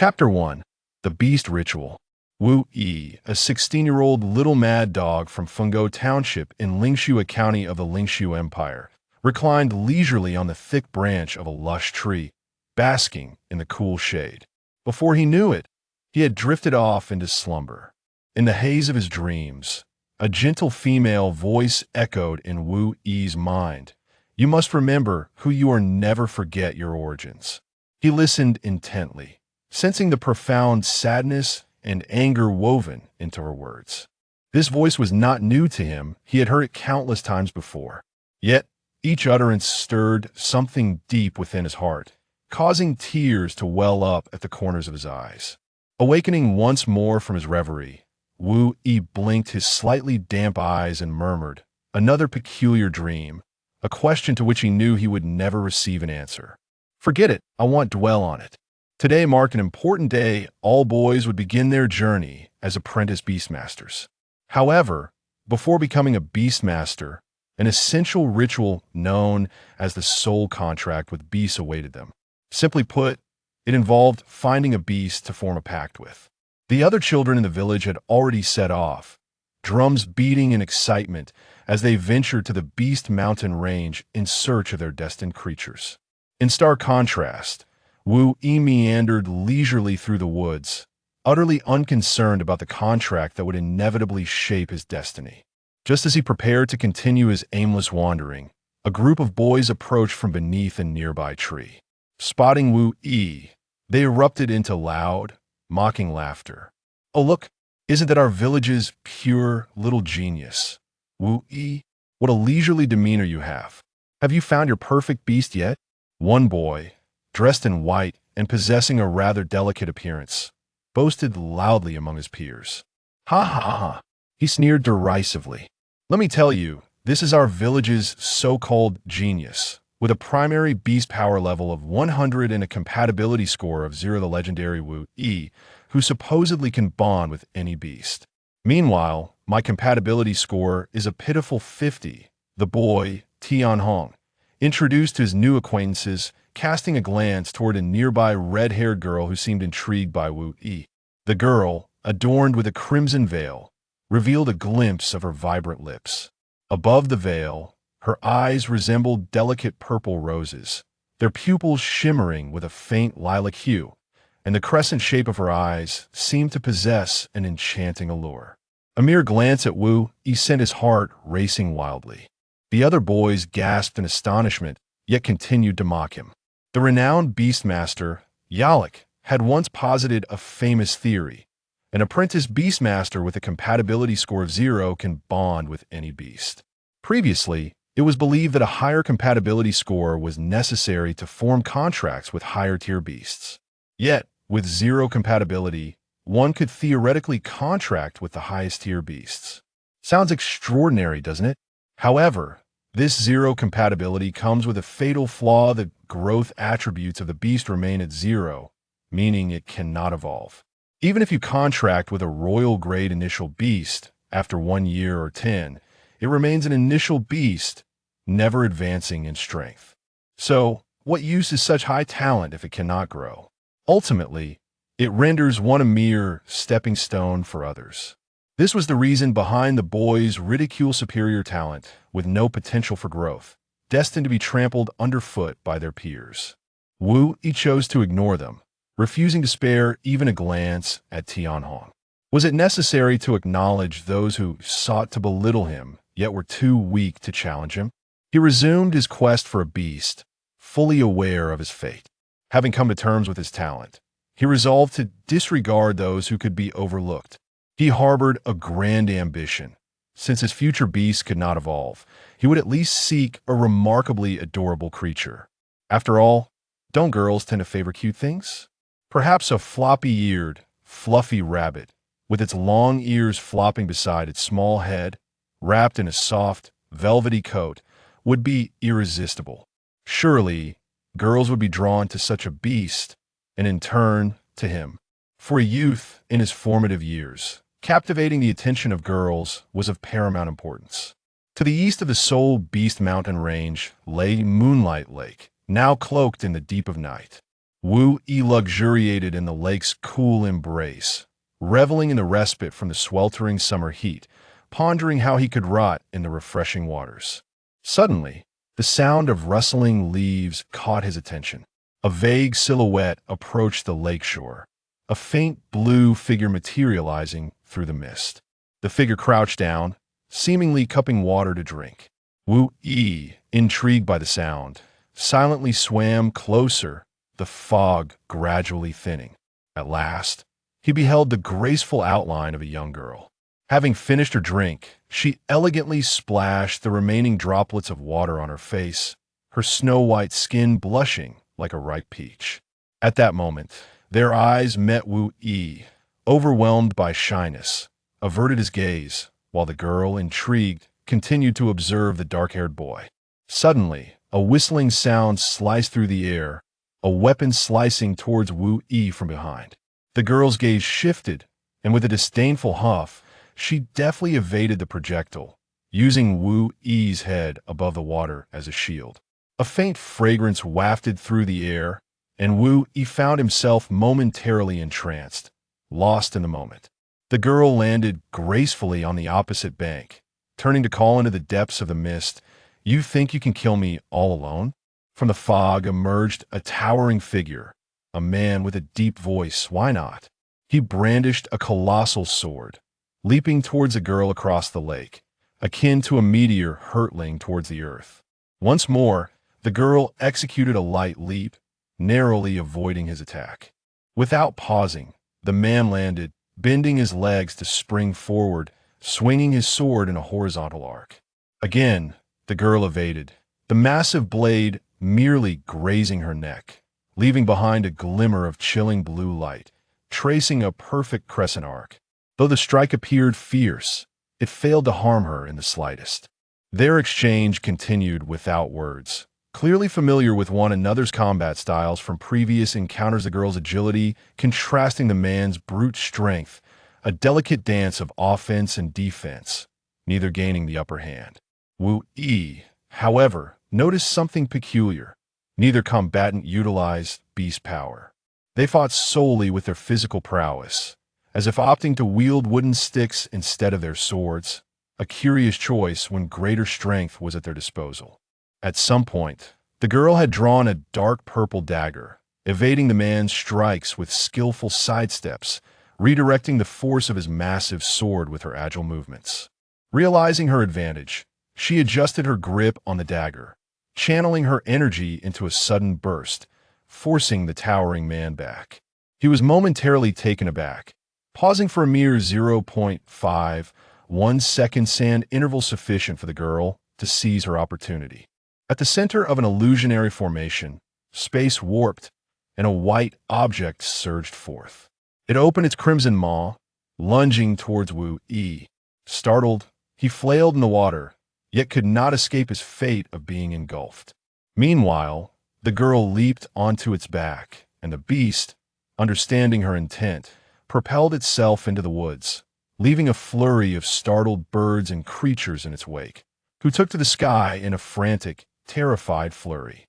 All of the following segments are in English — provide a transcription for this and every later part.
Chapter 1. The Beast Ritual. Wu Yi, a 16-year-old little mad dog from Fenggou Township in Lingxue County of the Lingxue Empire, reclined leisurely on the thick branch of a lush tree, basking in the cool shade. Before he knew it, he had drifted off into slumber. In the haze of his dreams, a gentle female voice echoed in Wu Yi's mind. "You must remember who you are, never forget your origins." He listened intently, sensing the profound sadness and anger woven into her words. This voice was not new to him. He had heard it countless times before. Yet, each utterance stirred something deep within his heart, causing tears to well up at the corners of his eyes. Awakening once more from his reverie, Wu Yi blinked his slightly damp eyes and murmured, "Another peculiar dream," a question to which he knew he would never receive an answer. "Forget it, I won't dwell on it." Today marked an important day. All boys would begin their journey as apprentice beastmasters. However, before becoming a beastmaster, an essential ritual known as the soul contract with beasts awaited them. Simply put, it involved finding a beast to form a pact with. The other children in the village had already set off, drums beating in excitement as they ventured to the Beast Mountain range in search of their destined creatures. In stark contrast, Wu Yi meandered leisurely through the woods, utterly unconcerned about the contract that would inevitably shape his destiny. Just as he prepared to continue his aimless wandering, a group of boys approached from beneath a nearby tree. Spotting Wu Yi, they erupted into loud, mocking laughter. "Oh look, isn't that our village's pure little genius? Wu Yi, what a leisurely demeanor you have. Have you found your perfect beast yet?" One boy, dressed in white and possessing a rather delicate appearance, boasted loudly among his peers. "Ha ha ha," he sneered derisively. "Let me tell you, this is our village's so-called genius, with a primary beast power level of 100 and a compatibility score of 0, the legendary Wu Yi, who supposedly can bond with any beast. Meanwhile, my compatibility score is a pitiful 50, the boy, Tianhong, introduced his new acquaintances, casting a glance toward a nearby red-haired girl who seemed intrigued by Wu Yi. The girl, adorned with a crimson veil, revealed a glimpse of her vibrant lips. Above the veil, her eyes resembled delicate purple roses, their pupils shimmering with a faint lilac hue, and the crescent shape of her eyes seemed to possess an enchanting allure. A mere glance at Wu Yi sent his heart racing wildly. The other boys gasped in astonishment, yet continued to mock him. The renowned beastmaster, Yalik, had once posited a famous theory. An apprentice beastmaster with a compatibility score of 0 can bond with any beast. Previously, it was believed that a higher compatibility score was necessary to form contracts with higher-tier beasts. Yet, with 0 compatibility, one could theoretically contract with the highest-tier beasts. Sounds extraordinary, doesn't it? However, this 0 compatibility comes with a fatal flaw. The growth attributes of the beast remain at 0, meaning it cannot evolve. Even if you contract with a royal-grade initial beast, after 1 year or 10, it remains an initial beast, never advancing in strength. So, what use is such high talent if it cannot grow? Ultimately, it renders one a mere stepping stone for others. This was the reason behind the boys' ridicule superior talent, with no potential for growth, destined to be trampled underfoot by their peers. Wu Yi chose to ignore them, refusing to spare even a glance at Tianhong. Was it necessary to acknowledge those who sought to belittle him, yet were too weak to challenge him? He resumed his quest for a beast, fully aware of his fate. Having come to terms with his talent, he resolved to disregard those who could be overlooked. He harbored a grand ambition. Since his future beast could not evolve, he would at least seek a remarkably adorable creature. After all, don't girls tend to favor cute things? Perhaps a floppy-eared, fluffy rabbit, with its long ears flopping beside its small head, wrapped in a soft, velvety coat, would be irresistible. Surely, girls would be drawn to such a beast, and in turn, to him. For a youth in his formative years, captivating the attention of girls was of paramount importance. To the east of the sole Beast Mountain range lay Moonlight Lake, now cloaked in the deep of night. Wu Yi luxuriated in the lake's cool embrace, reveling in the respite from the sweltering summer heat, pondering how he could rot in the refreshing waters. Suddenly, the sound of rustling leaves caught his attention. A vague silhouette approached the lakeshore, a faint blue figure materializing through the mist. The figure crouched down, seemingly cupping water to drink. Wu Yi, intrigued by the sound, silently swam closer, the fog gradually thinning. At last, he beheld the graceful outline of a young girl. Having finished her drink, she elegantly splashed the remaining droplets of water on her face, her snow-white skin blushing like a ripe peach. At that moment, their eyes met. Wu Yi, overwhelmed by shyness, averted his gaze, while the girl, intrigued, continued to observe the dark-haired boy. Suddenly, a whistling sound sliced through the air, a weapon slicing towards Wu Yi from behind. The girl's gaze shifted, and with a disdainful huff, she deftly evaded the projectile, using Wu Yi's head above the water as a shield. A faint fragrance wafted through the air, and Wu Yi found himself momentarily entranced, lost in the moment. The girl landed gracefully on the opposite bank, turning to call into the depths of the mist, "You think you can kill me all alone?" From the fog emerged a towering figure, a man with a deep voice. Why not? He brandished a colossal sword, leaping towards the girl across the lake, akin to a meteor hurtling towards the earth. Once more, the girl executed a light leap, narrowly avoiding his attack. Without pausing, the man landed, bending his legs to spring forward, swinging his sword in a horizontal arc. Again, the girl evaded, the massive blade merely grazing her neck, leaving behind a glimmer of chilling blue light, tracing a perfect crescent arc. Though the strike appeared fierce, it failed to harm her in the slightest. Their exchange continued without words. Clearly familiar with one another's combat styles from previous encounters, the girl's agility contrasting the man's brute strength, a delicate dance of offense and defense, neither gaining the upper hand. Wu Yi, however, noticed something peculiar. Neither combatant utilized beast power. They fought solely with their physical prowess, as if opting to wield wooden sticks instead of their swords, a curious choice when greater strength was at their disposal. At some point, the girl had drawn a dark purple dagger, evading the man's strikes with skillful sidesteps, redirecting the force of his massive sword with her agile movements. Realizing her advantage, she adjusted her grip on the dagger, channeling her energy into a sudden burst, forcing the towering man back. He was momentarily taken aback, pausing for a mere 0.51 second sand interval sufficient for the girl to seize her opportunity. At the center of an illusionary formation, space warped, and a white object surged forth. It opened its crimson maw, lunging towards Wu Yi. Startled, he flailed in the water, yet could not escape his fate of being engulfed. Meanwhile, the girl leaped onto its back, and the beast, understanding her intent, propelled itself into the woods, leaving a flurry of startled birds and creatures in its wake, who took to the sky in a frantic, terrified flurry.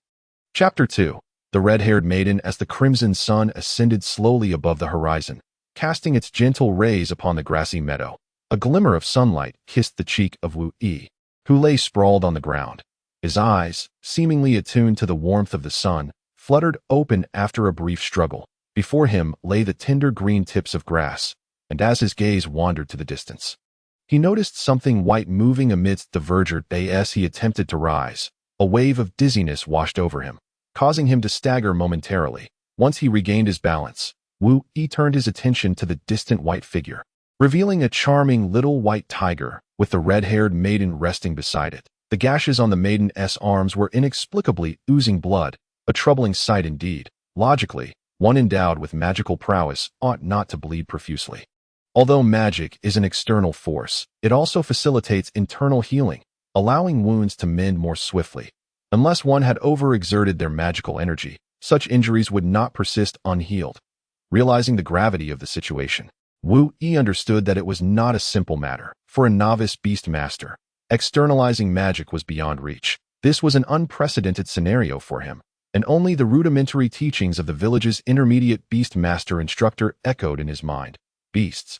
Chapter 2. The red-haired maiden. As the crimson sun ascended slowly above the horizon, casting its gentle rays upon the grassy meadow, a glimmer of sunlight kissed the cheek of Wu Yi, who lay sprawled on the ground. His eyes, seemingly attuned to the warmth of the sun, fluttered open after a brief struggle. Before him lay the tender green tips of grass, and as his gaze wandered to the distance, he noticed something white moving amidst the verdure. As he attempted to rise, a wave of dizziness washed over him, causing him to stagger momentarily. Once he regained his balance, Wu Yi turned his attention to the distant white figure, revealing a charming little white tiger with the red-haired maiden resting beside it. The gashes on the maiden's arms were inexplicably oozing blood, a troubling sight indeed. Logically, one endowed with magical prowess ought not to bleed profusely. Although magic is an external force, it also facilitates internal healing, allowing wounds to mend more swiftly. Unless one had overexerted their magical energy, such injuries would not persist unhealed. Realizing the gravity of the situation, Wu Yi understood that it was not a simple matter for a novice beast master. Externalizing magic was beyond reach. This was an unprecedented scenario for him, and only the rudimentary teachings of the village's intermediate beast master instructor echoed in his mind. Beasts.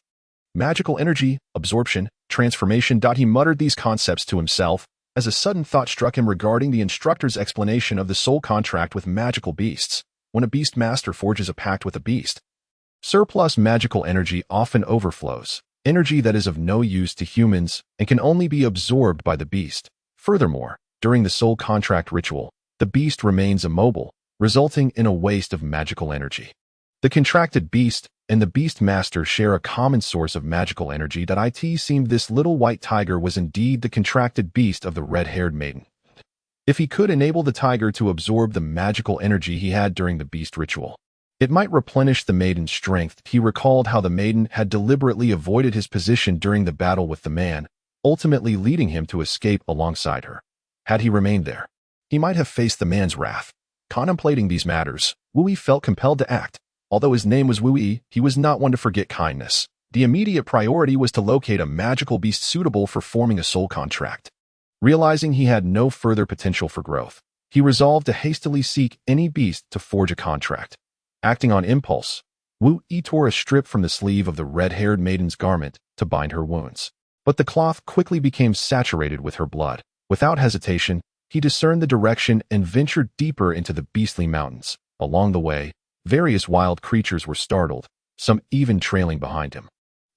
Magical energy, absorption, transformation. He muttered these concepts to himself as a sudden thought struck him regarding the instructor's explanation of the soul contract with magical beasts. When a beast master forges a pact with a beast, surplus magical energy often overflows, energy that is of no use to humans and can only be absorbed by the beast. Furthermore, during the soul contract ritual, the beast remains immobile, resulting in a waste of magical energy. The contracted beast and the beast master share a common source of magical energy. It seemed this little white tiger was indeed the contracted beast of the red-haired maiden. If he could enable the tiger to absorb the magical energy he had during the beast ritual, it might replenish the maiden's strength. He recalled how the maiden had deliberately avoided his position during the battle with the man, ultimately leading him to escape alongside her. Had he remained there, he might have faced the man's wrath. Contemplating these matters, Wu Yi felt compelled to act. Although his name was Wu Yi, he was not one to forget kindness. The immediate priority was to locate a magical beast suitable for forming a soul contract. Realizing he had no further potential for growth, he resolved to hastily seek any beast to forge a contract. Acting on impulse, Wu Yi tore a strip from the sleeve of the red-haired maiden's garment to bind her wounds. But the cloth quickly became saturated with her blood. Without hesitation, he discerned the direction and ventured deeper into the beastly mountains. Along the way, various wild creatures were startled, some even trailing behind him.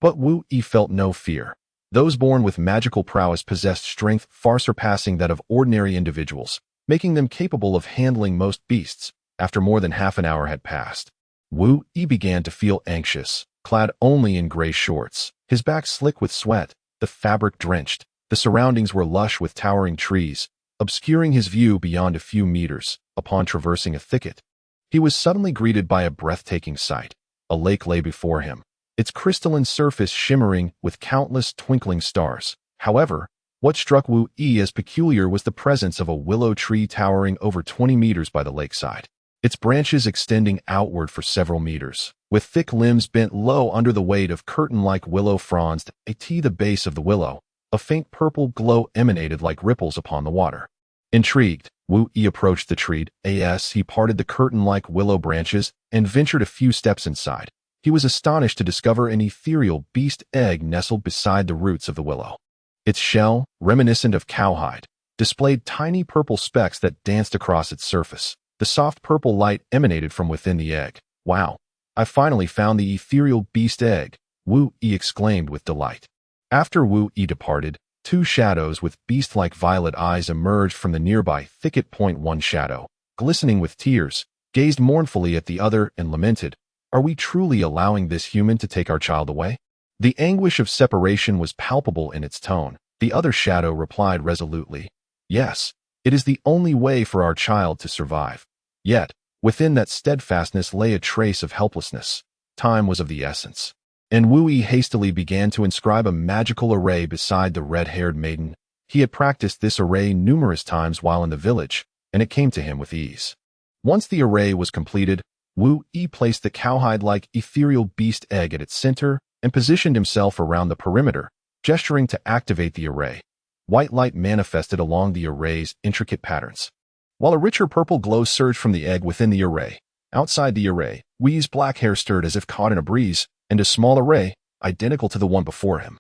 But Wu Yi felt no fear. Those born with magical prowess possessed strength far surpassing that of ordinary individuals, making them capable of handling most beasts. After more than half an hour had passed, Wu Yi began to feel anxious. Clad only in gray shorts, his back slick with sweat, the fabric drenched, the surroundings were lush with towering trees, obscuring his view beyond a few meters. Upon traversing a thicket, he was suddenly greeted by a breathtaking sight. A lake lay before him, its crystalline surface shimmering with countless twinkling stars. However, what struck Wu Yi as peculiar was the presence of a willow tree towering over 20 meters by the lakeside, its branches extending outward for several meters, with thick limbs bent low under the weight of curtain-like willow fronds. At the base of the willow, a faint purple glow emanated like ripples upon the water. Intrigued, Wu Yi approached the tree. He parted the curtain-like willow branches and ventured a few steps inside. He was astonished to discover an ethereal beast egg nestled beside the roots of the willow. Its shell, reminiscent of cowhide, displayed tiny purple specks that danced across its surface. The soft purple light emanated from within the egg. "Wow, I finally found the ethereal beast egg," Wu Yi exclaimed with delight. After Wu Yi departed, two shadows with beast-like violet eyes emerged from the nearby thicket. One shadow, glistening with tears, gazed mournfully at the other and lamented, "Are we truly allowing this human to take our child away?" The anguish of separation was palpable in its tone. The other shadow replied resolutely, "Yes, it is the only way for our child to survive." Yet, within that steadfastness lay a trace of helplessness. Time was of the essence, and Wu Yi hastily began to inscribe a magical array beside the red-haired maiden. He had practiced this array numerous times while in the village, and it came to him with ease. Once the array was completed, Wu Yi placed the cowhide-like ethereal beast egg at its center and positioned himself around the perimeter, gesturing to activate the array. White light manifested along the array's intricate patterns, while a richer purple glow surged from the egg within the array. Outside the array, Wu Yi's black hair stirred as if caught in a breeze, and a small array, identical to the one before him,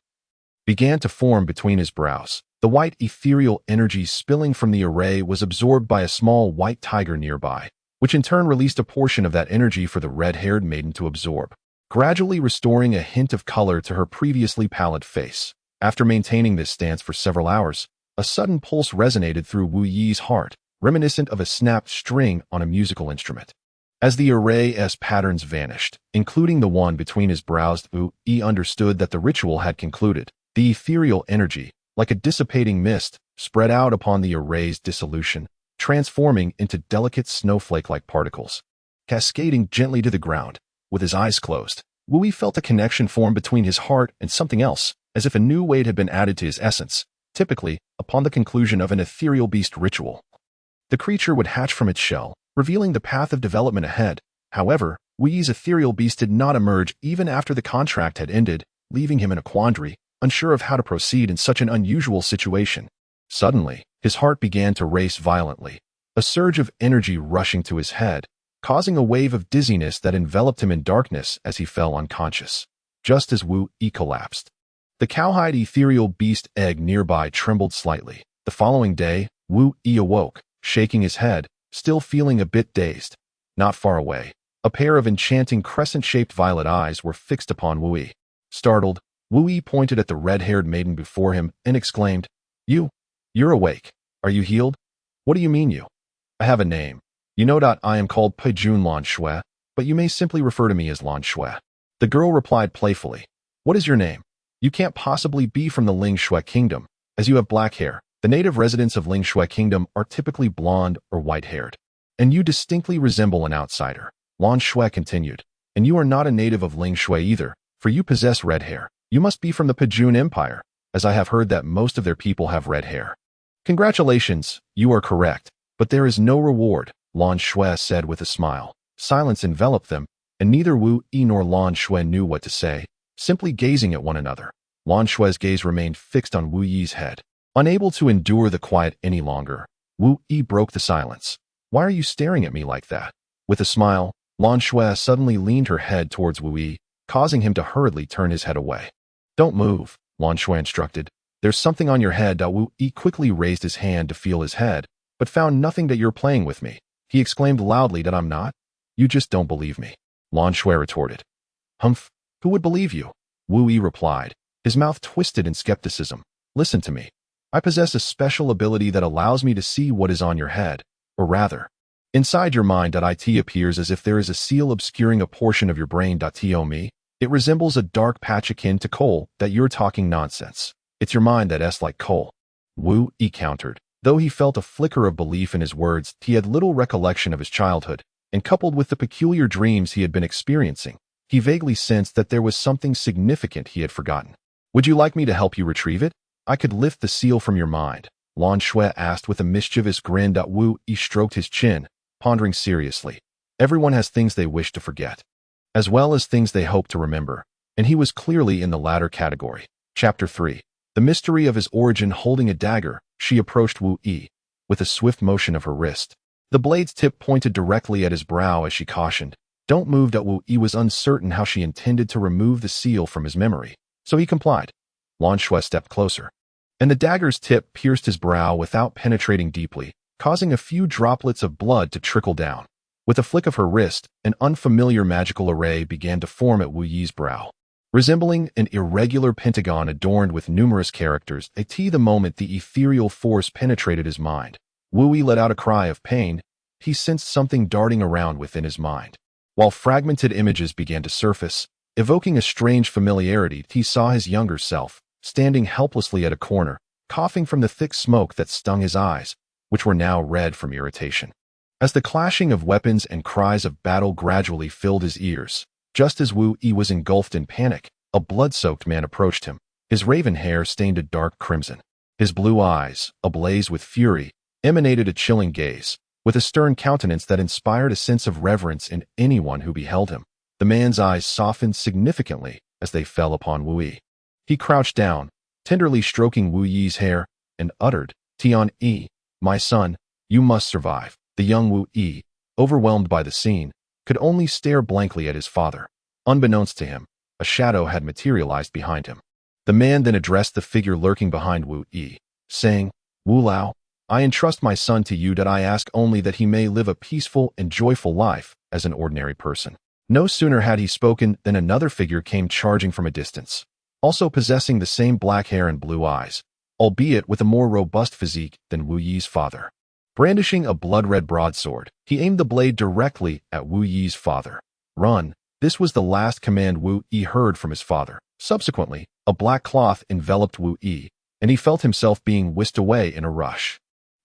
began to form between his brows. The white ethereal energy spilling from the array was absorbed by a small white tiger nearby, which in turn released a portion of that energy for the red-haired maiden to absorb, gradually restoring a hint of color to her previously pallid face. After maintaining this stance for several hours, a sudden pulse resonated through Wu Yi's heart, reminiscent of a snapped string on a musical instrument. As the array's patterns vanished, including the one between his brows, Wu Yi understood that the ritual had concluded. The ethereal energy, like a dissipating mist, spread out upon the array's dissolution, transforming into delicate snowflake-like particles. Cascading gently to the ground, with his eyes closed, Wu Yi felt a connection form between his heart and something else, as if a new weight had been added to his essence. Typically, upon the conclusion of an ethereal beast ritual, the creature would hatch from its shell, revealing the path of development ahead. However, Wu Yi's ethereal beast did not emerge even after the contract had ended, leaving him in a quandary, unsure of how to proceed in such an unusual situation. Suddenly, his heart began to race violently. a surge of energy rushing to his head, causing a wave of dizziness that enveloped him in darkness as he fell unconscious. Just as Wu Yi collapsed, the cowhide ethereal beast egg nearby trembled slightly. The following day, Wu Yi awoke, shaking his head, still feeling a bit dazed. Not far away, a pair of enchanting crescent-shaped violet eyes were fixed upon Wu Yi. Startled, Wu Yi pointed at the red-haired maiden before him and exclaimed, You're awake. Are you healed? What do you mean you? I have a name. You know that I am called Pejun Lingxue, but you may simply refer to me as Lingxue. The girl replied playfully, What is your name? You can't possibly be from the Lingxue Kingdom, as you have black hair. The native residents of Lingxue Kingdom are typically blonde or white-haired. And you distinctly resemble an outsider. Lingxue continued, and you are not a native of Lingxue either, for you possess red hair. You must be from the Pejun Empire, as I have heard that most of their people have red hair. Congratulations, you are correct, but there is no reward, Lingxue said with a smile. Silence enveloped them, and neither Wu Yi nor Lingxue knew what to say, simply gazing at one another. Lingxue's gaze remained fixed on Wu Yi's head. Unable to endure the quiet any longer, Wu Yi broke the silence. Why are you staring at me like that? With a smile, Lingxue suddenly leaned her head towards Wu Yi, causing him to hurriedly turn his head away. Don't move, Lingxue instructed. There's something on your head. Wu Yi quickly raised his hand to feel his head, but found nothing. That you're playing with me. He exclaimed loudly. That I'm not? You just don't believe me, Lingxue retorted. Humph, who would believe you? Wu Yi replied, his mouth twisted in skepticism. Listen to me. I possess a special ability that allows me to see what is on your head, or rather, inside your mind. It appears as if there is a seal obscuring a portion of your brain. To me, it resembles a dark patch akin to coal. That you're talking nonsense. It's your mind that's like coal. Wu Yi countered. Though he felt a flicker of belief in his words, he had little recollection of his childhood, and coupled with the peculiar dreams he had been experiencing, he vaguely sensed that there was something significant he had forgotten. Would you like me to help you retrieve it? I could lift the seal from your mind, Lingxue asked with a mischievous grin. Wu Yi stroked his chin, pondering seriously. Everyone has things they wish to forget, as well as things they hope to remember, and he was clearly in the latter category. Chapter 3. The mystery of his origin. Holding a dagger, she approached Wu Yi, with a swift motion of her wrist. The blade's tip pointed directly at his brow as she cautioned. Don't move. Wu Yi was uncertain how she intended to remove the seal from his memory, so he complied. Lingxue stepped closer, and the dagger's tip pierced his brow without penetrating deeply, causing a few droplets of blood to trickle down. With a flick of her wrist, an unfamiliar magical array began to form at Wu Yi's brow, resembling an irregular pentagon adorned with numerous characters. The moment the ethereal force penetrated his mind, Wu Yi let out a cry of pain. He sensed something darting around within his mind. While fragmented images began to surface, evoking a strange familiarity, he saw his younger self, standing helplessly at a corner, coughing from the thick smoke that stung his eyes, which were now red from irritation. As the clashing of weapons and cries of battle gradually filled his ears, just as Wu Yi was engulfed in panic, a blood-soaked man approached him. His raven hair stained a dark crimson. His blue eyes, ablaze with fury, emanated a chilling gaze, with a stern countenance that inspired a sense of reverence in anyone who beheld him. The man's eyes softened significantly as they fell upon Wu Yi. He crouched down, tenderly stroking Wu Yi's hair, and uttered, Tian-yi, my son, you must survive. The young Wu Yi, overwhelmed by the scene, could only stare blankly at his father. Unbeknownst to him, a shadow had materialized behind him. The man then addressed the figure lurking behind Wu Yi, saying, Wu Lao, I entrust my son to you. I ask only that he may live a peaceful and joyful life as an ordinary person. No sooner had he spoken than another figure came charging from a distance, also possessing the same black hair and blue eyes, albeit with a more robust physique than Wu Yi's father. Brandishing a blood-red broadsword, he aimed the blade directly at Wu Yi's father. Run! This was the last command Wu Yi heard from his father. Subsequently, a black cloth enveloped Wu Yi, and he felt himself being whisked away in a rush.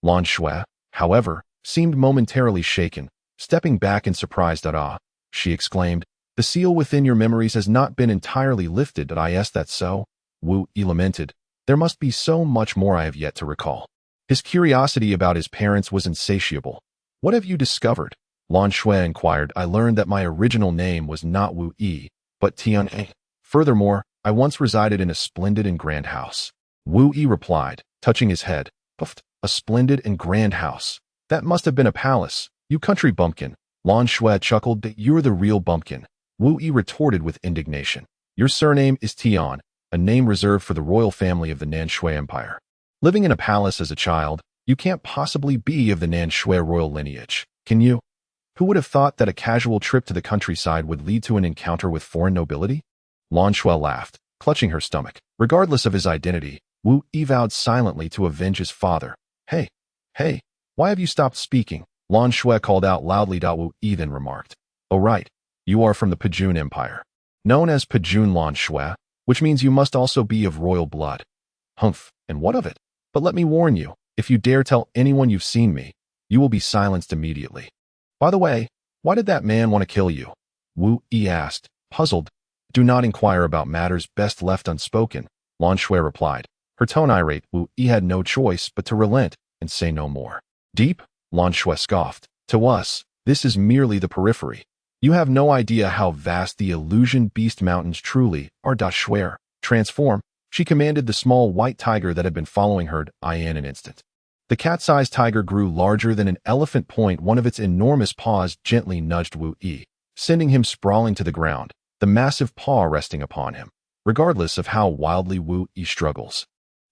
Lingxue, however, seemed momentarily shaken, stepping back in surprised awe. She exclaimed, The seal within your memories has not been entirely lifted. Is that so? Wu Yi lamented. There must be so much more I have yet to recall. His curiosity about his parents was insatiable. What have you discovered? Lingxue inquired. I learned that my original name was not Wu Yi, but Tian-yi. Furthermore, I once resided in a splendid and grand house. Wu Yi replied, touching his head. Puffed. A splendid and grand house. That must have been a palace. You country bumpkin. Lingxue chuckled. That you're the real bumpkin. Wu Yi retorted with indignation. Your surname is Tian, a name reserved for the royal family of the Lingxue Empire. Living in a palace as a child, you can't possibly be of the Lingxue royal lineage, can you? Who would have thought that a casual trip to the countryside would lead to an encounter with foreign nobility? Lingxue laughed, clutching her stomach. Regardless of his identity, Wu Yi vowed silently to avenge his father. Hey, why have you stopped speaking? Lingxue called out loudly. Wu Yi then remarked. Oh right, you are from the Pajun Empire. Known as Pajun Lingxue, which means you must also be of royal blood. Humph, and what of it? But let me warn you, if you dare tell anyone you've seen me, you will be silenced immediately. By the way, why did that man want to kill you? Wu Yi asked, puzzled. Do not inquire about matters best left unspoken, Lingxue replied. Her tone irate. Wu Yi had no choice but to relent and say no more. Deep? Lingxue scoffed. To us, this is merely the periphery. You have no idea how vast the illusion beast mountains truly are. Swear. Transform, she commanded the small white tiger that had been following her in an instant. The cat-sized tiger grew larger than an elephant. One of its enormous paws gently nudged Wu Yi, sending him sprawling to the ground, the massive paw resting upon him, regardless of how wildly Wu Yi struggles.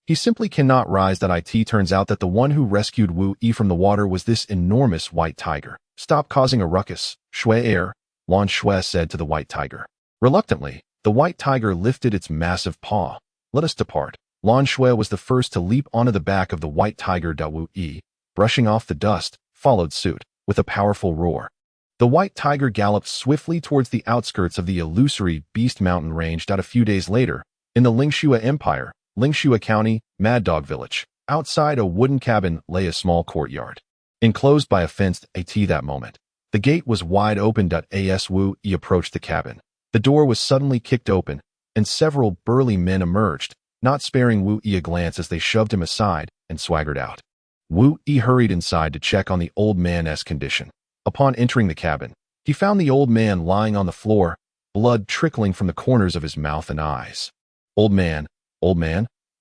He simply cannot rise. It turns out that the one who rescued Wu Yi from the water was this enormous white tiger. Stop causing a ruckus, Shui Air, Lingxue said to the white tiger. Reluctantly, the white tiger lifted its massive paw. Let us depart. Lingxue was the first to leap onto the back of the white tiger. Wu Yi, brushing off the dust, followed suit, with a powerful roar. The white tiger galloped swiftly towards the outskirts of the illusory Beast Mountain range. A few days later, in the Lingxue Empire, Lingxue County, Mad Dog Village, outside a wooden cabin lay a small courtyard, enclosed by a fenced AT. That moment, the gate was wide open. As Wu Yi approached the cabin, the door was suddenly kicked open, and several burly men emerged, not sparing Wu Yi a glance as they shoved him aside and swaggered out. Wu Yi hurried inside to check on the old man's condition. Upon entering the cabin, he found the old man lying on the floor, blood trickling from the corners of his mouth and eyes. Old man,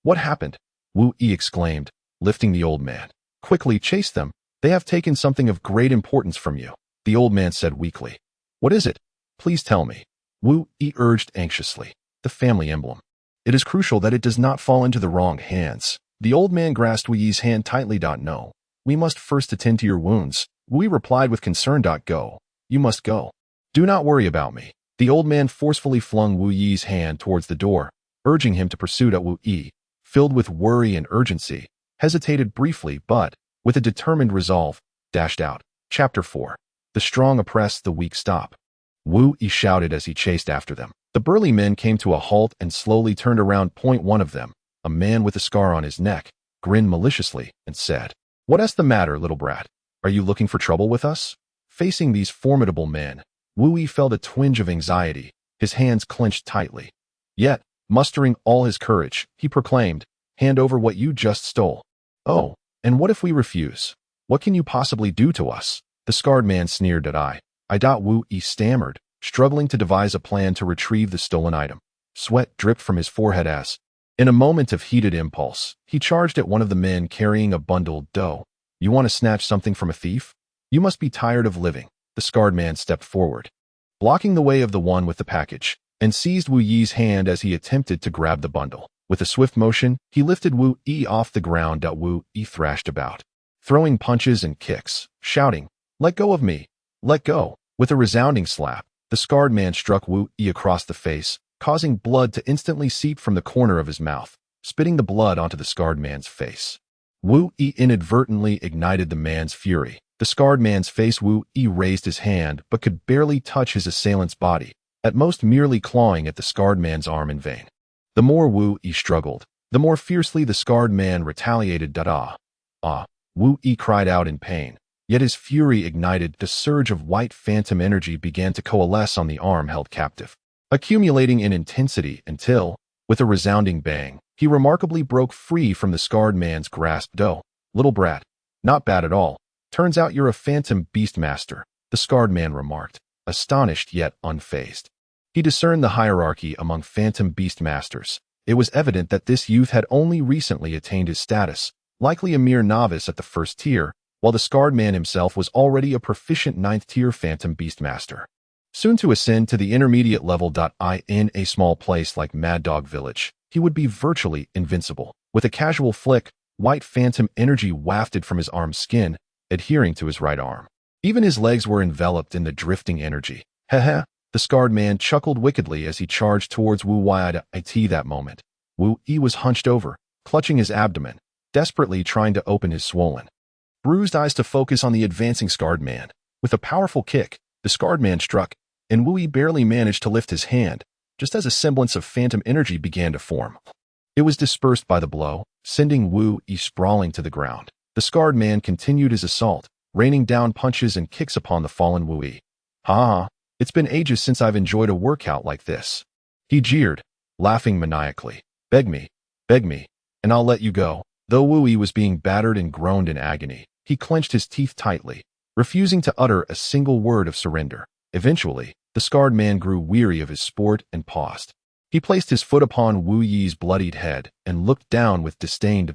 what happened? Wu Yi exclaimed, lifting the old man. Quickly chase them. They have taken something of great importance from you, the old man said weakly. What is it? Please tell me. Wu Yi urged anxiously. The family emblem. It is crucial that it does not fall into the wrong hands. The old man grasped Wu Yi's hand tightly. No, we must first attend to your wounds. Wu Yi replied with concern. Go. You must go. Do not worry about me. The old man forcefully flung Wu Yi's hand towards the door, urging him to pursue. Wu Yi, filled with worry and urgency, hesitated briefly but, with a determined resolve, dashed out. Chapter 4. The strong oppress, the weak stop. Wu Yi shouted as he chased after them. The burly men came to a halt and slowly turned around. One of them, a man with a scar on his neck, grinned maliciously and said, What's the matter, little brat? Are you looking for trouble with us? Facing these formidable men, Wu Yi felt a twinge of anxiety, his hands clenched tightly. Yet, mustering all his courage, he proclaimed, Hand over what you just stole. Oh, and what if we refuse? What can you possibly do to us? The scarred man sneered. Wu Yi stammered, struggling to devise a plan to retrieve the stolen item. Sweat dripped from his forehead as, in a moment of heated impulse, he charged at one of the men carrying a bundle. You want to snatch something from a thief? You must be tired of living. The scarred man stepped forward, blocking the way of the one with the package, and seized Wu Yi's hand as he attempted to grab the bundle. With a swift motion, he lifted Wu Yi off the ground. Wu Yi thrashed about, throwing punches and kicks, shouting, Let go of me! Let go! With a resounding slap, the scarred man struck Wu Yi across the face, causing blood to instantly seep from the corner of his mouth, spitting the blood onto the scarred man's face. Wu Yi inadvertently ignited the man's fury. The scarred man's face. Wu Yi raised his hand but could barely touch his assailant's body, at most merely clawing at the scarred man's arm in vain. The more Wu Yi struggled, the more fiercely the scarred man retaliated. Wu Yi cried out in pain, yet his fury ignited. The surge of white phantom energy began to coalesce on the arm held captive, accumulating in intensity until, with a resounding bang, he remarkably broke free from the scarred man's grasp. Little brat, not bad at all. Turns out you're a phantom beast master, the scarred man remarked, astonished yet unfazed. He discerned the hierarchy among phantom beast masters. It was evident that this youth had only recently attained his status, likely a mere novice at the first tier, while the scarred man himself was already a proficient 9th-tier phantom beastmaster. Soon to ascend to the intermediate level. In a small place like Mad Dog Village, he would be virtually invincible. With a casual flick, white phantom energy wafted from his arm's skin, adhering to his right arm. Even his legs were enveloped in the drifting energy. Heh. The scarred man chuckled wickedly as he charged towards Wu Yi. That moment, Wu Yi was hunched over, clutching his abdomen, desperately trying to open his swollen, bruised eyes to focus on the advancing scarred man. With a powerful kick, the scarred man struck, and Wu Yi barely managed to lift his hand, just as a semblance of phantom energy began to form. It was dispersed by the blow, sending Wu Yi sprawling to the ground. The scarred man continued his assault, raining down punches and kicks upon the fallen Wu Yi. Ha! It's been ages since I've enjoyed a workout like this. He jeered, laughing maniacally. Beg me, and I'll let you go. Though Wu Yi was being battered and groaned in agony, he clenched his teeth tightly, refusing to utter a single word of surrender. Eventually, the scarred man grew weary of his sport and paused. He placed his foot upon Wu Yi's bloodied head and looked down with disdain.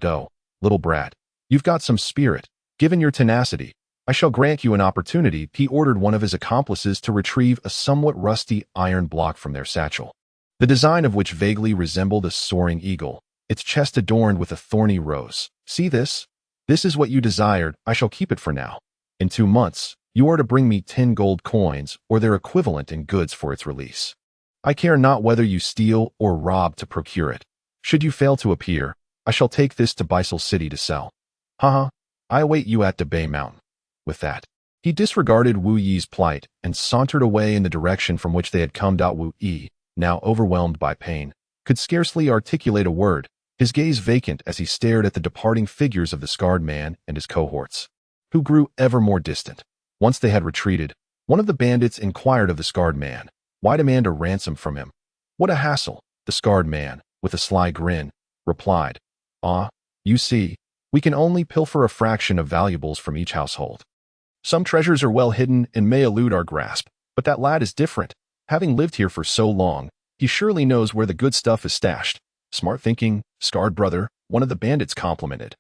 Little brat, you've got some spirit. Given your tenacity, I shall grant you an opportunity. He ordered one of his accomplices to retrieve a somewhat rusty iron block from their satchel, the design of which vaguely resembled a soaring eagle, its chest adorned with a thorny rose. See this? This is what you desired. I shall keep it for now. In 2 months, you are to bring me 10 gold coins or their equivalent in goods for its release. I care not whether you steal or rob to procure it. Should you fail to appear, I shall take this to Baisel City to sell. I await you at Debay Mountain. With that, he disregarded Wu Yi's plight and sauntered away in the direction from which they had come. Wu Yi, now overwhelmed by pain, could scarcely articulate a word, his gaze vacant as he stared at the departing figures of the scarred man and his cohorts, who grew ever more distant. Once they had retreated, one of the bandits inquired of the scarred man, why demand a ransom from him? What a hassle, the scarred man, with a sly grin, replied. You see, we can only pilfer a fraction of valuables from each household. Some treasures are well hidden and may elude our grasp, but that lad is different. Having lived here for so long, he surely knows where the good stuff is stashed. Smart thinking, scarred brother, one of the bandits complimented.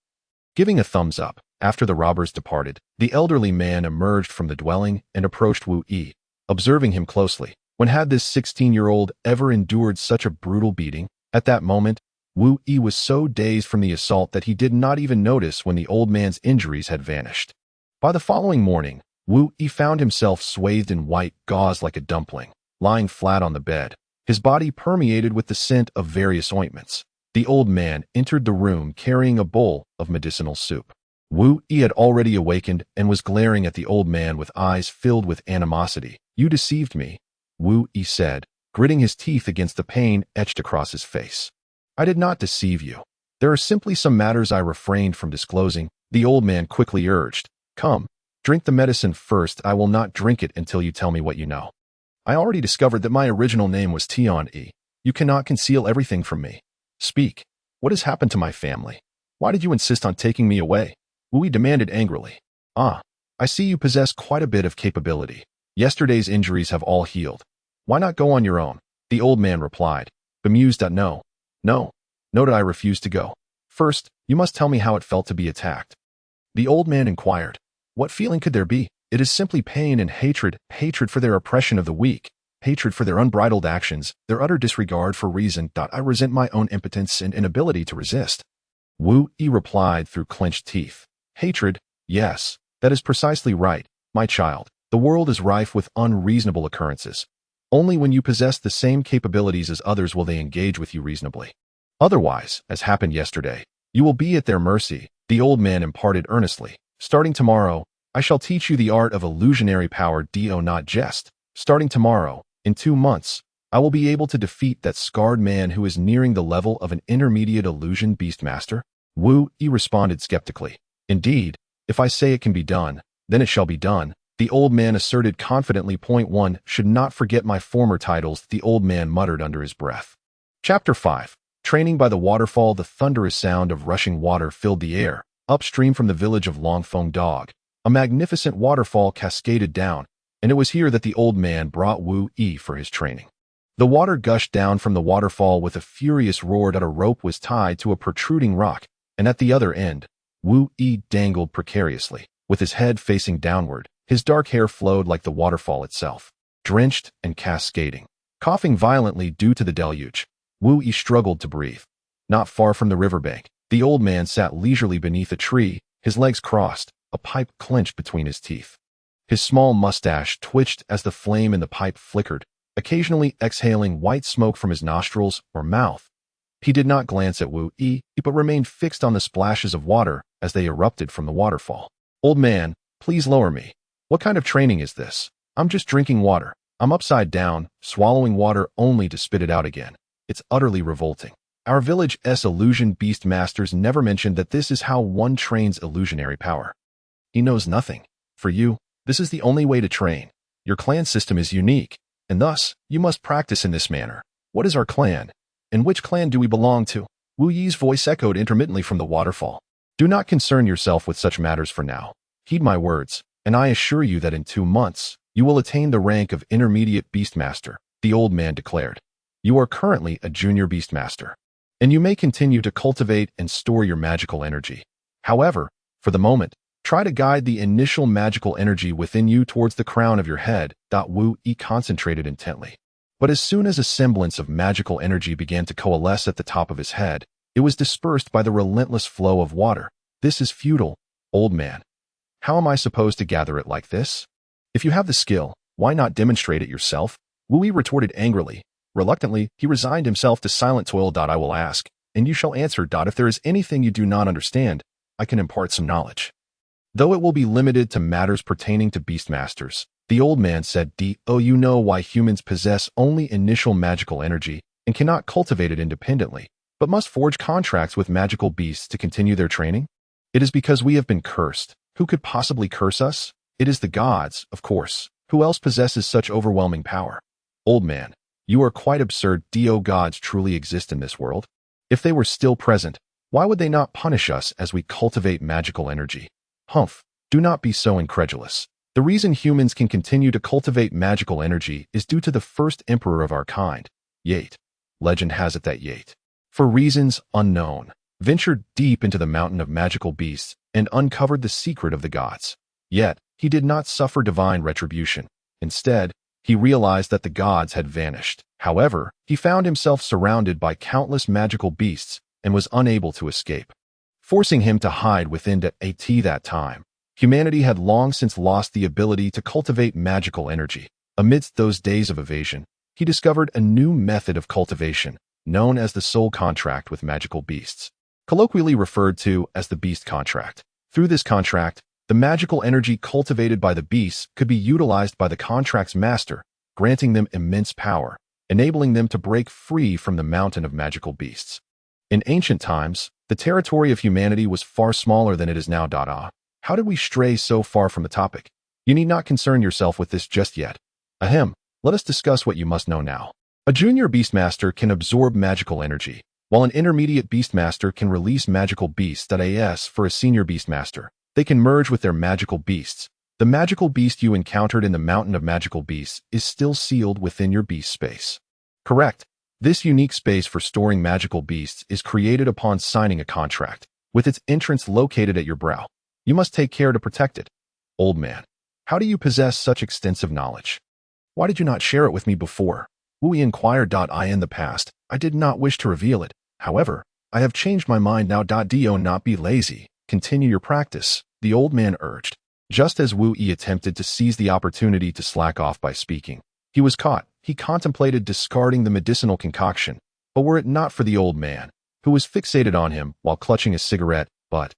Giving a thumbs up, after the robbers departed, the elderly man emerged from the dwelling and approached Wu Yi, observing him closely. When had this 16-year-old ever endured such a brutal beating? At that moment, Wu Yi was so dazed from the assault that he did not even notice when the old man's injuries had vanished. By the following morning, Wu Yi found himself swathed in white gauze like a dumpling, lying flat on the bed, his body permeated with the scent of various ointments. The old man entered the room carrying a bowl of medicinal soup. Wu Yi had already awakened and was glaring at the old man with eyes filled with animosity. You deceived me, Wu Yi said, gritting his teeth against the pain etched across his face. I did not deceive you. There are simply some matters I refrained from disclosing, the old man quickly urged. Come, drink the medicine first. I will not drink it until you tell me what you know. I already discovered that my original name was Tian-E. You cannot conceal everything from me. Speak. What has happened to my family? Why did you insist on taking me away? Wu Yi demanded angrily. I see you possess quite a bit of capability. Yesterday's injuries have all healed. Why not go on your own? The old man replied, bemused. No, did I refuse to go? First, you must tell me how it felt to be attacked. The old man inquired. What feeling could there be? It is simply pain and hatred for their oppression of the weak, hatred for their unbridled actions, their utter disregard for reason. I resent my own impotence and inability to resist. Wu Yi replied through clenched teeth. Hatred? Yes, that is precisely right, my child. The world is rife with unreasonable occurrences. Only when you possess the same capabilities as others will they engage with you reasonably. Otherwise, as happened yesterday, you will be at their mercy, the old man imparted earnestly. Starting tomorrow, I shall teach you the art of illusionary power. Not jest. Starting tomorrow, in 2 months, I will be able to defeat that scarred man who is nearing the level of an intermediate illusion beastmaster. Wu Yi responded skeptically. Indeed, if I say it can be done, then it shall be done, the old man asserted confidently. Point 1. Should not forget my former titles, the old man muttered under his breath. Chapter 5. Training by the waterfall. The thunderous sound of rushing water filled the air. Upstream from the village of Lingxue County, a magnificent waterfall cascaded down, and it was here that the old man brought Wu Yi for his training. The water gushed down from the waterfall with a furious roar. A rope was tied to a protruding rock, and at the other end, Wu Yi dangled precariously. With his head facing downward, his dark hair flowed like the waterfall itself, drenched and cascading. Coughing violently due to the deluge, Wu Yi struggled to breathe. Not far from the riverbank, the old man sat leisurely beneath a tree, his legs crossed, a pipe clenched between his teeth. His small mustache twitched as the flame in the pipe flickered, occasionally exhaling white smoke from his nostrils or mouth. He did not glance at Wu Yi, but remained fixed on the splashes of water as they erupted from the waterfall. Old man, please lower me. What kind of training is this? I'm just drinking water. I'm upside down, swallowing water only to spit it out again. It's utterly revolting. Our village's illusion beast masters never mentioned that this is how one trains illusionary power. He knows nothing. For you, this is the only way to train. Your clan system is unique, and thus, you must practice in this manner. What is our clan? And which clan do we belong to? Wu Yi's voice echoed intermittently from the waterfall. Do not concern yourself with such matters for now. Heed my words, and I assure you that in 2 months, you will attain the rank of intermediate beastmaster, the old man declared. You are currently a junior beastmaster, and you may continue to cultivate and store your magical energy. However, for the moment, try to guide the initial magical energy within you towards the crown of your head. Wu Yi concentrated intently. But as soon as a semblance of magical energy began to coalesce at the top of his head, it was dispersed by the relentless flow of water. This is futile, old man. How am I supposed to gather it like this? If you have the skill, why not demonstrate it yourself? Wu Yi retorted angrily. Reluctantly, he resigned himself to silent toil. I will ask, and you shall answer. If there is anything you do not understand, I can impart some knowledge. Though it will be limited to matters pertaining to beastmasters, the old man said, you know why humans possess only initial magical energy and cannot cultivate it independently, but must forge contracts with magical beasts to continue their training? It is because we have been cursed. Who could possibly curse us? It is the gods, of course. Who else possesses such overwhelming power? Old man, you are quite absurd. Do gods truly exist in this world? If they were still present, why would they not punish us as we cultivate magical energy? Humph, do not be so incredulous. The reason humans can continue to cultivate magical energy is due to the first emperor of our kind, Yate. Legend has it that Yate, for reasons unknown, ventured deep into the mountain of magical beasts and uncovered the secret of the gods. Yet, he did not suffer divine retribution. Instead, he realized that the gods had vanished. However, he found himself surrounded by countless magical beasts and was unable to escape, forcing him to hide within that time. Humanity had long since lost the ability to cultivate magical energy. Amidst those days of evasion, he discovered a new method of cultivation, known as the soul contract with magical beasts, colloquially referred to as the beast contract. Through this contract, the magical energy cultivated by the beasts could be utilized by the contract's master, granting them immense power, enabling them to break free from the mountain of magical beasts. In ancient times, the territory of humanity was far smaller than it is now. How did we stray so far from the topic? You need not concern yourself with this just yet. Ahem, let us discuss what you must know now. A junior beastmaster can absorb magical energy, while an intermediate beastmaster can release magical beasts. As for a senior beastmaster, they can merge with their magical beasts. The magical beast you encountered in the mountain of magical beasts is still sealed within your beast space. Correct. This unique space for storing magical beasts is created upon signing a contract, with its entrance located at your brow. You must take care to protect it. Old man, how do you possess such extensive knowledge? Why did you not share it with me before? Wu Yi inquired. In the past, I did not wish to reveal it. However, I have changed my mind now. Do not be lazy. Continue your practice, the old man urged. Just as Wu Yi attempted to seize the opportunity to slack off by speaking, he was caught. He contemplated discarding the medicinal concoction, but were it not for the old man, who was fixated on him while clutching a cigarette, but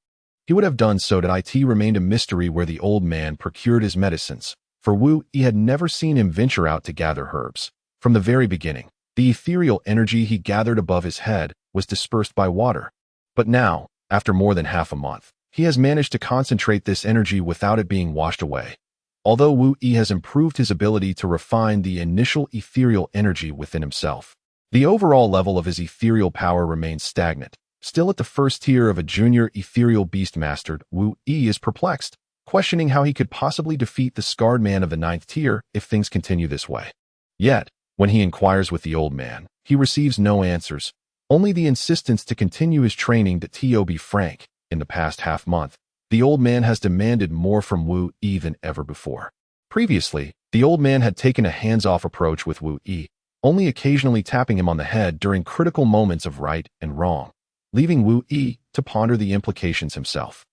he would have done so. It remained a mystery where the old man procured his medicines, for Wu Yi had never seen him venture out to gather herbs. From the very beginning, the ethereal energy he gathered above his head was dispersed by water. But now, after more than half a month, he has managed to concentrate this energy without it being washed away. Although Wu Yi has improved his ability to refine the initial ethereal energy within himself, the overall level of his ethereal power remains stagnant. Still at the first tier of a junior ethereal beastmaster, Wu Yi is perplexed, questioning how he could possibly defeat the scarred man of the 9th tier if things continue this way. Yet, when he inquires with the old man, he receives no answers, only the insistence to continue his training. To be frank, in the past half month, the old man has demanded more from Wu Yi than ever before. Previously, the old man had taken a hands-off approach with Wu Yi, only occasionally tapping him on the head during critical moments of right and wrong, leaving Wu Yi to ponder the implications himself.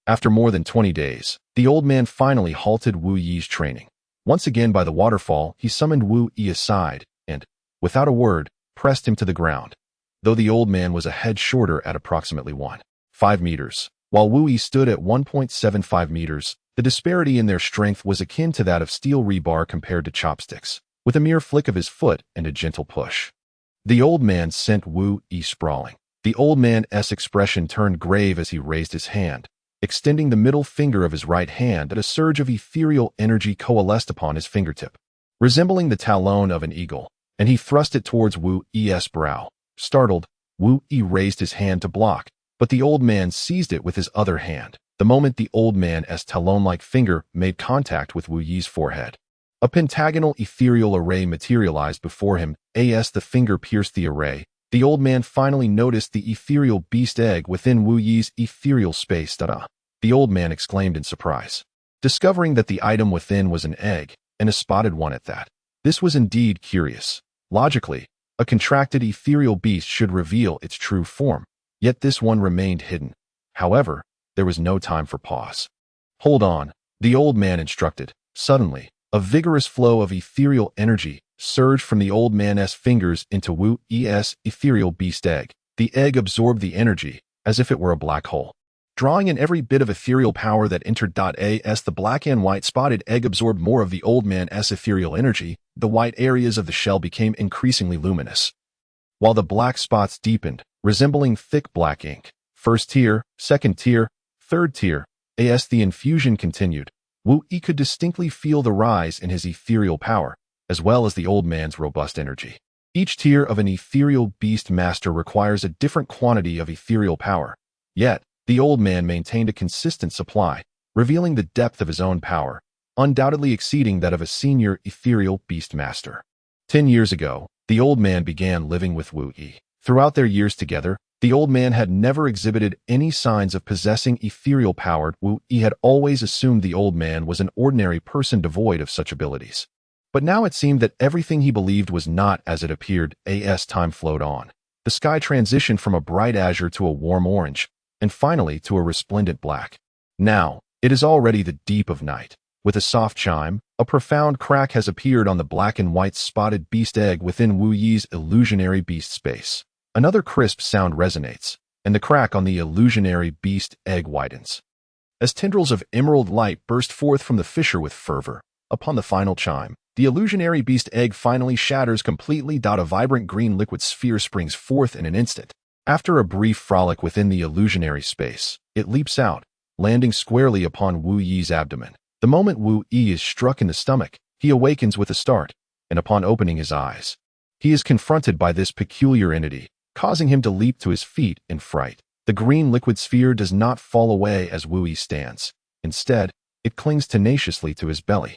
After more than 20 days, the old man finally halted Wu Yi's training. Once again by the waterfall, he summoned Wu Yi aside and, without a word, pressed him to the ground, though the old man was a head shorter at approximately 1.5 meters. While Wu Yi stood at 1.75 meters, the disparity in their strength was akin to that of steel rebar compared to chopsticks, with a mere flick of his foot and a gentle push. The old man sent Wu Yi sprawling. The old man's expression turned grave as he raised his hand, extending the middle finger of his right hand, and a surge of ethereal energy coalesced upon his fingertip, resembling the talon of an eagle, and he thrust it towards Wu Yi's brow. Startled, Wu Yi raised his hand to block, but the old man seized it with his other hand, the moment the old man's talon-like finger made contact with Wu Yi's forehead. A pentagonal ethereal array materialized before him. As the finger pierced the array, the old man finally noticed the ethereal beast egg within Wu Yi's ethereal space. The old man exclaimed in surprise, discovering that the item within was an egg, and a spotted one at that. This was indeed curious. Logically, a contracted ethereal beast should reveal its true form, yet this one remained hidden. However, there was no time for pause. Hold on, the old man instructed. Suddenly, a vigorous flow of ethereal energy surged from the old man's fingers into Wu Yi's ethereal beast egg. The egg absorbed the energy as if it were a black hole, drawing in every bit of ethereal power that entered. As the black and white spotted egg absorbed more of the old man's ethereal energy, the white areas of the shell became increasingly luminous, while the black spots deepened, resembling thick black ink. First tier, second tier, third tier. As the infusion continued, Wu Yi could distinctly feel the rise in his ethereal power, as well as the old man's robust energy. Each tier of an ethereal beast master requires a different quantity of ethereal power, yet the old man maintained a consistent supply, revealing the depth of his own power, undoubtedly exceeding that of a senior ethereal beast master. 10 years ago, the old man began living with Wu Yi. Throughout their years together, the old man had never exhibited any signs of possessing ethereal power. Wu Yi had always assumed the old man was an ordinary person devoid of such abilities. But now it seemed that everything he believed was not as it appeared. As time flowed on, the sky transitioned from a bright azure to a warm orange, and finally to a resplendent black. Now, it is already the deep of night. With a soft chime, a profound crack has appeared on the black and white spotted beast egg within Wu Yi's illusionary beast space. Another crisp sound resonates, and the crack on the illusionary beast egg widens, as tendrils of emerald light burst forth from the fissure with fervor. Upon the final chime, the illusionary beast egg finally shatters completely. A vibrant green liquid sphere springs forth in an instant. After a brief frolic within the illusionary space, it leaps out, landing squarely upon Wu Yi's abdomen. The moment Wu Yi is struck in the stomach, he awakens with a start, and upon opening his eyes, he is confronted by this peculiar entity, causing him to leap to his feet in fright. The green liquid sphere does not fall away as Wu Yi stands. Instead, it clings tenaciously to his belly.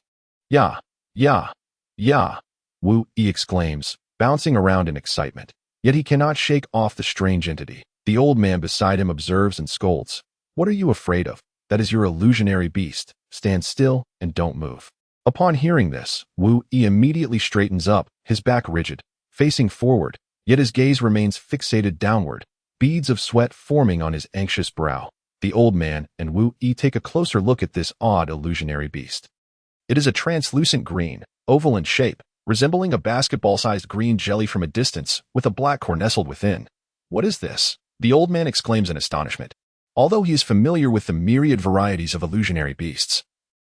"Yeah, yeah, yeah," Wu Yi exclaims, bouncing around in excitement. Yet he cannot shake off the strange entity. The old man beside him observes and scolds. "What are you afraid of? That is your illusionary beast. Stand still and don't move." Upon hearing this, Wu Yi immediately straightens up, his back rigid, facing forward, yet his gaze remains fixated downward, beads of sweat forming on his anxious brow. The old man and Wu Yi take a closer look at this odd illusionary beast. It is a translucent green, oval in shape, resembling a basketball-sized green jelly from a distance, with a black core nestled within. "What is this?" the old man exclaims in astonishment. Although he is familiar with the myriad varieties of illusionary beasts,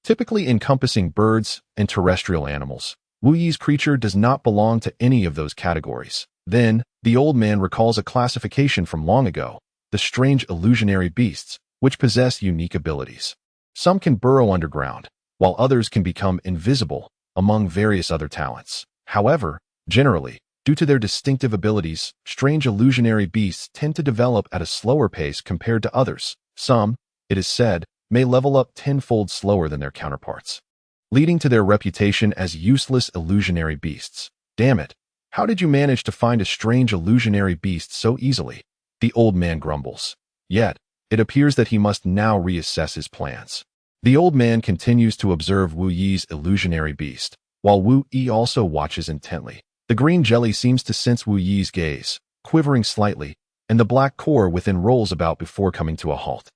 typically encompassing birds and terrestrial animals, Wu Yi's creature does not belong to any of those categories. Then, the old man recalls a classification from long ago, the strange illusionary beasts, which possess unique abilities. Some can burrow underground, while others can become invisible, among various other talents. However, generally, due to their distinctive abilities, strange illusionary beasts tend to develop at a slower pace compared to others. Some, it is said, may level up tenfold slower than their counterparts, leading to their reputation as useless illusionary beasts. "Damn it, how did you manage to find a strange illusionary beast so easily?" the old man grumbles. Yet, It appears that he must now reassess his plans. The old man continues to observe Wu Yi's illusionary beast, while Wu Yi also watches intently. The green jelly seems to sense Wu Yi's gaze, quivering slightly, and the black core within rolls about before coming to a halt.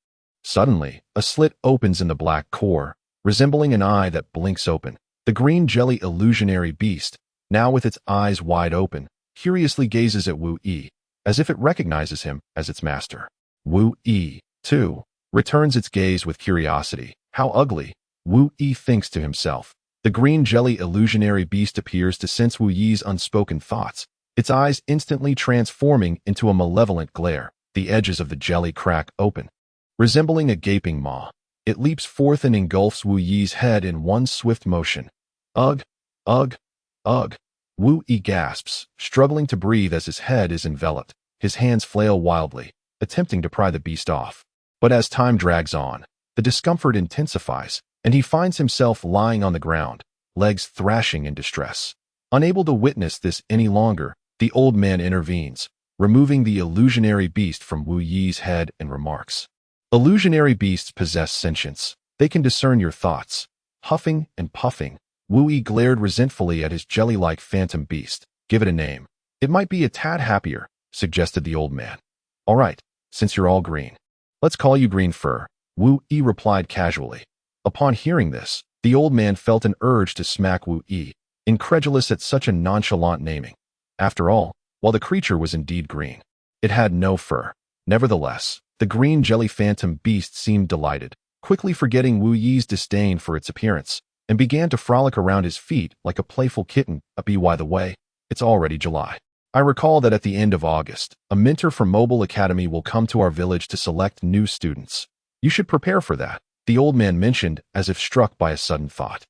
Suddenly, a slit opens in the black core, resembling an eye that blinks open. The green jelly illusionary beast, now with its eyes wide open, curiously gazes at Wu Yi, as if it recognizes him as its master. Wu Yi, too, returns its gaze with curiosity. How ugly, Wu Yi thinks to himself. The green jelly illusionary beast appears to sense Wu Yi's unspoken thoughts, its eyes instantly transforming into a malevolent glare. The edges of the jelly crack open. Resembling a gaping maw, it leaps forth and engulfs Wu Yi's head in one swift motion. Ugh, ugh, ugh. Wu Yi gasps, struggling to breathe as his head is enveloped. His hands flail wildly, attempting to pry the beast off. But as time drags on, the discomfort intensifies, and he finds himself lying on the ground, legs thrashing in distress. Unable to witness this any longer, the old man intervenes, removing the illusionary beast from Wu Yi's head and remarks, "Illusionary beasts possess sentience. They can discern your thoughts." Huffing and puffing, Wu Yi glared resentfully at his jelly-like phantom beast. "Give it a name. It might be a tad happier," suggested the old man. "All right, since you're all green. Let's call you Green Fur," Wu Yi replied casually. Upon hearing this, the old man felt an urge to smack Wu Yi, incredulous at such a nonchalant naming. After all, while the creature was indeed green, it had no fur. Nevertheless, the green jelly phantom beast seemed delighted, quickly forgetting Wu Yi's disdain for its appearance, and began to frolic around his feet like a playful kitten. By the way, it's already July. I recall that at the end of August, a mentor from Mobile Academy will come to our village to select new students. You should prepare for that, the old man mentioned, as if struck by a sudden thought.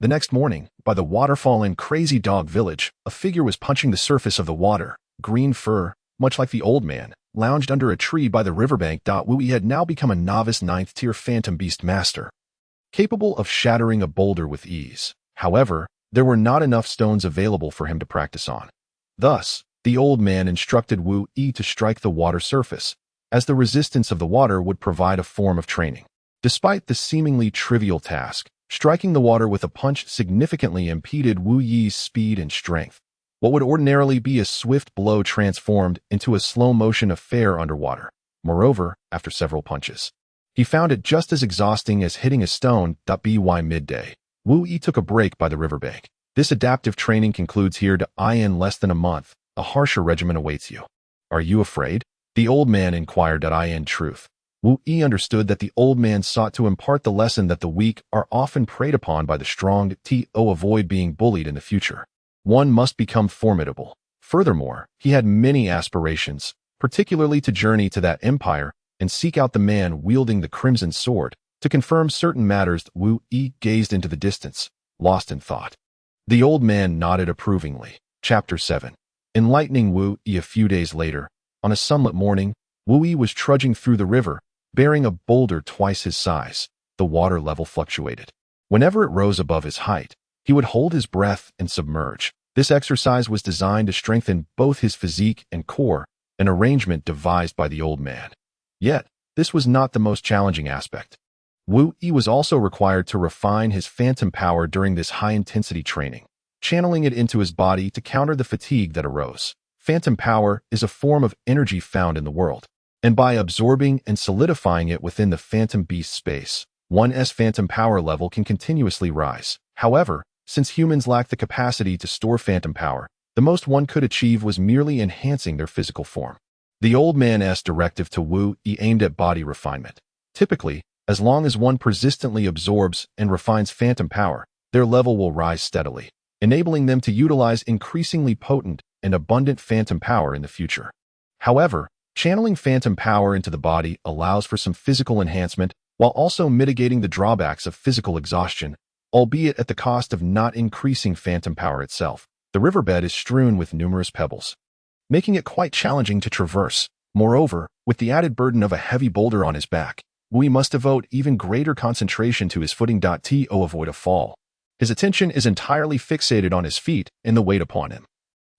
The next morning, by the waterfall in Crazy Dog Village, a figure was punching the surface of the water. Green Fur, much like the old man, lounged under a tree by the riverbank. Wu Yi had now become a novice 9th-tier phantom beast master, capable of shattering a boulder with ease. However, there were not enough stones available for him to practice on. Thus, the old man instructed Wu Yi to strike the water surface, as the resistance of the water would provide a form of training. Despite the seemingly trivial task, striking the water with a punch significantly impeded Wu Yi's speed and strength. What would ordinarily be a swift blow transformed into a slow-motion affair underwater. Moreover, after several punches, he found it just as exhausting as hitting a stone. By midday, Wu Yi took a break by the riverbank. This adaptive training concludes here. In less than a month, a harsher regimen awaits you. Are you afraid? The old man inquired. In truth, Wu Yi understood that the old man sought to impart the lesson that the weak are often preyed upon by the strong. To avoid being bullied in the future, one must become formidable. Furthermore, he had many aspirations, particularly to journey to that empire and seek out the man wielding the crimson sword. To confirm certain matters, Wu Yi gazed into the distance, lost in thought. The old man nodded approvingly. Chapter 7. Enlightening Wu Yi. A few days later, on a sunlit morning, Wu Yi was trudging through the river, bearing a boulder twice his size. The water level fluctuated. Whenever it rose above his height, he would hold his breath and submerge. This exercise was designed to strengthen both his physique and core, an arrangement devised by the old man. Yet, this was not the most challenging aspect. Wu Yi was also required to refine his phantom power during this high-intensity training, channeling it into his body to counter the fatigue that arose. Phantom power is a form of energy found in the world, and by absorbing and solidifying it within the phantom beast space, one's phantom power level can continuously rise. However, since humans lack the capacity to store phantom power, the most one could achieve was merely enhancing their physical form. The old man's directive to Wu Yi aimed at body refinement. Typically, as long as one persistently absorbs and refines phantom power, their level will rise steadily, enabling them to utilize increasingly potent and abundant phantom power in the future. However, channeling phantom power into the body allows for some physical enhancement while also mitigating the drawbacks of physical exhaustion, albeit at the cost of not increasing phantom power itself. The riverbed is strewn with numerous pebbles, making it quite challenging to traverse. Moreover, with the added burden of a heavy boulder on his back, Wu Yi must devote even greater concentration to his footing. To avoid a fall, his attention is entirely fixated on his feet and the weight upon him.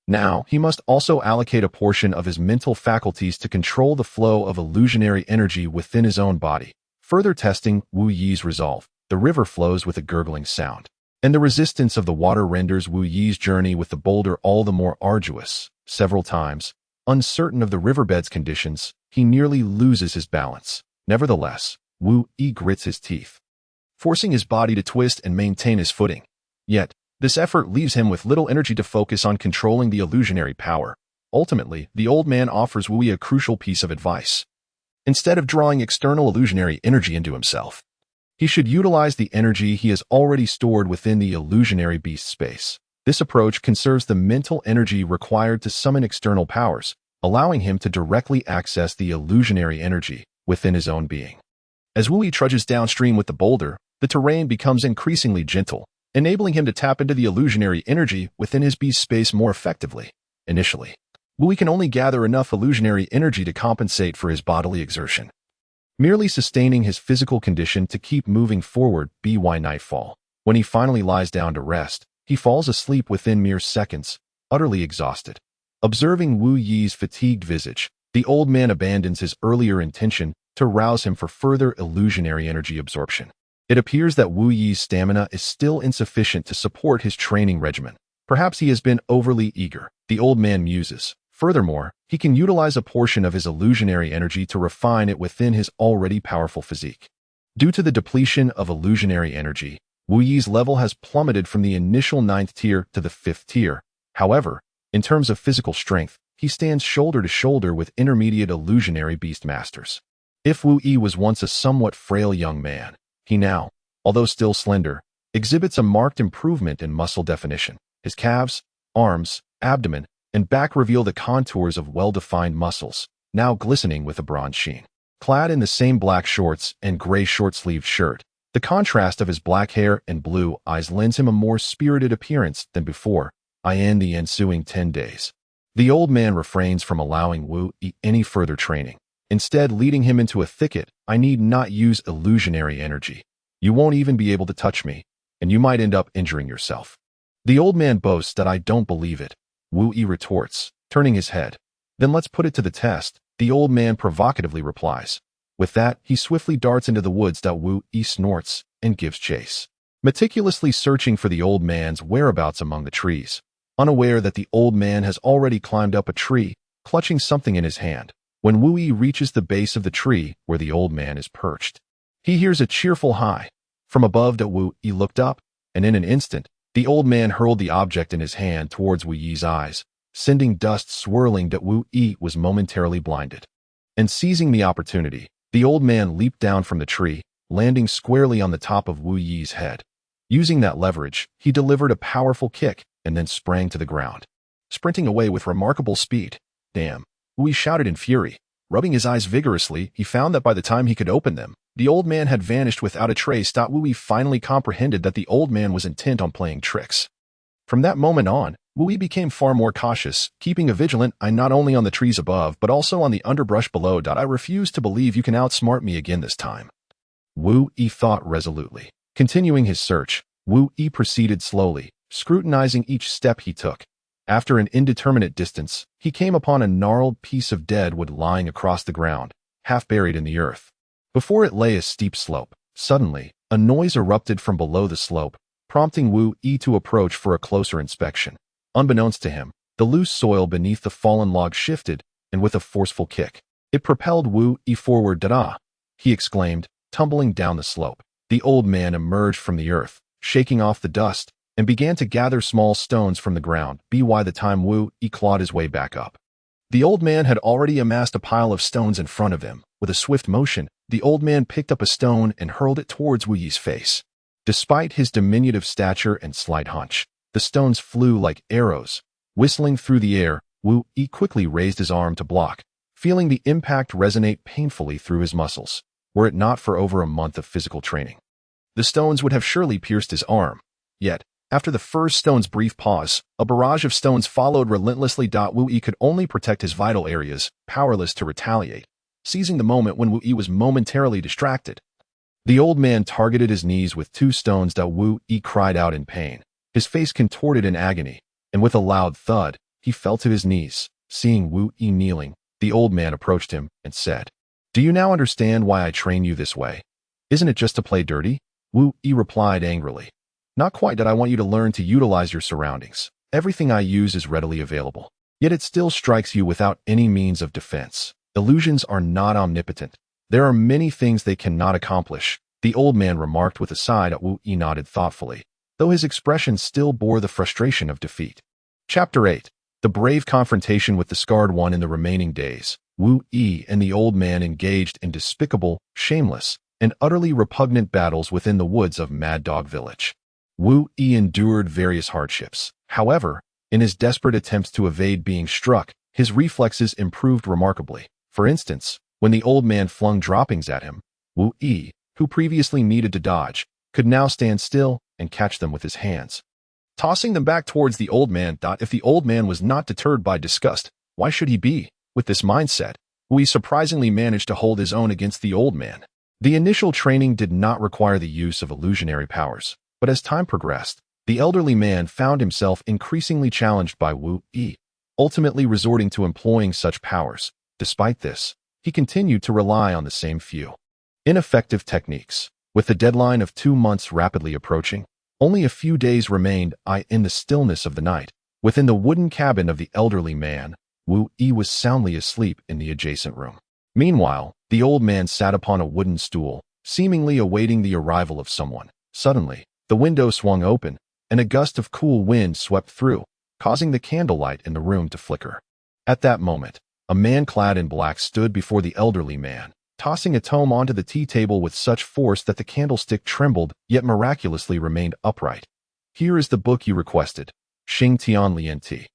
Now, he must also allocate a portion of his mental faculties to control the flow of illusionary energy within his own body, further testing Wu Yi's resolve. The river flows with a gurgling sound, and the resistance of the water renders Wu Yi's journey with the boulder all the more arduous. Several times, uncertain of the riverbed's conditions, he nearly loses his balance. Nevertheless, Wu Yi grits his teeth, forcing his body to twist and maintain his footing. Yet, this effort leaves him with little energy to focus on controlling the illusionary power. Ultimately, the old man offers Wu Yi a crucial piece of advice. Instead of drawing external illusionary energy into himself, he should utilize the energy he has already stored within the illusionary beast space. This approach conserves the mental energy required to summon external powers, allowing him to directly access the illusionary energy within his own being. As Wu Yi trudges downstream with the boulder, the terrain becomes increasingly gentle, enabling him to tap into the illusionary energy within his beast space more effectively. Initially, Wu Yi can only gather enough illusionary energy to compensate for his bodily exertion, merely sustaining his physical condition to keep moving forward. By nightfall, when he finally lies down to rest, he falls asleep within mere seconds, utterly exhausted. Observing Wu Yi's fatigued visage, the old man abandons his earlier intention to rouse him for further illusionary energy absorption. It appears that Wu Yi's stamina is still insufficient to support his training regimen. Perhaps he has been overly eager, the old man muses. Furthermore, he can utilize a portion of his illusionary energy to refine it within his already powerful physique. Due to the depletion of illusionary energy, Wu Yi's level has plummeted from the initial 9th tier to the 5th tier. However, in terms of physical strength, he stands shoulder to shoulder with intermediate illusionary beast masters. If Wu Yi was once a somewhat frail young man, he now, although still slender, exhibits a marked improvement in muscle definition. His calves, arms, abdomen, and back reveal the contours of well-defined muscles, now glistening with a bronze sheen. Clad in the same black shorts and gray short-sleeved shirt, the contrast of his black hair and blue eyes lends him a more spirited appearance than before. In the ensuing 10 days, the old man refrains from allowing Wu Yi any further training, instead leading him into a thicket. I need not use illusionary energy. You won't even be able to touch me, and you might end up injuring yourself. The old man boasts that I don't believe it, Wu Yi retorts, turning his head. Then let's put it to the test, the old man provocatively replies. With that, he swiftly darts into the woods. Wu Yi snorts and gives chase, meticulously searching for the old man's whereabouts among the trees, unaware that the old man has already climbed up a tree, clutching something in his hand. When Wu Yi reaches the base of the tree where the old man is perched, he hears a cheerful hi. From above, Wu Yi looked up, and in an instant, the old man hurled the object in his hand towards Wu Yi's eyes, sending dust swirling. Wu Yi was momentarily blinded. And seizing the opportunity, the old man leaped down from the tree, landing squarely on the top of Wu Yi's head. Using that leverage, he delivered a powerful kick and then sprang to the ground, sprinting away with remarkable speed. Damn, Wu Yi shouted in fury. Rubbing his eyes vigorously, he found that by the time he could open them, the old man had vanished without a trace. Wu Yi finally comprehended that the old man was intent on playing tricks. From that moment on, Wu Yi became far more cautious, keeping a vigilant eye not only on the trees above but also on the underbrush below. I refuse to believe you can outsmart me again this time, Wu Yi thought resolutely. Continuing his search, Wu Yi proceeded slowly, scrutinizing each step he took. After an indeterminate distance, he came upon a gnarled piece of dead wood lying across the ground, half buried in the earth. Before it lay a steep slope. Suddenly, a noise erupted from below the slope, prompting Wu Yi to approach for a closer inspection. Unbeknownst to him, the loose soil beneath the fallen log shifted, and with a forceful kick, it propelled Wu Yi forward. "Da-da!" he exclaimed, tumbling down the slope. The old man emerged from the earth, shaking off the dust, and began to gather small stones from the ground. By the time Wu Yi clawed his way back up, the old man had already amassed a pile of stones in front of him. With a swift motion, the old man picked up a stone and hurled it towards Wu Yi's face. Despite his diminutive stature and slight hunch, the stones flew like arrows. Whistling through the air, Wu Yi quickly raised his arm to block, feeling the impact resonate painfully through his muscles. Were it not for over a month of physical training, the stones would have surely pierced his arm. Yet, after the first stone's brief pause, a barrage of stones followed relentlessly. Wu Yi could only protect his vital areas, powerless to retaliate. Seizing the moment when Wu Yi was momentarily distracted, the old man targeted his knees with 2 stones. Wu Yi cried out in pain, his face contorted in agony, and with a loud thud, he fell to his knees. Seeing Wu Yi kneeling, the old man approached him and said, "Do you now understand why I train you this way? Isn't it just to play dirty?" Wu Yi replied angrily, "Not quite that. I want you to learn to utilize your surroundings. Everything I use is readily available. Yet it still strikes you without any means of defense. Illusions are not omnipotent. There are many things they cannot accomplish," the old man remarked with a sigh that Wu Yi nodded thoughtfully, though his expression still bore the frustration of defeat. Chapter 8. The brave confrontation with the scarred one. In the remaining days, Wu Yi and the old man engaged in despicable, shameless, and utterly repugnant battles within the woods of Mad Dog Village. Wu Yi endured various hardships. However, in his desperate attempts to evade being struck, his reflexes improved remarkably. For instance, when the old man flung droppings at him, Wu Yi, who previously needed to dodge, could now stand still and catch them with his hands, tossing them back towards the old man. If the old man was not deterred by disgust, why should he be? With this mindset, Wu Yi surprisingly managed to hold his own against the old man. The initial training did not require the use of illusionary powers, but as time progressed, the elderly man found himself increasingly challenged by Wu Yi, ultimately resorting to employing such powers. Despite this, he continued to rely on the same few ineffective techniques. With the deadline of 2 months rapidly approaching, only a few days remained. In the stillness of the night, within the wooden cabin of the elderly man, Wu Yi was soundly asleep in the adjacent room. Meanwhile, the old man sat upon a wooden stool, seemingly awaiting the arrival of someone. Suddenly, the window swung open, and a gust of cool wind swept through, causing the candlelight in the room to flicker. At that moment, a man clad in black stood before the elderly man, tossing a tome onto the tea table with such force that the candlestick trembled, yet miraculously remained upright. "Here is the book you requested, Xing Tian Lian Ti."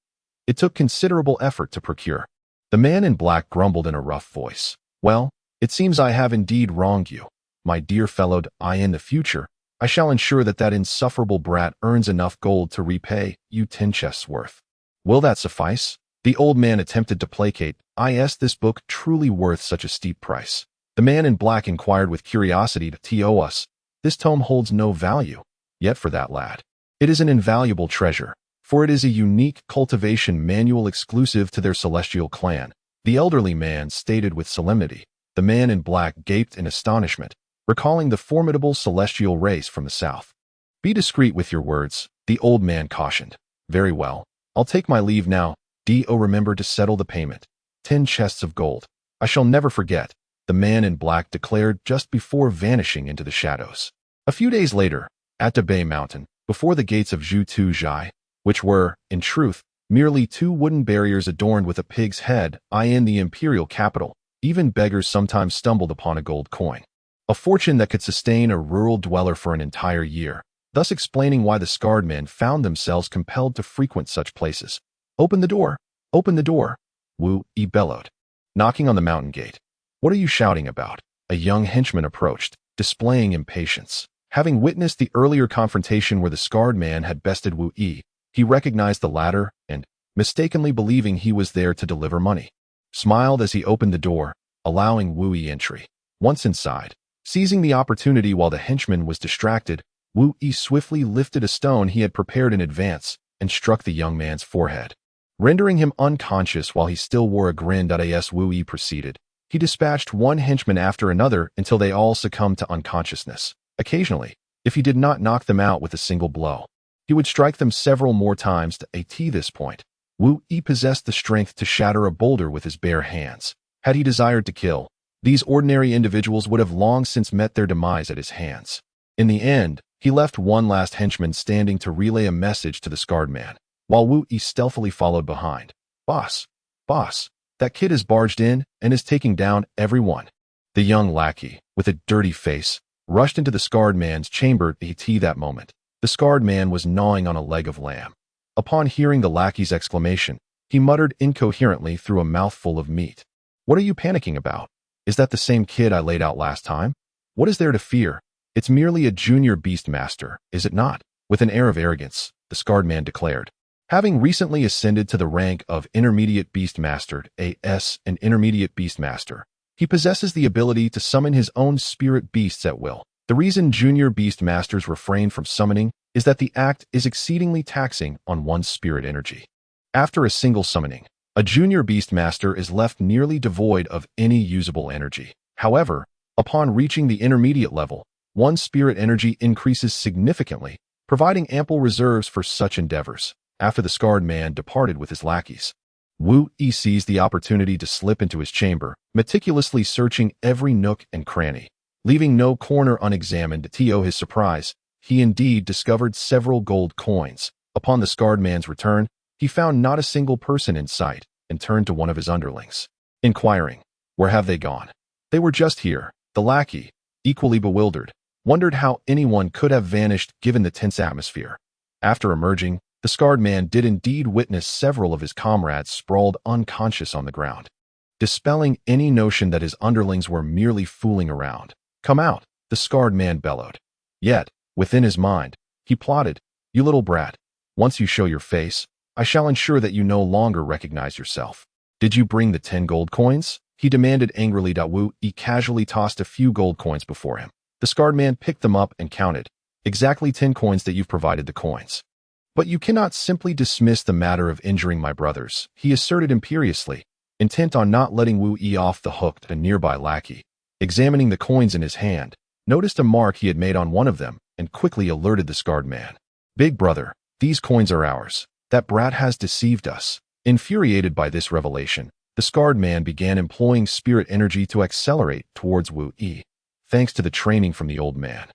It took considerable effort to procure. The man in black grumbled in a rough voice, "Well, it seems I have indeed wronged you. My dear fellow, in the future, I shall ensure that that insufferable brat earns enough gold to repay you 10 chests worth." "Will that suffice?" The old man attempted to placate. "Is this book truly worth such a steep price?" The man in black inquired with curiosity. "To us, this tome holds no value. Yet for that lad, it is an invaluable treasure, for it is a unique cultivation manual exclusive to their celestial clan," the elderly man stated with solemnity. The man in black gaped in astonishment, recalling the formidable celestial race from the south. "Be discreet with your words," the old man cautioned. "Very well, I'll take my leave now. Remember to settle the payment. 10 chests of gold. I shall never forget," the man in black declared just before vanishing into the shadows. A few days later, at the Bay Mountain, before the gates of Zhu Tu Zhai, which were, in truth, merely 2 wooden barriers adorned with a pig's head, in the imperial capital, even beggars sometimes stumbled upon a gold coin, a fortune that could sustain a rural dweller for an entire year, thus explaining why the scarred men found themselves compelled to frequent such places. "Open the door! Open the door!" Wu Yi bellowed, knocking on the mountain gate. "What are you shouting about?" A young henchman approached, displaying impatience. Having witnessed the earlier confrontation where the scarred man had bested Wu Yi, he recognized the latter and, mistakenly believing he was there to deliver money, smiled as he opened the door, allowing Wu Yi entry. Once inside, seizing the opportunity while the henchman was distracted, Wu Yi swiftly lifted a stone he had prepared in advance and struck the young man's forehead, rendering him unconscious while he still wore a grin. As Wu Yi proceeded, he dispatched one henchman after another until they all succumbed to unconsciousness. Occasionally, if he did not knock them out with a single blow, he would strike them several more times. At this point, Wu Yi possessed the strength to shatter a boulder with his bare hands. Had he desired to kill, these ordinary individuals would have long since met their demise at his hands. In the end, he left one last henchman standing to relay a message to the scarred man, while Wu Yi stealthily followed behind. Boss, that kid has barged in and is taking down everyone." The young lackey, with a dirty face, rushed into the scarred man's chamber. That moment, the scarred man was gnawing on a leg of lamb. Upon hearing the lackey's exclamation, he muttered incoherently through a mouthful of meat. "What are you panicking about? Is that the same kid I laid out last time? What is there to fear? It's merely a junior beastmaster, is it not?" With an air of arrogance, the scarred man declared. Having recently ascended to the rank of Intermediate Beastmaster, an Intermediate Beastmaster, he possesses the ability to summon his own spirit beasts at will. The reason junior Beastmasters refrain from summoning is that the act is exceedingly taxing on one's spirit energy. After a single summoning, a junior beastmaster is left nearly devoid of any usable energy. However, upon reaching the intermediate level, one's spirit energy increases significantly, providing ample reserves for such endeavors. After the scarred man departed with his lackeys, Wu Yi seized the opportunity to slip into his chamber, meticulously searching every nook and cranny. Leaving no corner unexamined, to his surprise, he indeed discovered several gold coins. Upon the scarred man's return, he found not a single person in sight and turned to one of his underlings, inquiring, "Where have they gone?" "They were just here." The lackey, equally bewildered, wondered how anyone could have vanished given the tense atmosphere. After emerging, the scarred man did indeed witness several of his comrades sprawled unconscious on the ground, dispelling any notion that his underlings were merely fooling around. "Come out," the scarred man bellowed. Yet, within his mind, he plotted, "You little brat, once you show your face, I shall ensure that you no longer recognize yourself." "Did you bring the 10 gold coins?" he demanded angrily. Wu Yi casually tossed a few gold coins before him. The scarred man picked them up and counted. "Exactly 10 coins that you've provided the coins. But you cannot simply dismiss the matter of injuring my brothers," he asserted imperiously, intent on not letting Wu Yi off the hook. A nearby lackey, examining the coins in his hand, noticed a mark he had made on one of them and quickly alerted the scarred man. "Big brother, these coins are ours. That brat has deceived us." Infuriated by this revelation, the scarred man began employing spirit energy to accelerate towards Wu Yi. Thanks to the training from the old man,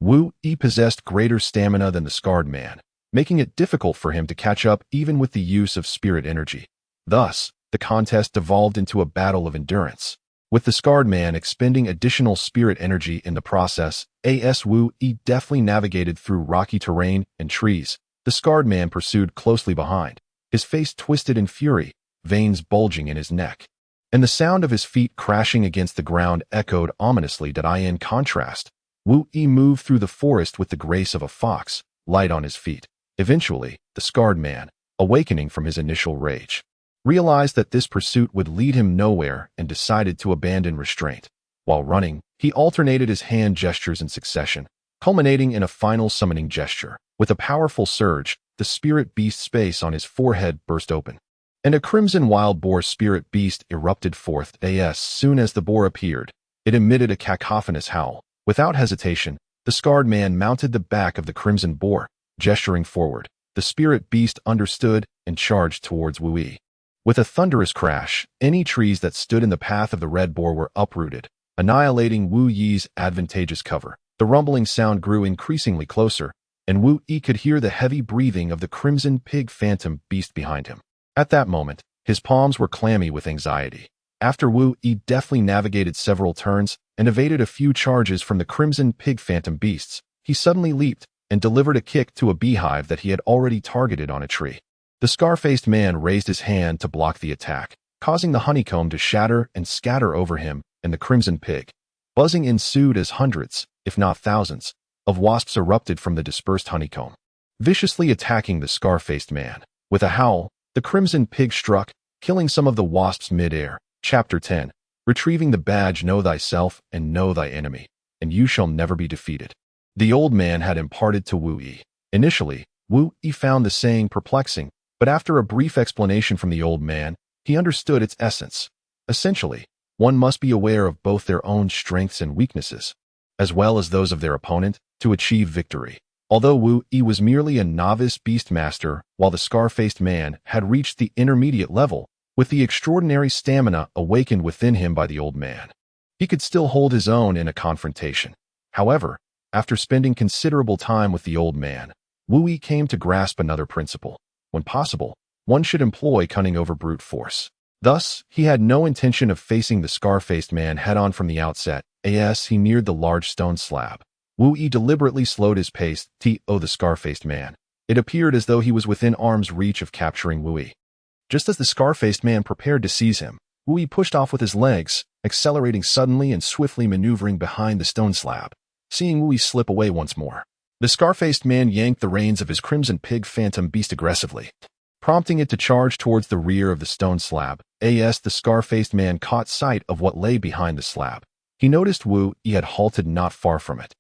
Wu Yi possessed greater stamina than the scarred man, making it difficult for him to catch up even with the use of spirit energy. Thus, the contest devolved into a battle of endurance, with the scarred man expending additional spirit energy in the process. As Wu Yi deftly navigated through rocky terrain and trees, the scarred man pursued closely behind, his face twisted in fury, veins bulging in his neck, and the sound of his feet crashing against the ground echoed ominously. In contrast, Wu Yi moved through the forest with the grace of a fox, light on his feet. Eventually, the scarred man, awakening from his initial rage, realized that this pursuit would lead him nowhere and decided to abandon restraint. While running, he alternated his hand gestures in succession, culminating in a final summoning gesture. With a powerful surge, the spirit beast space on his forehead burst open, and a crimson wild boar spirit beast erupted forth. As soon as the boar appeared, it emitted a cacophonous howl. Without hesitation, the scarred man mounted the back of the crimson boar. Gesturing forward, the spirit beast understood and charged towards Wu Yi. With a thunderous crash, any trees that stood in the path of the red boar were uprooted, annihilating Wu Yi's advantageous cover. The rumbling sound grew increasingly closer, and Wu Yi could hear the heavy breathing of the crimson pig phantom beast behind him. At that moment, his palms were clammy with anxiety. After Wu Yi deftly navigated several turns and evaded a few charges from the crimson pig phantom beasts, he suddenly leaped and delivered a kick to a beehive that he had already targeted on a tree. The scar-faced man raised his hand to block the attack, causing the honeycomb to shatter and scatter over him and the crimson pig. Buzzing ensued as hundreds, if not thousands, of wasps erupted from the dispersed honeycomb, viciously attacking the scar-faced man. With a howl, the crimson pig struck, killing some of the wasps mid-air. Chapter 10. Retrieving the badge. Know thyself and know thy enemy, and you shall never be defeated. The old man had imparted to Wu Yi. Initially, Wu Yi found the saying perplexing, but after a brief explanation from the old man, he understood its essence. Essentially, one must be aware of both their own strengths and weaknesses, as well as those of their opponent, to achieve victory. Although Wu Yi was merely a novice beastmaster, while the scar-faced man had reached the intermediate level, with the extraordinary stamina awakened within him by the old man, he could still hold his own in a confrontation. However, after spending considerable time with the old man, Wu Yi came to grasp another principle. When possible, one should employ cunning over brute force. Thus, he had no intention of facing the scar-faced man head-on from the outset. As he neared the large stone slab, Wu Yi deliberately slowed his pace. The scar-faced man. It appeared as though he was within arm's reach of capturing Wu Yi. Just as the scar-faced man prepared to seize him, Wu Yi pushed off with his legs, accelerating suddenly and swiftly maneuvering behind the stone slab. Seeing Wu Yi slip away once more, the scar-faced man yanked the reins of his crimson pig phantom beast aggressively, prompting it to charge towards the rear of the stone slab. As the scar-faced man caught sight of what lay behind the slab, he noticed Wu Yi had halted not far from it,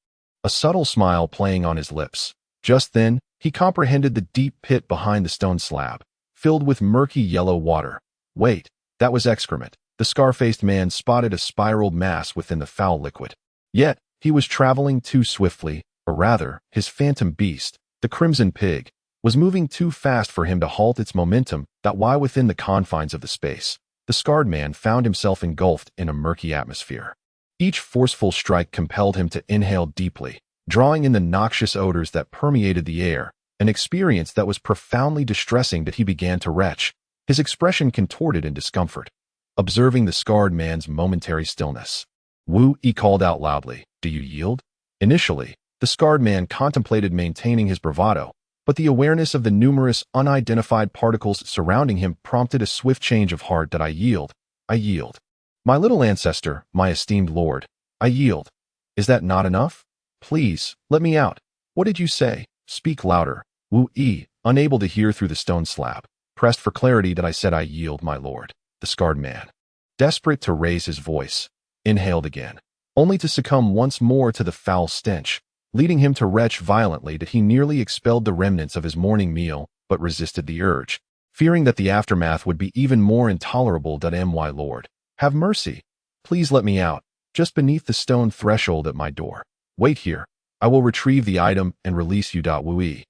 a subtle smile playing on his lips. Just then, he comprehended the deep pit behind the stone slab. filled with murky yellow water. Wait, that was excrement. The scar-faced man spotted a spiraled mass within the foul liquid. Yet, he was traveling too swiftly, or rather, his phantom beast, the crimson pig, was moving too fast for him to halt its momentum. Why within the confines of the space, the scarred man found himself engulfed in a murky atmosphere. Each forceful strike compelled him to inhale deeply, drawing in the noxious odors that permeated the air, an experience that was profoundly distressing. That he began to retch, his expression contorted in discomfort. Observing the scarred man's momentary stillness, Wu Yi called out loudly, "Do you yield?" Initially, the scarred man contemplated maintaining his bravado, but the awareness of the numerous unidentified particles surrounding him prompted a swift change of heart. "I yield. I yield. My little ancestor, my esteemed lord, I yield. Is that not enough? Please, let me out." "What did you say? Speak louder." Wu Yi, unable to hear through the stone slab, pressed for clarity. "I said I yield, my lord." The scarred man, desperate to raise his voice, inhaled again, only to succumb once more to the foul stench, leading him to retch violently. That he nearly expelled the remnants of his morning meal, but resisted the urge, fearing that the aftermath would be even more intolerable. "My lord, have mercy. Please let me out, just beneath the stone threshold at my door. Wait here. I will retrieve the item and release you." Wu Yi,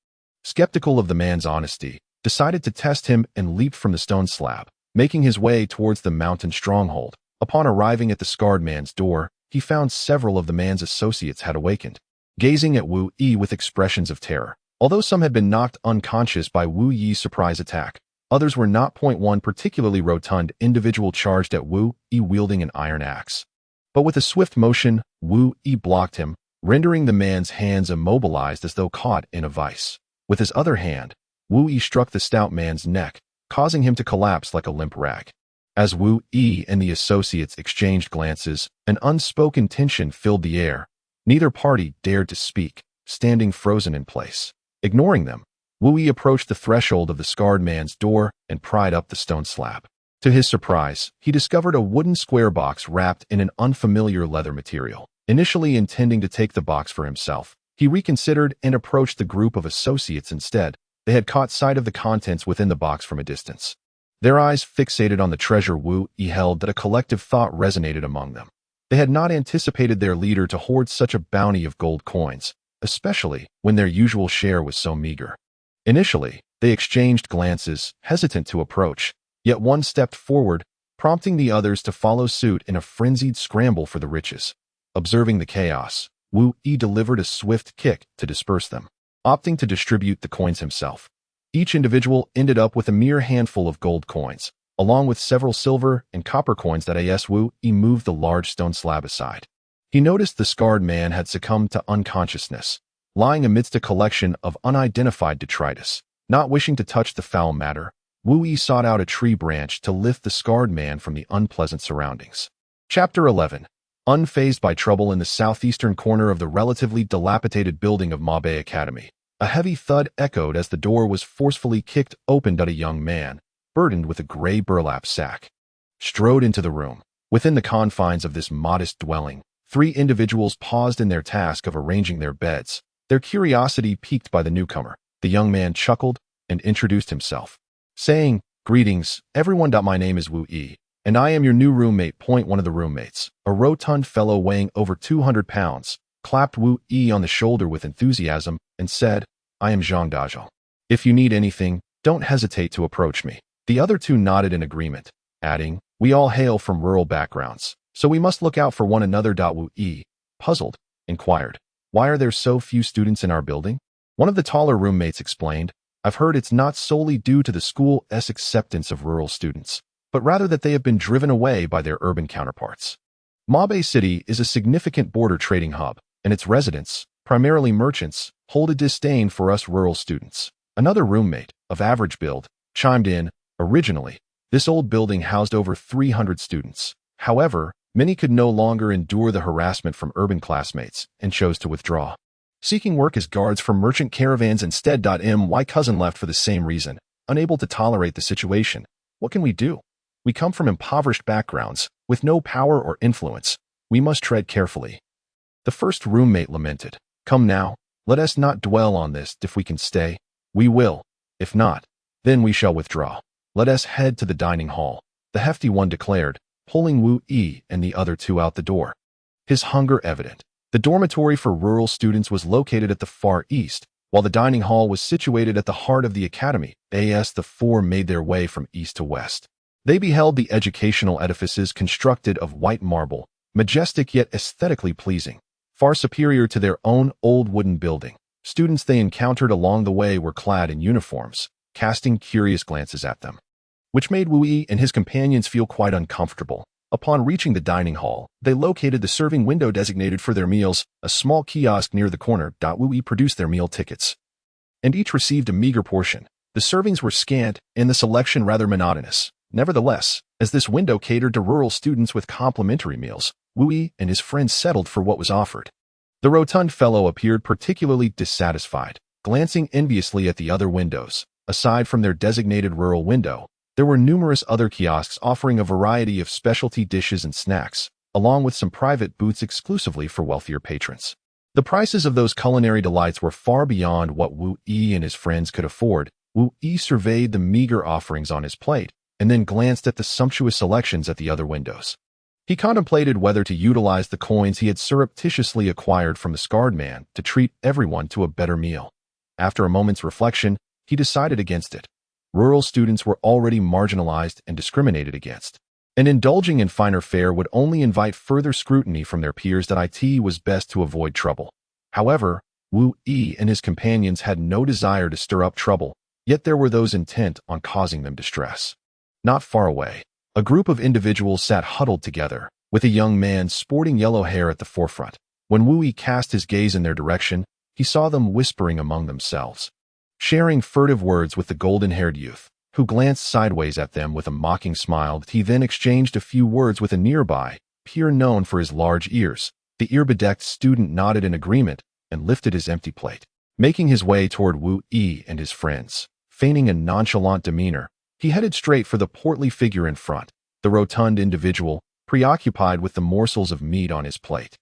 skeptical of the man's honesty, decided to test him and leaped from the stone slab, making his way towards the mountain stronghold. Upon arriving at the scarred man's door, he found several of the man's associates had awakened, gazing at Wu Yi with expressions of terror. Although some had been knocked unconscious by Wu Yi's surprise attack, others were not. One particularly rotund individual charged at Wu Yi wielding an iron axe. But with a swift motion, Wu Yi blocked him, rendering the man's hands immobilized as though caught in a vice. With his other hand, Wu Yi struck the stout man's neck, causing him to collapse like a limp rag. As Wu Yi and the associates exchanged glances, an unspoken tension filled the air. Neither party dared to speak, standing frozen in place. Ignoring them, Wu Yi approached the threshold of the scarred man's door and pried up the stone slab. To his surprise, he discovered a wooden square box wrapped in an unfamiliar leather material. Initially intending to take the box for himself, he reconsidered and approached the group of associates instead. They had caught sight of the contents within the box from a distance. Their eyes fixated on the treasure. Wu Yi held that a collective thought resonated among them. They had not anticipated their leader to hoard such a bounty of gold coins, especially when their usual share was so meager. Initially, they exchanged glances, hesitant to approach, yet one stepped forward, prompting the others to follow suit in a frenzied scramble for the riches. Observing the chaos, Wu Yi delivered a swift kick to disperse them, opting to distribute the coins himself. Each individual ended up with a mere handful of gold coins, along with several silver and copper coins. As Wu Yi moved the large stone slab aside, he noticed the scarred man had succumbed to unconsciousness, lying amidst a collection of unidentified detritus. Not wishing to touch the foul matter, Wu Yi sought out a tree branch to lift the scarred man from the unpleasant surroundings. Chapter 11. Unfazed by trouble. In the southeastern corner of the relatively dilapidated building of Mabe Academy, a heavy thud echoed as the door was forcefully kicked open. A young man, burdened with a gray burlap sack, strode into the room. Within the confines of this modest dwelling, three individuals paused in their task of arranging their beds, their curiosity piqued by the newcomer. The young man chuckled and introduced himself, saying, "Greetings, everyone. My name is Wu Yi, and I am your new roommate." One of the roommates, a rotund fellow weighing over 200 pounds, clapped Wu Yi on the shoulder with enthusiasm and said, "I am Zhang Dazhou. If you need anything, don't hesitate to approach me." The other two nodded in agreement, adding, "We all hail from rural backgrounds, so we must look out for one another." Wu Yi, puzzled, inquired, "Why are there so few students in our building?" One of the taller roommates explained, "I've heard it's not solely due to the school's acceptance of rural students, but rather that they have been driven away by their urban counterparts. Mabe City is a significant border trading hub, and its residents, primarily merchants, hold a disdain for us rural students." Another roommate, of average build, chimed in, "Originally, this old building housed over 300 students. However, many could no longer endure the harassment from urban classmates and chose to withdraw, seeking work as guards for merchant caravans instead. My cousin left for the same reason, unable to tolerate the situation. What can we do? We come from impoverished backgrounds, with no power or influence. We must tread carefully." The first roommate lamented, "Come now, let us not dwell on this. If we can stay, we will. If not, Then we shall withdraw. Let us head to the dining hall, the hefty one declared, pulling Wu Yi and the other two out the door. His hunger evident. The dormitory for rural students was located at the far east, while the dining hall was situated at the heart of the academy. As the four made their way from east to west, they beheld the educational edifices constructed of white marble, majestic yet aesthetically pleasing, far superior to their own old wooden building. Students they encountered along the way were clad in uniforms, casting curious glances at them, which made Wu Yi and his companions feel quite uncomfortable. Upon reaching the dining hall, they located the serving window designated for their meals, a small kiosk near the corner. Wu Yi produced their meal tickets, and each received a meager portion. The servings were scant and the selection rather monotonous. Nevertheless, as this window catered to rural students with complimentary meals, Wu Yi and his friends settled for what was offered. The rotund fellow appeared particularly dissatisfied, glancing enviously at the other windows. Aside from their designated rural window, there were numerous other kiosks offering a variety of specialty dishes and snacks, along with some private booths exclusively for wealthier patrons. The prices of those culinary delights were far beyond what Wu Yi and his friends could afford. Wu Yi surveyed the meager offerings on his plate, and then glanced at the sumptuous selections at the other windows. He contemplated whether to utilize the coins he had surreptitiously acquired from the scarred man to treat everyone to a better meal. After a moment's reflection, he decided against it. Rural students were already marginalized and discriminated against, and indulging in finer fare would only invite further scrutiny from their peers. That it was best to avoid trouble. However, Wu Yi and his companions had no desire to stir up trouble, yet there were those intent on causing them distress. Not far away, a group of individuals sat huddled together, with a young man sporting yellow hair at the forefront. When Wu Yi cast his gaze in their direction, he saw them whispering among themselves, sharing furtive words with the golden-haired youth, who glanced sideways at them with a mocking smile. He then exchanged a few words with a nearby peer known for his large ears. The ear-bedecked student nodded in agreement and lifted his empty plate. Making his way toward Wu Yi and his friends, feigning a nonchalant demeanor, he headed straight for the portly figure in front. The rotund individual, preoccupied with the morsels of meat on his plate,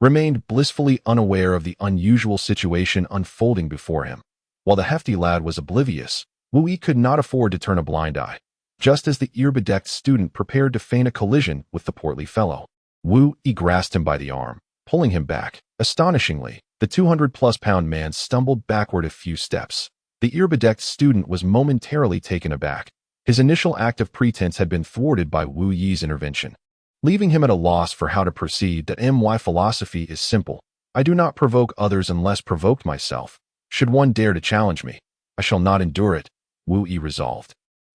remained blissfully unaware of the unusual situation unfolding before him. While the hefty lad was oblivious, Wu Yi could not afford to turn a blind eye. Just as the ear-bedecked student prepared to feign a collision with the portly fellow, Wu Yi grasped him by the arm, pulling him back. Astonishingly, the 200-plus-pound man stumbled backward a few steps. The ear-bedecked student was momentarily taken aback. His initial act of pretense had been thwarted by Wu Yi's intervention, leaving him at a loss for how to proceed. My philosophy is simple. I do not provoke others unless provoked myself. Should one dare to challenge me, I shall not endure it, Wu Yi resolved.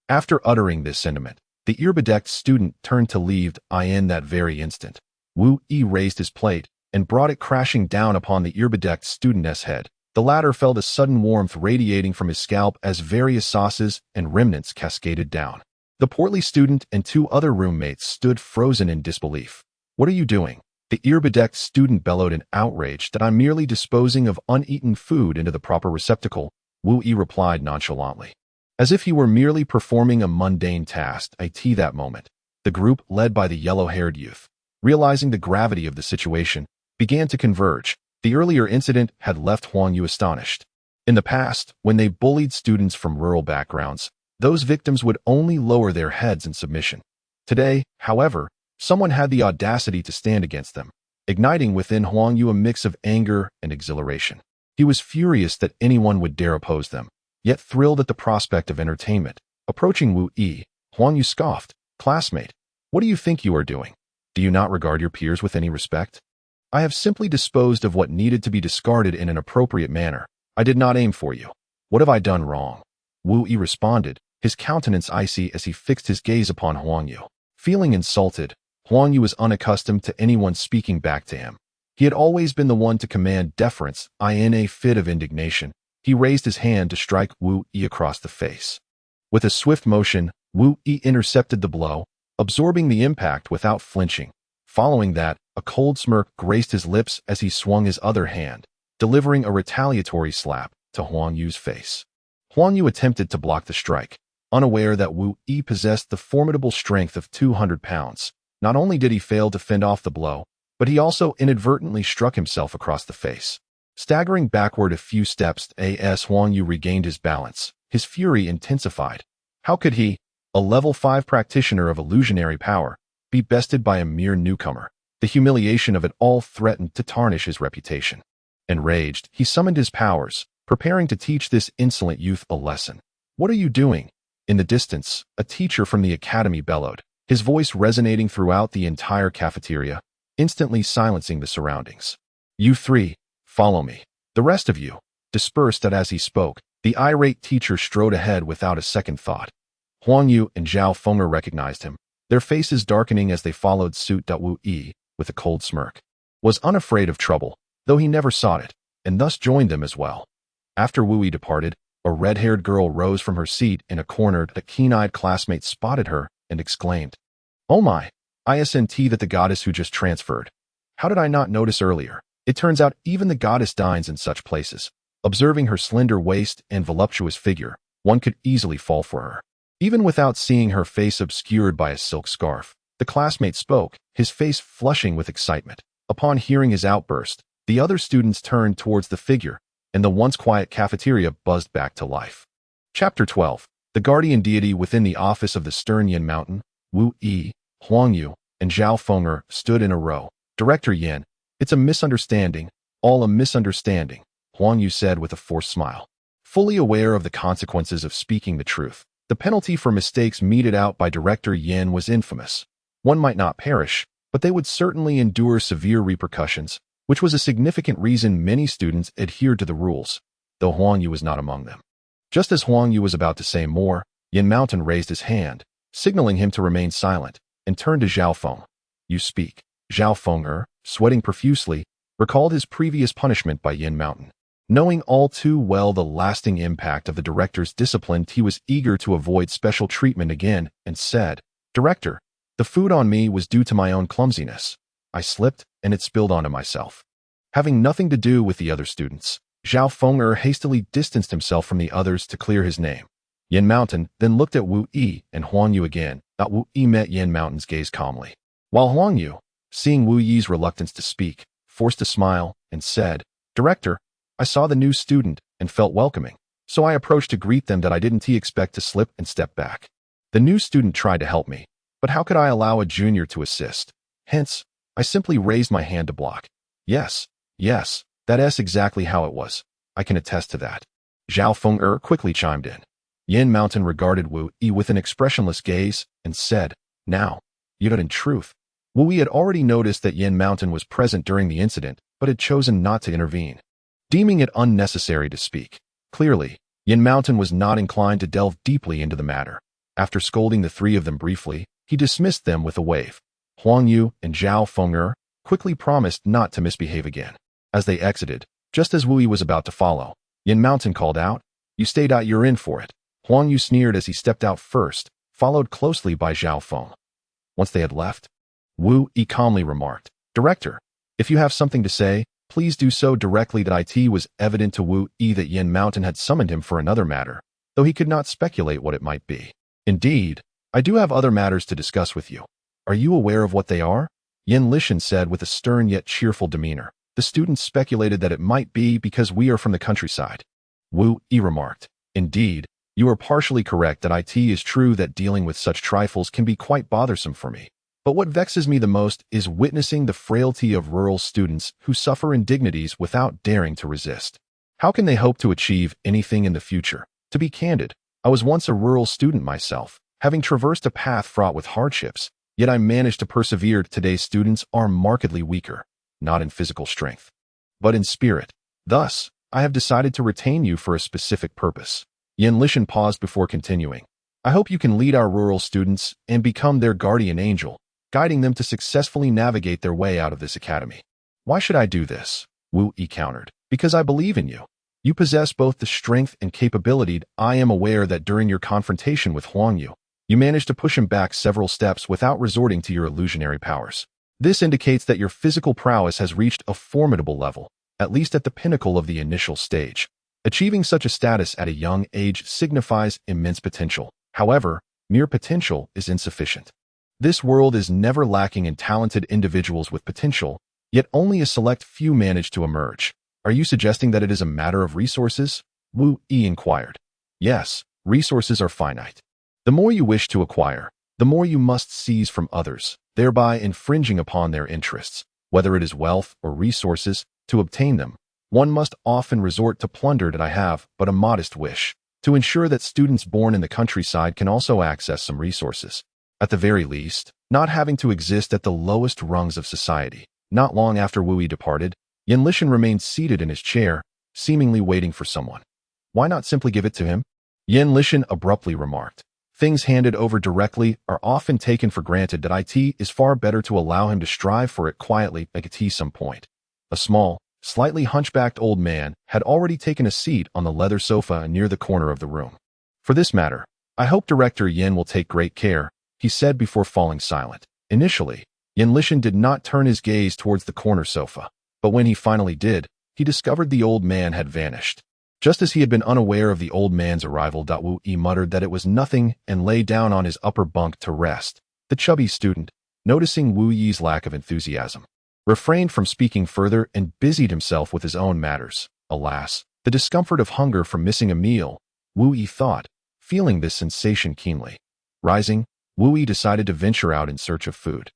After uttering this sentiment, the ear-bedecked student turned to leave. In that very instant, Wu Yi raised his plate and brought it crashing down upon the ear-bedecked student's head. The latter felt a sudden warmth radiating from his scalp as various sauces and remnants cascaded down. The portly student and two other roommates stood frozen in disbelief. What are you doing? The ear-bedecked student bellowed in outrage. That I'm merely disposing of uneaten food into the proper receptacle, Wu Yi replied nonchalantly, as if he were merely performing a mundane task. That moment, the group led by the yellow-haired youth, realizing the gravity of the situation, began to converge. The earlier incident had left Huangyu astonished. In the past, when they bullied students from rural backgrounds, those victims would only lower their heads in submission. Today, however, someone had the audacity to stand against them, igniting within Huangyu a mix of anger and exhilaration. He was furious that anyone would dare oppose them, yet thrilled at the prospect of entertainment. Approaching Wu Yi, Huangyu scoffed, "Classmate, what do you think you are doing? Do you not regard your peers with any respect? I have simply disposed of what needed to be discarded in an appropriate manner. I did not aim for you. What have I done wrong?" Wu Yi responded, his countenance icy as he fixed his gaze upon Huangyu. Feeling insulted, Huangyu was unaccustomed to anyone speaking back to him. He had always been the one to command deference. In a fit of indignation, he raised his hand to strike Wu Yi across the face. With a swift motion, Wu Yi intercepted the blow, absorbing the impact without flinching. Following that, a cold smirk graced his lips as he swung his other hand, delivering a retaliatory slap to Huangyu's face. Huangyu attempted to block the strike, unaware that Wu Yi possessed the formidable strength of 200 pounds. Not only did he fail to fend off the blow, but he also inadvertently struck himself across the face. Staggering backward a few steps as Huang Yu regained his balance, his fury intensified. How could he, a level 5 practitioner of illusionary power, be bested by a mere newcomer? The humiliation of it all threatened to tarnish his reputation. Enraged, he summoned his powers, preparing to teach this insolent youth a lesson. What are you doing? In the distance, a teacher from the academy bellowed, his voice resonating throughout the entire cafeteria, instantly silencing the surroundings. You three, follow me. The rest of you, dispersed as he spoke, the irate teacher strode ahead without a second thought. Huang Yu and Zhao Feng'er recognized him, their faces darkening as they followed suit. Wu Yi, with a cold smirk, was unafraid of trouble, though he never sought it, and thus joined them as well. After Wu Yi departed, a red-haired girl rose from her seat in a corner. A keen-eyed classmate spotted her and exclaimed, "Oh my, isn't that the goddess who just transferred? How did I not notice earlier? It turns out even the goddess dines in such places." Observing her slender waist and voluptuous figure, one could easily fall for her. Even without seeing her face obscured by a silk scarf, the classmate spoke, his face flushing with excitement. Upon hearing his outburst, the other students turned towards the figure, and the once quiet cafeteria buzzed back to life. Chapter 12. The guardian deity within the office of the stern Yin Mountain, Wu Yi, Huang Yu, and Zhao Feng'er stood in a row. Director Yin, it's a misunderstanding, all a misunderstanding, Huang Yu said with a forced smile. Fully aware of the consequences of speaking the truth, the penalty for mistakes meted out by Director Yin was infamous. One might not perish, but they would certainly endure severe repercussions, which was a significant reason many students adhered to the rules, though Huang Yu was not among them. Just as Huang Yu was about to say more, Yin Mountain raised his hand, signaling him to remain silent, and turned to Zhao Feng. You speak. Zhao Feng'er, sweating profusely, recalled his previous punishment by Yin Mountain. Knowing all too well the lasting impact of the director's discipline, he was eager to avoid special treatment again and said, "Director, the food on me was due to my own clumsiness. I slipped, and it spilled onto myself." Having nothing to do with the other students, Zhao Feng'er hastily distanced himself from the others to clear his name. Yin Mountain then looked at Wu Yi and Huang Yu again. Wu Yi met Yin Mountain's gaze calmly, while Huang Yu, seeing Wu Yi's reluctance to speak, forced a smile and said, "Director, I saw the new student and felt welcoming, so I approached to greet them. That I didn't expect to slip and step back. The new student tried to help me, but how could I allow a junior to assist? Hence, I simply raised my hand to block." Yes, that's exactly how it was. I can attest to that. Zhao Feng'er quickly chimed in. Yin Mountain regarded Wu Yi with an expressionless gaze and said, "Now, yet in truth." Wu Yi had already noticed that Yin Mountain was present during the incident, but had chosen not to intervene, deeming it unnecessary to speak. Clearly, Yin Mountain was not inclined to delve deeply into the matter. After scolding the three of them briefly, he dismissed them with a wave. Huang Yu and Zhao Feng'er quickly promised not to misbehave again. As they exited, just as Wu Yi was about to follow, Yin Mountain called out, "You stayed out, you're in for it." Huang Yu sneered as he stepped out first, followed closely by Zhao Feng. Once they had left, Wu Yi calmly remarked, "Director, if you have something to say, please do so directly." It was evident to Wu Yi that Yin Mountain had summoned him for another matter, though he could not speculate what it might be. "Indeed, I do have other matters to discuss with you. Are you aware of what they are?" Yin Lishan said with a stern yet cheerful demeanor. The students speculated that it might be because we are from the countryside. Wu Yi remarked, "Indeed, you are partially correct. That it is true that dealing with such trifles can be quite bothersome for me. But what vexes me the most is witnessing the frailty of rural students who suffer indignities without daring to resist. How can they hope to achieve anything in the future? To be candid, I was once a rural student myself, having traversed a path fraught with hardships, yet I managed to persevere. Today's students are markedly weaker, not in physical strength, but in spirit. Thus, I have decided to retain you for a specific purpose." Yin Lishan paused before continuing. "I hope you can lead our rural students and become their guardian angel, guiding them to successfully navigate their way out of this academy." "Why should I do this?" Wu Yi countered. "Because I believe in you. You possess both the strength and capability. I am aware that during your confrontation with Huang Yu, you managed to push him back several steps without resorting to your illusionary powers. This indicates that your physical prowess has reached a formidable level, at least at the pinnacle of the initial stage. Achieving such a status at a young age signifies immense potential. However, mere potential is insufficient. This world is never lacking in talented individuals with potential, yet only a select few manage to emerge. Are you suggesting that it is a matter of resources? Wu Yi inquired. Yes, resources are finite. The more you wish to acquire, the more you must seize from others, thereby infringing upon their interests. Whether it is wealth or resources, to obtain them, one must often resort to plunder. That I have but a modest wish to ensure that students born in the countryside can also access some resources. At the very least, not having to exist at the lowest rungs of society. Not long after Wu Yi departed, Yanlishan remained seated in his chair, seemingly waiting for someone. Why not simply give it to him? Yanlishan abruptly remarked. Things handed over directly are often taken for granted. That it is far better to allow him to strive for it quietly at some point. A small, slightly hunchbacked old man had already taken a seat on the leather sofa near the corner of the room. For this matter, I hope Director Yin will take great care, he said before falling silent. Initially, Yanlishan did not turn his gaze towards the corner sofa, but when he finally did, he discovered the old man had vanished. Just as he had been unaware of the old man's arrival, Wu Yi muttered that it was nothing and lay down on his upper bunk to rest. The chubby student, noticing Wu Yi's lack of enthusiasm, refrained from speaking further and busied himself with his own matters. Alas, the discomfort of hunger from missing a meal, Wu Yi thought, feeling this sensation keenly. Rising, Wu Yi decided to venture out in search of food,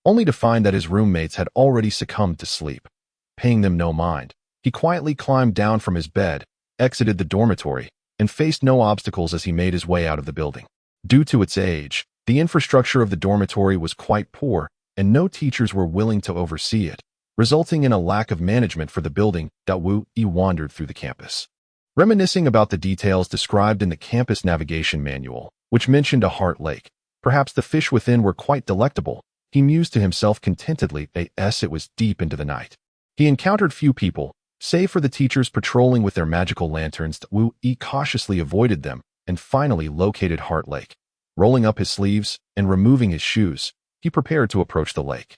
only to find that his roommates had already succumbed to sleep. Paying them no mind, he quietly climbed down from his bed, exited the dormitory, and faced no obstacles as he made his way out of the building. Due to its age, the infrastructure of the dormitory was quite poor, and no teachers were willing to oversee it, resulting in a lack of management for the building. Wu Yi wandered through the campus, reminiscing about the details described in the campus navigation manual, which mentioned a heart lake. Perhaps the fish within were quite delectable, he mused to himself contentedly. It was deep into the night. He encountered few people, save for the teachers patrolling with their magical lanterns. Wu Yi cautiously avoided them and finally located Heart Lake. Rolling up his sleeves and removing his shoes, he prepared to approach the lake.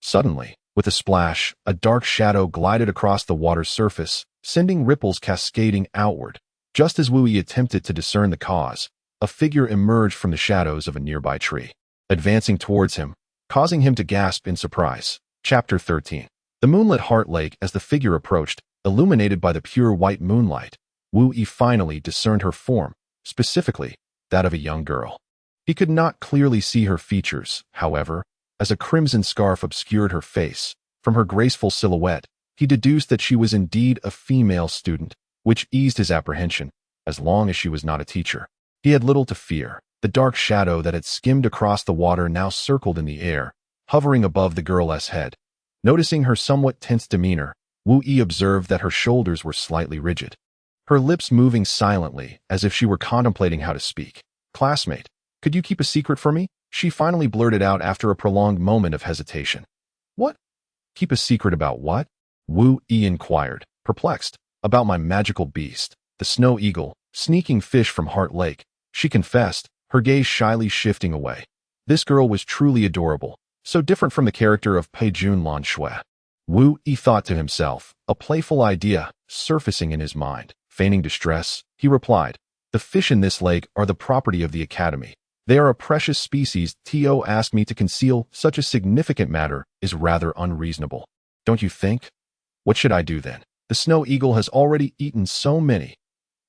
Suddenly, with a splash, a dark shadow glided across the water's surface, sending ripples cascading outward. Just as Wu Yi attempted to discern the cause, a figure emerged from the shadows of a nearby tree, advancing towards him, causing him to gasp in surprise. Chapter 13. The moonlit Heart Lake. As the figure approached, illuminated by the pure white moonlight, Wu Yi finally discerned her form, specifically that of a young girl. He could not clearly see her features, however, as a crimson scarf obscured her face. From her graceful silhouette, he deduced that she was indeed a female student, which eased his apprehension. As long as she was not a teacher, he had little to fear. The dark shadow that had skimmed across the water now circled in the air, hovering above the girl's head. Noticing her somewhat tense demeanor, Wu Yi observed that her shoulders were slightly rigid, her lips moving silently as if she were contemplating how to speak. "Classmate, could you keep a secret for me?" she finally blurted out after a prolonged moment of hesitation. "What? Keep a secret about what?" Wu Yi inquired, perplexed. "About my magical beast, the snow eagle, sneaking fish from Heart Lake," she confessed, her gaze shyly shifting away. This girl was truly adorable, so different from the character of Peijun Lingxue. Wu Yi thought to himself, a playful idea surfacing in his mind. Feigning distress, he replied, "The fish in this lake are the property of the Academy. They are a precious species. To ask me to conceal such a significant matter is rather unreasonable. Don't you think? What should I do then? The snow eagle has already eaten so many."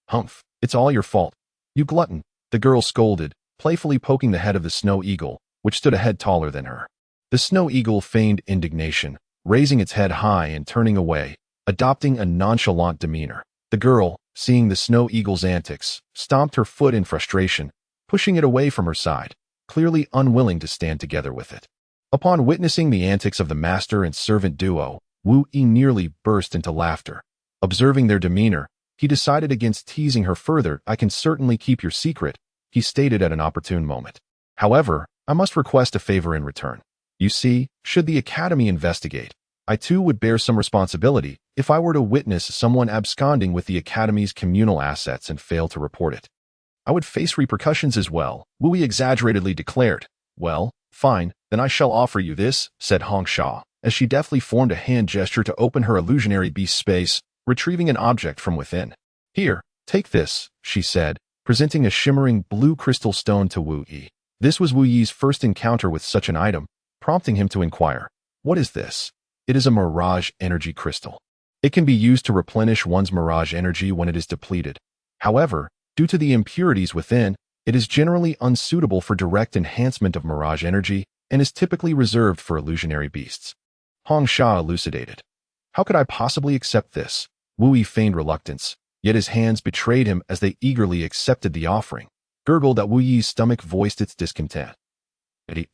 "Humph, it's all your fault, you glutton," the girl scolded, playfully poking the head of the snow eagle, which stood a head taller than her. The snow eagle feigned indignation, raising its head high and turning away, adopting a nonchalant demeanor. The girl, seeing the snow eagle's antics, stomped her foot in frustration, pushing it away from her side, clearly unwilling to stand together with it. Upon witnessing the antics of the master and servant duo, Wu Yi nearly burst into laughter. Observing their demeanor, he decided against teasing her further. "I can certainly keep your secret," he stated at an opportune moment. "However, I must request a favor in return. You see, should the Academy investigate, I too would bear some responsibility if I were to witness someone absconding with the Academy's communal assets and fail to report it. I would face repercussions as well," Wu Yi exaggeratedly declared. "Well, fine, then I shall offer you this," said Hong Sha, as she deftly formed a hand gesture to open her illusionary beast space, retrieving an object from within. "Here, take this," she said, presenting a shimmering blue crystal stone to Wu Yi. This was Wu Yi's first encounter with such an item, prompting him to inquire, "What is this?" "It is a mirage energy crystal. It can be used to replenish one's mirage energy when it is depleted. However, due to the impurities within, it is generally unsuitable for direct enhancement of mirage energy and is typically reserved for illusionary beasts. Hong Sha elucidated. How could I possibly accept this? Wu Yi feigned reluctance, yet his hands betrayed him as they eagerly accepted the offering. Gurgled that Wu Yi's stomach voiced its discontent.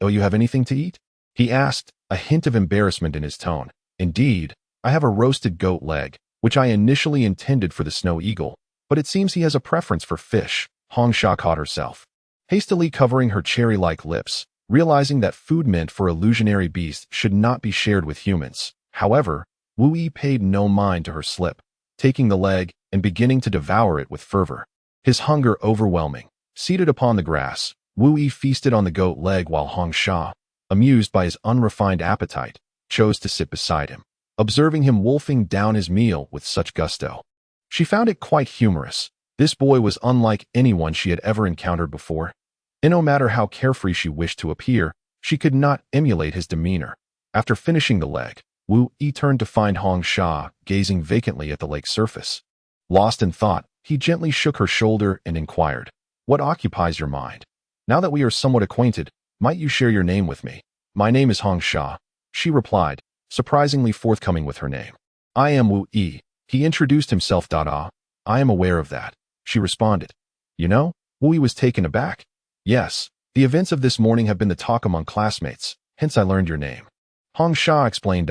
"Oh, you have anything to eat?" he asked, a hint of embarrassment in his tone. "Indeed, I have a roasted goat leg, which I initially intended for the snow eagle, but it seems he has a preference for fish." Hong Sha caught herself, hastily covering her cherry-like lips, realizing that food meant for illusionary beasts should not be shared with humans. However, Wu Yi paid no mind to her slip, taking the leg and beginning to devour it with fervor. His hunger overwhelming. Seated upon the grass, Wu Yi feasted on the goat leg while Hong Sha, amused by his unrefined appetite, chose to sit beside him, observing him wolfing down his meal with such gusto. She found it quite humorous. This boy was unlike anyone she had ever encountered before, and no matter how carefree she wished to appear, she could not emulate his demeanor. After finishing the leg, Wu Yi turned to find Hong Sha gazing vacantly at the lake's surface. Lost in thought, he gently shook her shoulder and inquired, "What occupies your mind? Now that we are somewhat acquainted, might you share your name with me?" "My name is Hong Sha," she replied, surprisingly forthcoming with her name. "I am Wu Yi." He introduced himself. "I am aware of that," she responded. "You know?" Wu Yi was taken aback. "Yes, the events of this morning have been the talk among classmates, hence I learned your name." Hong Sha explained.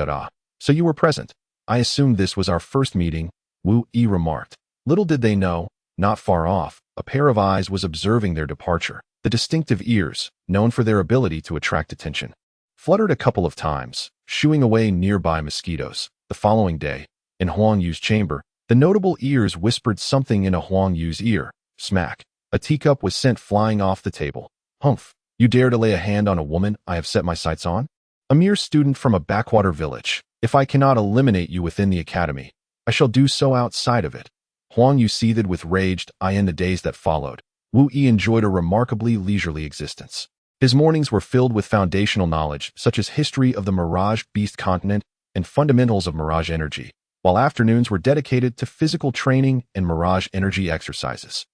"So you were present. I assumed this was our first meeting," Wu Yi remarked. Little did they know, not far off, a pair of eyes was observing their departure. The distinctive ears, known for their ability to attract attention, fluttered a couple of times, shooing away nearby mosquitoes. The following day, in Huang Yu's chamber, the notable ears whispered something in a Huang Yu's ear. Smack. A teacup was sent flying off the table. "Humph, you dare to lay a hand on a woman I have set my sights on? A mere student from a backwater village. If I cannot eliminate you within the academy, I shall do so outside of it." Huang Yu seethed with rage. In the days that followed, Wu Yi enjoyed a remarkably leisurely existence. His mornings were filled with foundational knowledge, such as history of the Mirage Beast continent and fundamentals of Mirage energy, while afternoons were dedicated to physical training and Mirage energy exercises.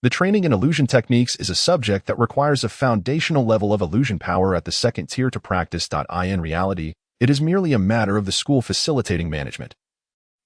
The training in illusion techniques is a subject that requires a foundational level of illusion power at the second tier to practice. In reality, it is merely a matter of the school facilitating management,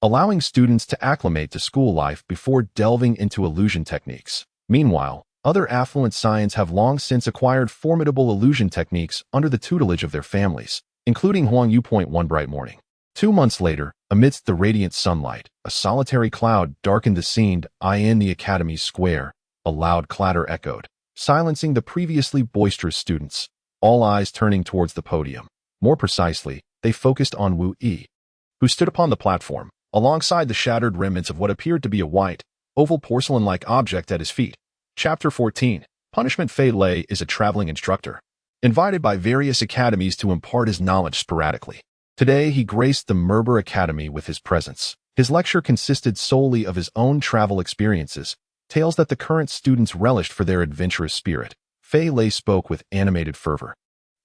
allowing students to acclimate to school life before delving into illusion techniques. Meanwhile, other affluent scions have long since acquired formidable illusion techniques under the tutelage of their families, including Huang Yu. One bright morning, 2 months later, amidst the radiant sunlight, a solitary cloud darkened the scene. In the academy's square, a loud clatter echoed, silencing the previously boisterous students, all eyes turning towards the podium. More precisely, they focused on Wu Yi, who stood upon the platform, alongside the shattered remnants of what appeared to be a white, oval porcelain-like object at his feet. Chapter 14. Punishment. Fei Lei is a traveling instructor, invited by various academies to impart his knowledge sporadically. Today, he graced the Merber Academy with his presence. His lecture consisted solely of his own travel experiences, tales that the current students relished for their adventurous spirit. Fei Lei spoke with animated fervor,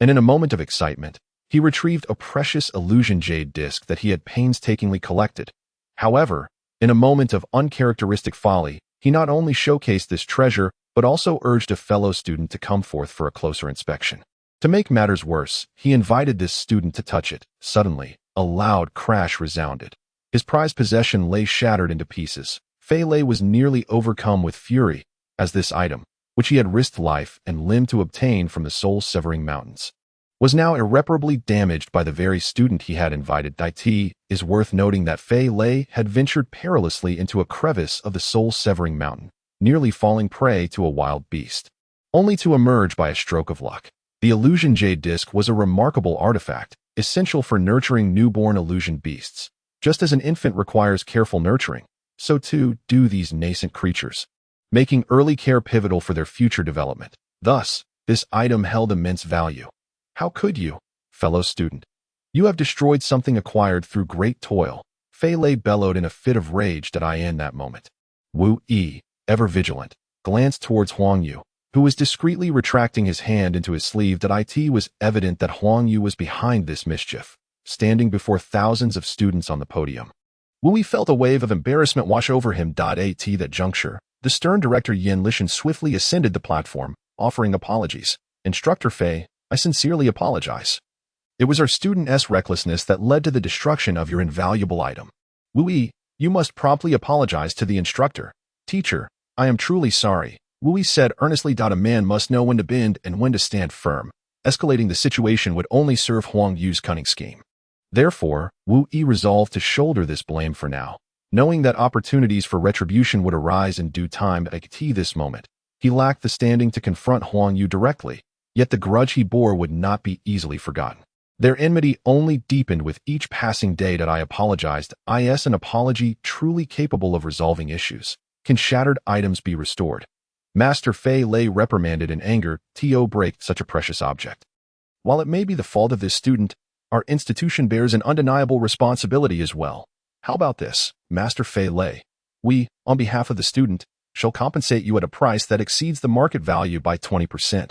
and in a moment of excitement, he retrieved a precious illusion jade disc that he had painstakingly collected. However, in a moment of uncharacteristic folly, he not only showcased this treasure, but also urged a fellow student to come forth for a closer inspection. To make matters worse, he invited this student to touch it. Suddenly, a loud crash resounded. His prized possession lay shattered into pieces. Fei Lei was nearly overcome with fury, as this item, which he had risked life and limb to obtain from the soul-severing mountains, was now irreparably damaged by the very student he had invited. It is worth noting that Fei Lei had ventured perilously into a crevice of the soul-severing mountain, nearly falling prey to a wild beast, only to emerge by a stroke of luck. The illusion jade disc was a remarkable artifact, essential for nurturing newborn illusion beasts. Just as an infant requires careful nurturing, so too do these nascent creatures, making early care pivotal for their future development. Thus, this item held immense value. How could you, fellow student? You have destroyed something acquired through great toil. Fei Lei bellowed in a fit of rage. In that moment, Wu Yi, ever vigilant, glanced towards Huang Yu, who was discreetly retracting his hand into his sleeve. It was evident that Huang Yu was behind this mischief, standing before thousands of students on the podium. Wu Yi felt a wave of embarrassment wash over him. At that juncture, the stern director Yan Lishan swiftly ascended the platform, offering apologies. Instructor Fei, I sincerely apologize. It was our student's recklessness that led to the destruction of your invaluable item. Wu Yi, you must promptly apologize to the instructor. Teacher, I am truly sorry, Wu Yi said earnestly. A man must know when to bend and when to stand firm. Escalating the situation would only serve Huang Yu's cunning scheme. Therefore, Wu Yi resolved to shoulder this blame for now. Knowing that opportunities for retribution would arise in due time at this moment, he lacked the standing to confront Huang Yu directly, yet the grudge he bore would not be easily forgotten. Their enmity only deepened with each passing day. I apologized. Is an apology truly capable of resolving issues? Can shattered items be restored? Master Fei lay reprimanded in anger. To break such a precious object. While it may be the fault of this student, our institution bears an undeniable responsibility as well. How about this, Master Fei lay? We, on behalf of the student, shall compensate you at a price that exceeds the market value by 20%,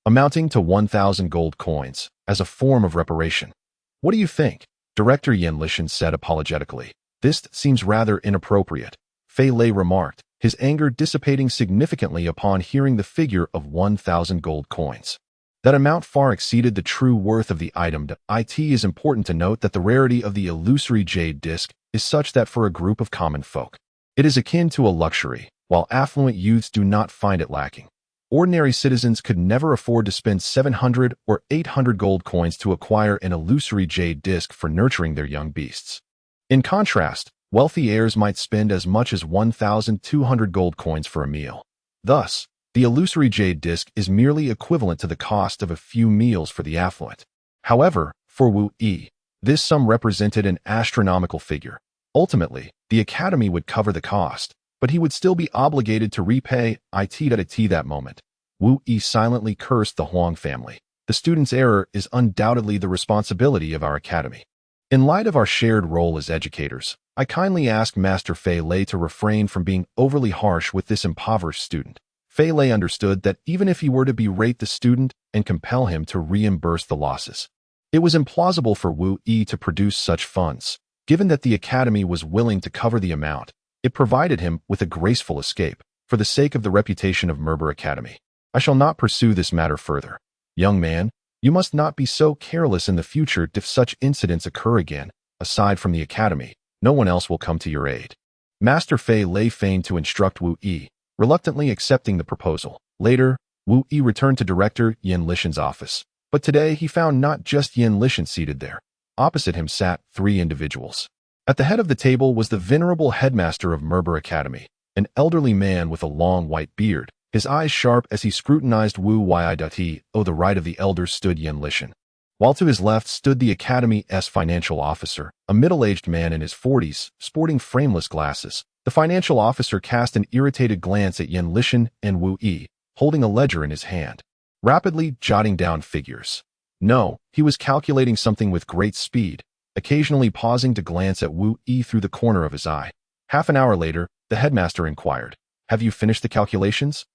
amounting to 1,000 gold coins, as a form of reparation. What do you think? Director Yan Lishan said apologetically. This seems rather inappropriate, Fei Lei remarked, his anger dissipating significantly upon hearing the figure of 1,000 gold coins. That amount far exceeded the true worth of the item. It is important to note that the rarity of the illusory jade disc is such that for a group of common folk, it is akin to a luxury, while affluent youths do not find it lacking. Ordinary citizens could never afford to spend 700 or 800 gold coins to acquire an illusory jade disc for nurturing their young beasts. In contrast, wealthy heirs might spend as much as 1,200 gold coins for a meal. Thus, the illusory jade disc is merely equivalent to the cost of a few meals for the affluent. However, for Wu Yi, this sum represented an astronomical figure. Ultimately, the academy would cover the cost, but he would still be obligated to repay it. That moment, Wu Yi silently cursed the Huang family. The student's error is undoubtedly the responsibility of our academy. In light of our shared role as educators, I kindly ask Master Fei Lei to refrain from being overly harsh with this impoverished student. Fei Lei understood that even if he were to berate the student and compel him to reimburse the losses, it was implausible for Wu Yi to produce such funds. Given that the academy was willing to cover the amount, it provided him with a graceful escape. For the sake of the reputation of Merber Academy, I shall not pursue this matter further. Young man, you must not be so careless in the future. If such incidents occur again, aside from the academy, no one else will come to your aid. Master Fei Lei feigned to instruct Wu Yi, reluctantly accepting the proposal. Later, Wu Yi returned to Director Yan Lishan's office. But today he found not just Yan Lishan seated there. Opposite him sat 3 individuals. At the head of the table was the venerable headmaster of Merber Academy, an elderly man with a long white beard, his eyes sharp as he scrutinized Wu Yi. On the right of the elders stood Yan Lishan, while to his left stood the academy's financial officer, a middle-aged man in his 40s, sporting frameless glasses. The financial officer cast an irritated glance at Yan Lishan and Wu Yi, holding a ledger in his hand, rapidly jotting down figures. No, he was calculating something with great speed, occasionally pausing to glance at Wu Yi through the corner of his eye. Half an hour later, the headmaster inquired, "Have you finished the calculations?"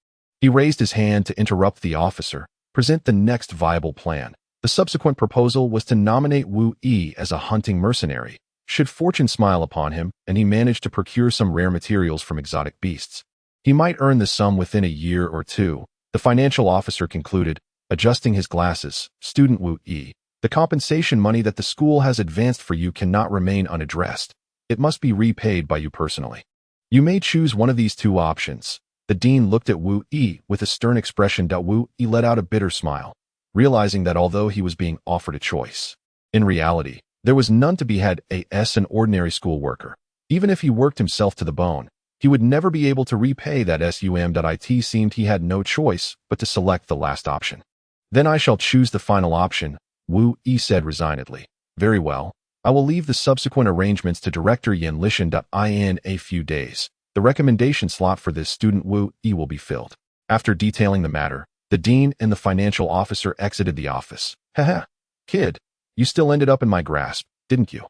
He raised his hand to interrupt the officer. Present the next viable plan. The subsequent proposal was to nominate Wu Yi as a hunting mercenary. Should fortune smile upon him, and he managed to procure some rare materials from exotic beasts, he might earn the sum within a year or two. The financial officer concluded, adjusting his glasses. Student Wu Yi, the compensation money that the school has advanced for you cannot remain unaddressed. It must be repaid by you personally. You may choose one of these 2 options. The dean looked at Wu Yi with a stern expression. Wu Yi let out a bitter smile, realizing that although he was being offered a choice, in reality, there was none to be had. As an ordinary school worker, even if he worked himself to the bone, he would never be able to repay that sum. It seemed he had no choice but to select the last option. Then I shall choose the final option, Wu Yi said resignedly. Very well, I will leave the subsequent arrangements to Director Yan Lishan. In a few days, the recommendation slot for this student Wu Yi will be filled. After detailing the matter, the dean and the financial officer exited the office. Haha, kid, you still ended up in my grasp, didn't you?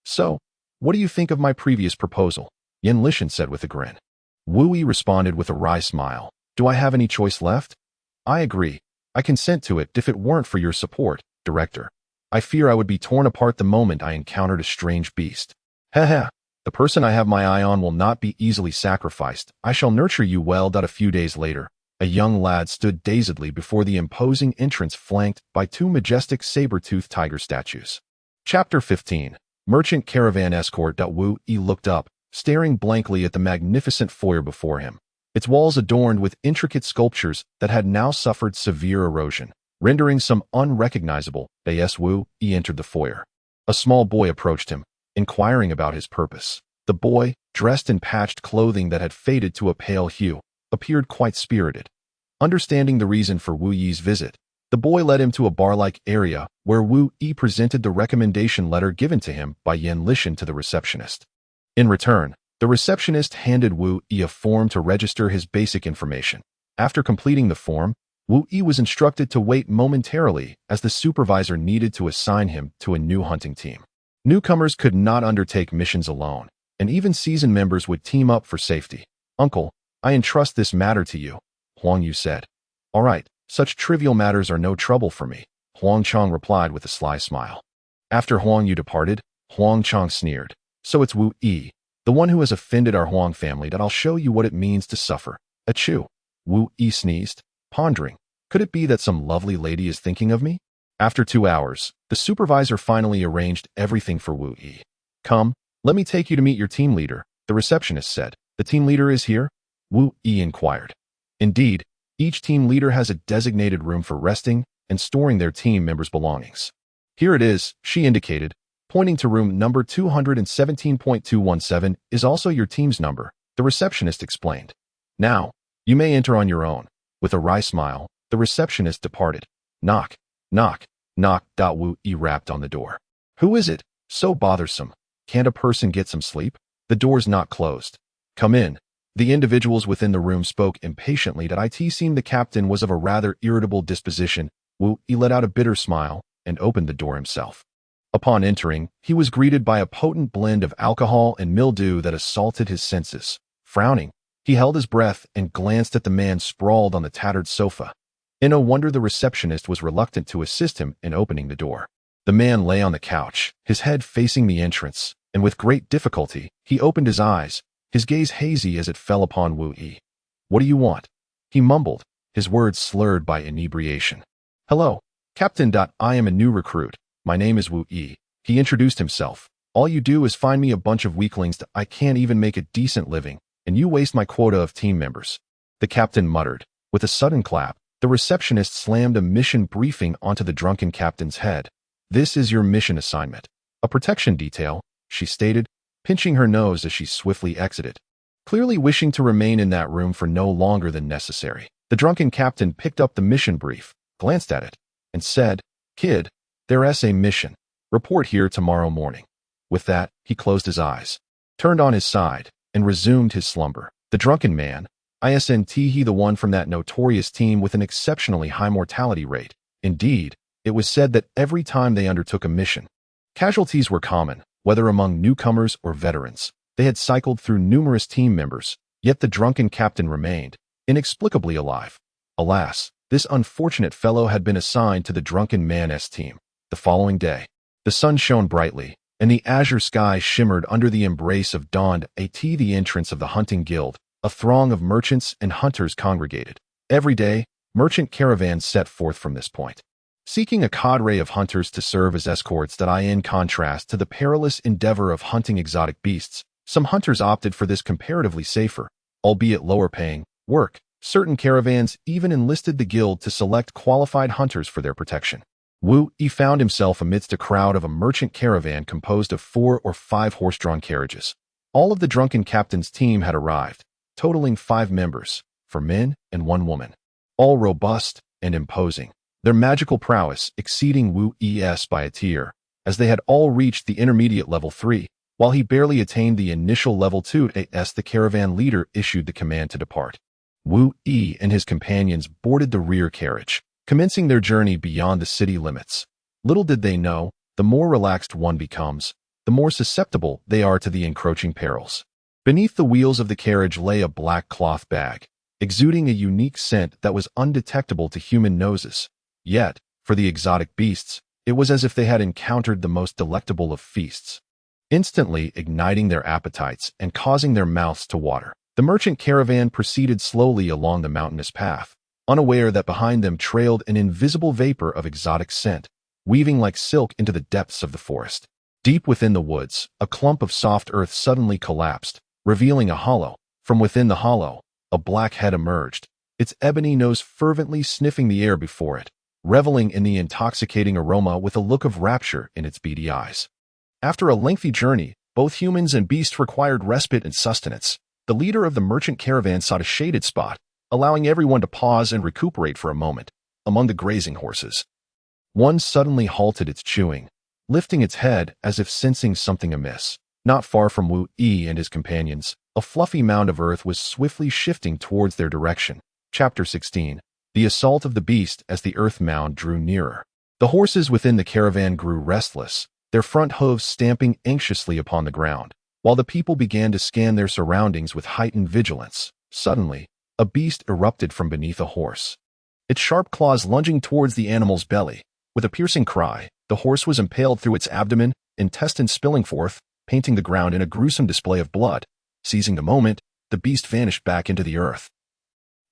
So, what do you think of my previous proposal? Yan Lishan said with a grin. Wu Yi responded with a wry smile. Do I have any choice left? I agree. I consent to it. If it weren't for your support, Director, I fear I would be torn apart the moment I encountered a strange beast. Haha, The person I have my eye on will not be easily sacrificed. I shall nurture you well. A few days later, a young lad stood dazedly before the imposing entrance flanked by two majestic saber-toothed tiger statues. Chapter 15. Merchant Caravan Escort. Wu Yi looked up, staring blankly at the magnificent foyer before him, its walls adorned with intricate sculptures that had now suffered severe erosion, rendering some unrecognizable. As Wu Yi entered the foyer, a small boy approached him, inquiring about his purpose. The boy, dressed in patched clothing that had faded to a pale hue, appeared quite spirited. Understanding the reason for Wu Yi's visit, the boy led him to a bar-like area where Wu Yi presented the recommendation letter given to him by Yan Lishan to the receptionist. In return, the receptionist handed Wu Yi a form to register his basic information. After completing the form, Wu Yi was instructed to wait momentarily as the supervisor needed to assign him to a new hunting team. Newcomers could not undertake missions alone, and even seasoned members would team up for safety. "Uncle, I entrust this matter to you," Huang Yu said. "All right, such trivial matters are no trouble for me," Huang Chang replied with a sly smile. After Huang Yu departed, Huang Chang sneered. "So it's Wu Yi, the one who has offended our Huang family, that I'll show you what it means to suffer." Achoo! Wu Yi sneezed, pondering. Could it be that some lovely lady is thinking of me? After 2 hours, the supervisor finally arranged everything for Wu Yi. "Come, let me take you to meet your team leader," the receptionist said. "The team leader is here?" Wu Yi inquired. Indeed, each team leader has a designated room for resting and storing their team members' belongings. "Here it is," she indicated, pointing to room number 217.217 is also your team's number, the receptionist explained. "Now, you may enter on your own." With a wry smile, the receptionist departed. Knock, knock, knock. Wu Yi rapped on the door. "Who is it? So bothersome. Can't a person get some sleep? The door's not closed." "Come in." The individuals within the room spoke impatiently. It seemed the captain was of a rather irritable disposition. Wu Yi let out a bitter smile and opened the door himself. Upon entering, he was greeted by a potent blend of alcohol and mildew that assaulted his senses. Frowning, he held his breath and glanced at the man sprawled on the tattered sofa. In no wonder the receptionist was reluctant to assist him in opening the door. The man lay on the couch, his head facing the entrance, and with great difficulty, he opened his eyes, his gaze hazy as it fell upon Wu Yi. "What do you want?" he mumbled, his words slurred by inebriation. "Hello, Captain. I am a new recruit. My name is Wu Yi," he introduced himself. "All you do is find me a bunch of weaklings that I can't even make a decent living, and you waste my quota of team members." The captain muttered. With a sudden clap, the receptionist slammed a mission briefing onto the drunken captain's head. "This is your mission assignment. A protection detail," she stated, pinching her nose as she swiftly exited. Clearly wishing to remain in that room for no longer than necessary, the drunken captain picked up the mission brief, glanced at it, and said, "Kid, there's a mission. Report here tomorrow morning." With that, he closed his eyes, turned on his side, and resumed his slumber. The drunken man, he the one from that notorious team with an exceptionally high mortality rate. Indeed, it was said that every time they undertook a mission, casualties were common, whether among newcomers or veterans. They had cycled through numerous team members, yet the drunken captain remained, inexplicably alive. Alas, this unfortunate fellow had been assigned to the drunken man's team. The following day, the sun shone brightly, and the azure sky shimmered under the embrace of dawn. At the entrance of the hunting guild, a throng of merchants and hunters congregated. Every day, merchant caravans set forth from this point, seeking a cadre of hunters to serve as escorts. In contrast to the perilous endeavor of hunting exotic beasts, some hunters opted for this comparatively safer, albeit lower-paying, work. Certain caravans even enlisted the guild to select qualified hunters for their protection. Wu Yi found himself amidst a crowd of a merchant caravan composed of 4 or 5 horse-drawn carriages. All of the drunken captain's team had arrived, totaling 5 members, 4 men and 1 woman, all robust and imposing, their magical prowess exceeding Wu Yi's by a tier, as they had all reached the intermediate level 3, while he barely attained the initial level 2. As the caravan leader issued the command to depart, Wu Yi and his companions boarded the rear carriage, commencing their journey beyond the city limits. Little did they know, the more relaxed one becomes, the more susceptible they are to the encroaching perils. Beneath the wheels of the carriage lay a black cloth bag, exuding a unique scent that was undetectable to human noses. Yet, for the exotic beasts, it was as if they had encountered the most delectable of feasts. instantly igniting their appetites and causing their mouths to water. The merchant caravan proceeded slowly along the mountainous path, unaware that behind them trailed an invisible vapor of exotic scent, weaving like silk into the depths of the forest. Deep within the woods, a clump of soft earth suddenly collapsed, revealing a hollow. From within the hollow, a black head emerged, its ebony nose fervently sniffing the air before it, reveling in the intoxicating aroma with a look of rapture in its beady eyes. After a lengthy journey, both humans and beasts required respite and sustenance. The leader of the merchant caravan sought a shaded spot, allowing everyone to pause and recuperate for a moment. Among the grazing horses, one suddenly halted its chewing, lifting its head as if sensing something amiss. Not far from Wu Yi and his companions, a fluffy mound of earth was swiftly shifting towards their direction. Chapter 16. The Assault of the Beast. As the earth mound drew nearer, the horses within the caravan grew restless, their front hooves stamping anxiously upon the ground, while the people began to scan their surroundings with heightened vigilance. Suddenly, a beast erupted from beneath a horse, its sharp claws lunging towards the animal's belly. With a piercing cry, the horse was impaled through its abdomen, intestines spilling forth, painting the ground in a gruesome display of blood. Seizing the moment, the beast vanished back into the earth.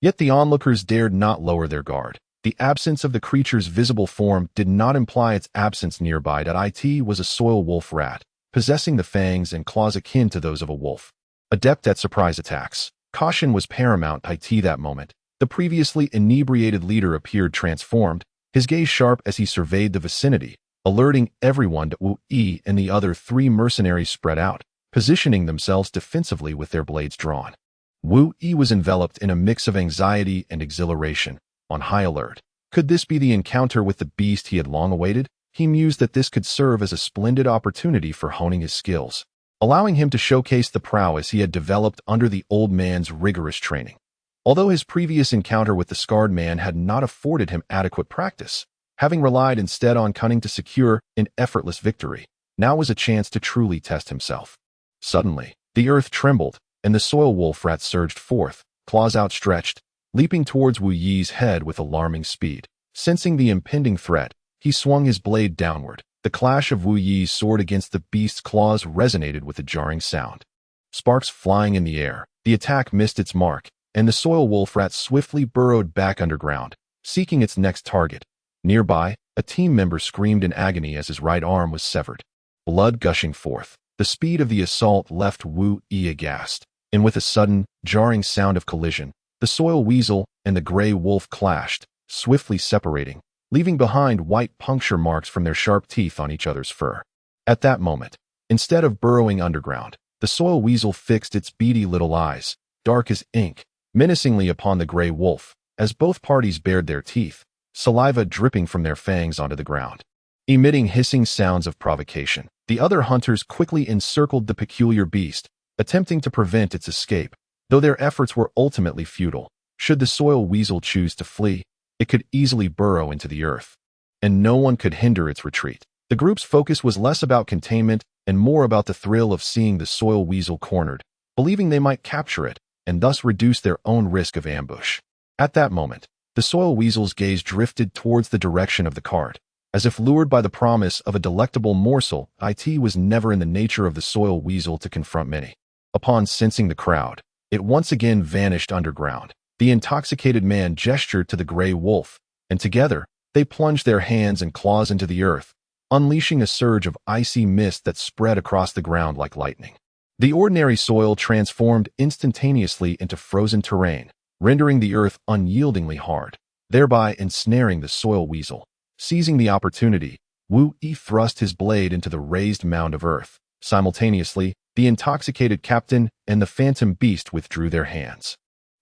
Yet the onlookers dared not lower their guard. The absence of the creature's visible form did not imply its absence nearby. It was a soil wolf rat, possessing the fangs and claws akin to those of a wolf. Adept at surprise attacks, caution was paramount. That moment, the previously inebriated leader appeared transformed, his gaze sharp as he surveyed the vicinity, alerting everyone to Wu Yi and the other three mercenaries spread out, positioning themselves defensively with their blades drawn. Wu Yi was enveloped in a mix of anxiety and exhilaration, on high alert. Could this be the encounter with the beast he had long awaited? He mused that this could serve as a splendid opportunity for honing his skills, allowing him to showcase the prowess he had developed under the old man's rigorous training. Although his previous encounter with the scarred man had not afforded him adequate practice, having relied instead on cunning to secure an effortless victory, now was a chance to truly test himself. Suddenly, the earth trembled, and the soil wolf rat surged forth, claws outstretched, leaping towards Wu Yi's head with alarming speed. Sensing the impending threat, he swung his blade downward. The clash of Wu Yi's sword against the beast's claws resonated with a jarring sound. Sparks flying in the air, the attack missed its mark, and the soil wolf rat swiftly burrowed back underground, seeking its next target. Nearby, a team member screamed in agony as his right arm was severed, blood gushing forth. The speed of the assault left Wu Yi aghast, and with a sudden, jarring sound of collision, the soil weasel and the gray wolf clashed, swiftly separating, leaving behind white puncture marks from their sharp teeth on each other's fur. At that moment, instead of burrowing underground, the soil weasel fixed its beady little eyes, dark as ink, menacingly upon the gray wolf, as both parties bared their teeth, saliva dripping from their fangs onto the ground. Emitting hissing sounds of provocation, the other hunters quickly encircled the peculiar beast, attempting to prevent its escape. Though their efforts were ultimately futile, should the soil weasel choose to flee, it could easily burrow into the earth, and no one could hinder its retreat. The group's focus was less about containment and more about the thrill of seeing the soil weasel cornered, believing they might capture it, and thus reduce their own risk of ambush. At that moment, the soil weasel's gaze drifted towards the direction of the cart, as if lured by the promise of a delectable morsel. It was never in the nature of the soil weasel to confront many. Upon sensing the crowd, it once again vanished underground. The intoxicated man gestured to the gray wolf, and together, they plunged their hands and claws into the earth, unleashing a surge of icy mist that spread across the ground like lightning. The ordinary soil transformed instantaneously into frozen terrain, rendering the earth unyieldingly hard, thereby ensnaring the soil weasel. Seizing the opportunity, Wu Yi thrust his blade into the raised mound of earth. Simultaneously, the intoxicated captain and the phantom beast withdrew their hands,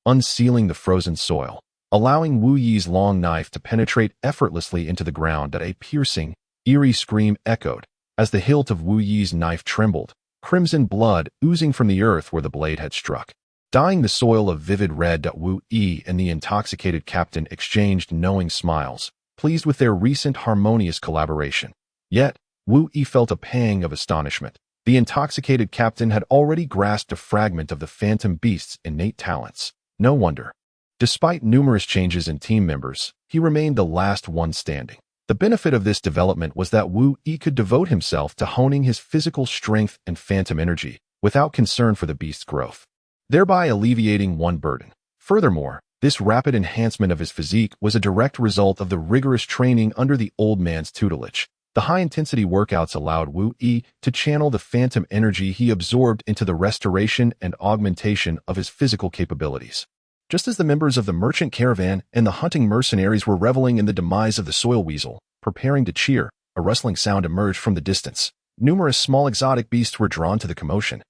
unsealing the frozen soil, allowing Wu Yi's long knife to penetrate effortlessly into the ground. A piercing, eerie scream echoed as the hilt of Wu Yi's knife trembled, crimson blood oozing from the earth where the blade had struck, dyeing the soil a vivid red. Wu Yi and the intoxicated captain exchanged knowing smiles, pleased with their recent harmonious collaboration. Yet, Wu Yi felt a pang of astonishment. The intoxicated captain had already grasped a fragment of the phantom beast's innate talents. No wonder. Despite numerous changes in team members, he remained the last one standing. The benefit of this development was that Wu Yi could devote himself to honing his physical strength and phantom energy without concern for the beast's growth, thereby alleviating one burden. Furthermore, this rapid enhancement of his physique was a direct result of the rigorous training under the old man's tutelage. The high-intensity workouts allowed Wu Yi to channel the phantom energy he absorbed into the restoration and augmentation of his physical capabilities. Just as the members of the merchant caravan and the hunting mercenaries were reveling in the demise of the soil weasel, preparing to cheer, a rustling sound emerged from the distance. Numerous small exotic beasts were drawn to the commotion,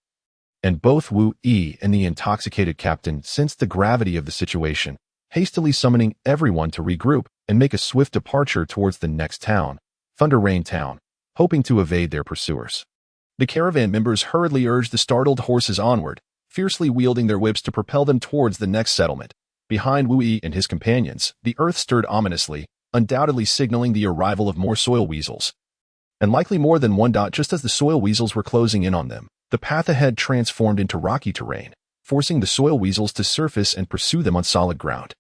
and both Wu Yi and the intoxicated captain sensed the gravity of the situation, hastily summoning everyone to regroup and make a swift departure towards the next town, Thunder Rain Town, hoping to evade their pursuers. The caravan members hurriedly urged the startled horses onward, fiercely wielding their whips to propel them towards the next settlement. Behind Wu Yi and his companions, the earth stirred ominously, undoubtedly signaling the arrival of more soil weasels. And likely more than one. Just as the soil weasels were closing in on them, the path ahead transformed into rocky terrain, forcing the soil weasels to surface and pursue them on solid ground.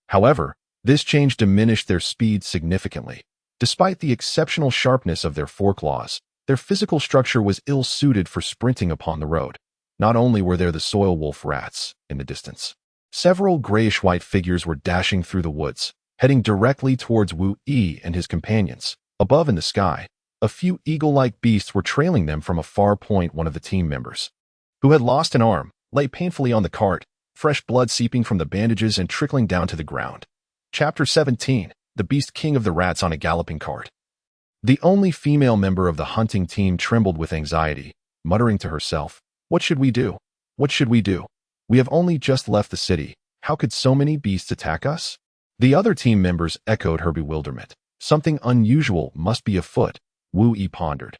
However, this change diminished their speed significantly. Despite the exceptional sharpness of their foreclaws, their physical structure was ill-suited for sprinting upon the road. Not only were there the soil wolf rats in the distance, several grayish-white figures were dashing through the woods, heading directly towards Wu Yi and his companions. Above in the sky, a few eagle-like beasts were trailing them from a far point. One of the team members, who had lost an arm, lay painfully on the cart, fresh blood seeping from the bandages and trickling down to the ground. Chapter 17. The Beast King of the Rats on a Galloping Cart. The only female member of the hunting team trembled with anxiety, muttering to herself, "What should we do? What should we do? We have only just left the city. How could so many beasts attack us?" The other team members echoed her bewilderment. Something unusual must be afoot, Wu Yi pondered.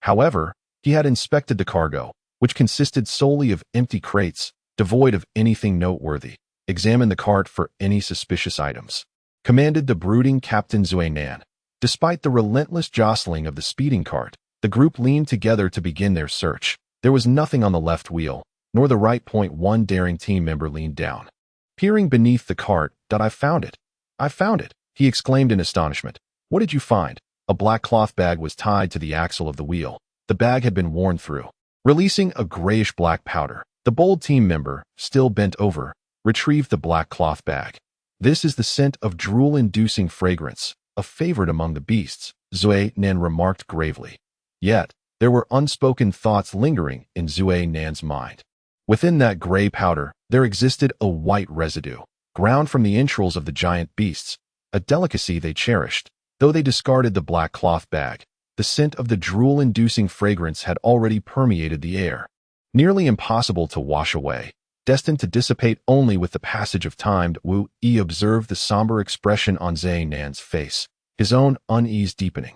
However, he had inspected the cargo, which consisted solely of empty crates, devoid of anything noteworthy. Examined the cart for any suspicious items, commanded the brooding Captain Zui Nan. Despite the relentless jostling of the speeding cart, the group leaned together to begin their search. There was nothing on the left wheel, nor the right point. One daring team member leaned down, peering beneath the cart. "I found it. I found it," he exclaimed in astonishment. "What did you find?" A black cloth bag was tied to the axle of the wheel. The bag had been worn through, releasing a grayish-black powder. The bold team member, still bent over, retrieved the black cloth bag. "This is the scent of drool-inducing fragrance, a favorite among the beasts," Zui Nan remarked gravely. Yet, there were unspoken thoughts lingering in Zui Nan's mind. Within that gray powder, there existed a white residue, ground from the entrails of the giant beasts, a delicacy they cherished. Though they discarded the black cloth bag, the scent of the drool-inducing fragrance had already permeated the air, nearly impossible to wash away, destined to dissipate only with the passage of time. Wu Yi observed the somber expression on Zui Nan's face, his own unease deepening.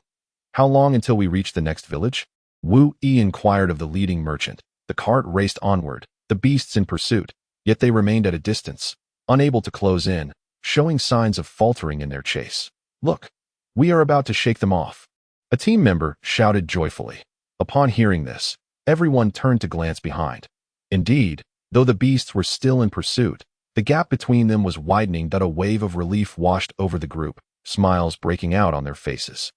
"How long until we reach the next village?" Wu Yi inquired of the leading merchant. The cart raced onward, the beasts in pursuit, yet they remained at a distance, unable to close in, showing signs of faltering in their chase. "Look, we are about to shake them off," a team member shouted joyfully. Upon hearing this, everyone turned to glance behind. Indeed, though the beasts were still in pursuit, the gap between them was widening. A wave of relief washed over the group, smiles breaking out on their faces.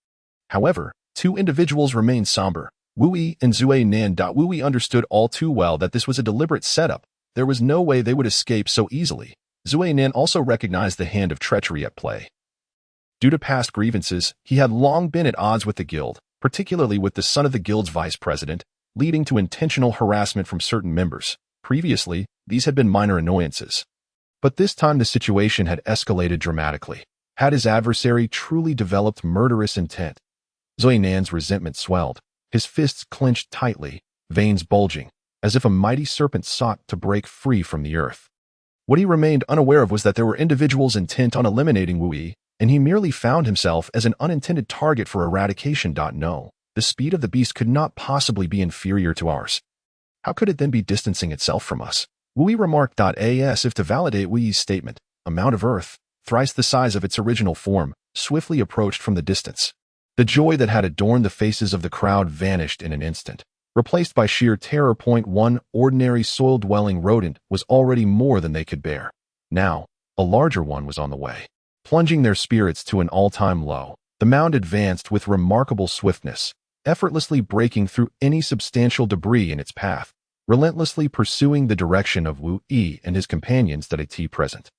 However, two individuals remained somber, Wu Yi and Zui Nan. Wu Yi understood all too well that this was a deliberate setup. There was no way they would escape so easily. Zui Nan also recognized the hand of treachery at play. Due to past grievances, he had long been at odds with the guild, particularly with the son of the guild's vice president, leading to intentional harassment from certain members. Previously, these had been minor annoyances. But this time the situation had escalated dramatically. Had his adversary truly developed murderous intent? Zui Nan's resentment swelled, his fists clenched tightly, veins bulging, as if a mighty serpent sought to break free from the earth. What he remained unaware of was that there were individuals intent on eliminating Wu Yi, and he merely found himself as an unintended target for eradication. No, the speed of the beast could not possibly be inferior to ours. How could it then be distancing itself from us? Wu Yi remarked. As if to validate Wu Yi's statement, a mound of earth, thrice the size of its original form, swiftly approached from the distance. The joy that had adorned the faces of the crowd vanished in an instant, replaced by sheer terror. One ordinary soil-dwelling rodent was already more than they could bear. Now, a larger one was on the way, plunging their spirits to an all-time low. The mound advanced with remarkable swiftness, effortlessly breaking through any substantial debris in its path, relentlessly pursuing the direction of Wu Yi and his companions that at present.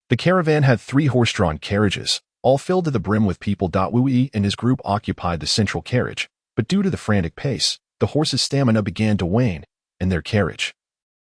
The caravan had 3 horse-drawn carriages, all filled to the brim with people. Wu Yi and his group occupied the central carriage, but due to the frantic pace, the horses' stamina began to wane, and their carriage,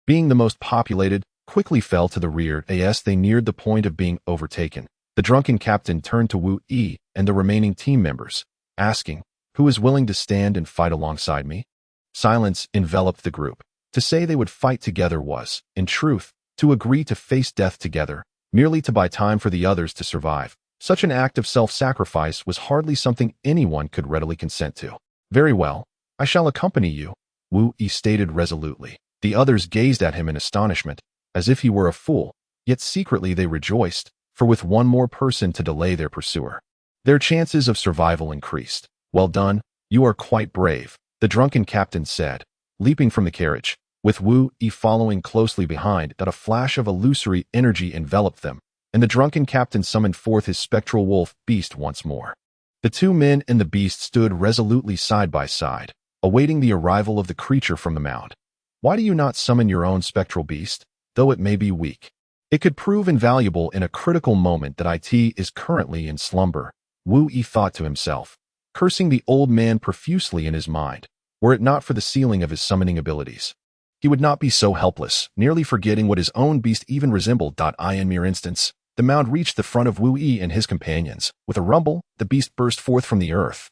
being the most populated, quickly fell to the rear as they neared the point of being overtaken. The drunken captain turned to Wu Yi and the remaining team members, asking, "Who is willing to stand and fight alongside me?" Silence enveloped the group. To say they would fight together was, in truth, to agree to face death together, merely to buy time for the others to survive. Such an act of self-sacrifice was hardly something anyone could readily consent to. "Very well, I shall accompany you," Wu Yi stated resolutely. The others gazed at him in astonishment, as if he were a fool, yet secretly they rejoiced, for with one more person to delay their pursuer, their chances of survival increased. "Well done, you are quite brave," the drunken captain said, leaping from the carriage, with Wu Yi following closely behind. That a flash of illusory energy enveloped them, and the drunken captain summoned forth his spectral wolf beast once more. The 2 men and the beast stood resolutely side by side, awaiting the arrival of the creature from the mound. "Why do you not summon your own spectral beast, though it may be weak? It could prove invaluable in a critical moment that it is currently in slumber," Wu Yi thought to himself, cursing the old man profusely in his mind. Were it not for the ceiling of his summoning abilities, he would not be so helpless, nearly forgetting what his own beast even resembled. In mere instance, the mound reached the front of Wu Yi and his companions. With a rumble, the beast burst forth from the earth,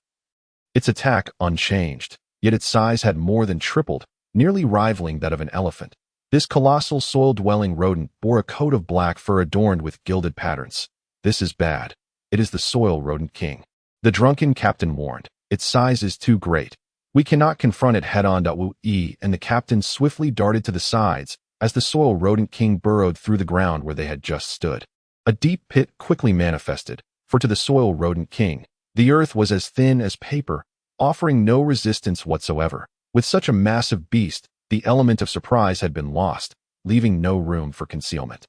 its attack unchanged, yet its size had more than tripled, nearly rivaling that of an elephant. This colossal soil-dwelling rodent bore a coat of black fur adorned with gilded patterns. "This is bad. It is the soil rodent king," the drunken captain warned. "Its size is too great. We cannot confront it head-on." Wu Yi and the captain swiftly darted to the sides as the soil rodent king burrowed through the ground where they had just stood. A deep pit quickly manifested, for to the soil rodent king, the earth was as thin as paper, offering no resistance whatsoever. With such a massive beast, the element of surprise had been lost, leaving no room for concealment.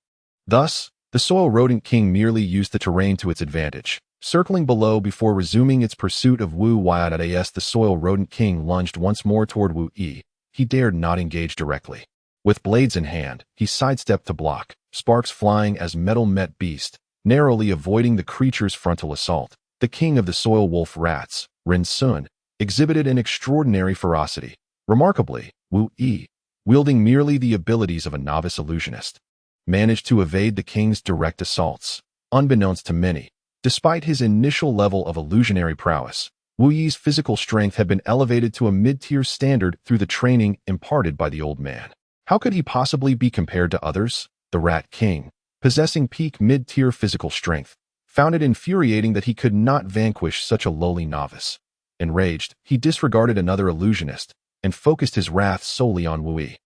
Thus, the soil rodent king merely used the terrain to its advantage, circling below before resuming its pursuit of Wu Yi. As the soil rodent king lunged once more toward Wu Yi, he dared not engage directly. With blades in hand, he sidestepped to block, sparks flying as metal met beast, narrowly avoiding the creature's frontal assault. The king of the soil wolf rats, Rin Sun, exhibited an extraordinary ferocity. Remarkably, Wu Yi, wielding merely the abilities of a novice illusionist, managed to evade the king's direct assaults. Unbeknownst to many, despite his initial level of illusionary prowess, Wu Yi's physical strength had been elevated to a mid-tier standard through the training imparted by the old man. How could he possibly be compared to others? The Rat King, possessing peak mid-tier physical strength, found it infuriating that he could not vanquish such a lowly novice. Enraged, he disregarded another illusionist and focused his wrath solely on Wu Yi.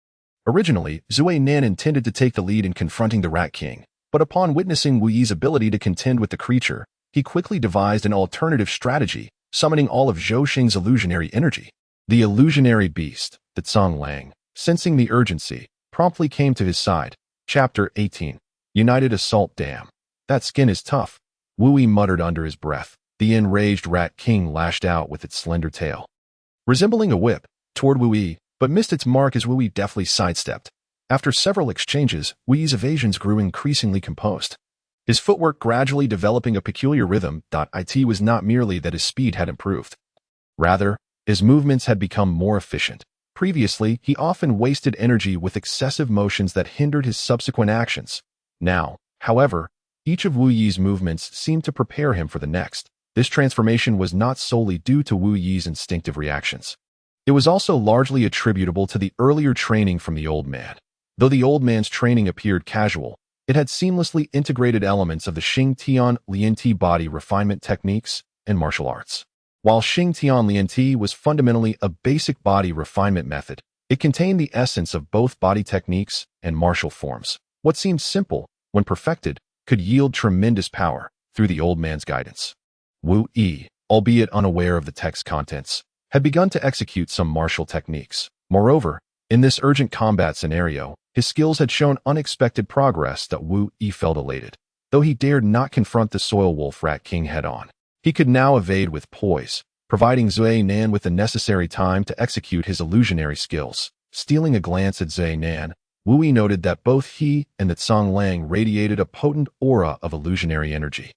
Originally, Zui Nan intended to take the lead in confronting the Rat King, but upon witnessing Wu Yi's ability to contend with the creature, he quickly devised an alternative strategy, summoning all of Zhou Xing's illusionary energy. The illusionary beast, the Tsang Lang, sensing the urgency, promptly came to his side. Chapter 18. United Assault. "Damn, that skin is tough," Wu Yi muttered under his breath. The enraged Rat King lashed out with its slender tail, resembling a whip, toward Wu Yi, but missed its mark as Wu Yi deftly sidestepped. After several exchanges, Wu Yi's evasions grew increasingly composed, his footwork gradually developing a peculiar rhythm. It was not merely that his speed had improved. Rather, his movements had become more efficient. Previously, he often wasted energy with excessive motions that hindered his subsequent actions. Now, however, each of Wu Yi's movements seemed to prepare him for the next. This transformation was not solely due to Wu Yi's instinctive reactions. It was also largely attributable to the earlier training from the old man. Though the old man's training appeared casual, it had seamlessly integrated elements of the Xing Tian Lianti body refinement techniques and martial arts. While Xing Tian Lianti was fundamentally a basic body refinement method, it contained the essence of both body techniques and martial forms. What seemed simple, when perfected, could yield tremendous power through the old man's guidance. Wu Yi, albeit unaware of the text contents, had begun to execute some martial techniques. Moreover, in this urgent combat scenario, his skills had shown unexpected progress that Wu Yi felt elated. Though he dared not confront the soil wolf Rat King head-on, He could now evade with poise, providing Zui Nan with the necessary time to execute his illusionary skills. Stealing a glance at Zui Nan, Wu Yi noted that both he and the Tsang Lang radiated a potent aura of illusionary energy,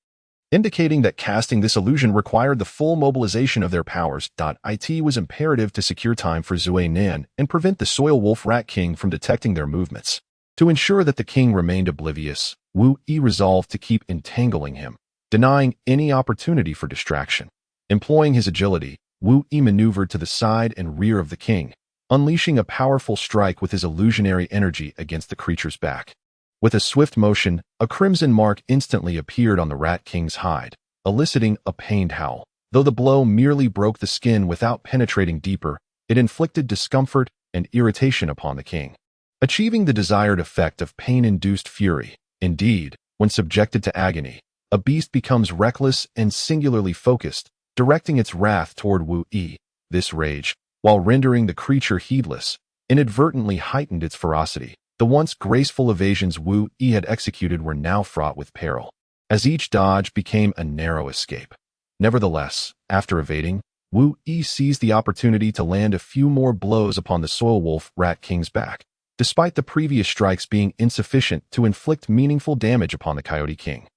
indicating that casting this illusion required the full mobilization of their powers. It was imperative to secure time for Zui Nan and prevent the Soil Wolf Rat King from detecting their movements. To ensure that the king remained oblivious, Wu Yi resolved to keep entangling him, denying any opportunity for distraction. Employing his agility, Wu Yi maneuvered to the side and rear of the king, unleashing a powerful strike with his illusionary energy against the creature's back. With a swift motion, a crimson mark instantly appeared on the Rat King's hide, eliciting a pained howl. Though the blow merely broke the skin without penetrating deeper, it inflicted discomfort and irritation upon the king, achieving the desired effect of pain-induced fury. Indeed, when subjected to agony, a beast becomes reckless and singularly focused, directing its wrath toward Wu Yi. This rage, while rendering the creature heedless, inadvertently heightened its ferocity. The once graceful evasions Wu Yi had executed were now fraught with peril, as each dodge became a narrow escape. Nevertheless, after evading, Wu Yi seized the opportunity to land a few more blows upon the Soil Wolf Rat King's back, despite the previous strikes being insufficient to inflict meaningful damage upon the Coyote King.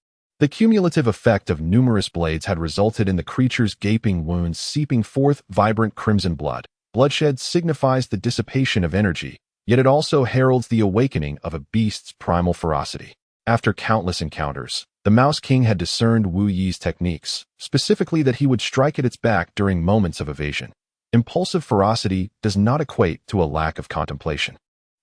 The cumulative effect of numerous blades had resulted in the creature's gaping wounds seeping forth vibrant crimson blood. Bloodshed signifies the dissipation of energy, yet it also heralds the awakening of a beast's primal ferocity. After countless encounters, the Mouse King had discerned Wu Yi's techniques, specifically that he would strike at its back during moments of evasion. Impulsive ferocity does not equate to a lack of contemplation.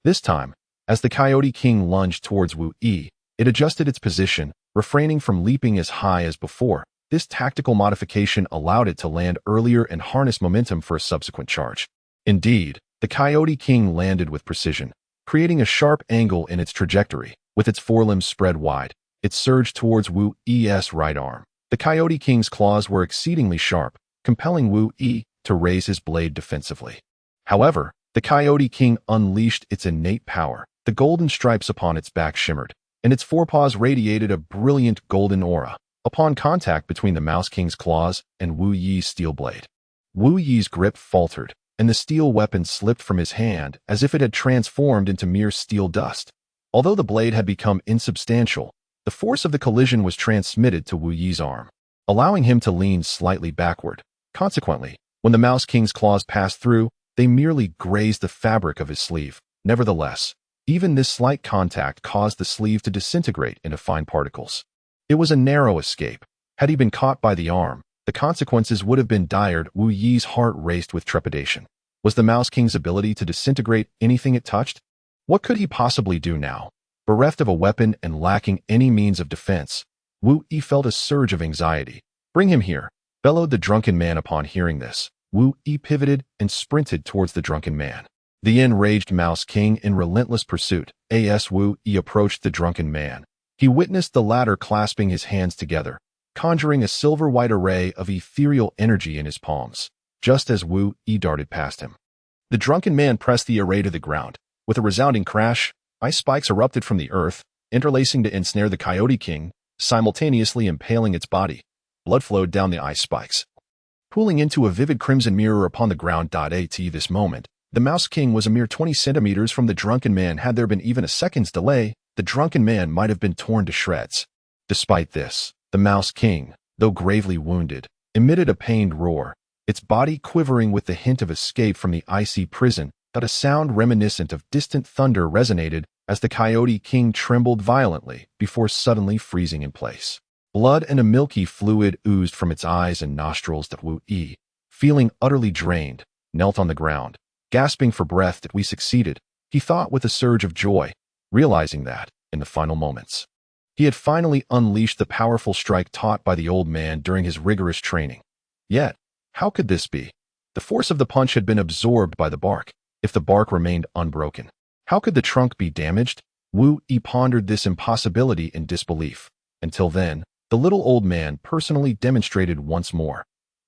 This time, as the Coyote King lunged towards Wu Yi, it adjusted its position, refraining from leaping as high as before. This tactical modification allowed it to land earlier and harness momentum for a subsequent charge. Indeed, the Coyote King landed with precision, creating a sharp angle in its trajectory. With its forelimbs spread wide, it surged towards Wu Yi's right arm. The Coyote King's claws were exceedingly sharp, compelling Wu Yi to raise his blade defensively. However, the Coyote King unleashed its innate power. The golden stripes upon its back shimmered, and its forepaws radiated a brilliant golden aura. Upon contact between the Mouse King's claws and Wu Yi's steel blade, Wu Yi's grip faltered, and the steel weapon slipped from his hand as if it had transformed into mere steel dust. Although the blade had become insubstantial, the force of the collision was transmitted to Wu Yi's arm, allowing him to lean slightly backward. Consequently, when the Mouse King's claws passed through, they merely grazed the fabric of his sleeve. Nevertheless, even this slight contact caused the sleeve to disintegrate into fine particles. It was a narrow escape. Had he been caught by the arm, the consequences would have been dire. Wu Yi's heart raced with trepidation. Was the Mouse King's ability to disintegrate anything it touched? What could he possibly do now? Bereft of a weapon and lacking any means of defense, Wu Yi felt a surge of anxiety. "Bring him here," bellowed the drunken man. Upon hearing this, Wu Yi pivoted and sprinted towards the drunken man. The enraged Mouse King in relentless pursuit. As Wu Yi approached the drunken man, he witnessed the latter clasping his hands together, conjuring a silver-white array of ethereal energy in his palms. Just as Wu Yi darted past him, the drunken man pressed the array to the ground. With a resounding crash, ice spikes erupted from the earth, interlacing to ensnare the Coyote King, simultaneously impaling its body. Blood flowed down the ice spikes, pooling into a vivid crimson mirror upon the ground. At this moment, the Mouse King was a mere 20 centimeters from the drunken man. Had there been even a second's delay, the drunken man might have been torn to shreds. Despite this, the Mouse King, though gravely wounded, emitted a pained roar, its body quivering with the hint of escape from the icy prison. A sound reminiscent of distant thunder resonated as the Coyote King trembled violently before suddenly freezing in place. Blood and a milky fluid oozed from its eyes and nostrils. Wu Yi, feeling utterly drained, knelt on the ground, gasping for breath. "We succeeded," he thought with a surge of joy, realizing that, in the final moments, he had finally unleashed the powerful strike taught by the old man during his rigorous training. Yet, how could this be? The force of the punch had been absorbed by the bark. If the bark remained unbroken, how could the trunk be damaged? Wu Yi pondered this impossibility in disbelief. Until then, the little old man personally demonstrated once more.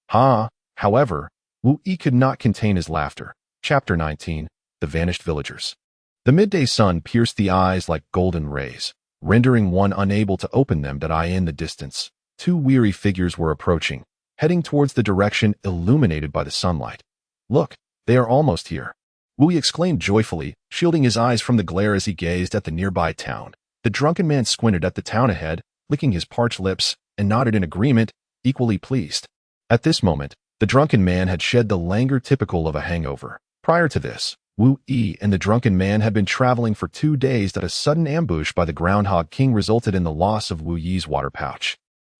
However, Wu Yi could not contain his laughter. Chapter 19, The Vanished Villagers. The midday sun pierced the eyes like golden rays, rendering one unable to open them. In the distance, two weary figures were approaching, heading towards the direction illuminated by the sunlight. "Look, they are almost here," Wu Yi exclaimed joyfully, shielding his eyes from the glare as he gazed at the nearby town. The drunken man squinted at the town ahead, licking his parched lips, and nodded in agreement, equally pleased. At this moment, the drunken man had shed the languor typical of a hangover. Prior to this, Wu Yi and the drunken man had been traveling for 2 days that a sudden ambush by the Groundhog King resulted in the loss of Wu Yi's water pouch.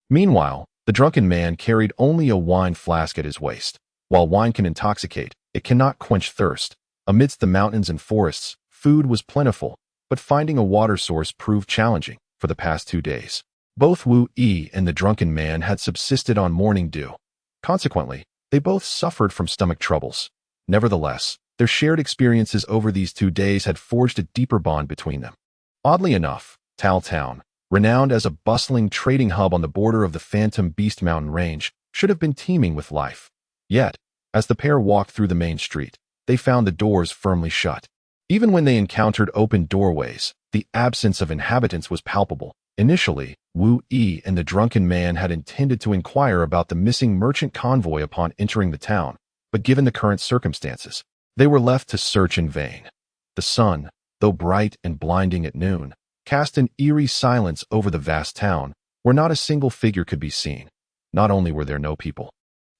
Meanwhile, the drunken man carried only a wine flask at his waist. While wine can intoxicate, it cannot quench thirst. Amidst the mountains and forests, food was plentiful, but finding a water source proved challenging for the past 2 days. Both Wu Yi and the drunken man had subsisted on morning dew. Consequently, they both suffered from stomach troubles. Nevertheless, their shared experiences over these 2 days had forged a deeper bond between them. Oddly enough, Tao Town, renowned as a bustling trading hub on the border of the Phantom Beast Mountain Range, should have been teeming with life. Yet, as the pair walked through the main street, they found the doors firmly shut. Even when they encountered open doorways, the absence of inhabitants was palpable. Initially, Wu Yi and the drunken man had intended to inquire about the missing merchant convoy upon entering the town, but given the current circumstances, they were left to search in vain. The sun, though bright and blinding at noon, cast an eerie silence over the vast town, where not a single figure could be seen. Not only were there no people,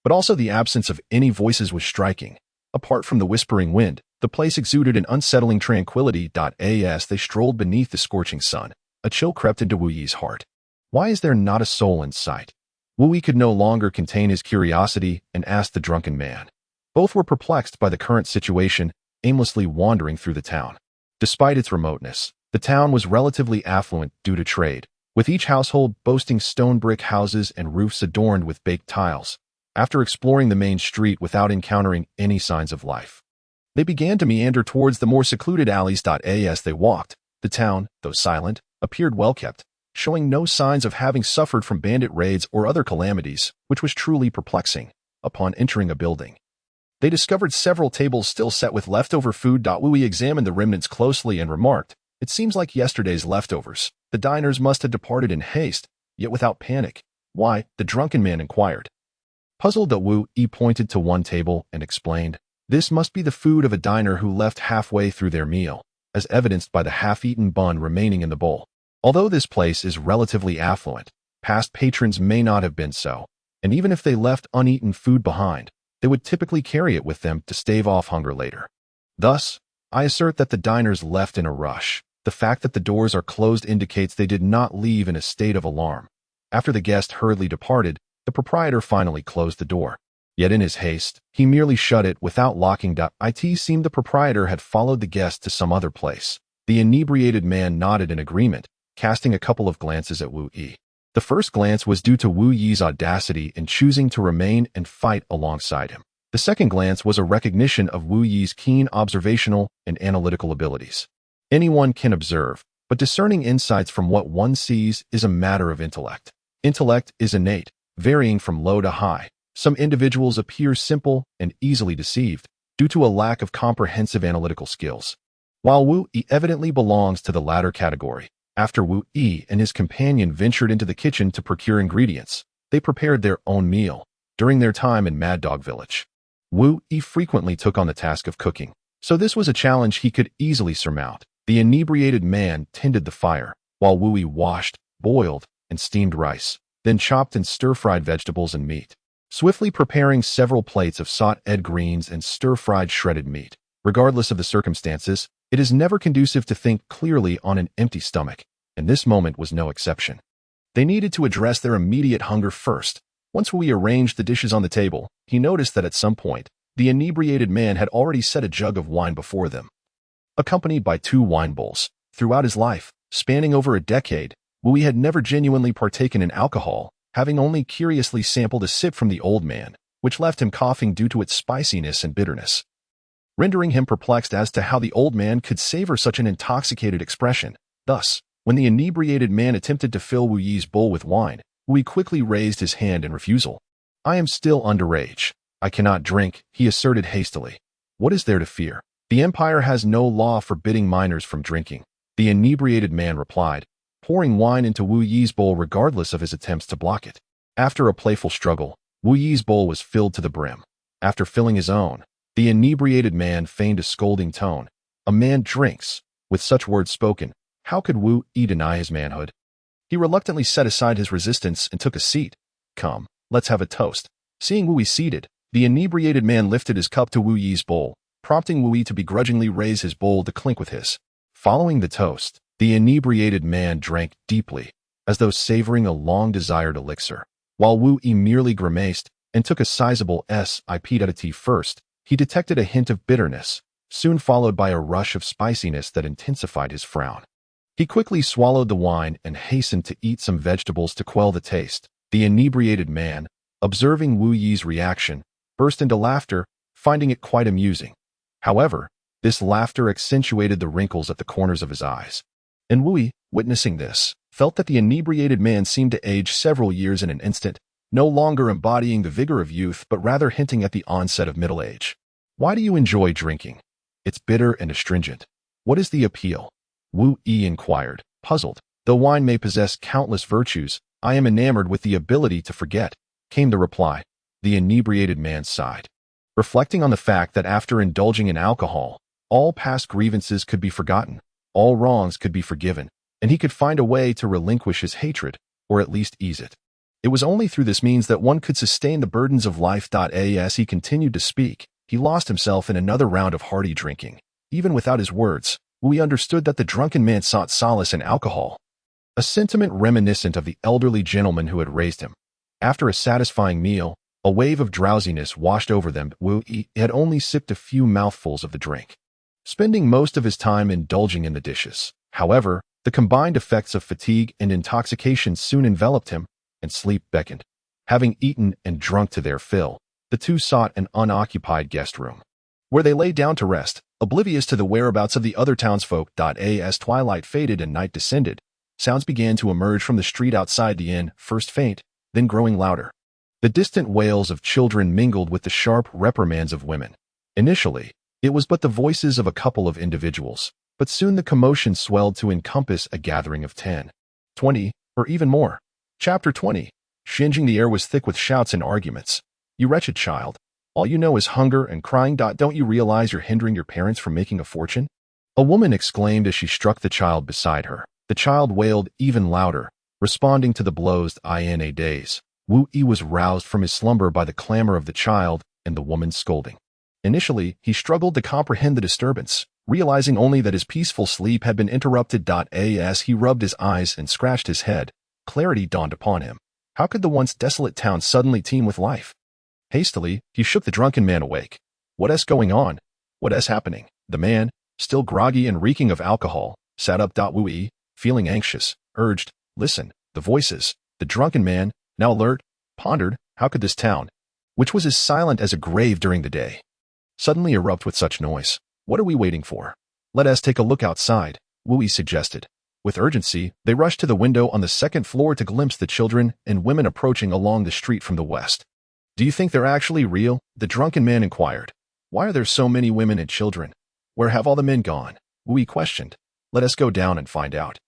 but also the absence of any voices was striking. Apart from the whispering wind, the place exuded an unsettling tranquility. As they strolled beneath the scorching sun, a chill crept into Wu Yi's heart. Why is there not a soul in sight? Wu Yi could no longer contain his curiosity and asked the drunken man. Both were perplexed by the current situation, aimlessly wandering through the town. Despite its remoteness, the town was relatively affluent due to trade, with each household boasting stone brick houses and roofs adorned with baked tiles. After exploring the main street without encountering any signs of life, they began to meander towards the more secluded alleys. As they walked, the town, though silent, appeared well-kept, showing no signs of having suffered from bandit raids or other calamities, which was truly perplexing. Upon entering a building, they discovered several tables still set with leftover food. Wu Yi examined the remnants closely and remarked, "It seems like yesterday's leftovers. The diners must have departed in haste, yet without panic." "Why?" the drunken man inquired. Puzzled, Wu Yi pointed to one table and explained, "This must be the food of a diner who left halfway through their meal, as evidenced by the half-eaten bun remaining in the bowl. Although this place is relatively affluent, past patrons may not have been so, and even if they left uneaten food behind, they would typically carry it with them to stave off hunger later. Thus, I assert that the diners left in a rush. The fact that the doors are closed indicates they did not leave in a state of alarm. After the guest hurriedly departed, the proprietor finally closed the door. Yet in his haste, he merely shut it without locking. It seemed the proprietor had followed the guest to some other place. The inebriated man nodded in agreement, casting a couple of glances at Wu Yi. The first glance was due to Wu Yi's audacity in choosing to remain and fight alongside him. The second glance was a recognition of Wu Yi's keen observational and analytical abilities. Anyone can observe, but discerning insights from what one sees is a matter of intellect. Intellect is innate, varying from low to high. Some individuals appear simple and easily deceived due to a lack of comprehensive analytical skills, while Wu Yi evidently belongs to the latter category. After Wu Yi and his companion ventured into the kitchen to procure ingredients, they prepared their own meal. During their time in Mad Dog Village, Wu Yi frequently took on the task of cooking, so this was a challenge he could easily surmount. The inebriated man tended the fire, while Wu Yi washed, boiled, and steamed rice, then chopped and stir-fried vegetables and meat, swiftly preparing several plates of sauteed greens and stir-fried shredded meat. Regardless of the circumstances, it is never conducive to think clearly on an empty stomach, and this moment was no exception. They needed to address their immediate hunger first. Once Wu Yi arranged the dishes on the table, he noticed that at some point, the inebriated man had already set a jug of wine before them, accompanied by 2 wine bowls. Throughout his life, spanning over a decade, Wu Yi had never genuinely partaken in alcohol, having only curiously sampled a sip from the old man, which left him coughing due to its spiciness and bitterness, rendering him perplexed as to how the old man could savor such an intoxicated expression. Thus, when the inebriated man attempted to fill Wu Yi's bowl with wine, Wu Yi quickly raised his hand in refusal. "I am still underage. I cannot drink," he asserted hastily. "What is there to fear? The Empire has no law forbidding minors from drinking," the inebriated man replied, pouring wine into Wu Yi's bowl regardless of his attempts to block it. After a playful struggle, Wu Yi's bowl was filled to the brim. After filling his own, the inebriated man feigned a scolding tone. A man drinks. With such words spoken, how could Wu Yi deny his manhood? He reluctantly set aside his resistance and took a seat. Come, let's have a toast. Seeing Wu Yi seated, the inebriated man lifted his cup to Wu Yi's bowl, prompting Wu Yi to begrudgingly raise his bowl to clink with his. Following the toast, the inebriated man drank deeply, as though savoring a long-desired elixir. While Wu Yi merely grimaced and took a sizable sip at a tea first, he detected a hint of bitterness, soon followed by a rush of spiciness that intensified his frown. He quickly swallowed the wine and hastened to eat some vegetables to quell the taste. The inebriated man, observing Wu Yi's reaction, burst into laughter, finding it quite amusing. However, this laughter accentuated the wrinkles at the corners of his eyes. And Wu Yi, witnessing this, felt that the inebriated man seemed to age several years in an instant, no longer embodying the vigor of youth but rather hinting at the onset of middle age. Why do you enjoy drinking? It's bitter and astringent. What is the appeal? Wu Yi inquired, puzzled. Though wine may possess countless virtues, I am enamored with the ability to forget, came the reply. The inebriated man sighed, reflecting on the fact that after indulging in alcohol, all past grievances could be forgotten, all wrongs could be forgiven, and he could find a way to relinquish his hatred, or at least ease it. It was only through this means that one could sustain the burdens of life. As he continued to speak, he lost himself in another round of hearty drinking. Even without his words, Wu Yi understood that the drunken man sought solace in alcohol, a sentiment reminiscent of the elderly gentleman who had raised him. After a satisfying meal, a wave of drowsiness washed over them, but Wu Yi had only sipped a few mouthfuls of the drink, spending most of his time indulging in the dishes. However, the combined effects of fatigue and intoxication soon enveloped him, and sleep beckoned. Having eaten and drunk to their fill, the two sought an unoccupied guest room, where they lay down to rest, oblivious to the whereabouts of the other townsfolk. As twilight faded and night descended, sounds began to emerge from the street outside the inn, first faint, then growing louder. The distant wails of children mingled with the sharp reprimands of women. Initially, it was but the voices of a couple of individuals, but soon the commotion swelled to encompass a gathering of 10, 20, or even more. Chapter 20. Xinjing. The air was thick with shouts and arguments. You wretched child. All you know is hunger and crying. Don't you realize you're hindering your parents from making a fortune? A woman exclaimed as she struck the child beside her. The child wailed even louder, responding to the blows. In a daze, Wu Yi was roused from his slumber by the clamor of the child and the woman's scolding. Initially, he struggled to comprehend the disturbance, realizing only that his peaceful sleep had been interrupted. As he rubbed his eyes and scratched his head, clarity dawned upon him. How could the once desolate town suddenly teem with life? Hastily, he shook the drunken man awake. What is going on? What is happening? The man, still groggy and reeking of alcohol, sat up. Wu Yi, feeling anxious, urged, listen. The voices. The drunken man, now alert, pondered, how could this town, which was as silent as a grave during the day, suddenly erupt with such noise? What are we waiting for? Let us take a look outside, Wu Yi suggested. With urgency, they rushed to the window on the second floor to glimpse the children and women approaching along the street from the west. Do you think they're actually real? The drunken man inquired. Why are there so many women and children? Where have all the men gone? Wu Yi questioned. Let us go down and find out.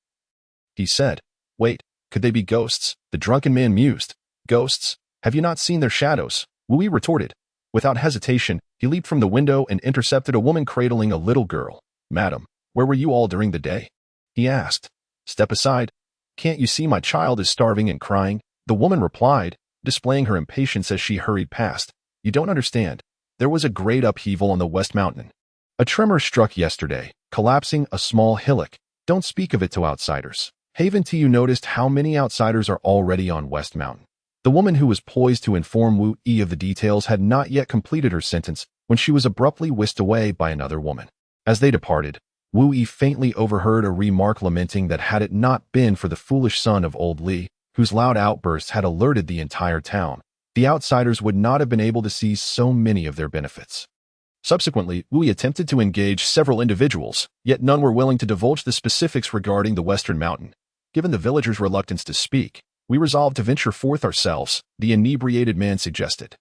He said. Wait, could they be ghosts? The drunken man mused. Ghosts? Have you not seen their shadows? Wu Yi retorted. Without hesitation, he leaped from the window and intercepted a woman cradling a little girl. Madam, where were you all during the day? He asked. Step aside. Can't you see my child is starving and crying? The woman replied, displaying her impatience as she hurried past. You don't understand. There was a great upheaval on the West Mountain. A tremor struck yesterday, collapsing a small hillock. Don't speak of it to outsiders. Haven't you noticed how many outsiders are already on West Mountain? The woman who was poised to inform Wu Yi of the details had not yet completed her sentence when she was abruptly whisked away by another woman. As they departed, Wu Yi faintly overheard a remark lamenting that had it not been for the foolish son of old Li, whose loud outbursts had alerted the entire town, the outsiders would not have been able to seize so many of their benefits. Subsequently, Wu Yi attempted to engage several individuals, yet none were willing to divulge the specifics regarding the Western Mountain. Given the villagers' reluctance to speak, we resolved to venture forth ourselves, the inebriated man suggested.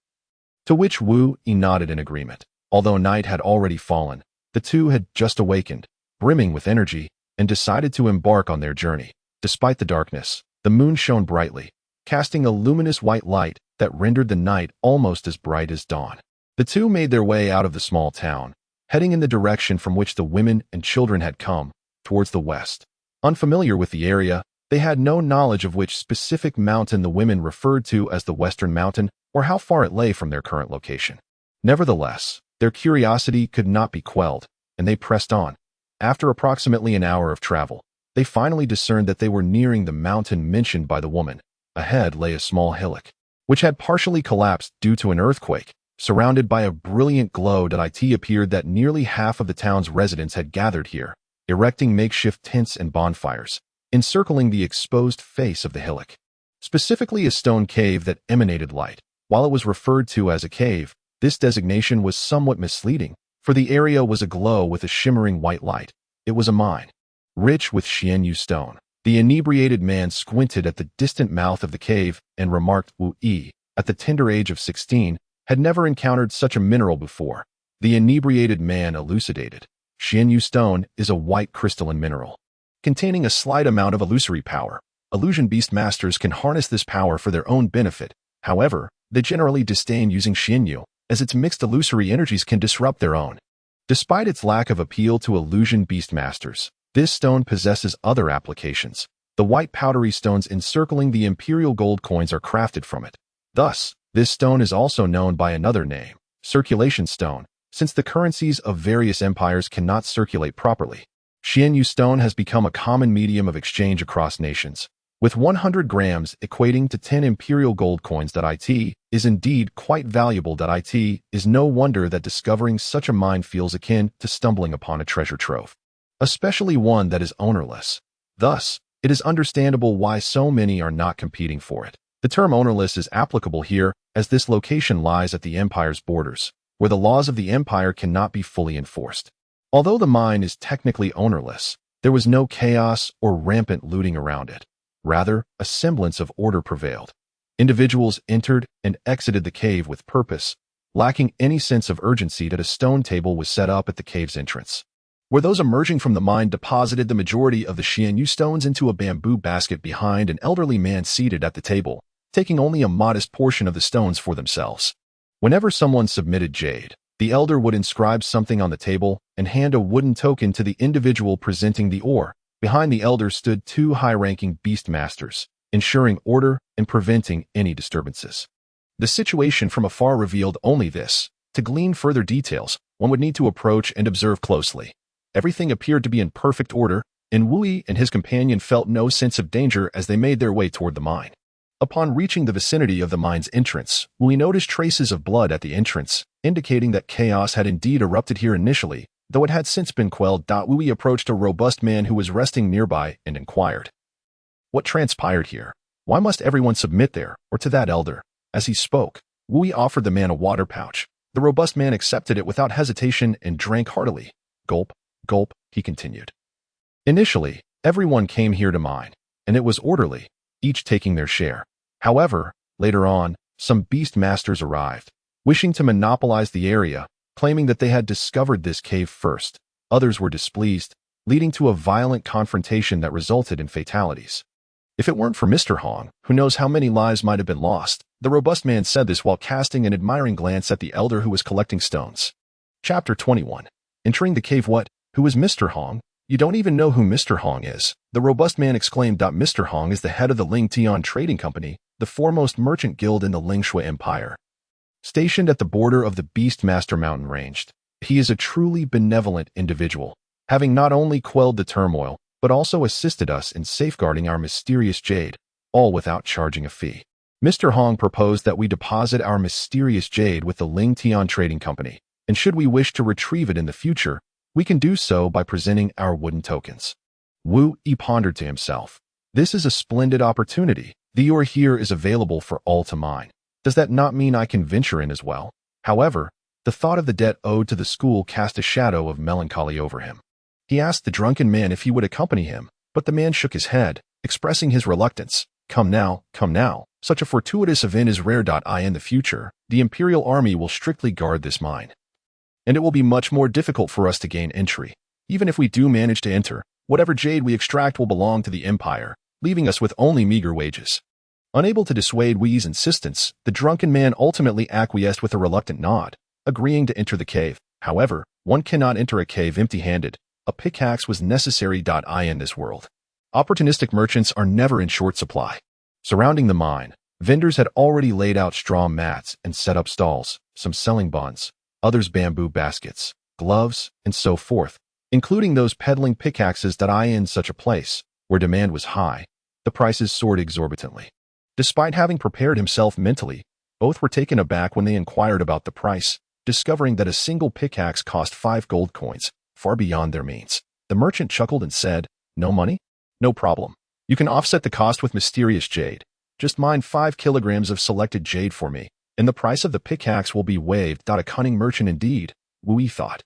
To which Wu Yi nodded in agreement. Although night had already fallen, the two had just awakened, brimming with energy, and decided to embark on their journey. Despite the darkness, the moon shone brightly, casting a luminous white light that rendered the night almost as bright as dawn. The two made their way out of the small town, heading in the direction from which the women and children had come, towards the west. Unfamiliar with the area, they had no knowledge of which specific mountain the women referred to as the Western Mountain or how far it lay from their current location. Nevertheless, their curiosity could not be quelled, and they pressed on. After approximately an hour of travel, they finally discerned that they were nearing the mountain mentioned by the woman. Ahead lay a small hillock, which had partially collapsed due to an earthquake. Surrounded by a brilliant glow, it appeared that nearly half of the town's residents had gathered here, erecting makeshift tents and bonfires, encircling the exposed face of the hillock. Specifically a stone cave that emanated light. While it was referred to as a cave, this designation was somewhat misleading, for the area was aglow with a shimmering white light. It was a mine, rich with Xianyu stone. The inebriated man squinted at the distant mouth of the cave and remarked, Wu Yi, at the tender age of 16, had never encountered such a mineral before. The inebriated man elucidated. Xianyu stone is a white crystalline mineral, containing a slight amount of illusory power. Illusion beast masters can harness this power for their own benefit. However, they generally disdain using Xianyu, as its mixed illusory energies can disrupt their own. Despite its lack of appeal to illusion beast masters, this stone possesses other applications. The white powdery stones encircling the imperial gold coins are crafted from it. Thus, this stone is also known by another name, circulation stone, since the currencies of various empires cannot circulate properly. Xianyu stone has become a common medium of exchange across nations, with 100 grams equating to 10 imperial gold coins. It is indeed quite valuable. It is no wonder that discovering such a mine feels akin to stumbling upon a treasure trove, especially one that is ownerless. Thus, it is understandable why so many are not competing for it. The term ownerless is applicable here, as this location lies at the empire's borders, where the laws of the empire cannot be fully enforced. Although the mine is technically ownerless, there was no chaos or rampant looting around it. Rather, a semblance of order prevailed. Individuals entered and exited the cave with purpose, lacking any sense of urgency. A stone table was set up at the cave's entrance, where those emerging from the mine deposited the majority of the Xianyu stones into a bamboo basket behind an elderly man seated at the table, taking only a modest portion of the stones for themselves. Whenever someone submitted jade, the elder would inscribe something on the table and hand a wooden token to the individual presenting the ore. Behind the elder stood two high-ranking beast masters, ensuring order and preventing any disturbances. The situation from afar revealed only this. To glean further details, one would need to approach and observe closely. Everything appeared to be in perfect order, and Wu Yi and his companion felt no sense of danger as they made their way toward the mine. Upon reaching the vicinity of the mine's entrance, Wu Yi noticed traces of blood at the entrance, indicating that chaos had indeed erupted here initially, though it had since been quelled. Wu Yi approached a robust man who was resting nearby and inquired, "What transpired here? Why must everyone submit there, or to that elder?" As he spoke, Wu Yi offered the man a water pouch. The robust man accepted it without hesitation and drank heartily. Gulp, gulp, he continued. Initially, everyone came here to mine, and it was orderly, each taking their share. However, later on, some beast masters arrived, wishing to monopolize the area, claiming that they had discovered this cave first. Others were displeased, leading to a violent confrontation that resulted in fatalities. If it weren't for Mr. Hong, who knows how many lives might have been lost. The robust man said this while casting an admiring glance at the elder who was collecting stones. Chapter 21. Entering the cave. What? Who is Mr. Hong? You don't even know who Mr. Hong is, the robust man exclaimed. Mr. Hong is the head of the Lingxue Trading Company, the foremost merchant guild in the Lingxue Empire, stationed at the border of the Beastmaster mountain range. He is a truly benevolent individual, having not only quelled the turmoil, but also assisted us in safeguarding our mysterious jade, all without charging a fee. Mr. Hong proposed that we deposit our mysterious jade with the Lingxue Trading Company, and should we wish to retrieve it in the future, we can do so by presenting our wooden tokens. Wu Yi pondered to himself. This is a splendid opportunity. The ore here is available for all to mine. Does that not mean I can venture in as well? However, the thought of the debt owed to the school cast a shadow of melancholy over him. He asked the drunken man if he would accompany him, but the man shook his head, expressing his reluctance. Come now, come now. Such a fortuitous event is rare. In the future, the Imperial Army will strictly guard this mine, and it will be much more difficult for us to gain entry. Even if we do manage to enter, whatever jade we extract will belong to the Empire, leaving us with only meager wages. Unable to dissuade Wu's insistence, the drunken man ultimately acquiesced with a reluctant nod, agreeing to enter the cave. However, one cannot enter a cave empty-handed. A pickaxe was necessary. In this world, opportunistic merchants are never in short supply. Surrounding the mine, vendors had already laid out straw mats and set up stalls, some selling buns, others bamboo baskets, gloves, and so forth, including those peddling pickaxes. In such a place, where demand was high, the prices soared exorbitantly. Despite having prepared himself mentally, both were taken aback when they inquired about the price, discovering that a single pickaxe cost 5 gold coins, far beyond their means. The merchant chuckled and said, "No money? No problem. You can offset the cost with mysterious jade. Just mine 5 kilograms of selected jade for me, and the price of the pickaxe will be waived." A cunning merchant indeed, Wu thought.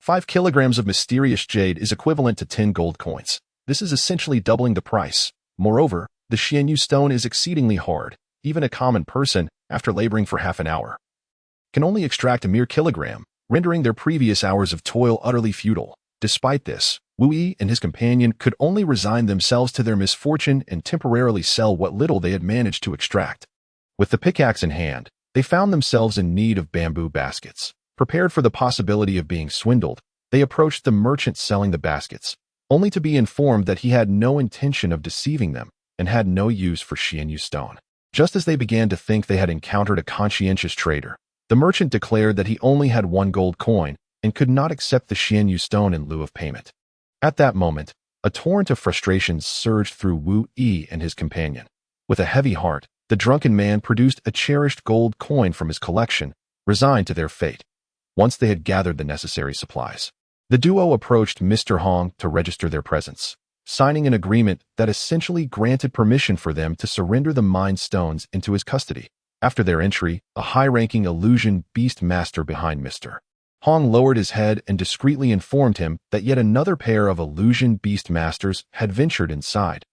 5 kilograms of mysterious jade is equivalent to 10 gold coins. This is essentially doubling the price. Moreover, the Xianyu stone is exceedingly hard. Even a common person, after laboring for half an hour, can only extract a mere kilogram, rendering their previous hours of toil utterly futile. Despite this, Wu and his companion could only resign themselves to their misfortune and temporarily sell what little they had managed to extract. With the pickaxe in hand, they found themselves in need of bamboo baskets. Prepared for the possibility of being swindled, they approached the merchant selling the baskets, only to be informed that he had no intention of deceiving them and had no use for Xianyu stone. Just as they began to think they had encountered a conscientious trader, the merchant declared that he only had 1 gold coin and could not accept the Xianyu stone in lieu of payment. At that moment, a torrent of frustration surged through Wu and his companion. With a heavy heart, the drunken man produced a cherished gold coin from his collection, resigned to their fate. Once they had gathered the necessary supplies, the duo approached Mr. Hong to register their presence, signing an agreement that essentially granted permission for them to surrender the mine stones into his custody. After their entry, a high-ranking illusion beast master behind Mr. Hong lowered his head and discreetly informed him that yet another pair of illusion beast masters had ventured inside.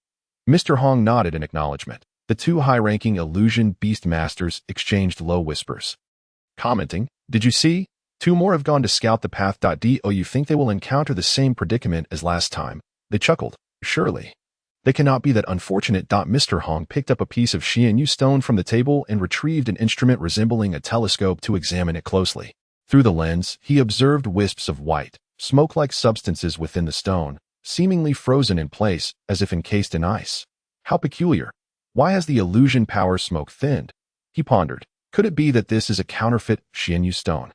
Mr. Hong nodded in acknowledgement. The 2 high-ranking illusion beast masters exchanged low whispers, commenting, "Did you see? 2 more have gone to scout the path. Do you think they will encounter the same predicament as last time?" They chuckled. "Surely. They cannot be that unfortunate." Mr. Hong picked up a piece of Xianyu stone from the table and retrieved an instrument resembling a telescope to examine it closely. Through the lens, he observed wisps of white, smoke-like substances within the stone, seemingly frozen in place as if encased in ice. How peculiar. Why has the illusion power smoke thinned? He pondered. Could it be that this is a counterfeit Xianyu stone?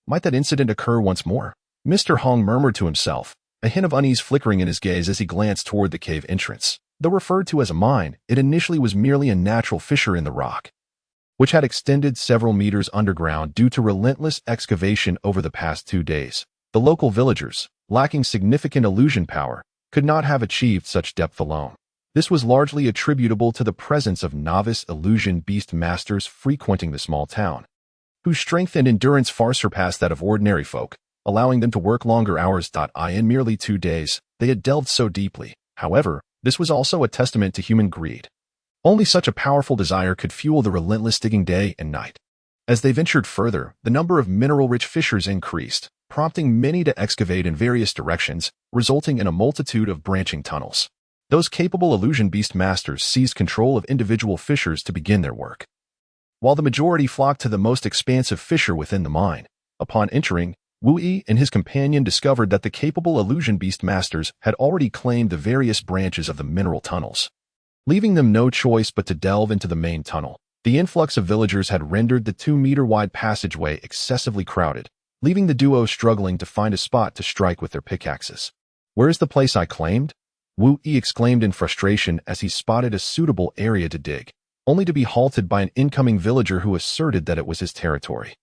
Might that incident occur once more? Mr. Hong murmured to himself, a hint of unease flickering in his gaze as he glanced toward the cave entrance. Though referred to as a mine, it initially was merely a natural fissure in the rock, which had extended several meters underground due to relentless excavation over the past 2 days. The local villagers, lacking significant illusion power, could not have achieved such depth alone. This was largely attributable to the presence of novice illusion beast masters frequenting the small town, whose strength and endurance far surpassed that of ordinary folk, allowing them to work longer hours. In merely 2 days, they had delved so deeply. However, this was also a testament to human greed. Only such a powerful desire could fuel the relentless digging day and night. As they ventured further, the number of mineral-rich fissures increased, prompting many to excavate in various directions, resulting in a multitude of branching tunnels. Those capable illusion beast masters seized control of individual fissures to begin their work, while the majority flocked to the most expansive fissure within the mine. Upon entering, Wu and his companion discovered that the capable illusion beast masters had already claimed the various branches of the mineral tunnels, leaving them no choice but to delve into the main tunnel. The influx of villagers had rendered the 2-meter-wide passageway excessively crowded, leaving the duo struggling to find a spot to strike with their pickaxes. "Where is the place I claimed?" Wu exclaimed in frustration as he spotted a suitable area to dig, only to be halted by an incoming villager who asserted that it was his territory.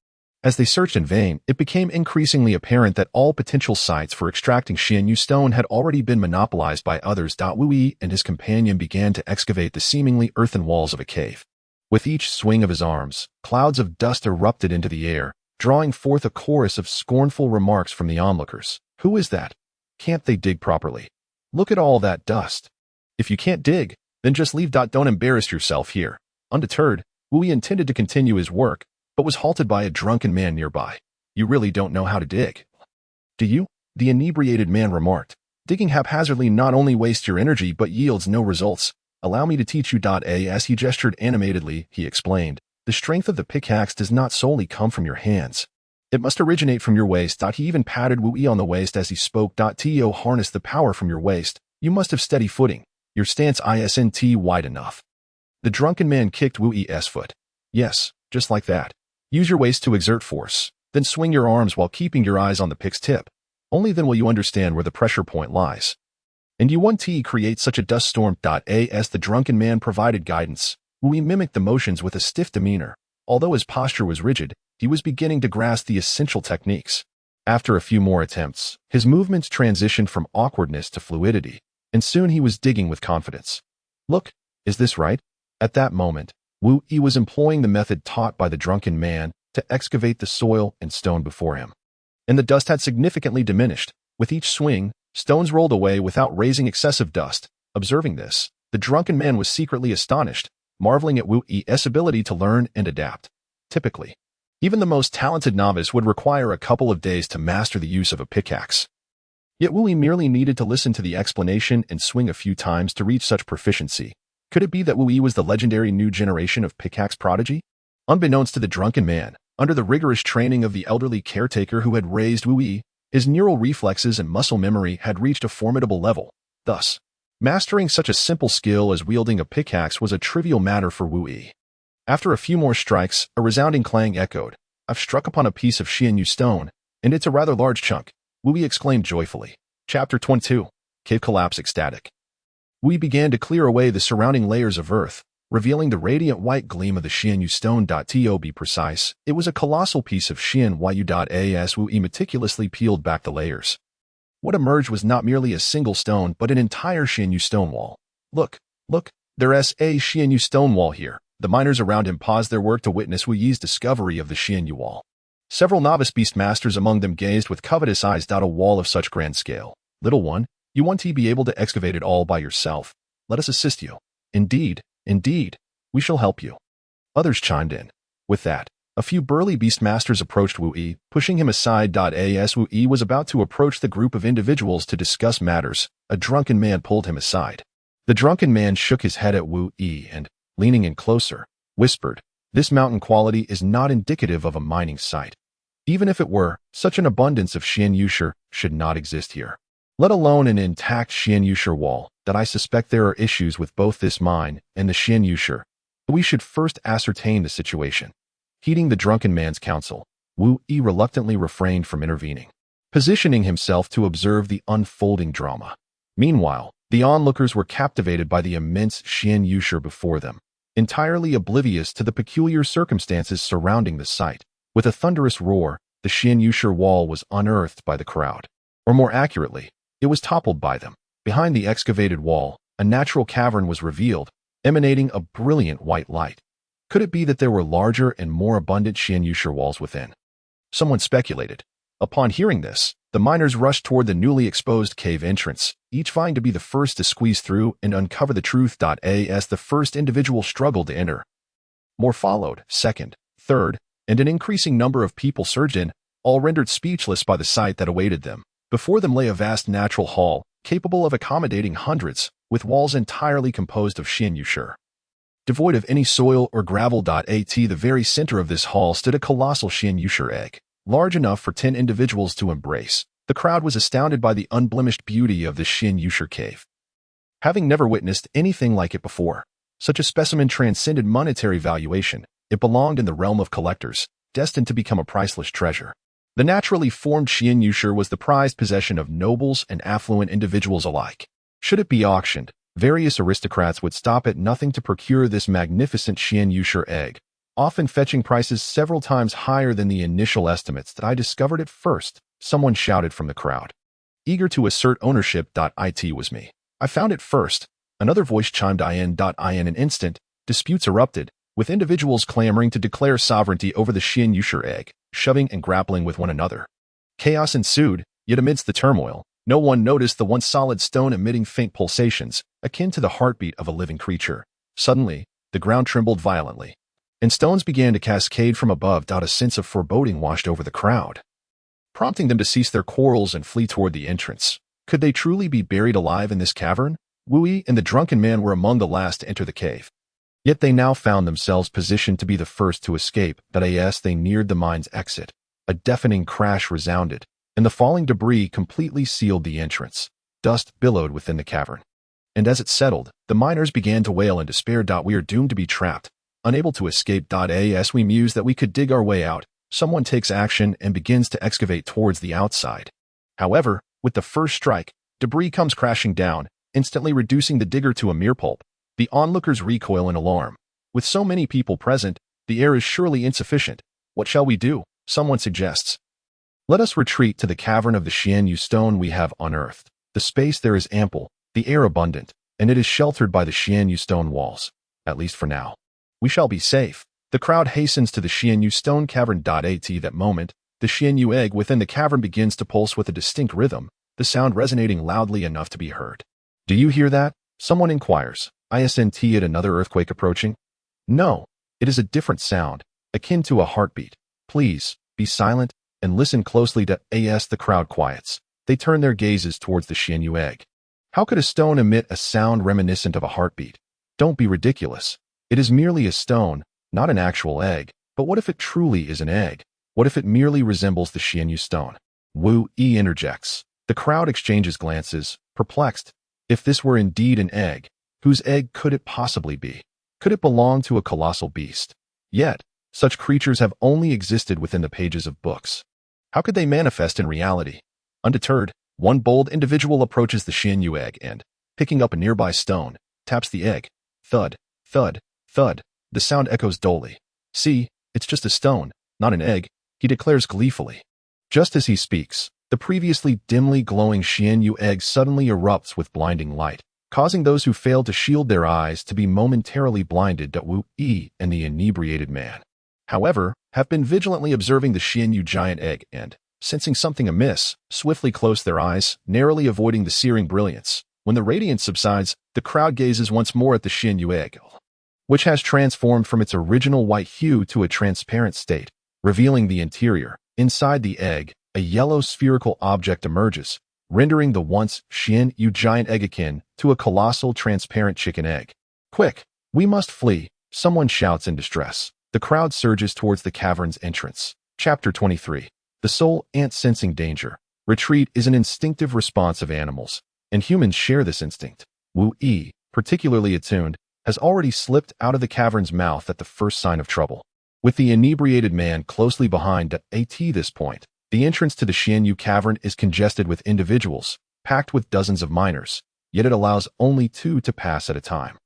As they searched in vain, it became increasingly apparent that all potential sites for extracting Xianyu stone had already been monopolized by others. Wu and his companion began to excavate the seemingly earthen walls of a cave. With each swing of his arms, clouds of dust erupted into the air, drawing forth a chorus of scornful remarks from the onlookers. "Who is that? Can't they dig properly? Look at all that dust. If you can't dig, then just leave. Don't embarrass yourself here." Undeterred, Wu intended to continue his work, but was halted by a drunken man nearby. "You really don't know how to dig, do you?" the inebriated man remarked. "Digging haphazardly not only wastes your energy but yields no results. Allow me to teach you. As he gestured animatedly, he explained, the strength of the pickaxe does not solely come from your hands. It must originate from your waist. He even patted Wu Yi on the waist as he spoke. To harness the power from your waist, you must have steady footing. Your stance isn't wide enough. The drunken man kicked Wu Yi's foot. Yes, just like that. Use your waist to exert force. Then swing your arms while keeping your eyes on the pick's tip. Only then will you understand where the pressure point lies. And you want to create such a dust storm. As the drunken man provided guidance, Wu Yi mimicked the motions with a stiff demeanor. Although his posture was rigid, he was beginning to grasp the essential techniques. After a few more attempts, his movements transitioned from awkwardness to fluidity, and soon he was digging with confidence. Look, is this right? At that moment, Wu Yi was employing the method taught by the drunken man to excavate the soil and stone before him. And the dust had significantly diminished. With each swing, stones rolled away without raising excessive dust. Observing this, the drunken man was secretly astonished, marveling at Wu Yi's ability to learn and adapt. Typically, even the most talented novice would require a couple of days to master the use of a pickaxe. Yet Wu Yi merely needed to listen to the explanation and swing a few times to reach such proficiency. Could it be that Wu Yi was the legendary new generation of pickaxe prodigy? Unbeknownst to the drunken man, under the rigorous training of the elderly caretaker who had raised Wu Yi, his neural reflexes and muscle memory had reached a formidable level. Thus, mastering such a simple skill as wielding a pickaxe was a trivial matter for Wu Yi. After a few more strikes, a resounding clang echoed. I've struck upon a piece of Xianyu stone, and it's a rather large chunk, Wu Yi exclaimed joyfully. Chapter 22. Cave Collapse Ecstatic. Wu Yi began to clear away the surrounding layers of earth, revealing the radiant white gleam of the Xianyu stone. To be precise, it was a colossal piece of Xianyu. As Wu Yi meticulously peeled back the layers, what emerged was not merely a single stone but an entire Xianyu stone wall. Look, there's a Xianyu stone wall here. The miners around him paused their work to witness Wu Yi's discovery of the Xianyu wall. Several novice beast masters among them gazed with covetous eyes. A wall of such grand scale. Little one, you want to be able to excavate it all by yourself. Let us assist you. Indeed, we shall help you. Others chimed in. With that, a few burly beast masters approached Wu Yi, pushing him aside. As Wu Yi was about to approach the group of individuals to discuss matters, a drunken man pulled him aside. The drunken man shook his head at Wu Yi and, leaning in closer, whispered, this mountain quality is not indicative of a mining site. Even if it were, such an abundance of Xianyusher should not exist here. Let alone an intact Xianyusher wall. That I suspect there are issues with both this mine and the Xianyusher. We should first ascertain the situation. Heeding the drunken man's counsel, Wu Yi reluctantly refrained from intervening, positioning himself to observe the unfolding drama. Meanwhile, the onlookers were captivated by the immense Xianyusher before them, entirely oblivious to the peculiar circumstances surrounding the site. With a thunderous roar, the Xianyusher wall was unearthed by the crowd. Or more accurately, it was toppled by them. Behind the excavated wall, a natural cavern was revealed, emanating a brilliant white light. Could it be that there were larger and more abundant Xianyusher walls within? Someone speculated. Upon hearing this, the miners rushed toward the newly exposed cave entrance, each vying to be the first to squeeze through and uncover the truth. As the first individual struggled to enter, more followed, second, third, and an increasing number of people surged in, all rendered speechless by the sight that awaited them. Before them lay a vast natural hall, capable of accommodating hundreds, with walls entirely composed of Xianyusher. Devoid of any soil or gravel. At the very center of this hall stood a colossal Xianyusher egg, large enough for 10 individuals to embrace. The crowd was astounded by the unblemished beauty of the Xianyusher cave. Having never witnessed anything like it before, such a specimen transcended monetary valuation. It belonged in the realm of collectors, destined to become a priceless treasure. The naturally formed Xianyusher was the prized possession of nobles and affluent individuals alike. Should it be auctioned, various aristocrats would stop at nothing to procure this magnificent Xianyusher egg, often fetching prices several times higher than the initial estimates that I discovered at first, someone shouted from the crowd. Eager to assert ownership. It was me. I found it first. Another voice chimed in. In an instant, disputes erupted, with individuals clamoring to declare sovereignty over the Xianyusher egg, shoving and grappling with one another. Chaos ensued, yet amidst the turmoil, no one noticed the once solid stone emitting faint pulsations, akin to the heartbeat of a living creature. Suddenly, the ground trembled violently, and stones began to cascade from above. A sense of foreboding washed over the crowd, prompting them to cease their quarrels and flee toward the entrance. Could they truly be buried alive in this cavern? Wu Yi and the drunken man were among the last to enter the cave. Yet they now found themselves positioned to be the first to escape. As they neared the mine's exit, a deafening crash resounded, and the falling debris completely sealed the entrance. Dust billowed within the cavern. And as it settled, the miners began to wail in despair. We are doomed to be trapped, unable to escape. As we mused that we could dig our way out, someone takes action and begins to excavate towards the outside. However, with the first strike, debris comes crashing down, instantly reducing the digger to a mere pulp. The onlookers recoil in alarm. With so many people present, the air is surely insufficient. What shall we do? Someone suggests. Let us retreat to the cavern of the Xianyu stone we have unearthed. The space there is ample, the air abundant, and it is sheltered by the Xianyu stone walls. At least for now. We shall be safe. The crowd hastens to the Xianyu stone cavern. At that moment, the Xianyu egg within the cavern begins to pulse with a distinct rhythm, the sound resonating loudly enough to be heard. Do you hear that? Someone inquires. Isn't it another earthquake approaching? No, it is a different sound, akin to a heartbeat. Please, be silent, and listen closely. As the crowd quiets, they turn their gazes towards the Xianyu egg. How could a stone emit a sound reminiscent of a heartbeat? Don't be ridiculous. It is merely a stone, not an actual egg. But what if it truly is an egg? What if it merely resembles the Xianyu stone? Wu Yi interjects. The crowd exchanges glances, perplexed. If this were indeed an egg, whose egg could it possibly be? Could it belong to a colossal beast? Yet, such creatures have only existed within the pages of books. How could they manifest in reality? Undeterred, one bold individual approaches the Xianyu egg and, picking up a nearby stone, taps the egg. Thud, thud, thud. The sound echoes dully. See, it's just a stone, not an egg, he declares gleefully. Just as he speaks, the previously dimly glowing Xianyu egg suddenly erupts with blinding light, causing those who failed to shield their eyes to be momentarily blinded. Wu Yi and the inebriated man, however, have been vigilantly observing the Xianyu giant egg and, sensing something amiss, swiftly close their eyes, narrowly avoiding the searing brilliance. When the radiance subsides, the crowd gazes once more at the Xianyu egg, which has transformed from its original white hue to a transparent state, revealing the interior. Inside the egg, a yellow spherical object emerges, rendering the once Xianyu giant egg akin to a colossal transparent chicken egg. Quick, we must flee, someone shouts in distress. The crowd surges towards the cavern's entrance. Chapter 23. The soul ant sensing danger. Retreat is an instinctive response of animals, and humans share this instinct. Wu Yi, particularly attuned, has already slipped out of the cavern's mouth at the first sign of trouble. With the inebriated man closely behind at this point, the entrance to the Xianyu cavern is congested with individuals, packed with dozens of miners, yet it allows only 2 to pass at a time.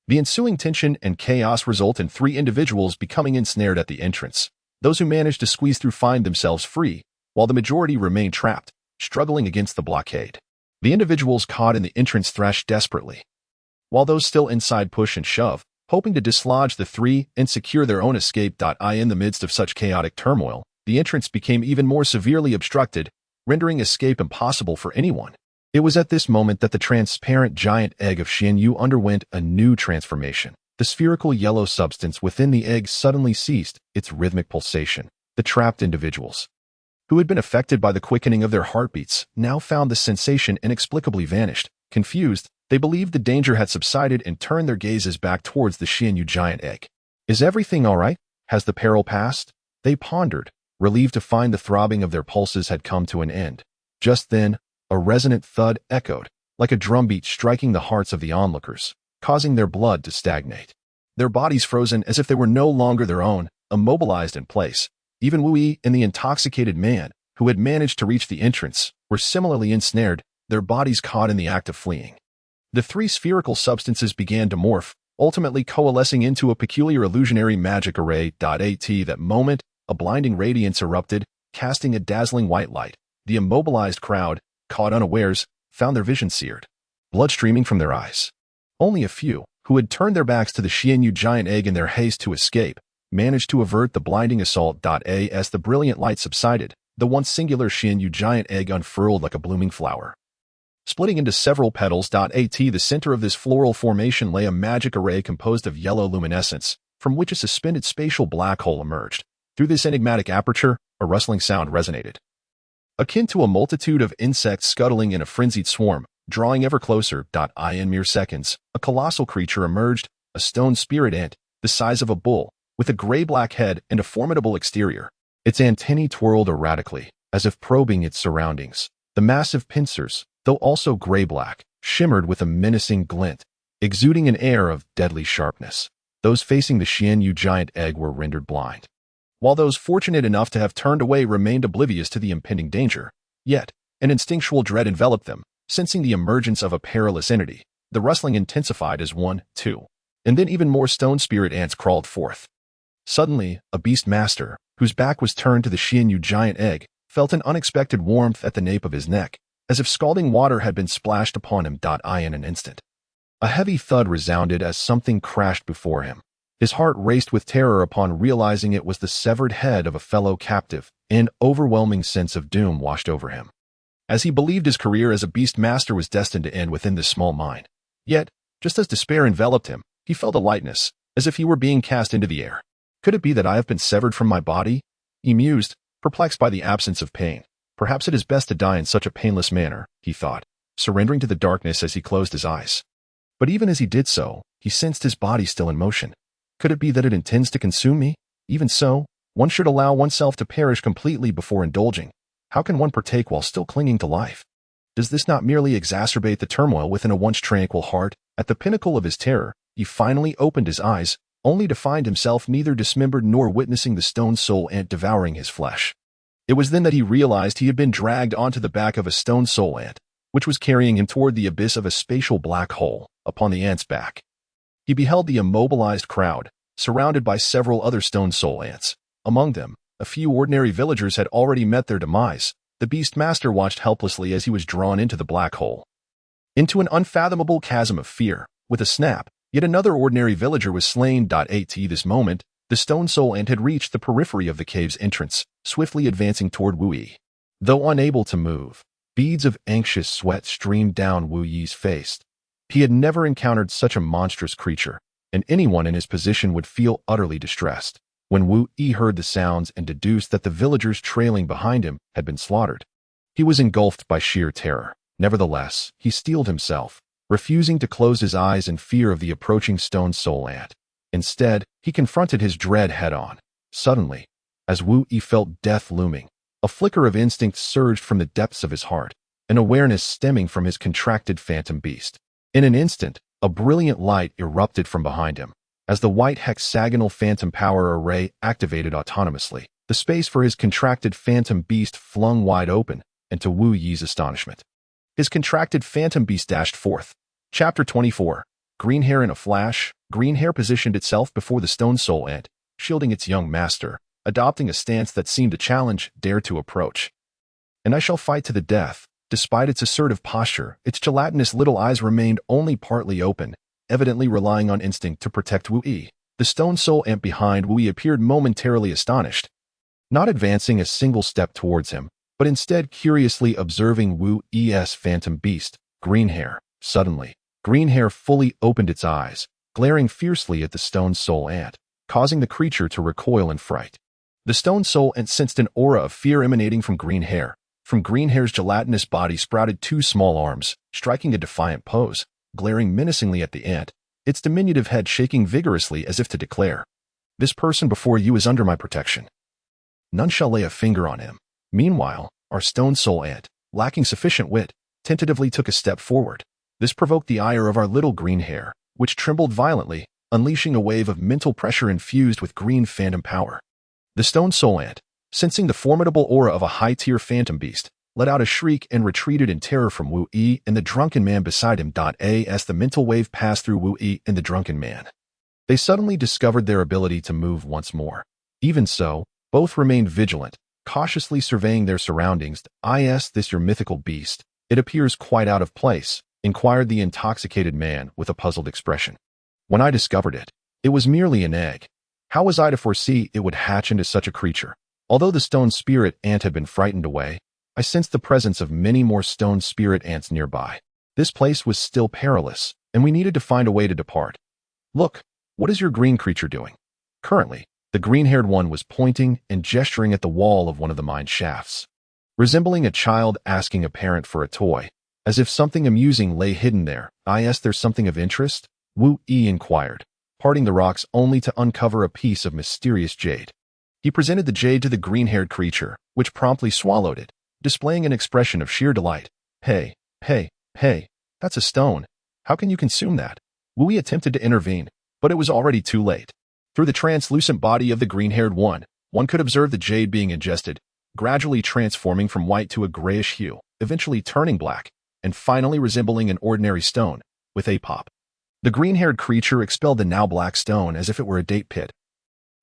The ensuing tension and chaos result in 3 individuals becoming ensnared at the entrance. Those who manage to squeeze through find themselves free, while the majority remain trapped, struggling against the blockade. The individuals caught in the entrance thrash desperately, while those still inside push and shove, hoping to dislodge the 3 and secure their own escape. In the midst of such chaotic turmoil, the entrance became even more severely obstructed, rendering escape impossible for anyone. It was at this moment that the transparent giant egg of Xianyu underwent a new transformation. The spherical yellow substance within the egg suddenly ceased its rhythmic pulsation. The trapped individuals, who had been affected by the quickening of their heartbeats, now found the sensation inexplicably vanished. Confused, they believed the danger had subsided and turned their gazes back towards the Xianyu giant egg. Is everything all right? Has the peril passed? They pondered, relieved to find the throbbing of their pulses had come to an end. Just then, a resonant thud echoed, like a drumbeat striking the hearts of the onlookers, causing their blood to stagnate. Their bodies frozen as if they were no longer their own, immobilized in place. Even Wu Yi and the intoxicated man, who had managed to reach the entrance, were similarly ensnared, their bodies caught in the act of fleeing. The 3 spherical substances began to morph, ultimately coalescing into a peculiar illusionary magic array. At that moment, a blinding radiance erupted, casting a dazzling white light. The immobilized crowd, caught unawares, found their vision seared, blood streaming from their eyes. Only a few, who had turned their backs to the Xianyu giant egg in their haste to escape, managed to avert the blinding assault. As the brilliant light subsided, the once singular Xianyu giant egg unfurled like a blooming flower, splitting into several petals. At the center of this floral formation lay a magic array composed of yellow luminescence, from which a suspended spatial black hole emerged. Through this enigmatic aperture, a rustling sound resonated, akin to a multitude of insects scuttling in a frenzied swarm. drawing ever closer. In mere seconds, a colossal creature emerged, a stone spirit ant, the size of a bull, with a gray-black head and a formidable exterior. Its antennae twirled erratically, as if probing its surroundings. The massive pincers, though also gray-black, shimmered with a menacing glint, exuding an air of deadly sharpness. Those facing the Xianyu giant egg were rendered blind, while those fortunate enough to have turned away remained oblivious to the impending danger. Yet, an instinctual dread enveloped them, sensing the emergence of a perilous entity. The rustling intensified as 1, 2, and then even more stone spirit ants crawled forth. Suddenly, a beast master, whose back was turned to the Xianyu giant egg, felt an unexpected warmth at the nape of his neck, as if scalding water had been splashed upon him. In an instant, a heavy thud resounded as something crashed before him. His heart raced with terror upon realizing it was the severed head of a fellow captive. An overwhelming sense of doom washed over him, as he believed his career as a beast master was destined to end within this small mind. Yet, just as despair enveloped him, he felt a lightness, as if he were being cast into the air. Could it be that I have been severed from my body? He mused, perplexed by the absence of pain. Perhaps it is best to die in such a painless manner, he thought, surrendering to the darkness as he closed his eyes. But even as he did so, he sensed his body still in motion. Could it be that it intends to consume me? Even so, one should allow oneself to perish completely before indulging. How can one partake while still clinging to life? Does this not merely exacerbate the turmoil within a once tranquil heart? At the pinnacle of his terror, he finally opened his eyes, only to find himself neither dismembered nor witnessing the stone soul ant devouring his flesh. It was then that he realized he had been dragged onto the back of a stone soul ant, which was carrying him toward the abyss of a spatial black hole. Upon the ant's back, he beheld the immobilized crowd, surrounded by several other stone soul ants. Among them, a few ordinary villagers had already met their demise. The beast master watched helplessly as he was drawn into the black hole, into an unfathomable chasm of fear. With a snap, yet another ordinary villager was slain. At this moment, the stone soul ant had reached the periphery of the cave's entrance, swiftly advancing toward Wu Yi. Though unable to move, beads of anxious sweat streamed down Wu Yi's face. He had never encountered such a monstrous creature, and anyone in his position would feel utterly distressed. When Wu Yi heard the sounds and deduced that the villagers trailing behind him had been slaughtered, he was engulfed by sheer terror. Nevertheless, he steeled himself, refusing to close his eyes in fear of the approaching stone soul ant. Instead, he confronted his dread head-on. Suddenly, as Wu Yi felt death looming, a flicker of instinct surged from the depths of his heart, an awareness stemming from his contracted phantom beast. In an instant, a brilliant light erupted from behind him. As the white hexagonal phantom power array activated autonomously, the space for his contracted phantom beast flung wide open, and to Wu Yi's astonishment, his contracted phantom beast dashed forth. Chapter 24. Green Hair in a flash. Green Hair positioned itself before the stone soul ant, shielding its young master, adopting a stance that seemed to challenge, dare to approach. And I shall fight to the death. Despite its assertive posture, its gelatinous little eyes remained only partly open, evidently relying on instinct to protect Wu Yi. The stone soul ant behind Wu Yi appeared momentarily astonished, not advancing a single step towards him, but instead curiously observing Wu Yi's phantom beast, Green Hair. Suddenly, Green Hair fully opened its eyes, glaring fiercely at the stone soul ant, causing the creature to recoil in fright. The stone soul ant sensed an aura of fear emanating from Green Hair. From Green Hair's gelatinous body sprouted two small arms, striking a defiant pose, glaring menacingly at the ant, its diminutive head shaking vigorously as if to declare, "This person before you is under my protection. None shall lay a finger on him." Meanwhile, our stone soul ant, lacking sufficient wit, tentatively took a step forward. This provoked the ire of our little Green Hair, which trembled violently, unleashing a wave of mental pressure infused with green phantom power. The stone soul ant, sensing the formidable aura of a high-tier phantom beast, let out a shriek and retreated in terror from Wu Yi and the drunken man beside him. As the mental wave passed through Wu Yi and the drunken man, they suddenly discovered their ability to move once more. Even so, both remained vigilant, cautiously surveying their surroundings. "Is this your mythical beast? It appears quite out of place," inquired the intoxicated man with a puzzled expression. "When I discovered it, it was merely an egg. How was I to foresee it would hatch into such a creature?" Although the stone spirit ant had been frightened away, I sensed the presence of many more stone spirit ants nearby. This place was still perilous, and we needed to find a way to depart. "Look, what is your green creature doing?" Currently, the green-haired one was pointing and gesturing at the wall of one of the mine shafts, resembling a child asking a parent for a toy. as if something amusing lay hidden there. There's something of interest? Wu Yi inquired, parting the rocks only to uncover a piece of mysterious jade. He presented the jade to the green-haired creature, which promptly swallowed it, displaying an expression of sheer delight. Hey, that's a stone. How can you consume that? Wu Yi attempted to intervene, but it was already too late. Through the translucent body of the green-haired one could observe the jade being ingested, gradually transforming from white to a grayish hue, eventually turning black, and finally resembling an ordinary stone, with a pop. The green-haired creature expelled the now black stone as if it were a date pit,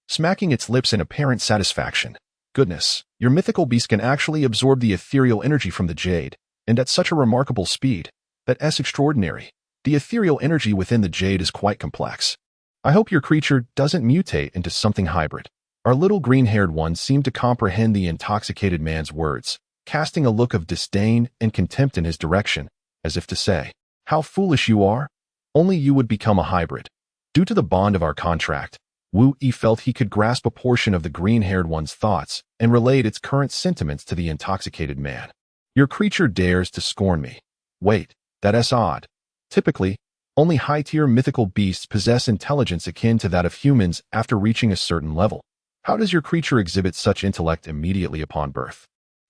smacking its lips in apparent satisfaction. Goodness, your mythical beast can actually absorb the ethereal energy from the jade, and at such a remarkable speed. That's extraordinary. The ethereal energy within the jade is quite complex. I hope your creature doesn't mutate into something hybrid. Our little green-haired one seemed to comprehend the intoxicated man's words, casting a look of disdain and contempt in his direction, as if to say, "How foolish you are! Only you would become a hybrid." Due to the bond of our contract, Wu Yi felt he could grasp a portion of the green-haired one's thoughts and relayed its current sentiments to the intoxicated man. Your creature dares to scorn me. Wait, that's odd. Typically, only high-tier mythical beasts possess intelligence akin to that of humans after reaching a certain level. How does your creature exhibit such intellect immediately upon birth?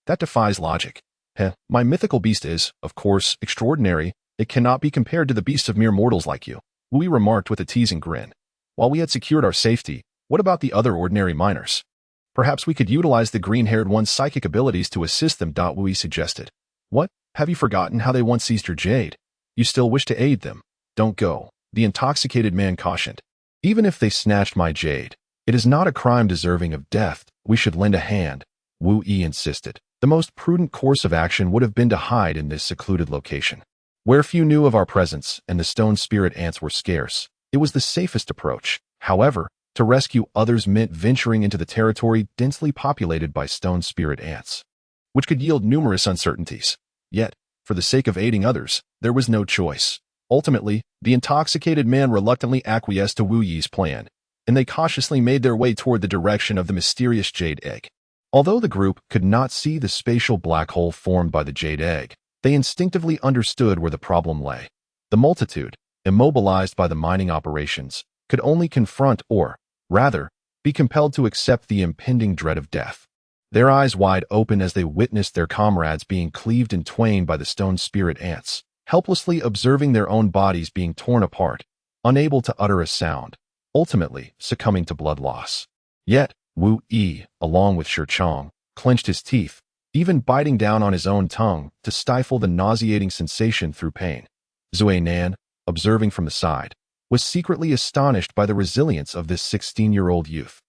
That defies logic. My mythical beast is, of course, extraordinary. It cannot be compared to the beasts of mere mortals like you, Wu Yi remarked with a teasing grin. While we had secured our safety, what about the other ordinary miners? Perhaps we could utilize the green-haired one's psychic abilities to assist them, Wu Yi suggested. What? Have you forgotten how they once seized your jade? You still wish to aid them? Don't go, the intoxicated man cautioned. Even if they snatched my jade, it is not a crime deserving of death. We should lend a hand, Wu Yi insisted. The most prudent course of action would have been to hide in this secluded location, where few knew of our presence and the stone spirit ants were scarce. It was the safest approach. However, to rescue others meant venturing into the territory densely populated by stone spirit ants, which could yield numerous uncertainties. Yet, for the sake of aiding others, there was no choice. Ultimately, the intoxicated man reluctantly acquiesced to Wu Yi's plan, and they cautiously made their way toward the direction of the mysterious jade egg. Although the group could not see the spatial black hole formed by the jade egg, they instinctively understood where the problem lay. The multitude, immobilized by the mining operations, could only confront or, rather, be compelled to accept the impending dread of death. Their eyes wide open as they witnessed their comrades being cleaved in twain by the stone spirit ants, helplessly observing their own bodies being torn apart, unable to utter a sound, ultimately succumbing to blood loss. Yet, Wu Yi, along with Shirchong, clenched his teeth, even biting down on his own tongue to stifle the nauseating sensation through pain. Zui Nan, observing from the side, was secretly astonished by the resilience of this 16-year-old youth,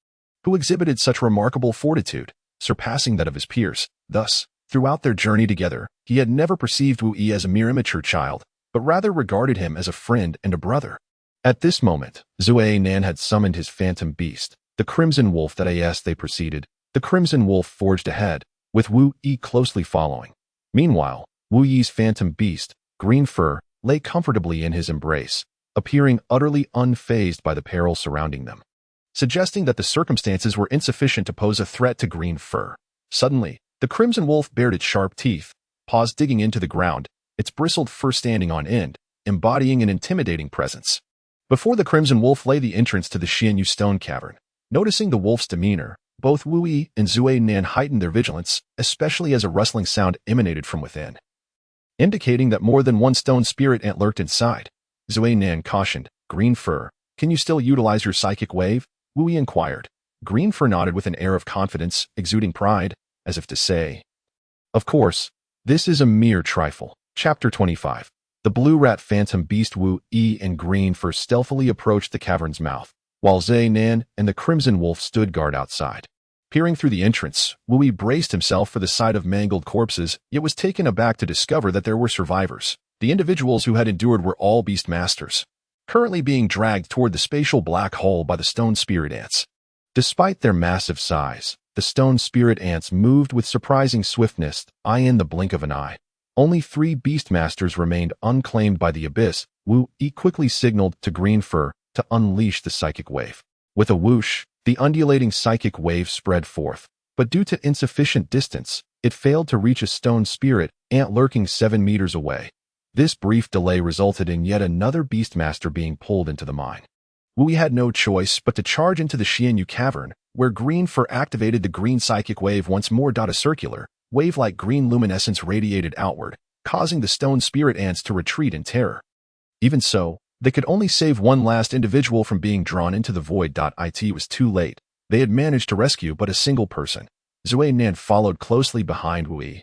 who exhibited such remarkable fortitude, surpassing that of his peers. Thus, throughout their journey together, he had never perceived Wu Yi as a mere immature child, but rather regarded him as a friend and a brother. At this moment, Zui Nan had summoned his phantom beast, the Crimson Wolf. They proceeded. The Crimson Wolf forged ahead, with Wu Yi closely following. Meanwhile, Wu Yi's phantom beast, Green Fur, lay comfortably in his embrace, appearing utterly unfazed by the peril surrounding them, suggesting that the circumstances were insufficient to pose a threat to Green Fur. Suddenly, the Crimson Wolf bared its sharp teeth, paws digging into the ground, its bristled fur standing on end, embodying an intimidating presence. Before the Crimson Wolf lay the entrance to the Xianyu stone cavern. Noticing the wolf's demeanor, both Wu Yi and Zui Nan heightened their vigilance, especially as a rustling sound emanated from within, indicating that more than one stone spirit ant lurked inside. Zui Nan cautioned, "Green Fur, can you still utilize your psychic wave?" Wu Yi inquired. Green Fur nodded with an air of confidence, exuding pride, as if to say, "Of course, this is a mere trifle." Chapter 25. The blue rat phantom beast Wu Yi and Green Fur stealthily approached the cavern's mouth, while Zui Nan and the Crimson Wolf stood guard outside. Peering through the entrance, Wu Yi braced himself for the sight of mangled corpses, yet was taken aback to discover that there were survivors. The individuals who had endured were all beast masters, currently being dragged toward the spatial black hole by the stone spirit ants. Despite their massive size, the stone spirit ants moved with surprising swiftness, in the blink of an eye. Only 3 beastmasters remained unclaimed by the abyss. Wu Yi quickly signaled to Green Fur to unleash the psychic wave. With a whoosh, the undulating psychic wave spread forth, but due to insufficient distance, it failed to reach a stone spirit ant lurking 7 meters away. This brief delay resulted in yet another beastmaster being pulled into the mine. Wu had no choice but to charge into the Xianyu cavern, where green fur activated the green psychic wave once more. A circular, wave-like green luminescence radiated outward, causing the stone spirit ants to retreat in terror. Even so, they could only save one last individual from being drawn into the void. It was too late. They had managed to rescue but a single person. Zui Nan followed closely behind Wu,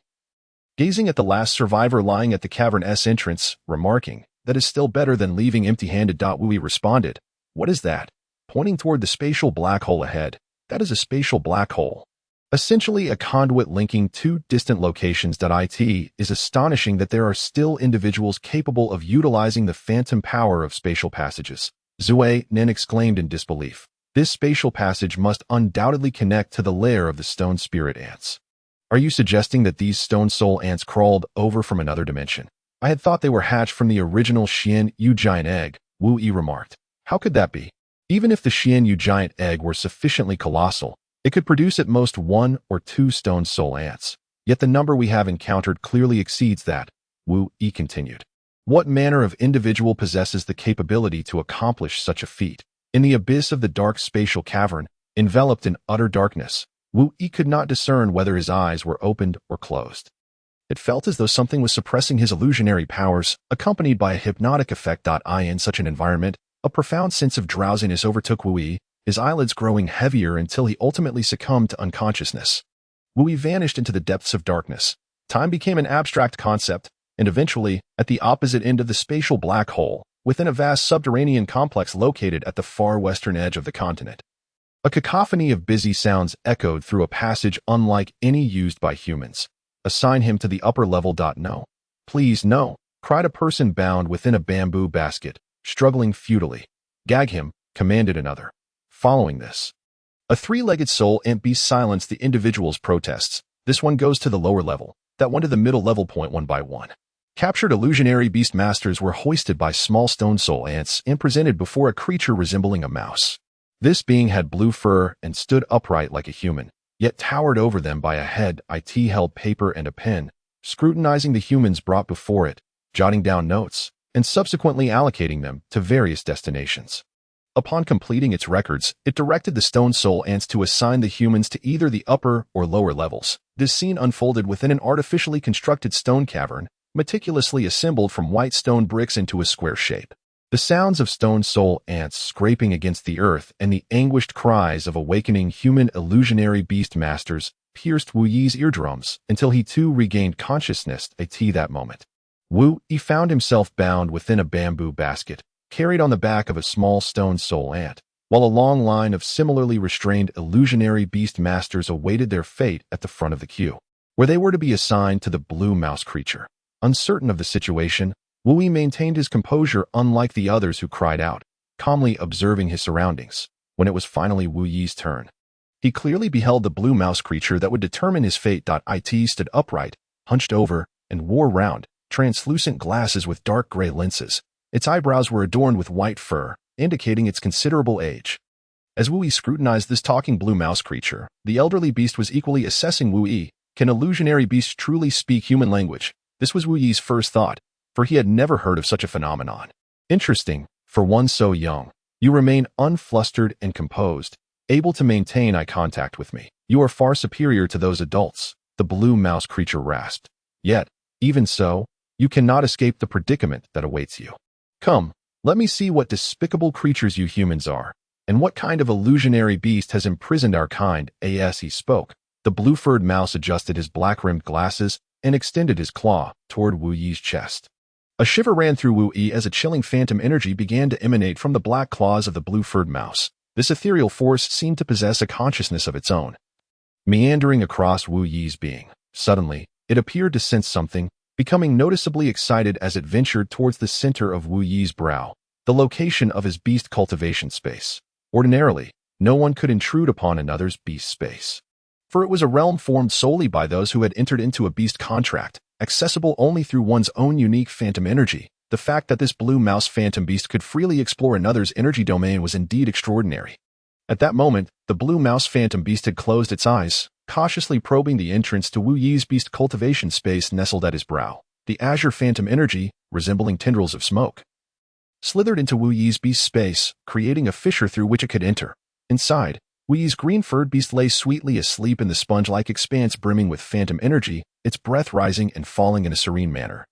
gazing at the last survivor lying at the cavern's entrance, remarking, "That is still better than leaving empty-handed." Wu responded, "What is that?" Pointing toward the spatial black hole ahead. "That is a spatial black hole. Essentially a conduit linking two distant locations. It is astonishing that there are still individuals capable of utilizing the phantom power of spatial passages." Zui Nan exclaimed in disbelief. This spatial passage must undoubtedly connect to the lair of the stone spirit ants. "Are you suggesting that these stone soul ants crawled over from another dimension? I had thought they were hatched from the original Xianyu giant egg," Wu remarked. "How could that be? Even if the Xianyu giant egg were sufficiently colossal, it could produce at most 1 or 2 stone soul ants. Yet the number we have encountered clearly exceeds that," Wu continued. "What manner of individual possesses the capability to accomplish such a feat?" In the abyss of the dark spatial cavern, enveloped in utter darkness, Wu could not discern whether his eyes were opened or closed. It felt as though something was suppressing his illusionary powers, accompanied by a hypnotic effect. In such an environment, a profound sense of drowsiness overtook Wu, his eyelids growing heavier until he ultimately succumbed to unconsciousness. Wu vanished into the depths of darkness. Time became an abstract concept, and eventually, at the opposite end of the spatial black hole, within a vast subterranean complex located at the far western edge of the continent. A cacophony of busy sounds echoed through a passage unlike any used by humans. "Assign him to the upper level." "No. Please, no," cried a person bound within a bamboo basket, struggling futilely. "Gag him," commanded another. Following this, a 3-legged soul ant beast silenced the individual's protests. "This one goes to the lower level, that one to the middle level." One by one, captured illusionary beast masters were hoisted by small stone soul ants and presented before a creature resembling a mouse. This being had blue fur and stood upright like a human, yet towered over them by a head. It held paper and a pen, scrutinizing the humans brought before it, jotting down notes, and subsequently allocating them to various destinations. Upon completing its records, it directed the stone soul ants to assign the humans to either the upper or lower levels. This scene unfolded within an artificially constructed stone cavern, meticulously assembled from white stone bricks into a square shape. The sounds of stone soul ants scraping against the earth and the anguished cries of awakening human illusionary beast masters pierced Wu's eardrums until he too regained consciousness. That moment, Wu found himself bound within a bamboo basket, carried on the back of a small stone soul ant, while a long line of similarly restrained illusionary beast masters awaited their fate at the front of the queue, where they were to be assigned to the blue mouse creature. Uncertain of the situation, Wu maintained his composure unlike the others who cried out, calmly observing his surroundings. When it was finally Wu's turn, he clearly beheld the blue mouse creature that would determine his fate. It stood upright, hunched over, and wore round, translucent glasses with dark gray lenses. Its eyebrows were adorned with white fur, indicating its considerable age. As Wu scrutinized this talking blue mouse creature, the elderly beast was equally assessing Wu. Can illusionary beasts truly speak human language? This was Wu's first thought, for he had never heard of such a phenomenon. Interesting, for one so young. You remain unflustered and composed, able to maintain eye contact with me. You are far superior to those adults, the blue mouse creature rasped. Yet, even so, you cannot escape the predicament that awaits you. Come, let me see what despicable creatures you humans are, and what kind of illusionary beast has imprisoned our kind. As he spoke, the blue-furred mouse adjusted his black-rimmed glasses and extended his claw toward Wu's chest. A shiver ran through Wu as a chilling phantom energy began to emanate from the black claws of the blue-furred mouse. This ethereal force seemed to possess a consciousness of its own, meandering across Wu's being. Suddenly, it appeared to sense something, becoming noticeably excited as it ventured towards the center of Wu's brow, the location of his beast cultivation space. Ordinarily, no one could intrude upon another's beast space, for it was a realm formed solely by those who had entered into a beast contract, accessible only through one's own unique phantom energy. The fact that this blue mouse phantom beast could freely explore another's energy domain was indeed extraordinary. At that moment, the blue mouse phantom beast had closed its eyes, cautiously probing the entrance to Wu Yi's beast cultivation space nestled at his brow. The azure phantom energy, resembling tendrils of smoke, slithered into Wu Yi's beast space, creating a fissure through which it could enter. Inside, Wu Yi's green-furred beast lay sweetly asleep in the sponge-like expanse brimming with phantom energy, its breath rising and falling in a serene manner,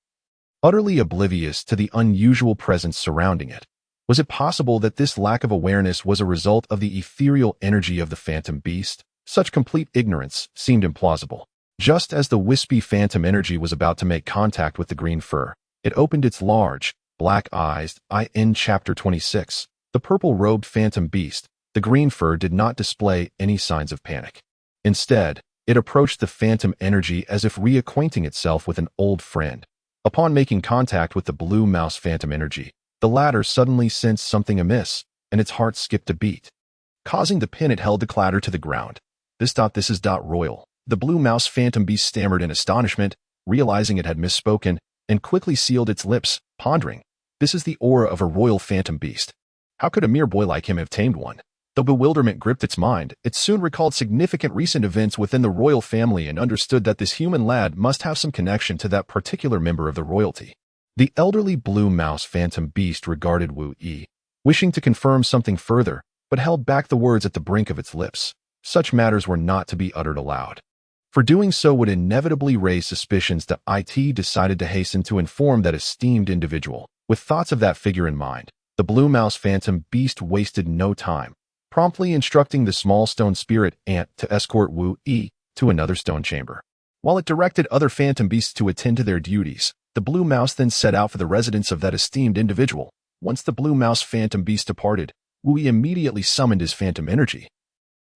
utterly oblivious to the unusual presence surrounding it. Was it possible that this lack of awareness was a result of the ethereal energy of the phantom beast? Such complete ignorance seemed implausible. Just as the wispy phantom energy was about to make contact with the green fur, it opened its large, black eyes. In Chapter 26, the purple-robed phantom beast, the green fur did not display any signs of panic. Instead, it approached the phantom energy as if reacquainting itself with an old friend. Upon making contact with the blue mouse phantom energy, the latter suddenly sensed something amiss, and its heart skipped a beat, causing the pin it held to clatter to the ground. This is royal. The blue mouse phantom beast stammered in astonishment, realizing it had misspoken, and quickly sealed its lips, pondering. This is the aura of a royal phantom beast. How could a mere boy like him have tamed one? Though bewilderment gripped its mind, it soon recalled significant recent events within the royal family and understood that this human lad must have some connection to that particular member of the royalty. The elderly blue mouse phantom beast regarded Wu Yi, wishing to confirm something further, but held back the words at the brink of its lips. Such matters were not to be uttered aloud, for doing so would inevitably raise suspicions. It decided to hasten to inform that esteemed individual. With thoughts of that figure in mind, the blue mouse phantom beast wasted no time, promptly instructing the small stone spirit ant to escort Wu Yi to another stone chamber. While it directed other phantom beasts to attend to their duties, the blue mouse then set out for the residence of that esteemed individual. Once the blue mouse phantom beast departed, Wu Yi immediately summoned his phantom energy,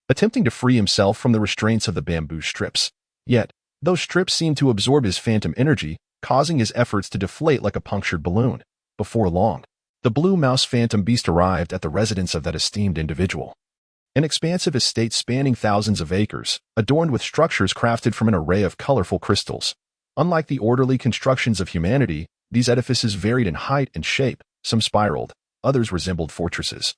attempting to free himself from the restraints of the bamboo strips. Yet, those strips seemed to absorb his phantom energy, causing his efforts to deflate like a punctured balloon. Before long, the blue mouse phantom beast arrived at the residence of that esteemed individual. An expansive estate spanning thousands of acres, adorned with structures crafted from an array of colorful crystals. Unlike the orderly constructions of humanity, these edifices varied in height and shape. Some spiraled, others resembled fortresses,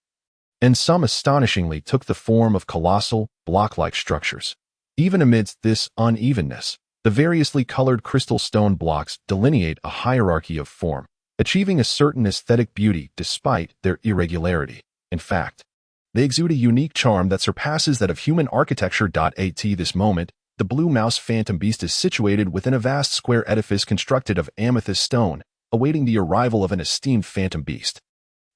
and some astonishingly took the form of colossal, block-like structures. Even amidst this unevenness, the variously colored crystal stone blocks delineate a hierarchy of form, achieving a certain aesthetic beauty despite their irregularity. In fact, they exude a unique charm that surpasses that of human architecture. At this moment, the blue mouse phantom beast is situated within a vast square edifice constructed of amethyst stone, awaiting the arrival of an esteemed phantom beast.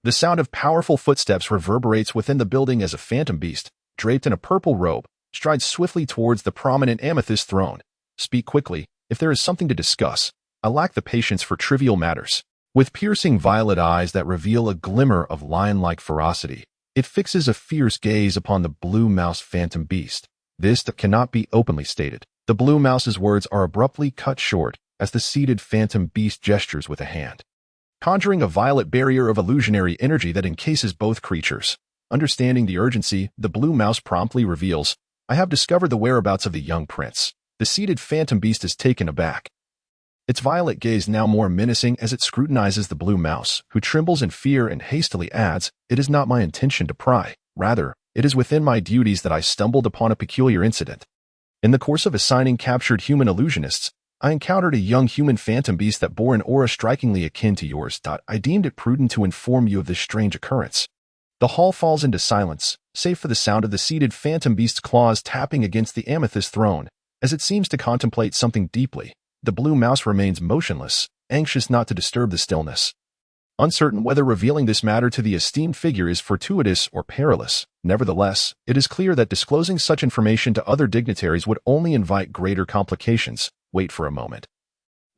The sound of powerful footsteps reverberates within the building as a phantom beast, draped in a purple robe, strides swiftly towards the prominent amethyst throne. Speak quickly, if there is something to discuss. I lack the patience for trivial matters. With piercing violet eyes that reveal a glimmer of lion-like ferocity, it fixes a fierce gaze upon the blue mouse phantom beast. This that cannot be openly stated. The blue mouse's words are abruptly cut short as the seated phantom beast gestures with a hand, conjuring a violet barrier of illusionary energy that encases both creatures. Understanding the urgency, the blue mouse promptly reveals, I have discovered the whereabouts of the young prince. The seated phantom beast is taken aback, its violet gaze now more menacing as it scrutinizes the blue mouse, who trembles in fear and hastily adds, It is not my intention to pry. Rather, it is within my duties that I stumbled upon a peculiar incident. In the course of assigning captured human illusionists, I encountered a young human phantom beast that bore an aura strikingly akin to yours. I deemed it prudent to inform you of this strange occurrence. The hall falls into silence, save for the sound of the seated phantom beast's claws tapping against the amethyst throne, as it seems to contemplate something deeply. The blue mouse remains motionless, anxious not to disturb the stillness, uncertain whether revealing this matter to the esteemed figure is fortuitous or perilous. Nevertheless, it is clear that disclosing such information to other dignitaries would only invite greater complications. Wait for a moment.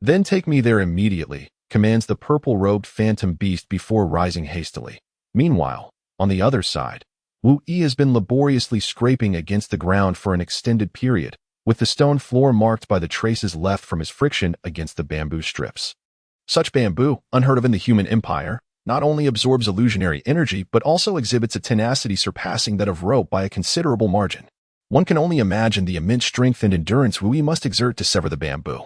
Then take me there immediately, commands the purple-robed phantom beast before rising hastily. Meanwhile, on the other side, Wu Yi has been laboriously scraping against the ground for an extended period, with the stone floor marked by the traces left from his friction against the bamboo strips. Such bamboo, unheard of in the human empire, not only absorbs illusionary energy but also exhibits a tenacity surpassing that of rope by a considerable margin. One can only imagine the immense strength and endurance Wu Yi must exert to sever the bamboo.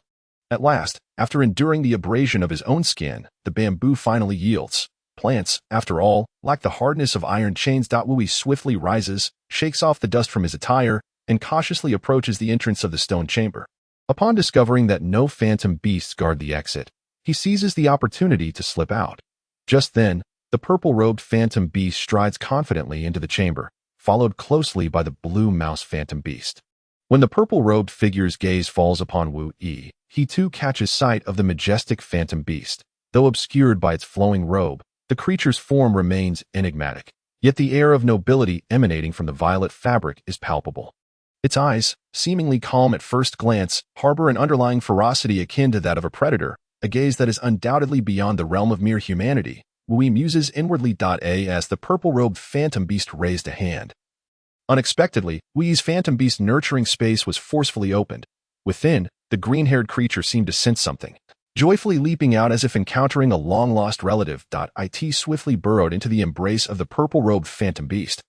At last, after enduring the abrasion of his own skin, the bamboo finally yields. Plants, after all, lack the hardness of iron chains. Wu swiftly rises, shakes off the dust from his attire, and cautiously approaches the entrance of the stone chamber. Upon discovering that no phantom beasts guard the exit, he seizes the opportunity to slip out. Just then, the purple-robed phantom beast strides confidently into the chamber, followed closely by the blue mouse phantom beast. When the purple-robed figure's gaze falls upon Wu Yi, he too catches sight of the majestic phantom beast. Though obscured by its flowing robe, the creature's form remains enigmatic, yet the air of nobility emanating from the violet fabric is palpable. Its eyes, seemingly calm at first glance, harbor an underlying ferocity akin to that of a predator, a gaze that is undoubtedly beyond the realm of mere humanity. Wu Yi muses inwardly. As the purple-robed phantom beast raised a hand. Unexpectedly, Wu Yi's phantom beast nurturing space was forcefully opened. Within, the green-haired creature seemed to sense something. Joyfully leaping out as if encountering a long-lost relative. It swiftly burrowed into the embrace of the purple-robed phantom beast.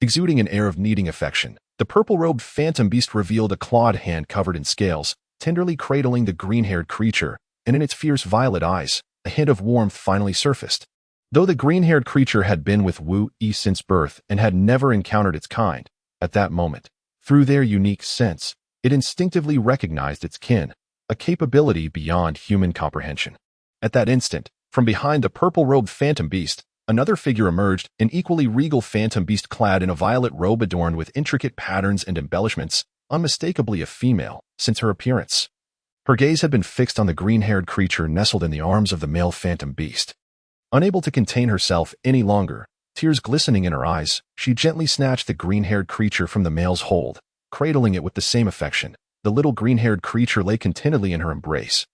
Exuding an air of needing affection, the purple-robed phantom beast revealed a clawed hand covered in scales, tenderly cradling the green-haired creature, and in its fierce violet eyes, a hint of warmth finally surfaced. Though the green-haired creature had been with Wu Yi since birth and had never encountered its kind, at that moment, through their unique sense, it instinctively recognized its kin, a capability beyond human comprehension. At that instant, from behind the purple-robed phantom beast, another figure emerged, an equally regal phantom beast clad in a violet robe adorned with intricate patterns and embellishments, unmistakably a female, since her appearance. Her gaze had been fixed on the green-haired creature nestled in the arms of the male phantom beast. Unable to contain herself any longer, tears glistening in her eyes, she gently snatched the green-haired creature from the male's hold, cradling it with the same affection. The little green-haired creature lay contentedly in her embrace.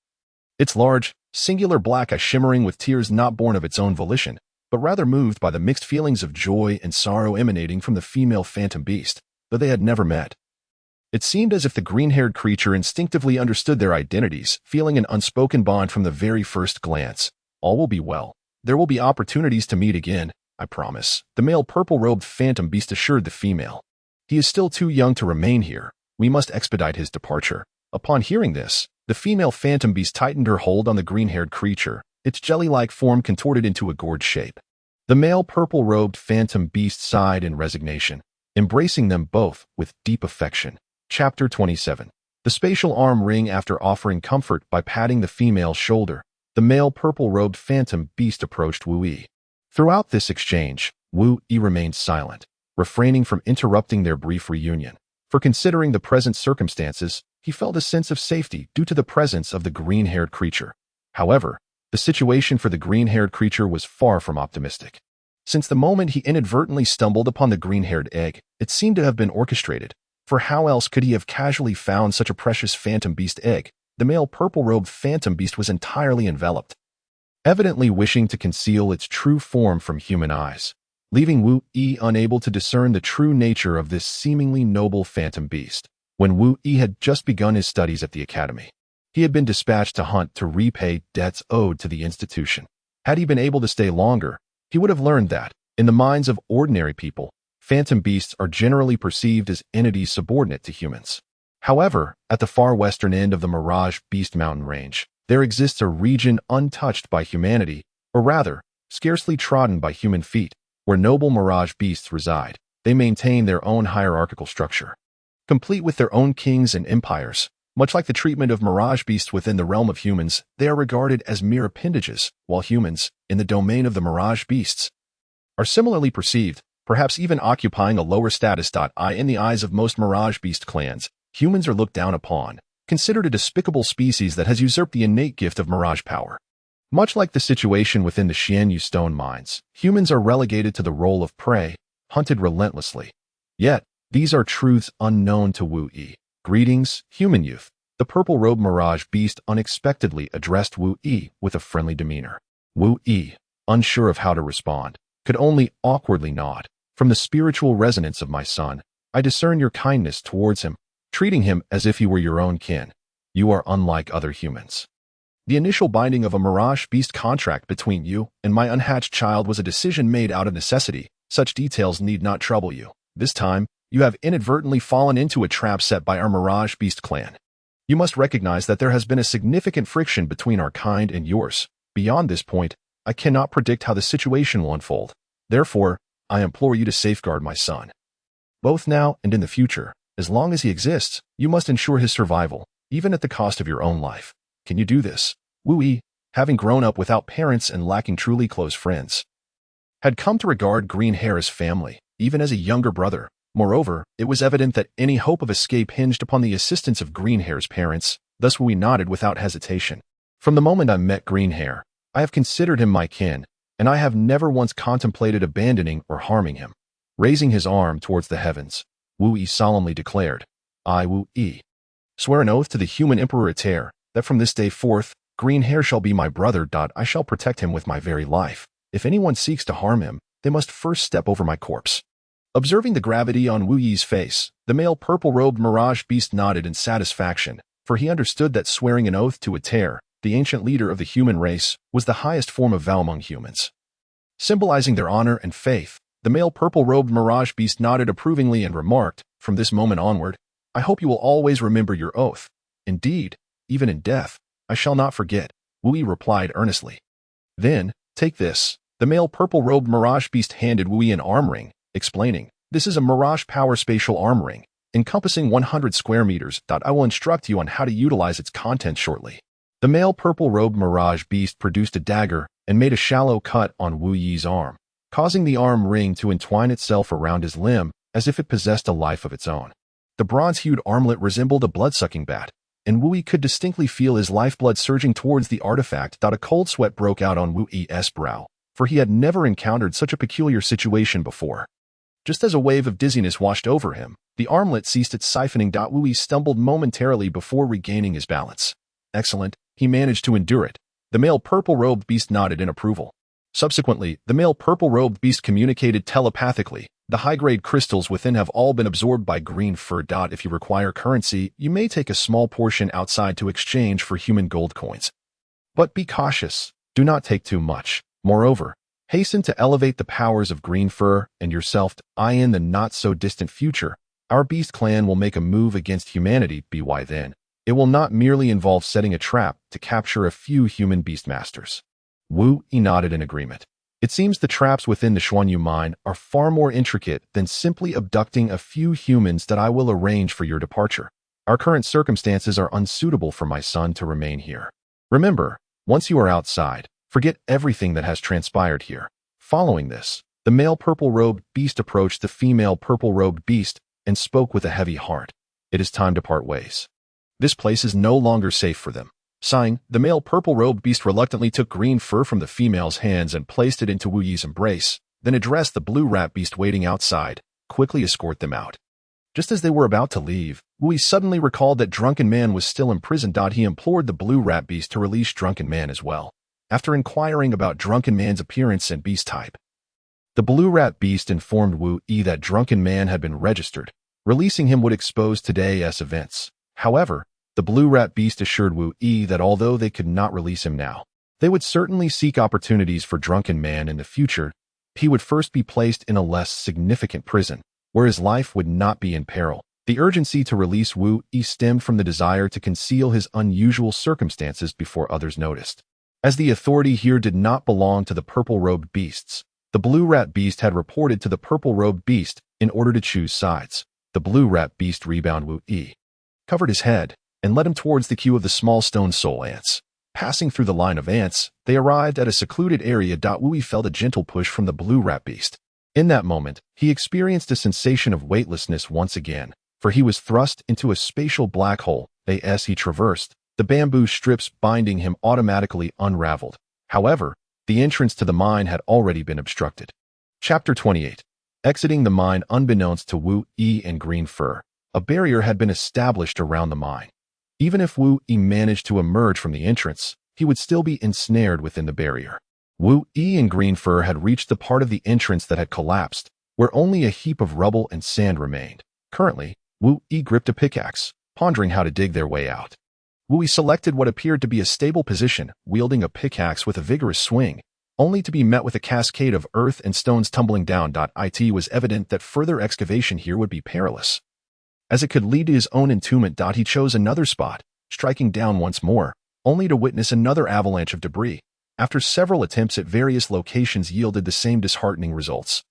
Its large, singular black eyes shimmering with tears not born of its own volition, but rather moved by the mixed feelings of joy and sorrow emanating from the female phantom beast, though they had never met. It seemed as if the green-haired creature instinctively understood their identities, feeling an unspoken bond from the very first glance. All will be well. There will be opportunities to meet again, I promise, the male purple-robed phantom beast assured the female. He is still too young to remain here. We must expedite his departure. Upon hearing this, the female phantom beast tightened her hold on the green-haired creature, its jelly-like form contorted into a gourd shape. The male purple-robed phantom beast sighed in resignation, embracing them both with deep affection. Chapter 27. The spatial arm ring. After offering comfort by patting the female's shoulder, the male purple-robed phantom beast approached Wu Yi. Throughout this exchange, Wu Yi remained silent, refraining from interrupting their brief reunion. For considering the present circumstances, he felt a sense of safety due to the presence of the green-haired creature. However, the situation for the green-haired creature was far from optimistic. Since the moment he inadvertently stumbled upon the green-haired egg, it seemed to have been orchestrated. For how else could he have casually found such a precious phantom beast egg? The male purple-robed phantom beast was entirely enveloped, evidently wishing to conceal its true form from human eyes, leaving Wu Yi unable to discern the true nature of this seemingly noble phantom beast. When Wu Yi had just begun his studies at the academy, he had been dispatched to hunt to repay debts owed to the institution. Had he been able to stay longer, he would have learned that, in the minds of ordinary people, phantom beasts are generally perceived as entities subordinate to humans. However, at the far western end of the Mirage Beast mountain range, there exists a region untouched by humanity, or rather, scarcely trodden by human feet, where noble Mirage beasts reside. They maintain their own hierarchical structure, complete with their own kings and empires. Much like the treatment of Mirage beasts within the realm of humans, they are regarded as mere appendages, while humans, in the domain of the Mirage beasts, are similarly perceived, perhaps even occupying a lower status. In the eyes of most Mirage beast clans, humans are looked down upon, considered a despicable species that has usurped the innate gift of Mirage power. Much like the situation within the Xianyu stone mines, humans are relegated to the role of prey, hunted relentlessly. Yet, these are truths unknown to Wu Yi. Greetings, human youth. The purple-robed Mirage beast unexpectedly addressed Wu Yi with a friendly demeanor. Wu Yi, unsure of how to respond, could only awkwardly nod. From the spiritual resonance of my son, I discern your kindness towards him, treating him as if he were your own kin. You are unlike other humans. The initial binding of a Mirage beast contract between you and my unhatched child was a decision made out of necessity. Such details need not trouble you. This time, you have inadvertently fallen into a trap set by our Mirage beast clan. You must recognize that there has been a significant friction between our kind and yours. Beyond this point, I cannot predict how the situation will unfold. Therefore, I implore you to safeguard my son. Both now and in the future, as long as he exists, you must ensure his survival, even at the cost of your own life. Can you do this? Wu Yi, having grown up without parents and lacking truly close friends, had come to regard Green Hair as family, even as a younger brother. Moreover, it was evident that any hope of escape hinged upon the assistance of Green Hair's parents. Thus Wu Yi nodded without hesitation. From the moment I met Green Hair, I have considered him my kin, and I have never once contemplated abandoning or harming him. Raising his arm towards the heavens, Wu Yi solemnly declared, I, Wu Yi, swear an oath to the human Emperor Tamer, that from this day forth, Green Hair shall be my brother. I shall protect him with my very life. If anyone seeks to harm him, they must first step over my corpse. Observing the gravity on Wu Yi's face, the male purple-robed mirage beast nodded in satisfaction, for he understood that swearing an oath to a Tamer, the ancient leader of the human race, was the highest form of vow among humans. Symbolizing their honor and faith, the male purple-robed mirage beast nodded approvingly and remarked, from this moment onward, I hope you will always remember your oath. Indeed, even in death, I shall not forget, Wu Yi replied earnestly. Then, take this. The male purple-robed mirage beast handed Wu Yi an arm ring, explaining, this is a Mirage Power Spatial Arm Ring, encompassing 100 square meters. I will instruct you on how to utilize its contents shortly. The male purple-robed mirage beast produced a dagger and made a shallow cut on Wu Yi's arm, causing the arm ring to entwine itself around his limb as if it possessed a life of its own. The bronze-hued armlet resembled a blood-sucking bat, and Wu Yi could distinctly feel his lifeblood surging towards the artifact. A cold sweat broke out on Wu Yi's brow, for he had never encountered such a peculiar situation before. Just as a wave of dizziness washed over him, the armlet ceased its siphoning. Wu Yi stumbled momentarily before regaining his balance. Excellent, he managed to endure it. The male purple-robed beast nodded in approval. Subsequently, the male purple-robed beast communicated telepathically. The high-grade crystals within have all been absorbed by Green Fur. If you require currency, you may take a small portion outside to exchange for human gold coins. But be cautious. Do not take too much. Moreover, hasten to elevate the powers of Green Fur and yourself. In the not-so-distant future, our beast clan will make a move against humanity. By then, it will not merely involve setting a trap to capture a few human beast masters. Wu Yi nodded in agreement. It seems the traps within the Xuanyu mine are far more intricate than simply abducting a few humans. I will arrange for your departure. Our current circumstances are unsuitable for my son to remain here. Remember, once you are outside, forget everything that has transpired here. Following this, the male purple-robed beast approached the female purple-robed beast and spoke with a heavy heart. It is time to part ways. This place is no longer safe for them. Sighing, the male purple-robed beast reluctantly took Green Fur from the female's hands and placed it into Wu Yi's embrace, then addressed the blue rat beast waiting outside, quickly escort them out. Just as they were about to leave, Wu Yi suddenly recalled that Drunken Man was still imprisoned. He implored the blue rat beast to release Drunken Man as well, after inquiring about Drunken Man's appearance and beast type. The blue rat beast informed Wu Yi that Drunken Man had been registered. Releasing him would expose today's events. However, the blue rat beast assured Wu Yi that although they could not release him now, they would certainly seek opportunities for Drunken Man in the future. He would first be placed in a less significant prison, where his life would not be in peril. The urgency to release Wu Yi stemmed from the desire to conceal his unusual circumstances before others noticed. As the authority here did not belong to the purple-robed beasts, the blue rat beast had reported to the purple-robed beast in order to choose sides. The blue rat beast rebounded Wu Yi, covered his head, and led him towards the queue of the small stone soul ants. Passing through the line of ants, they arrived at a secluded area. Wu Yi felt a gentle push from the blue rat beast. In that moment, he experienced a sensation of weightlessness once again, for he was thrust into a spatial black hole. As he traversed, the bamboo strips binding him automatically unraveled. However, the entrance to the mine had already been obstructed. Chapter 28. Exiting the mine unbeknownst to Wu Yi and Green Fur, a barrier had been established around the mine. Even if Wu Yi managed to emerge from the entrance, he would still be ensnared within the barrier. Wu Yi and Green Fur had reached the part of the entrance that had collapsed, where only a heap of rubble and sand remained. Currently, Wu Yi gripped a pickaxe, pondering how to dig their way out. Wu Yi selected what appeared to be a stable position, wielding a pickaxe with a vigorous swing, only to be met with a cascade of earth and stones tumbling down. It was evident that further excavation here would be perilous, as it could lead to his own entombment. He chose another spot, striking down once more, only to witness another avalanche of debris. after several attempts at various locations yielded the same disheartening results.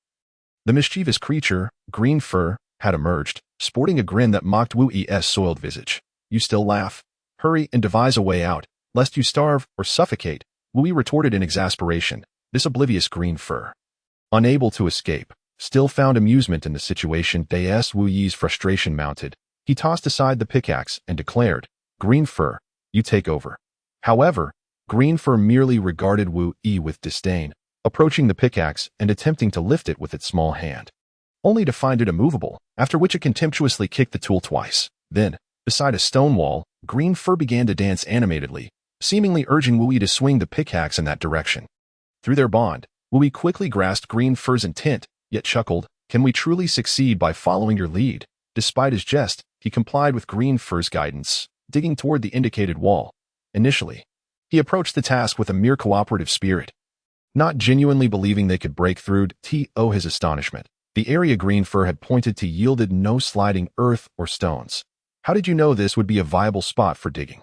The mischievous creature, Green Fur, had emerged, sporting a grin that mocked Wu Yi's soiled visage. "You still laugh? Hurry and devise a way out, lest you starve or suffocate," Wu Yi retorted in exasperation. This oblivious Green Fur, unable to escape, still found amusement in the situation. As Wu Yi's frustration mounted, he tossed aside the pickaxe and declared, "Green Fur, you take over." However, Green Fur merely regarded Wu Yi with disdain, approaching the pickaxe and attempting to lift it with its small hand, only to find it immovable, after which it contemptuously kicked the tool twice. Then, beside a stone wall, Green Fur began to dance animatedly, seemingly urging Wu Yi to swing the pickaxe in that direction. Through their bond, Wu Yi quickly grasped Green Fur's intent, yet chuckled, "Can we truly succeed by following your lead?" Despite his jest, he complied with Green Fur's guidance, digging toward the indicated wall. Initially, he approached the task with a mere cooperative spirit, not genuinely believing they could break through. To his astonishment, the area Green Fur had pointed to yielded no sliding earth or stones. "How did you know this would be a viable spot for digging?"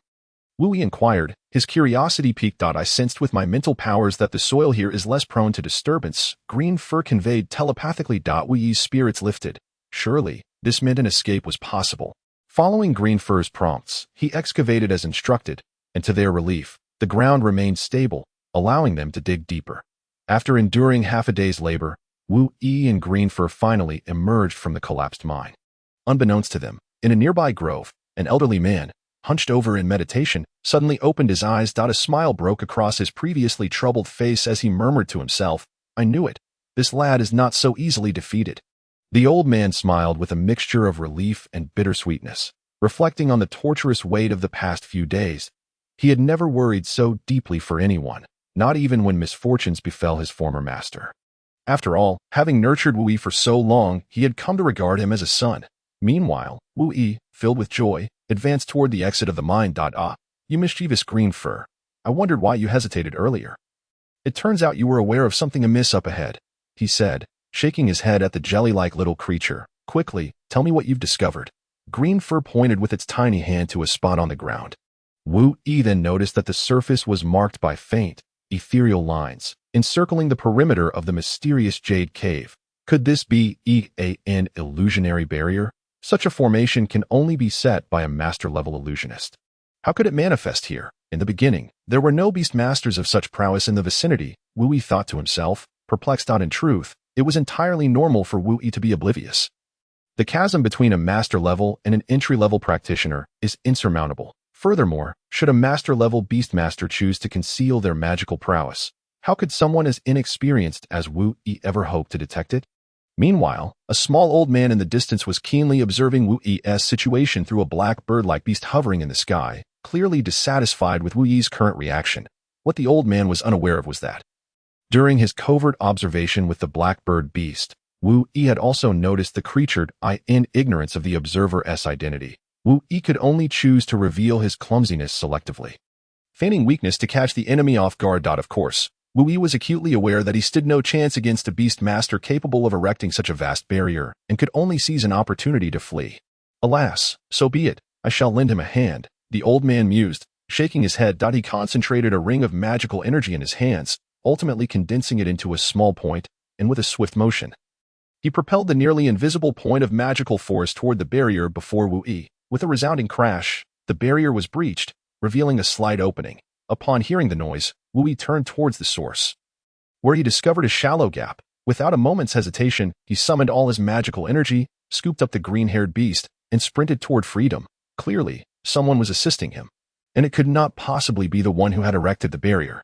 Wu Yi inquired, his curiosity piqued. "I sensed with my mental powers that the soil here is less prone to disturbance," Green Fur conveyed telepathically. Wu Yi's spirits lifted. Surely, this meant an escape was possible. Following Green Fur's prompts, he excavated as instructed, and to their relief, the ground remained stable, allowing them to dig deeper. After enduring half a day's labor, Wu Yi and Green Fur finally emerged from the collapsed mine. Unbeknownst to them, in a nearby grove, an elderly man, hunched over in meditation, suddenly opened his eyes. A smile broke across his previously troubled face as he murmured to himself, "I knew it. This lad is not so easily defeated." The old man smiled with a mixture of relief and bittersweetness, reflecting on the torturous weight of the past few days. He had never worried so deeply for anyone, not even when misfortunes befell his former master. After all, having nurtured Wu Yi for so long, he had come to regard him as a son. Meanwhile, Wu Yi, filled with joy, advanced toward the exit of the mine. "You mischievous Green Fur, I wondered why you hesitated earlier. It turns out you were aware of something amiss up ahead," he said, shaking his head at the jelly-like little creature. "Quickly, tell me what you've discovered." Green Fur pointed with its tiny hand to a spot on the ground. Wu Yi then noticed that the surface was marked by faint, ethereal lines, encircling the perimeter of the mysterious jade cave. Could this be an illusionary barrier? Such a formation can only be set by a master-level illusionist. How could it manifest here? In the beginning, there were no beast masters of such prowess in the vicinity, Wu Yi thought to himself, perplexed. In truth, it was entirely normal for Wu Yi to be oblivious. The chasm between a master-level and an entry-level practitioner is insurmountable. Furthermore, should a master-level beastmaster choose to conceal their magical prowess, how could someone as inexperienced as Wu Yi ever hope to detect it? Meanwhile, a small old man in the distance was keenly observing Wu Yi's situation through a black bird-like beast hovering in the sky, clearly dissatisfied with Wu Yi's current reaction. What the old man was unaware of was that, during his covert observation with the blackbird beast, Wu Yi had also noticed the creature in ignorance of the observer's identity. Wu Yi could only choose to reveal his clumsiness selectively, feigning weakness to catch the enemy off guard. Of course, Wu Yi was acutely aware that he stood no chance against a beast master capable of erecting such a vast barrier, and could only seize an opportunity to flee. "Alas, so be it. I shall lend him a hand," the old man mused, shaking his head. He concentrated a ring of magical energy in his hands, ultimately condensing it into a small point, and with a swift motion, he propelled the nearly invisible point of magical force toward the barrier before Wu Yi. With a resounding crash, the barrier was breached, revealing a slight opening. Upon hearing the noise, Wu Yi turned towards the source, where he discovered a shallow gap. Without a moment's hesitation, he summoned all his magical energy, scooped up the green-haired beast, and sprinted toward freedom. Clearly, someone was assisting him, and it could not possibly be the one who had erected the barrier.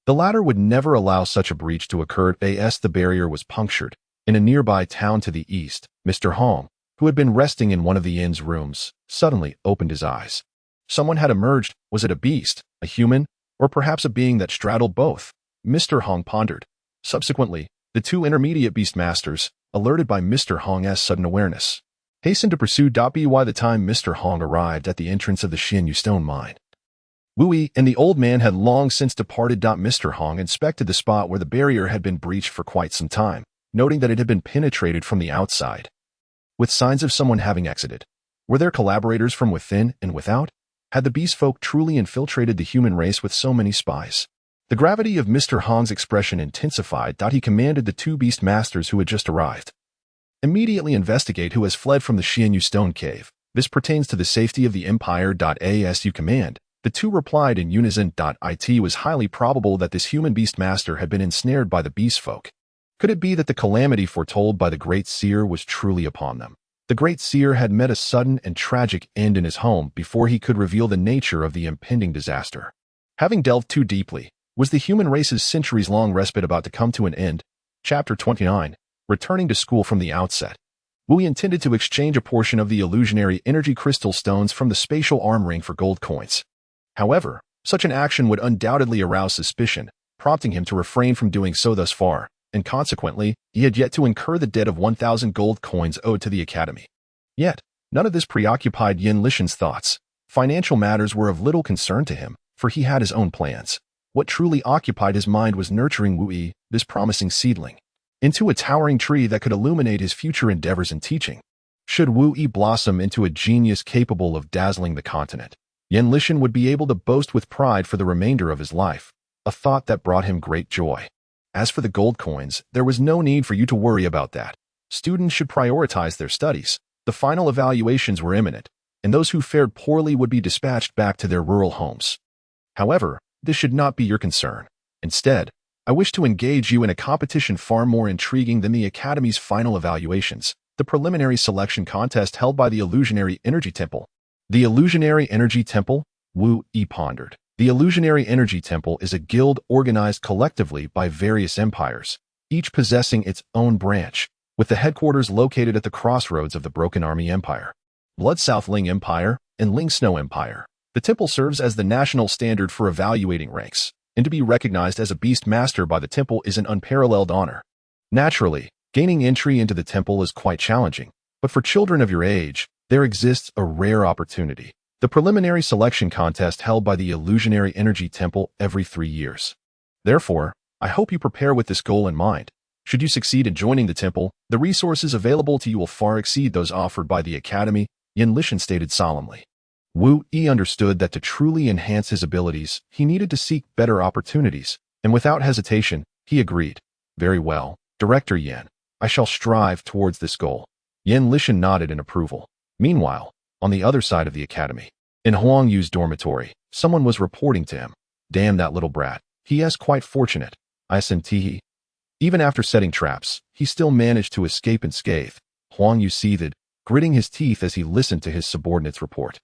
The latter would never allow such a breach to occur. As the barrier was punctured, in a nearby town to the east, Mr. Hong, who had been resting in one of the inn's rooms, suddenly opened his eyes. Someone had emerged. Was it a beast, a human, or perhaps a being that straddled both? Mr. Hong pondered. Subsequently, the two intermediate beast masters, alerted by Mr. Hong's sudden awareness, hastened to pursue. By the time Mr. Hong arrived at the entrance of the Xinyu stone mine, Wu Yi and the old man had long since departed. Mr. Hong inspected the spot where the barrier had been breached for quite some time, noting that it had been penetrated from the outside, with signs of someone having exited. Were there collaborators from within and without? Had the beast folk truly infiltrated the human race with so many spies? The gravity of Mr. Hong's expression intensified. He commanded the two beast masters who had just arrived. Immediately investigate who has fled from the Xianyu stone cave. This pertains to the safety of the Empire. As you command. The two replied in unison. It was highly probable that this human beast master had been ensnared by the beast folk. Could it be that the calamity foretold by the Great Seer was truly upon them? The Great Seer had met a sudden and tragic end in his home before he could reveal the nature of the impending disaster. Having delved too deeply, was the human race's centuries-long respite about to come to an end? Chapter 29. Returning to school from the outset. Wu intended to exchange a portion of the illusionary energy crystal stones from the spatial arm ring for gold coins. However, such an action would undoubtedly arouse suspicion, prompting him to refrain from doing so thus far, and consequently, he had yet to incur the debt of 1,000 gold coins owed to the academy. Yet, none of this preoccupied Yin Lishan's thoughts. Financial matters were of little concern to him, for he had his own plans. What truly occupied his mind was nurturing Wu Yi, this promising seedling, into a towering tree that could illuminate his future endeavors in teaching. Should Wu Yi blossom into a genius capable of dazzling the continent, Yin Lishan would be able to boast with pride for the remainder of his life, a thought that brought him great joy. As for the gold coins, there was no need for you to worry about that. Students should prioritize their studies. The final evaluations were imminent, and those who fared poorly would be dispatched back to their rural homes. However, this should not be your concern. Instead, I wish to engage you in a competition far more intriguing than the Academy's final evaluations, the preliminary selection contest held by the Illusionary Energy Temple. The Illusionary Energy Temple? Wu Yi pondered. The Illusionary Energy Temple is a guild organized collectively by various empires, each possessing its own branch, with the headquarters located at the crossroads of the Broken Army Empire, Blood South Ling Empire, and Lingxue Empire. The temple serves as the national standard for evaluating ranks, and to be recognized as a beast master by the temple is an unparalleled honor. Naturally, gaining entry into the temple is quite challenging, but for children of your age, there exists a rare opportunity. The preliminary selection contest held by the Illusionary Energy Temple every 3 years. Therefore, I hope you prepare with this goal in mind. Should you succeed in joining the temple, the resources available to you will far exceed those offered by the Academy, Yin Lishan stated solemnly. Wu Yi understood that to truly enhance his abilities, he needed to seek better opportunities, and without hesitation, he agreed. Very well, Director Yan. I shall strive towards this goal. Yin Lishan nodded in approval. Meanwhile, on the other side of the academy, in Huang Yu's dormitory, someone was reporting to him. Damn that little brat. He is quite fortunate. ISNT. Even after setting traps, he still managed to escape unscathed. Huang Yu seethed, gritting his teeth as he listened to his subordinate's report.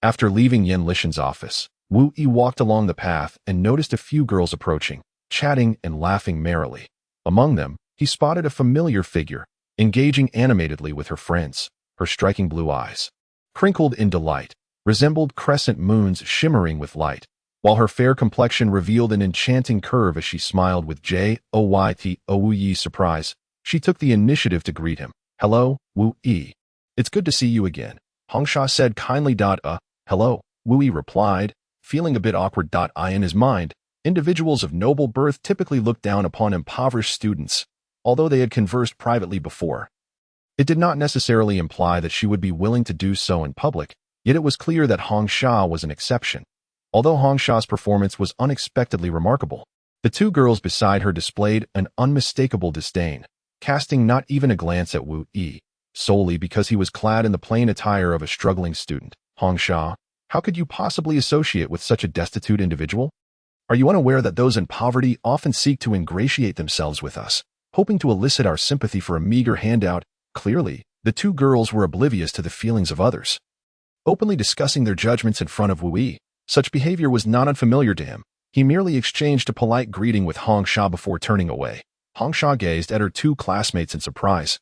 After leaving Yin Lishan's office, Wu Yi walked along the path and noticed a few girls approaching, chatting and laughing merrily. Among them, he spotted a familiar figure, engaging animatedly with her friends. Her striking blue eyes, crinkled in delight, resembled crescent moons shimmering with light, while her fair complexion revealed an enchanting curve as she smiled with Wu Yi's surprise. She took the initiative to greet him. Hello, Wu Yi. It's good to see you again, Hongsha said kindly. Hello, Wu Yi replied, feeling a bit awkward. In his mind, individuals of noble birth typically looked down upon impoverished students, although they had conversed privately before. It did not necessarily imply that she would be willing to do so in public, yet it was clear that Hongsha was an exception. Although Hongsha's performance was unexpectedly remarkable, the two girls beside her displayed an unmistakable disdain, casting not even a glance at Wu Yi, solely because he was clad in the plain attire of a struggling student. Hongsha, how could you possibly associate with such a destitute individual? Are you unaware that those in poverty often seek to ingratiate themselves with us, hoping to elicit our sympathy for a meager handout? Clearly, the two girls were oblivious to the feelings of others, openly discussing their judgments in front of Wu Yi. Such behavior was not unfamiliar to him. He merely exchanged a polite greeting with Hongsha before turning away. Hongsha gazed at her two classmates in surprise,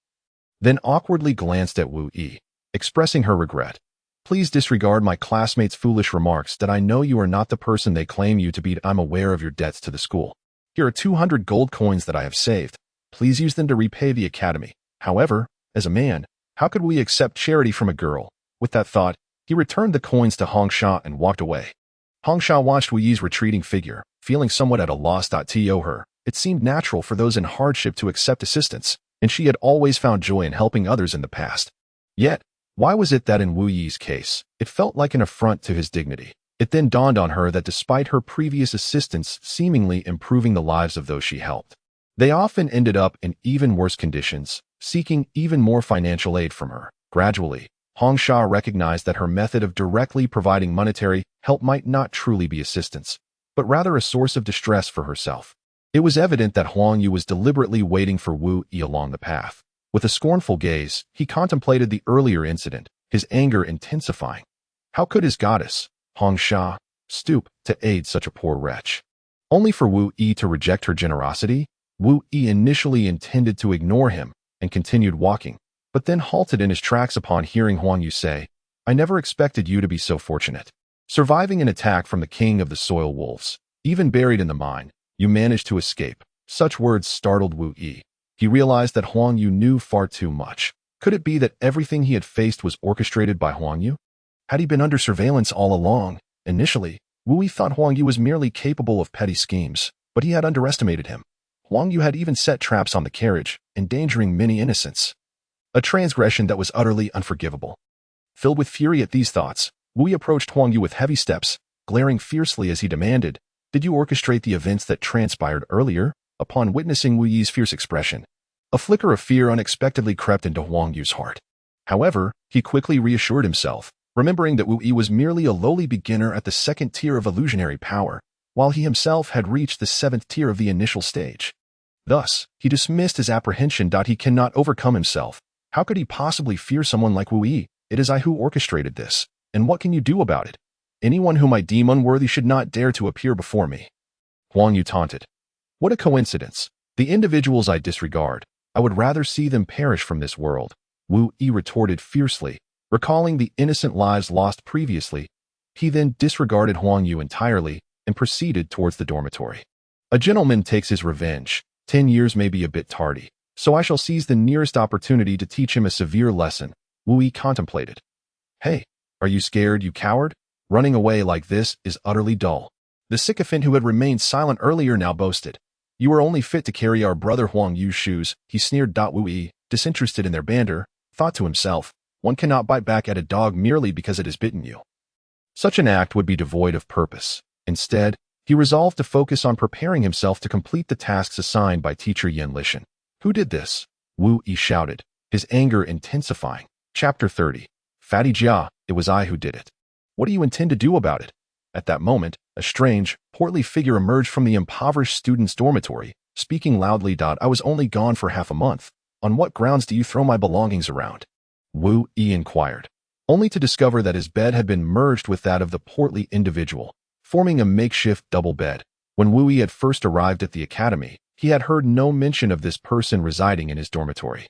then awkwardly glanced at Wu Yi, expressing her regret. Please disregard my classmates' foolish remarks that I know you are not the person they claim you to be. I'm aware of your debts to the school. Here are 200 gold coins that I have saved. Please use them to repay the academy. However, as a man, how could we accept charity from a girl? With that thought, he returned the coins to Hongsha and walked away. Hongsha watched Wu Yi's retreating figure, feeling somewhat at a loss. To her, it seemed natural for those in hardship to accept assistance, and she had always found joy in helping others in the past. Yet, why was it that in Wu Yi's case, it felt like an affront to his dignity? It then dawned on her that despite her previous assistance seemingly improving the lives of those she helped, they often ended up in even worse conditions, seeking even more financial aid from her. Gradually, Hong Sha recognized that her method of directly providing monetary help might not truly be assistance, but rather a source of distress for herself. It was evident that Huang Yu was deliberately waiting for Wu Yi along the path. With a scornful gaze, he contemplated the earlier incident, his anger intensifying. How could his goddess, Hong Sha, stoop to aid such a poor wretch? Only for Wu Yi to reject her generosity, Wu Yi initially intended to ignore him and continued walking, but then halted in his tracks upon hearing Huang Yu say, "I never expected you to be so fortunate. Surviving an attack from the king of the soil wolves, even buried in the mine, you managed to escape." Such words startled Wu Yi. He realized that Huang Yu knew far too much. Could it be that everything he had faced was orchestrated by Huang Yu? Had he been under surveillance all along? Initially, Wu Yi thought Huang Yu was merely capable of petty schemes, but he had underestimated him. Huang Yu had even set traps on the carriage, endangering many innocents. A transgression that was utterly unforgivable. Filled with fury at these thoughts, Wu Yi approached Huang Yu with heavy steps, glaring fiercely as he demanded, "Did you orchestrate the events that transpired earlier?" Upon witnessing Wu Yi's fierce expression, a flicker of fear unexpectedly crept into Huang Yu's heart. However, he quickly reassured himself, remembering that Wu Yi was merely a lowly beginner at the second tier of illusionary power, while he himself had reached the seventh tier of the initial stage. Thus, he dismissed his apprehension. He cannot overcome himself. How could he possibly fear someone like Wu Yi? It is I who orchestrated this, and what can you do about it? Anyone whom I deem unworthy should not dare to appear before me. Huang Yu taunted. What a coincidence. The individuals I disregard, I would rather see them perish from this world, Wu Yi retorted fiercely, recalling the innocent lives lost previously. He then disregarded Huang Yu entirely and proceeded towards the dormitory. A gentleman takes his revenge. 10 years may be a bit tardy, so I shall seize the nearest opportunity to teach him a severe lesson, Wu Yi contemplated. Hey, are you scared, you coward? Running away like this is utterly dull. The sycophant who had remained silent earlier now boasted. You are only fit to carry our brother Huang Yu's shoes, he sneered. Wu Yi, disinterested in their banter, thought to himself, one cannot bite back at a dog merely because it has bitten you. Such an act would be devoid of purpose. Instead, he resolved to focus on preparing himself to complete the tasks assigned by teacher Yan Lishan. Who did this? Wu Yi shouted, his anger intensifying. Chapter 30. Fatty Jia, it was I who did it. What do you intend to do about it? At that moment, a strange, portly figure emerged from the impoverished students' dormitory, speaking loudly. I was only gone for half a month. On what grounds do you throw my belongings around? Wu Yi inquired, only to discover that his bed had been merged with that of the portly individual, forming a makeshift double bed. When Wu Yi had first arrived at the academy, he had heard no mention of this person residing in his dormitory.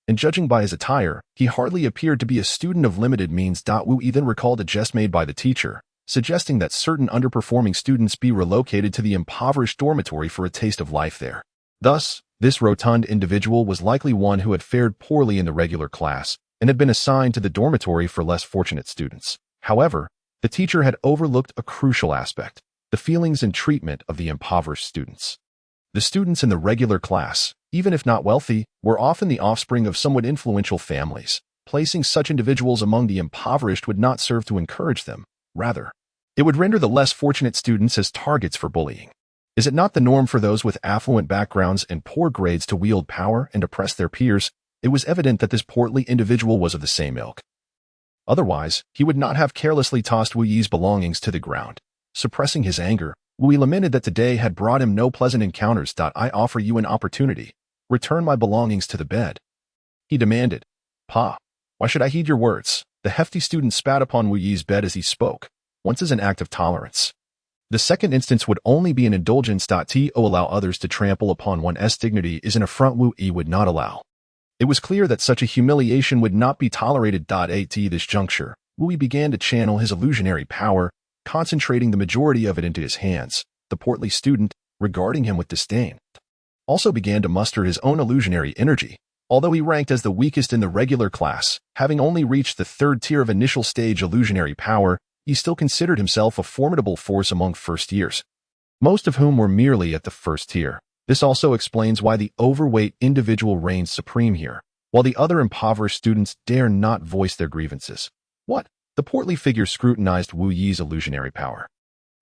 And judging by his attire, he hardly appeared to be a student of limited means. Wu Yi then recalled a jest made by the teacher, suggesting that certain underperforming students be relocated to the impoverished dormitory for a taste of life there. Thus, this rotund individual was likely one who had fared poorly in the regular class and had been assigned to the dormitory for less fortunate students. However, the teacher had overlooked a crucial aspect, the feelings and treatment of the impoverished students. The students in the regular class, even if not wealthy, were often the offspring of somewhat influential families. Placing such individuals among the impoverished would not serve to encourage them. Rather, it would render the less fortunate students as targets for bullying. Is it not the norm for those with affluent backgrounds and poor grades to wield power and oppress their peers? It was evident that this portly individual was of the same ilk. Otherwise, he would not have carelessly tossed Wu Yi's belongings to the ground. Suppressing his anger, Wu Yi lamented that today had brought him no pleasant encounters. I offer you an opportunity. Return my belongings to the bed. He demanded. Pa, why should I heed your words? The hefty student spat upon Wu Yi's bed as he spoke. Once is an act of tolerance. The second instance would only be an indulgence. To allow others to trample upon one's dignity is an affront Wu Yi would not allow. It was clear that such a humiliation would not be tolerated. At this juncture, Wu Yi began to channel his illusionary power, concentrating the majority of it into his hands. The portly student, regarding him with disdain, also began to muster his own illusionary energy. Although he ranked as the weakest in the regular class, having only reached the third tier of initial stage illusionary power, he still considered himself a formidable force among first years, most of whom were merely at the first tier. This also explains why the overweight individual reigns supreme here, while the other impoverished students dare not voice their grievances. What? The portly figure scrutinized Wu Yi's illusionary power,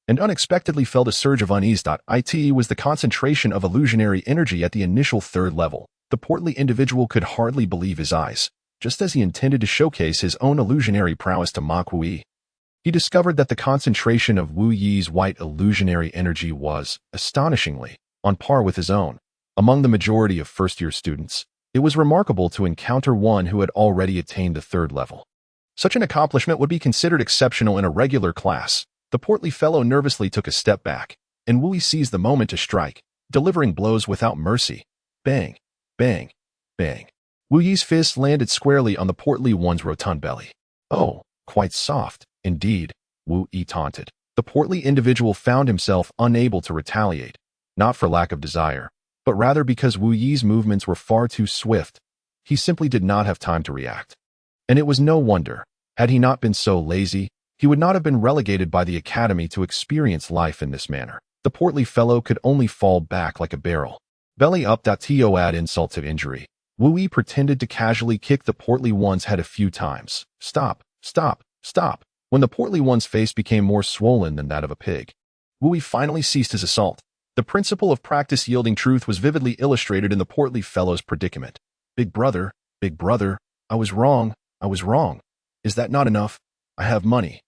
and unexpectedly felt a surge of unease. It was the concentration of illusionary energy at the initial third level. The portly individual could hardly believe his eyes. Just as he intended to showcase his own illusionary prowess to mock Wu Yi, he discovered that the concentration of Wu Yi's white illusionary energy was, astonishingly, on par with his own. Among the majority of first-year students, it was remarkable to encounter one who had already attained the third level. Such an accomplishment would be considered exceptional in a regular class. The portly fellow nervously took a step back, and Wu Yi seized the moment to strike, delivering blows without mercy. Bang, bang, bang. Wu Yi's fist landed squarely on the portly one's rotund belly. Oh, quite soft, indeed, Wu Yi taunted. The portly individual found himself unable to retaliate, not for lack of desire, but rather because Wu Yi's movements were far too swift. He simply did not have time to react. And it was no wonder. Had he not been so lazy, he would not have been relegated by the academy to experience life in this manner. The portly fellow could only fall back like a barrel. Belly up. To add insult to injury, Wu Yi pretended to casually kick the portly one's head a few times. Stop, stop, stop. When the portly one's face became more swollen than that of a pig, Wu Yi finally ceased his assault. The principle of practice yielding truth was vividly illustrated in the portly fellow's predicament. Big brother, I was wrong, Is that not enough? I have money.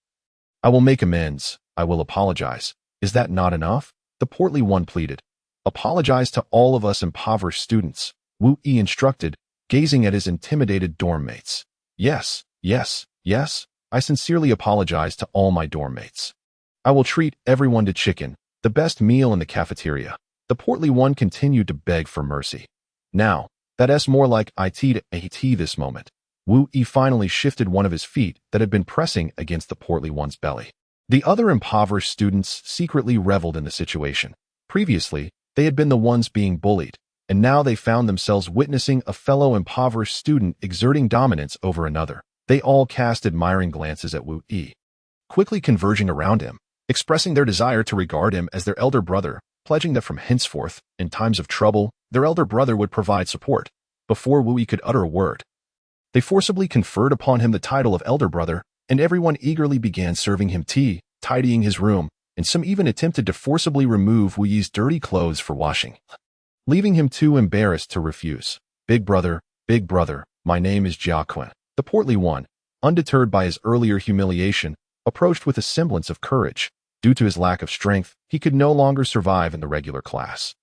I will make amends, I will apologize. Is that not enough? The portly one pleaded. Apologize to all of us impoverished students, Wu Yi instructed, gazing at his intimidated dorm mates. Yes, yes, yes, I sincerely apologize to all my dorm mates. I will treat everyone to chicken, the best meal in the cafeteria. The portly one continued to beg for mercy. Now, that's more like it to at this moment. Wu Yi finally shifted one of his feet that had been pressing against the portly one's belly. The other impoverished students secretly reveled in the situation. Previously, they had been the ones being bullied, and now they found themselves witnessing a fellow impoverished student exerting dominance over another. They all cast admiring glances at Wu Yi, quickly converging around him, expressing their desire to regard him as their elder brother, pledging that from henceforth, in times of trouble, their elder brother would provide support. Before Wu Yi could utter a word, they forcibly conferred upon him the title of elder brother, and everyone eagerly began serving him tea, tidying his room, and some even attempted to forcibly remove Wu Yi's dirty clothes for washing, leaving him too embarrassed to refuse. Big brother, my name is Jia Kun. The portly one, undeterred by his earlier humiliation, approached with a semblance of courage. Due to his lack of strength, he could no longer survive in the regular class.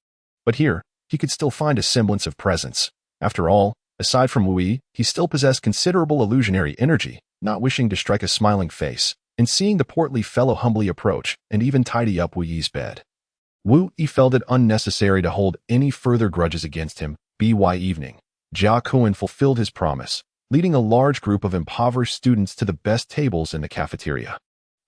But here, he could still find a semblance of presence. After all, aside from Wu Yi, he still possessed considerable illusionary energy. Not wishing to strike a smiling face, and seeing the portly fellow humbly approach and even tidy up Wu Yi's bed, Wu Yi felt it unnecessary to hold any further grudges against him. By evening, Jia Kun fulfilled his promise, leading a large group of impoverished students to the best tables in the cafeteria.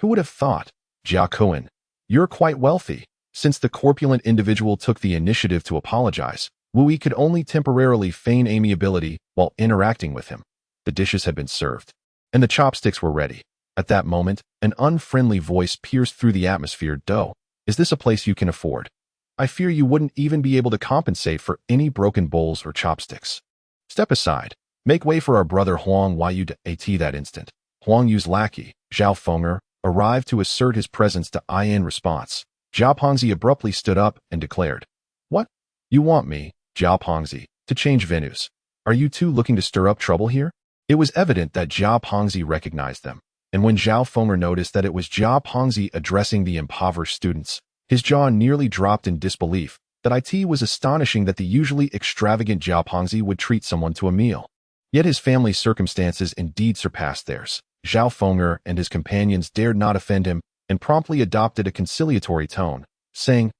Who would have thought? Jia Kun, you're quite wealthy. Since the corpulent individual took the initiative to apologize, Wu Yi could only temporarily feign amiability while interacting with him. The dishes had been served, and the chopsticks were ready. At that moment, an unfriendly voice pierced through the atmosphere. "Do, is this a place you can afford? I fear you wouldn't even be able to compensate for any broken bowls or chopsticks. Step aside. Make way for our brother Huang Yu." At that instant, Huang Yu's lackey, Zhao Fenger, arrived to assert his presence. In response, Zhao Pengzi abruptly stood up and declared, "What? You want me, Zhao Pengzi, to change venues? Are you two looking to stir up trouble here?" It was evident that Zhao Pengzi recognized them, and when Zhao Fenger noticed that it was Zhao Pengzi addressing the impoverished students, his jaw nearly dropped in disbelief. It was astonishing that the usually extravagant Zhao Pengzi would treat someone to a meal. Yet his family's circumstances indeed surpassed theirs. Zhao Fenger and his companions dared not offend him and promptly adopted a conciliatory tone, saying,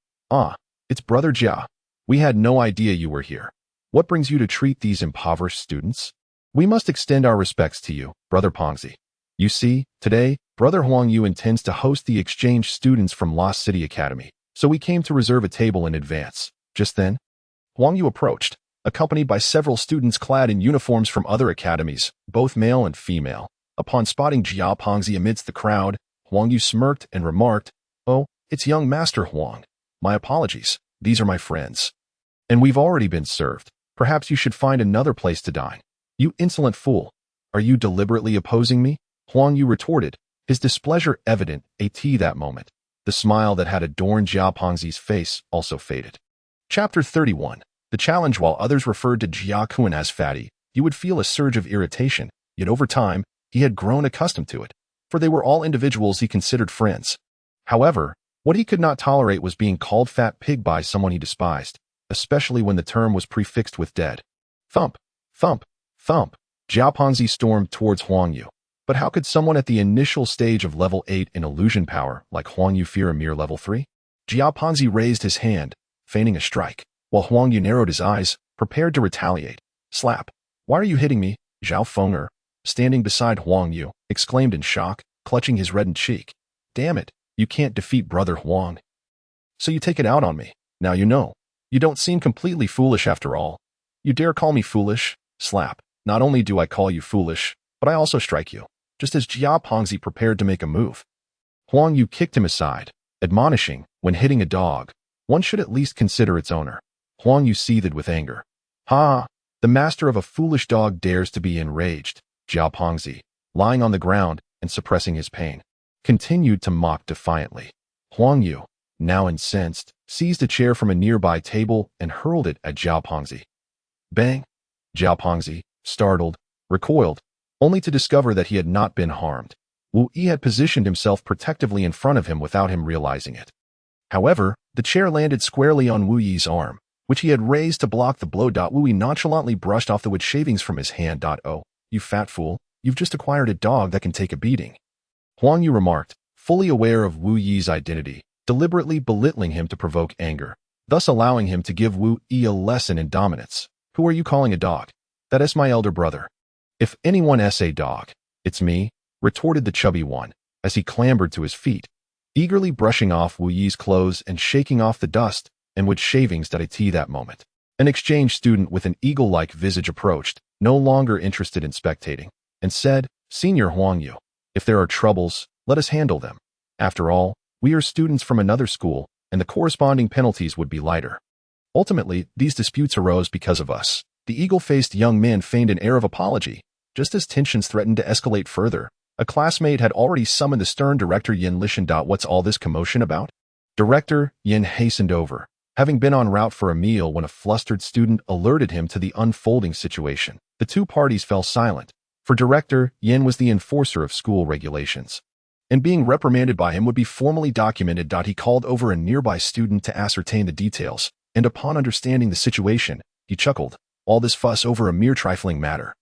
It's Brother Jia. We had no idea you were here. What brings you to treat these impoverished students? We must extend our respects to you, Brother Pengzi. You see, today, Brother Huang Yu intends to host the exchange students from Lost City Academy, so we came to reserve a table in advance." Just then, Huang Yu approached, accompanied by several students clad in uniforms from other academies, both male and female. Upon spotting Zhao Pengzi amidst the crowd, Huang Yu smirked and remarked, "Oh, it's young Master Huang. My apologies, these are my friends. And we've already been served. Perhaps you should find another place to dine." "You insolent fool. Are you deliberately opposing me?" Huang Yu retorted, his displeasure evident at that moment. The smile that had adorned Jia Pengzi's face also faded. Chapter 31. The challenge. While others referred to Jia Kun as fatty, you would feel a surge of irritation, yet over time, he had grown accustomed to it, for they were all individuals he considered friends. However, what he could not tolerate was being called fat pig by someone he despised, especially when the term was prefixed with dead. Thump, thump, thump. Jia Pengzi stormed towards Huang Yu. But how could someone at the initial stage of level 8 in illusion power like Huang Yu fear a mere level 3? Jia Pengzi raised his hand, feigning a strike, while Huang Yu narrowed his eyes, prepared to retaliate. Slap. Why are you hitting me? Zhao Fenger, standing beside Huang Yu, exclaimed in shock, clutching his reddened cheek. Damn it, you can't defeat brother Huang. So you take it out on me. Now you know. You don't seem completely foolish after all. You dare call me foolish? Slap. Not only do I call you foolish, but I also strike you. Just as Jia Pengzi prepared to make a move. Huang Yu kicked him aside, admonishing, when hitting a dog, one should at least consider its owner. Huang Yu seethed with anger. Ha! The master of a foolish dog dares to be enraged. Jia Pengzi, lying on the ground and suppressing his pain, continued to mock defiantly. Huang Yu, now incensed, seized a chair from a nearby table and hurled it at Jia Pengzi. Bang! Jia Pengzi, startled, recoiled, only to discover that he had not been harmed. Wu Yi had positioned himself protectively in front of him without him realizing it. However, the chair landed squarely on Wu Yi's arm, which he had raised to block the blow. Wu Yi nonchalantly brushed off the wood shavings from his hand. Oh, you fat fool, you've just acquired a dog that can take a beating. Huang Yu remarked, fully aware of Wu Yi's identity, deliberately belittling him to provoke anger, thus allowing him to give Wu Yi a lesson in dominance. Who are you calling a dog? That is my elder brother. If anyone's a dog, it's me, retorted the chubby one, as he clambered to his feet, eagerly brushing off Wu Yi's clothes and shaking off the dust and wood shavings at that moment. An exchange student with an eagle-like visage approached, no longer interested in spectating, and said, Senior Huang Yu, if there are troubles, let us handle them. After all, we are students from another school, and the corresponding penalties would be lighter. Ultimately, these disputes arose because of us. The eagle-faced young man feigned an air of apology. Just as tensions threatened to escalate further, a classmate had already summoned the stern Director Yin Lishan. What's all this commotion about? Director Yin hastened over, having been en route for a meal when a flustered student alerted him to the unfolding situation. The two parties fell silent, for Director Yin was the enforcer of school regulations, and being reprimanded by him would be formally documented. He called over a nearby student to ascertain the details, and upon understanding the situation, he chuckled. All this fuss over a mere trifling matter.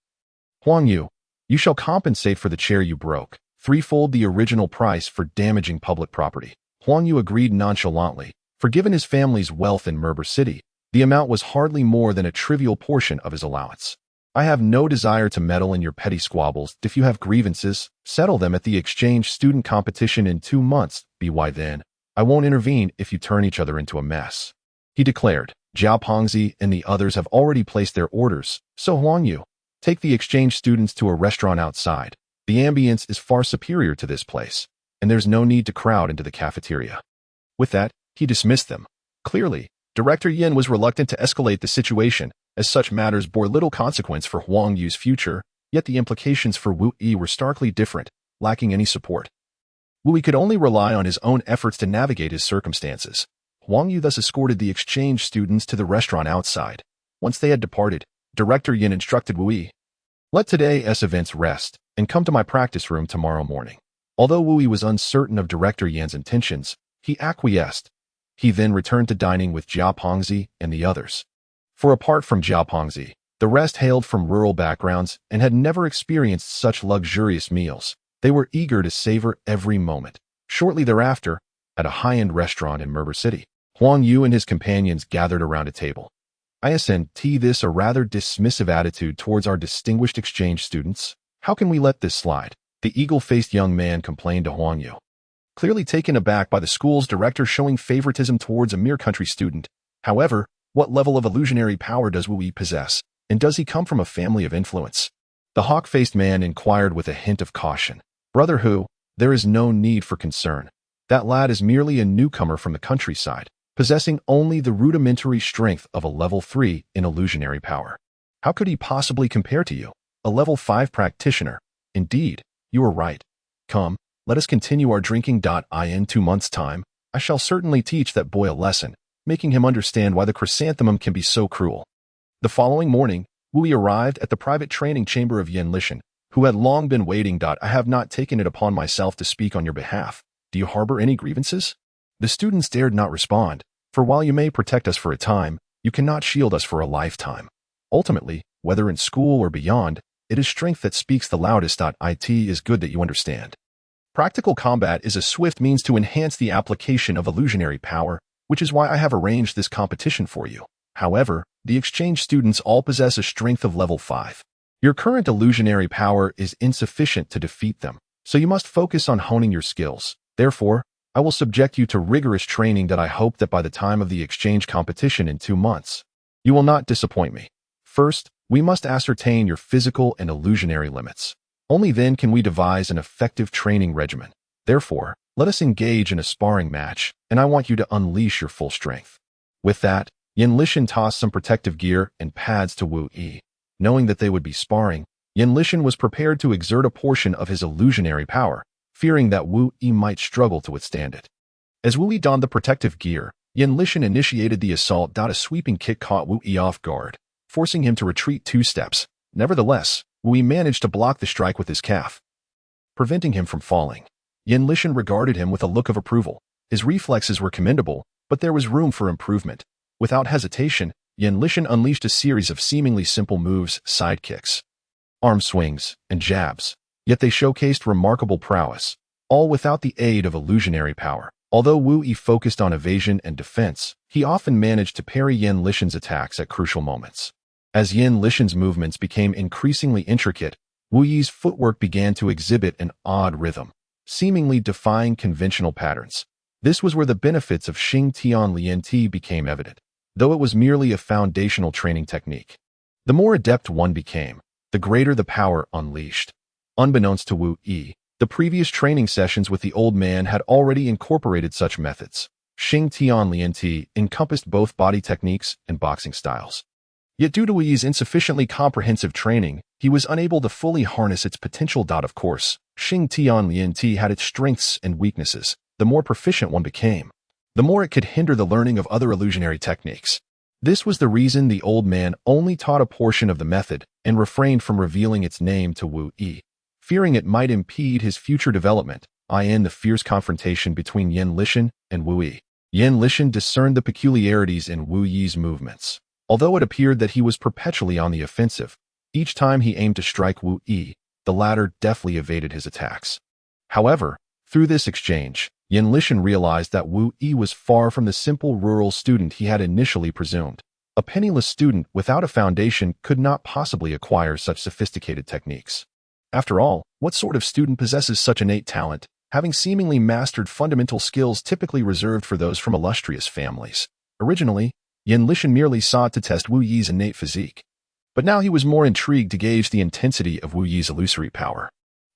Huang Yu, you shall compensate for the chair you broke, threefold the original price for damaging public property. Huang Yu agreed nonchalantly, for given his family's wealth in Merber City, the amount was hardly more than a trivial portion of his allowance. I have no desire to meddle in your petty squabbles. If you have grievances, settle them at the exchange student competition in 2 months. By then, I won't intervene if you turn each other into a mess. He declared, Jia Pengzi and the others have already placed their orders, so Huang Yu, take the exchange students to a restaurant outside. The ambience is far superior to this place, and there's no need to crowd into the cafeteria. With that, he dismissed them. Clearly, Director Yin was reluctant to escalate the situation, as such matters bore little consequence for Huang Yu's future, yet the implications for Wu Yi were starkly different, lacking any support. Wu Yi could only rely on his own efforts to navigate his circumstances. Huang Yu thus escorted the exchange students to the restaurant outside. Once they had departed, Director Yin instructed Wu Yi, let today's events rest, and come to my practice room tomorrow morning. Although Wu Yi was uncertain of Director Yin's intentions, he acquiesced. He then returned to dining with Jia Pengzi and the others. For apart from Jia Pengzi, the rest hailed from rural backgrounds and had never experienced such luxurious meals. They were eager to savor every moment. Shortly thereafter, at a high-end restaurant in Merber City, Huang Yu and his companions gathered around a table. Isn't this a rather dismissive attitude towards our distinguished exchange students? How can we let this slide? The eagle-faced young man complained to Huang Yu, clearly taken aback by the school's director showing favoritism towards a mere country student. However, what level of illusionary power does Wu Yi possess, and does he come from a family of influence? The hawk-faced man inquired with a hint of caution. Brother Hu, there is no need for concern. That lad is merely a newcomer from the countryside, possessing only the rudimentary strength of a level 3 in illusionary power. How could he possibly compare to you, a level 5 practitioner? Indeed, You are right. Come, let us continue our drinking. In 2 months' time, I shall certainly teach that boy a lesson, making him understand why the chrysanthemum can be so cruel. The following morning, Wu Yi arrived at the private training chamber of Lingxue, who had long been waiting. I have not taken it upon myself to speak on your behalf. Do you harbor any grievances? The students dared not respond, for while you may protect us for a time, you cannot shield us for a lifetime. Ultimately, whether in school or beyond, it is strength that speaks the loudest. It is good that you understand. Practical combat is a swift means to enhance the application of illusionary power, which is why I have arranged this competition for you. However, the exchange students all possess a strength of level 5. Your current illusionary power is insufficient to defeat them, so you must focus on honing your skills. Therefore, I will subject you to rigorous training that I hope that by the time of the exchange competition in 2 months, you will not disappoint me. First, we must ascertain your physical and illusionary limits. Only then can we devise an effective training regimen. Therefore, let us engage in a sparring match, and I want you to unleash your full strength. With that, Lingxue tossed some protective gear and pads to Wu Yi. Knowing that they would be sparring, Lingxue was prepared to exert a portion of his illusionary power, fearing that Wu Yi might struggle to withstand it. As Wu Yi donned the protective gear, Lingxue initiated the assault. A sweeping kick caught Wu Yi off guard, forcing him to retreat 2 steps. Nevertheless, Wu Yi managed to block the strike with his calf, preventing him from falling. Lingxue regarded him with a look of approval. His reflexes were commendable, but there was room for improvement. Without hesitation, Lingxue unleashed a series of seemingly simple moves, side kicks, arm swings, and jabs. Yet they showcased remarkable prowess, all without the aid of illusionary power. Although Wu Yi focused on evasion and defense, he often managed to parry Lingxue's attacks at crucial moments. As Lingxue's movements became increasingly intricate, Wu Yi's footwork began to exhibit an odd rhythm, seemingly defying conventional patterns. This was where the benefits of Xing Tian Lian Ti became evident, though it was merely a foundational training technique. The more adept one became, the greater the power unleashed. Unbeknownst to Wu Yi, the previous training sessions with the old man had already incorporated such methods. Xing Tian Lian Ti encompassed both body techniques and boxing styles. Yet due to Wu Yi's insufficiently comprehensive training, he was unable to fully harness its potential. Of course, Xing Tian Lian Ti had its strengths and weaknesses. The more proficient one became, the more it could hinder the learning of other illusionary techniques. This was the reason the old man only taught a portion of the method and refrained from revealing its name to Wu Yi, fearing it might impede his future development. In the fierce confrontation between Lingxue and Wu Yi, Lingxue discerned the peculiarities in Wu Yi's movements. Although it appeared that he was perpetually on the offensive, each time he aimed to strike Wu Yi, the latter deftly evaded his attacks. However, through this exchange, Lingxue realized that Wu Yi was far from the simple rural student he had initially presumed. A penniless student without a foundation could not possibly acquire such sophisticated techniques. After all, what sort of student possesses such innate talent, having seemingly mastered fundamental skills typically reserved for those from illustrious families? Originally, Lingxue merely sought to test Wu Yi's innate physique, but now he was more intrigued to gauge the intensity of Wu Yi's illusory power.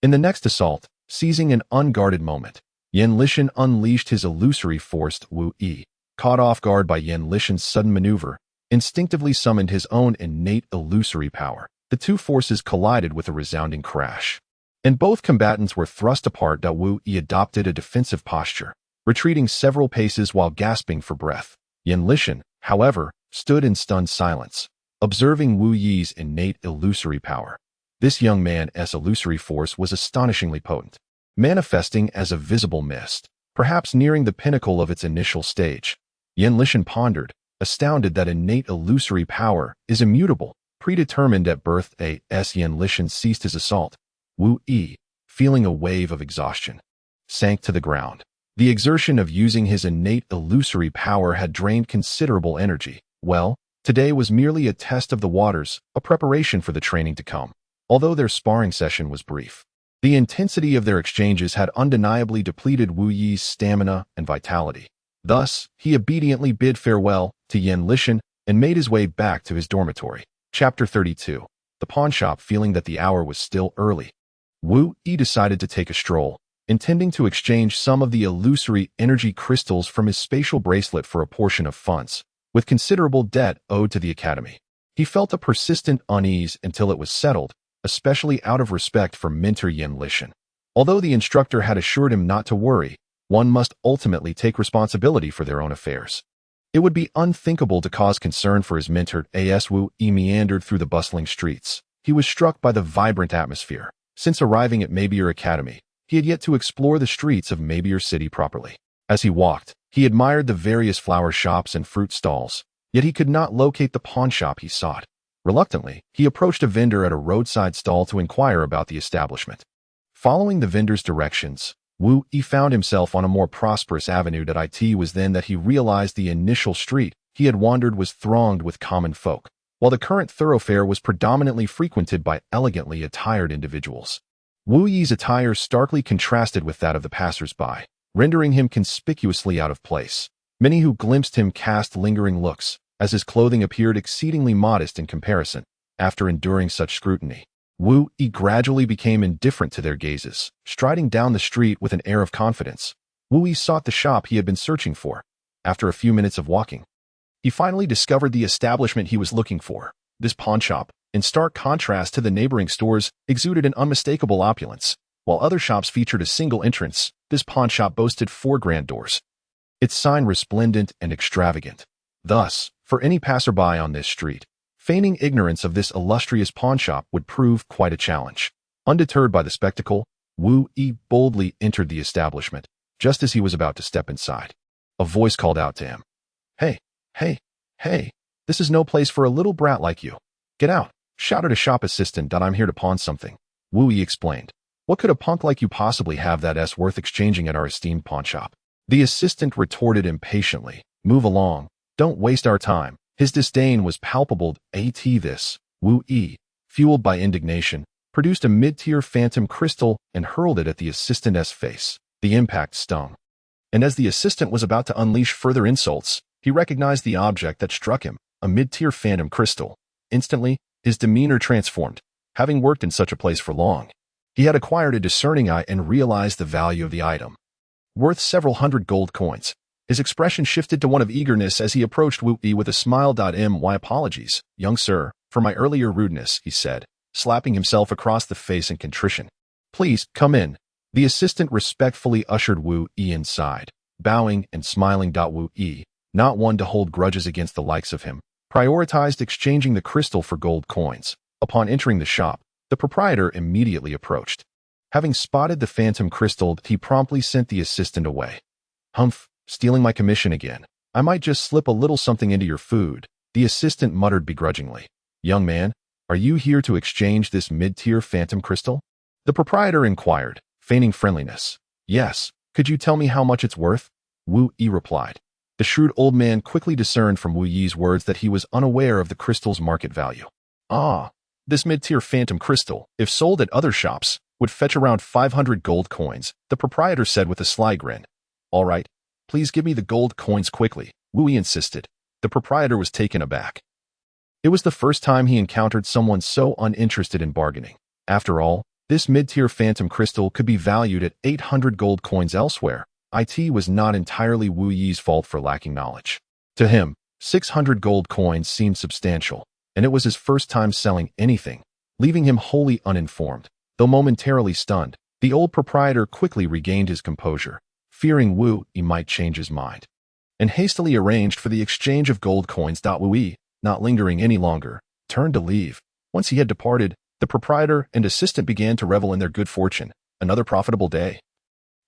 In the next assault, seizing an unguarded moment, Lingxue unleashed his illusory force. Wu Yi, caught off guard by Lingxue's sudden maneuver, instinctively summoned his own innate illusory power. The two forces collided with a resounding crash, and both combatants were thrust apart. Wu Yi adopted a defensive posture, retreating several paces while gasping for breath. Lingxue, however, stood in stunned silence, observing Wu Yi's innate illusory power. This young man's illusory force was astonishingly potent, manifesting as a visible mist, perhaps nearing the pinnacle of its initial stage. Lingxue pondered, astounded that innate illusory power is immutable, predetermined at birth. As Lingxue ceased his assault, Wu Yi, feeling a wave of exhaustion, sank to the ground. The exertion of using his innate illusory power had drained considerable energy. Well, today was merely a test of the waters, a preparation for the training to come. Although their sparring session was brief, the intensity of their exchanges had undeniably depleted Wu Yi's stamina and vitality. Thus, he obediently bid farewell to Lingxue and made his way back to his dormitory. Chapter 32. The pawnshop. Feeling that the hour was still early, Wu Yi decided to take a stroll, intending to exchange some of the illusory energy crystals from his spatial bracelet for a portion of funds, with considerable debt owed to the academy. He felt a persistent unease until it was settled, especially out of respect for mentor Lingxue. Although the instructor had assured him not to worry, one must ultimately take responsibility for their own affairs. It would be unthinkable to cause concern for his mentor as Wu Yi meandered through the bustling streets. He was struck by the vibrant atmosphere. Since arriving at Maybeer Academy, he had yet to explore the streets of Maybeer City properly. As he walked, he admired the various flower shops and fruit stalls, yet he could not locate the pawn shop he sought. Reluctantly, he approached a vendor at a roadside stall to inquire about the establishment. Following the vendor's directions, Wu Yi found himself on a more prosperous avenue. It was then that he realized the initial street he had wandered was thronged with common folk, while the current thoroughfare was predominantly frequented by elegantly attired individuals. Wu Yi's attire starkly contrasted with that of the passers-by, rendering him conspicuously out of place. Many who glimpsed him cast lingering looks, as his clothing appeared exceedingly modest in comparison. After enduring such scrutiny, Wu Yi gradually became indifferent to their gazes. Striding down the street with an air of confidence, Wu Yi sought the shop he had been searching for. After a few minutes of walking, he finally discovered the establishment he was looking for. This pawn shop, in stark contrast to the neighboring stores, exuded an unmistakable opulence. While other shops featured a single entrance, this pawn shop boasted 4 grand doors, its sign resplendent and extravagant. Thus, for any passerby on this street, feigning ignorance of this illustrious pawnshop would prove quite a challenge. Undeterred by the spectacle, Wu Yi boldly entered the establishment. Just as he was about to step inside, a voice called out to him, Hey, this is no place for a little brat like you. Get out," shouted a shop assistant. "I'm here to pawn something," Wu Yi explained. "What could a punk like you possibly have that's worth exchanging at our esteemed pawnshop?" The assistant retorted impatiently, "Move along. Don't waste our time." His disdain was palpable. This, Wu Yi, fueled by indignation, produced a mid-tier phantom crystal and hurled it at the assistant's face. The impact stung, and as the assistant was about to unleash further insults, he recognized the object that struck him, a mid-tier phantom crystal. Instantly, his demeanor transformed. Having worked in such a place for long, he had acquired a discerning eye and realized the value of the item, worth several hundred gold coins. His expression shifted to one of eagerness as he approached Wu Yi with a smile. "My apologies, young sir, for my earlier rudeness," he said, slapping himself across the face in contrition. "Please, come in." The assistant respectfully ushered Wu Yi inside, bowing and smiling. Wu Yi, not one to hold grudges against the likes of him, prioritized exchanging the crystal for gold coins. Upon entering the shop, the proprietor immediately approached. Having spotted the phantom crystal, he promptly sent the assistant away. "Humph, stealing my commission again. I might just slip a little something into your food," the assistant muttered begrudgingly. "Young man, are you here to exchange this mid-tier phantom crystal?" the proprietor inquired, feigning friendliness. "Yes. Could you tell me how much it's worth?" Wu Yi replied. The shrewd old man quickly discerned from Wu Yi's words that he was unaware of the crystal's market value. This mid-tier phantom crystal, if sold at other shops, would fetch around 500 gold coins," the proprietor said with a sly grin. "All right, please give me the gold coins quickly," Wu Yi insisted. The proprietor was taken aback. It was the first time he encountered someone so uninterested in bargaining. After all, this mid-tier phantom crystal could be valued at 800 gold coins elsewhere. It was not entirely Wu Yi's fault for lacking knowledge. To him, 600 gold coins seemed substantial, and it was his first time selling anything, leaving him wholly uninformed. Though momentarily stunned, the old proprietor quickly regained his composure, fearing Wu Yi might change his mind, and hastily arranged for the exchange of gold coins. Wu Yi, not lingering any longer, turned to leave. Once he had departed, the proprietor and assistant began to revel in their good fortune. Another profitable day.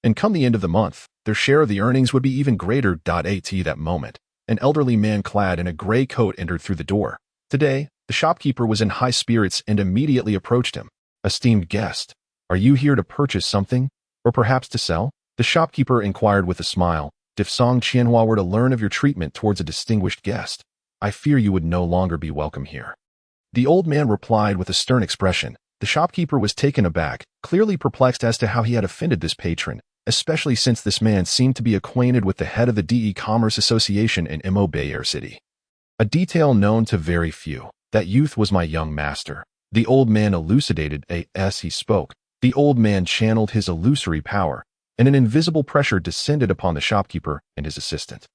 And come the end of the month, their share of the earnings would be even greater. That moment, an elderly man clad in a gray coat entered through the door. Today, the shopkeeper was in high spirits and immediately approached him. "Esteemed guest, are you here to purchase something, or perhaps to sell?" the shopkeeper inquired with a smile. "If Song Qianhua were to learn of your treatment towards a distinguished guest, I fear you would no longer be welcome here," the old man replied with a stern expression. The shopkeeper was taken aback, clearly perplexed as to how he had offended this patron, especially since this man seemed to be acquainted with the head of the De Commerce Association in Maybeer City. A detail known to very few. "That youth was my young master," the old man elucidated. As he spoke, the old man channeled his illusory power, and an invisible pressure descended upon the shopkeeper and his assistant.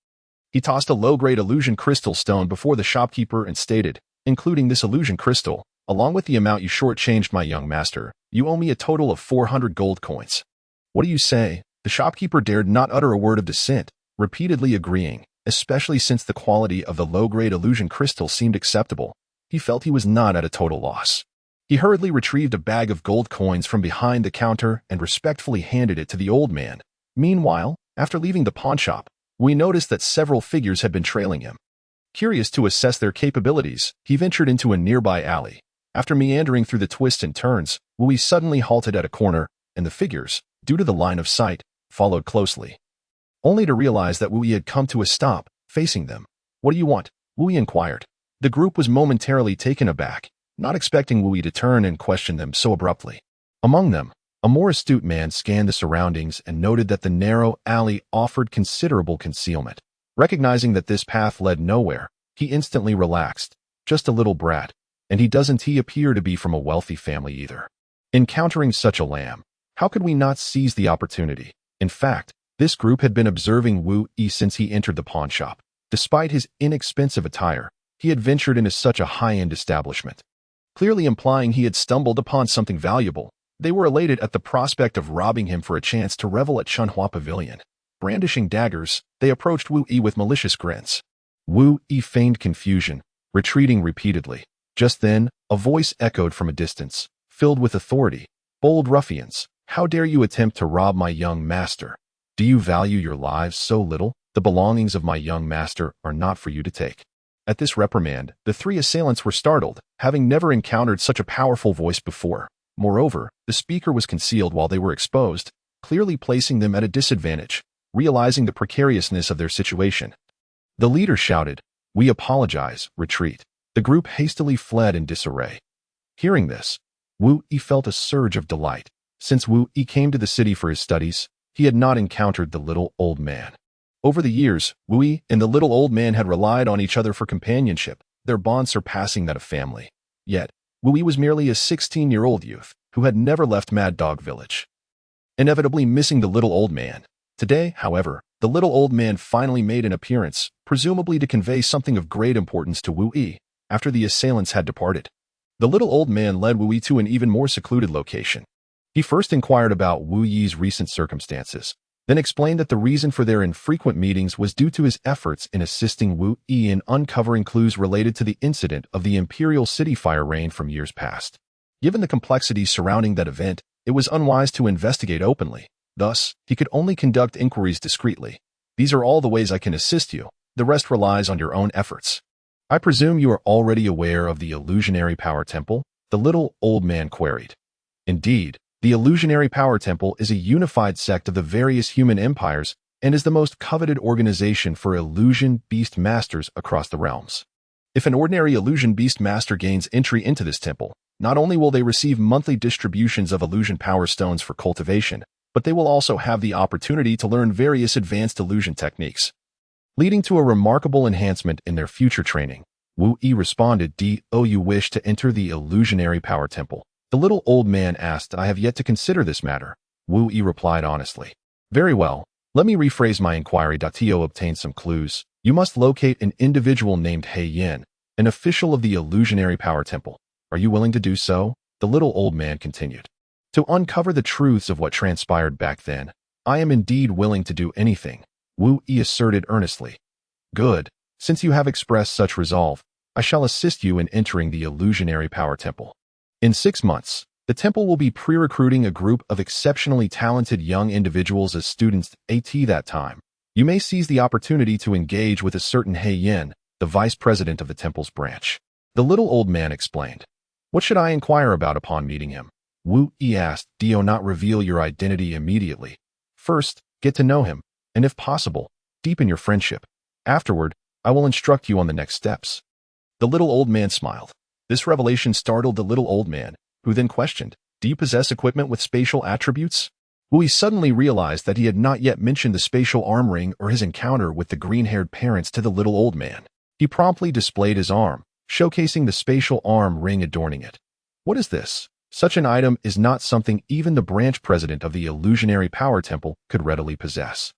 He tossed a low-grade illusion crystal stone before the shopkeeper and stated, "Including this illusion crystal, Along with the amount you shortchanged my young master, you owe me a total of 400 gold coins. What do you say? The shopkeeper dared not utter a word of dissent, repeatedly agreeing, especially since the quality of the low-grade illusion crystal seemed acceptable. He felt he was not at a total loss. He hurriedly retrieved a bag of gold coins from behind the counter and respectfully handed it to the old man. Meanwhile, after leaving the pawnshop, we noticed that several figures had been trailing him. Curious to assess their capabilities, he ventured into a nearby alley. After meandering through the twists and turns, we suddenly halted at a corner, and the figures, due to the line of sight, followed closely. Only to realize that Wu Yi had come to a stop, facing them. What do you want? Wu Yi inquired. The group was momentarily taken aback, not expecting Wu Yi to turn and question them so abruptly. Among them, a more astute man scanned the surroundings and noted that the narrow alley offered considerable concealment. Recognizing that this path led nowhere, he instantly relaxed. Just a little brat, and doesn't he appear to be from a wealthy family either. Encountering such a lamb, how could we not seize the opportunity? In fact, this group had been observing Wu Yi since he entered the pawnshop. Despite his inexpensive attire, he had ventured into such a high-end establishment. Clearly implying he had stumbled upon something valuable, they were elated at the prospect of robbing him for a chance to revel at Chunhua Pavilion. Brandishing daggers, they approached Wu Yi with malicious grins. Wu Yi feigned confusion, retreating repeatedly. Just then, a voice echoed from a distance, filled with authority. Bold ruffians, how dare you attempt to rob my young master? Do you value your lives so little? The belongings of my young master are not for you to take. At this reprimand, the three assailants were startled, having never encountered such a powerful voice before. Moreover, the speaker was concealed while they were exposed, clearly placing them at a disadvantage. Realizing the precariousness of their situation, the leader shouted, "We apologize, retreat." The group hastily fled in disarray. Hearing this, Wu Yi felt a surge of delight. Since Wu Yi came to the city for his studies, he had not encountered the little old man. Over the years, Wu Yi and the little old man had relied on each other for companionship, their bond surpassing that of family. Yet, Wu Yi was merely a 16-year-old youth who had never left Mad Dog Village, inevitably missing the little old man. Today, however, the little old man finally made an appearance, presumably to convey something of great importance to Wu Yi, after the assailants had departed. The little old man led Wu Yi to an even more secluded location. He first inquired about Wu Yi's recent circumstances, then explained that the reason for their infrequent meetings was due to his efforts in assisting Wu Yi in uncovering clues related to the incident of the Imperial City fire rain from years past. Given the complexities surrounding that event, it was unwise to investigate openly. Thus, he could only conduct inquiries discreetly. These are all the ways I can assist you. The rest relies on your own efforts. I presume you are already aware of the Illusionary Power Temple? The little old man queried. Indeed, the Illusionary Power Temple is a unified sect of the various human empires and is the most coveted organization for illusion beast masters across the realms. If an ordinary illusion beast master gains entry into this temple, not only will they receive monthly distributions of illusion power stones for cultivation, but they will also have the opportunity to learn various advanced illusion techniques, leading to a remarkable enhancement in their future training. Wu Yi responded, "Do you wish to enter the Illusionary Power Temple?" The little old man asked, "I have yet to consider this matter." Wu Yi replied honestly. "Very well, let me rephrase my inquiry. To obtain some clues, you must locate an individual named He Yin, an official of the Illusionary Power Temple. Are you willing to do so?" The little old man continued. "To uncover the truths of what transpired back then, I am indeed willing to do anything," Wu Yi asserted earnestly. "Good. Since you have expressed such resolve, I shall assist you in entering the Illusionary Power Temple. In 6 months, the temple will be pre-recruiting a group of exceptionally talented young individuals as students. At that time, you may seize the opportunity to engage with a certain He Yin, the vice president of the temple's branch." The little old man explained. "What should I inquire about upon meeting him?" Wu Yi asked. "Do not reveal your identity immediately. First, get to know him, and if possible, deepen your friendship. Afterward, I will instruct you on the next steps." The little old man smiled. This revelation startled the little old man, who then questioned, "Do you possess equipment with spatial attributes?" Wu Yi suddenly realized that he had not yet mentioned the spatial arm ring or his encounter with the green-haired parents to the little old man. He promptly displayed his arm, showcasing the spatial arm ring adorning it. "What is this?" Such an item is not something even the branch president of the Illusionary Power Temple could readily possess.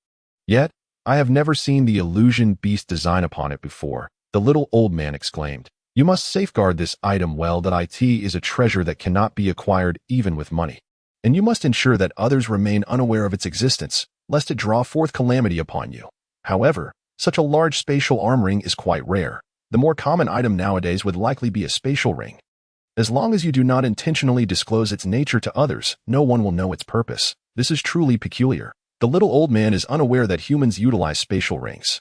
"Yet, I have never seen the illusion beast design upon it before," the little old man exclaimed. You must safeguard this item well. That it is a treasure that cannot be acquired even with money. And you must ensure that others remain unaware of its existence, lest it draw forth calamity upon you. However, such a large spatial arm ring is quite rare. The more common item nowadays would likely be a spatial ring. As long as you do not intentionally disclose its nature to others, no one will know its purpose. This is truly peculiar. The little old man is unaware that humans utilize spatial rings.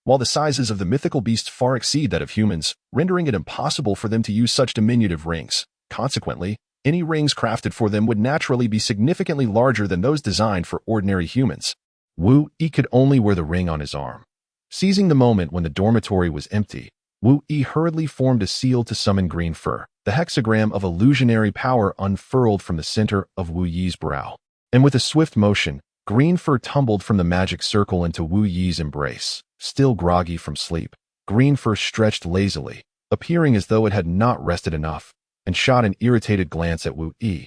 While the sizes of the mythical beasts far exceed that of humans, rendering it impossible for them to use such diminutive rings. Consequently, any rings crafted for them would naturally be significantly larger than those designed for ordinary humans. Wu Yi could only wear the ring on his arm. Seizing the moment when the dormitory was empty, Wu Yi hurriedly formed a seal to summon Green Fur. The hexagram of illusionary power unfurled from the center of Wu Yi's brow. And with a swift motion, Green Fur tumbled from the magic circle into Wu Yi's embrace. Still groggy from sleep, Green Fur stretched lazily, appearing as though it had not rested enough, and shot an irritated glance at Wu Yi.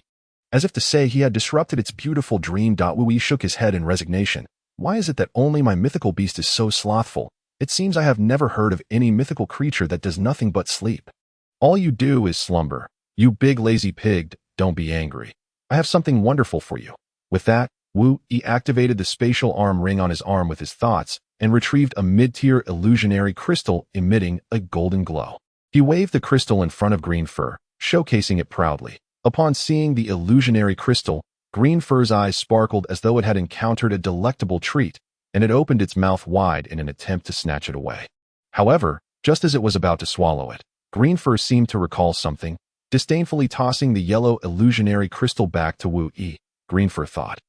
As if to say he had disrupted its beautiful dream. Wu Yi shook his head in resignation. Why is it that only my mythical beast is so slothful? It seems I have never heard of any mythical creature that does nothing but sleep. All you do is slumber. You big lazy pig, don't be angry. I have something wonderful for you. With that, Wu Yi activated the spatial arm ring on his arm with his thoughts and retrieved a mid-tier illusionary crystal emitting a golden glow. He waved the crystal in front of Green Fur, showcasing it proudly. Upon seeing the illusionary crystal, Green Fur's eyes sparkled as though it had encountered a delectable treat, and it opened its mouth wide in an attempt to snatch it away. However, just as it was about to swallow it, Green Fur seemed to recall something, disdainfully tossing the yellow illusionary crystal back to Wu Yi. Green Fur thought,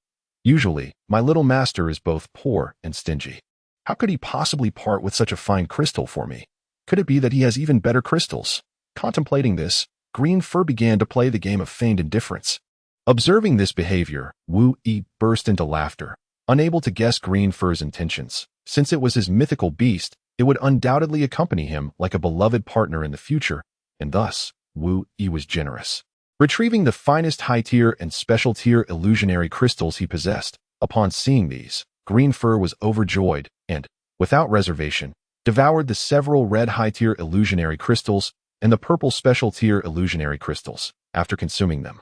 "Usually, my little master is both poor and stingy. How could he possibly part with such a fine crystal for me? Could it be that he has even better crystals?" Contemplating this, Green Fur began to play the game of feigned indifference. Observing this behavior, Wu Yi burst into laughter, unable to guess Green Fur's intentions. Since it was his mythical beast, it would undoubtedly accompany him like a beloved partner in the future, and thus, Wu Yi was generous. Retrieving the finest high-tier and special-tier illusionary crystals he possessed, upon seeing these, Green Fur was overjoyed and, without reservation, devoured the several red high-tier illusionary crystals and the purple special-tier illusionary crystals. After consuming them,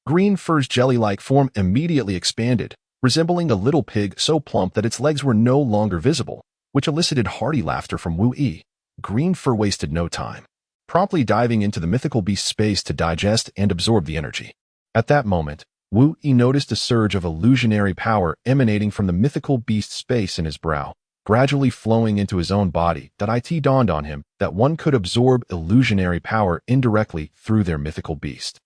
Green Fur's jelly-like form immediately expanded, resembling a little pig so plump that its legs were no longer visible, which elicited hearty laughter from Wu Yi. Green Fur wasted no time, promptly diving into the mythical beast's space to digest and absorb the energy. At that moment, Wu Yi noticed a surge of illusionary power emanating from the mythical beast's space in his brow, gradually flowing into his own body. It dawned on him that one could absorb illusionary power indirectly through their mythical beast.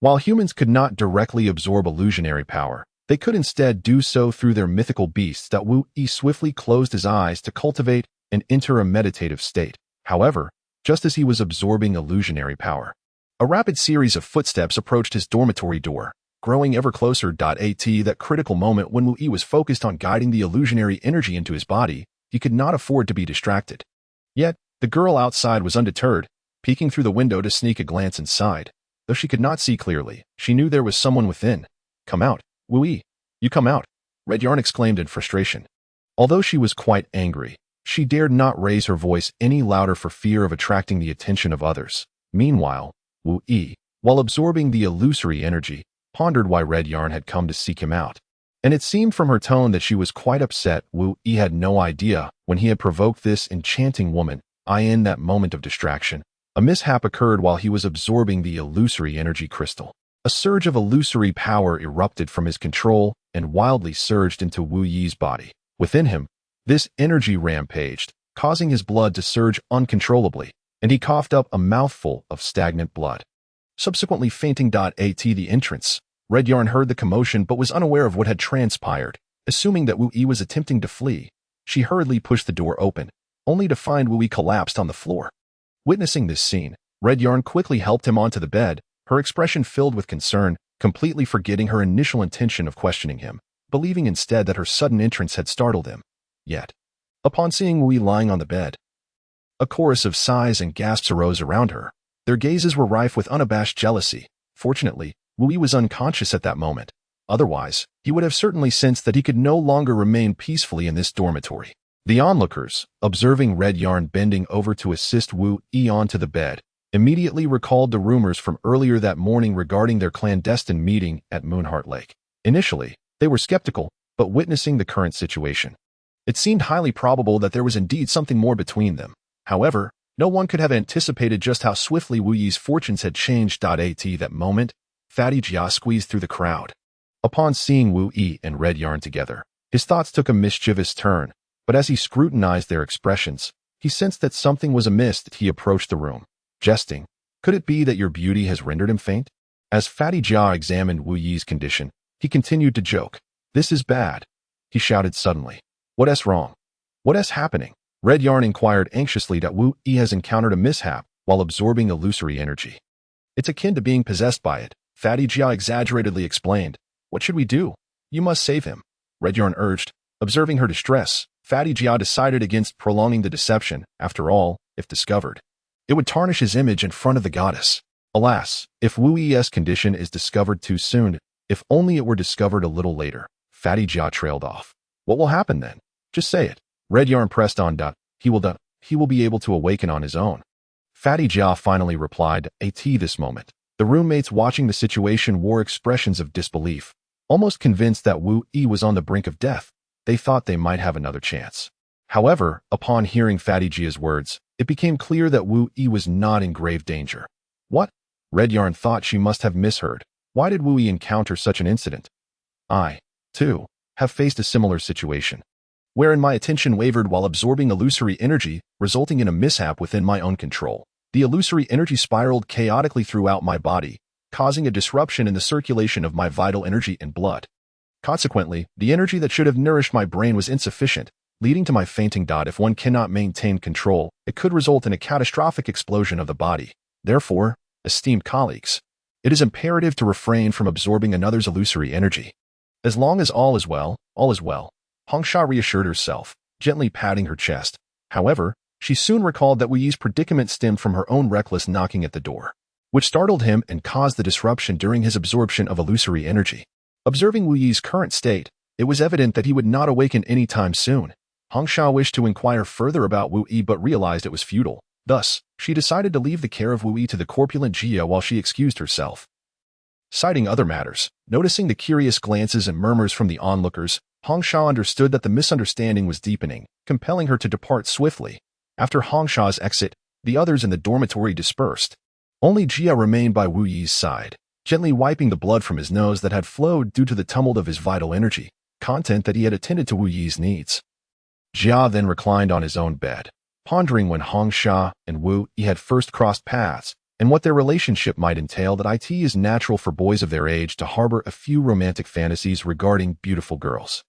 While humans could not directly absorb illusionary power, they could instead do so through their mythical beasts. Wu Yi swiftly closed his eyes to cultivate and enter a meditative state. However, just as he was absorbing illusionary power, a rapid series of footsteps approached his dormitory door, growing ever closer. At that critical moment when Wu Yi was focused on guiding the illusionary energy into his body, he could not afford to be distracted. Yet, the girl outside was undeterred, peeking through the window to sneak a glance inside. Though she could not see clearly, she knew there was someone within. "Come out, Wu Yi. You come out," Red Yarn exclaimed in frustration. Although she was quite angry, she dared not raise her voice any louder for fear of attracting the attention of others. Meanwhile, Wu Yi, while absorbing the illusory energy, pondered why Red Yarn had come to seek him out. And it seemed from her tone that she was quite upset. Wu Yi had no idea when he had provoked this enchanting woman. In that moment of distraction, a mishap occurred while he was absorbing the illusory energy crystal. A surge of illusory power erupted from his control and wildly surged into Wu Yi's body. Within him, this energy rampaged, causing his blood to surge uncontrollably, and he coughed up a mouthful of stagnant blood, subsequently fainting. At the entrance, Red Yarn heard the commotion but was unaware of what had transpired. Assuming that Wu Yi was attempting to flee, she hurriedly pushed the door open, only to find Wu Yi collapsed on the floor. Witnessing this scene, Red Yarn quickly helped him onto the bed, her expression filled with concern, completely forgetting her initial intention of questioning him, believing instead that her sudden entrance had startled him. Yet, upon seeing Wu Yi lying on the bed, a chorus of sighs and gasps arose around her. Their gazes were rife with unabashed jealousy. Fortunately, Wu Yi was unconscious at that moment. Otherwise, he would have certainly sensed that he could no longer remain peacefully in this dormitory. The onlookers, observing Red Yarn bending over to assist Wu Yi onto the bed, immediately recalled the rumors from earlier that morning regarding their clandestine meeting at Moonheart Lake. Initially, they were skeptical, but witnessing the current situation, it seemed highly probable that there was indeed something more between them. However, no one could have anticipated just how swiftly Wu Yi's fortunes had changed. At that moment, Fatty Jia squeezed through the crowd. Upon seeing Wu Yi and Red Yarn together, his thoughts took a mischievous turn, but as he scrutinized their expressions, he sensed that something was amiss. He approached the room, jesting. Could it be that your beauty has rendered him faint? As Fatty Jia examined Wu Yi's condition, he continued to joke. This is bad, he shouted suddenly. What's wrong? What's happening? Red Yarn inquired anxiously that Wu Yi has encountered a mishap while absorbing illusory energy. It's akin to being possessed by it, Fatty Jia exaggeratedly explained. What should we do? You must save him, Red Yarn urged. Observing her distress, Fatty Jia decided against prolonging the deception. After all, if discovered, it would tarnish his image in front of the goddess. Alas, if Wu Yi's condition is discovered too soon, if only it were discovered a little later. Fatty Jia trailed off. What will happen then? Just say it. Red Yarn pressed on. He will be able to awaken on his own. Fatty Jia finally replied. This moment, the roommates watching the situation wore expressions of disbelief. Almost convinced that Wu Yi was on the brink of death, they thought they might have another chance. However, upon hearing Fatty Jia's words, it became clear that Wu Yi was not in grave danger. What? Red Yarn thought she must have misheard. Why did Wu Yi encounter such an incident? I, too, have faced a similar situation, wherein my attention wavered while absorbing illusory energy, resulting in a mishap within my own control. The illusory energy spiraled chaotically throughout my body, causing a disruption in the circulation of my vital energy and blood. Consequently, the energy that should have nourished my brain was insufficient, leading to my fainting. If one cannot maintain control, it could result in a catastrophic explosion of the body. Therefore, esteemed colleagues, it is imperative to refrain from absorbing another's illusory energy. As long as all is well, all is well, Hongsha reassured herself, gently patting her chest. However, she soon recalled that Wu Yi's predicament stemmed from her own reckless knocking at the door, which startled him and caused the disruption during his absorption of illusory energy. Observing Wu Yi's current state, it was evident that he would not awaken any time soon. Hongsha wished to inquire further about Wu Yi but realized it was futile. Thus, she decided to leave the care of Wu Yi to the corpulent Jia while she excused herself. Citing other matters, noticing the curious glances and murmurs from the onlookers, Hongsha understood that the misunderstanding was deepening, compelling her to depart swiftly. After Hongsha's exit, the others in the dormitory dispersed. Only Jia remained by Wu Yi's side, gently wiping the blood from his nose that had flowed due to the tumult of his vital energy, content that he had attended to Wu Yi's needs. Jia then reclined on his own bed, pondering when Hongsha and Wu Yi had first crossed paths, and what their relationship might entail. That it is natural for boys of their age to harbor a few romantic fantasies regarding beautiful girls.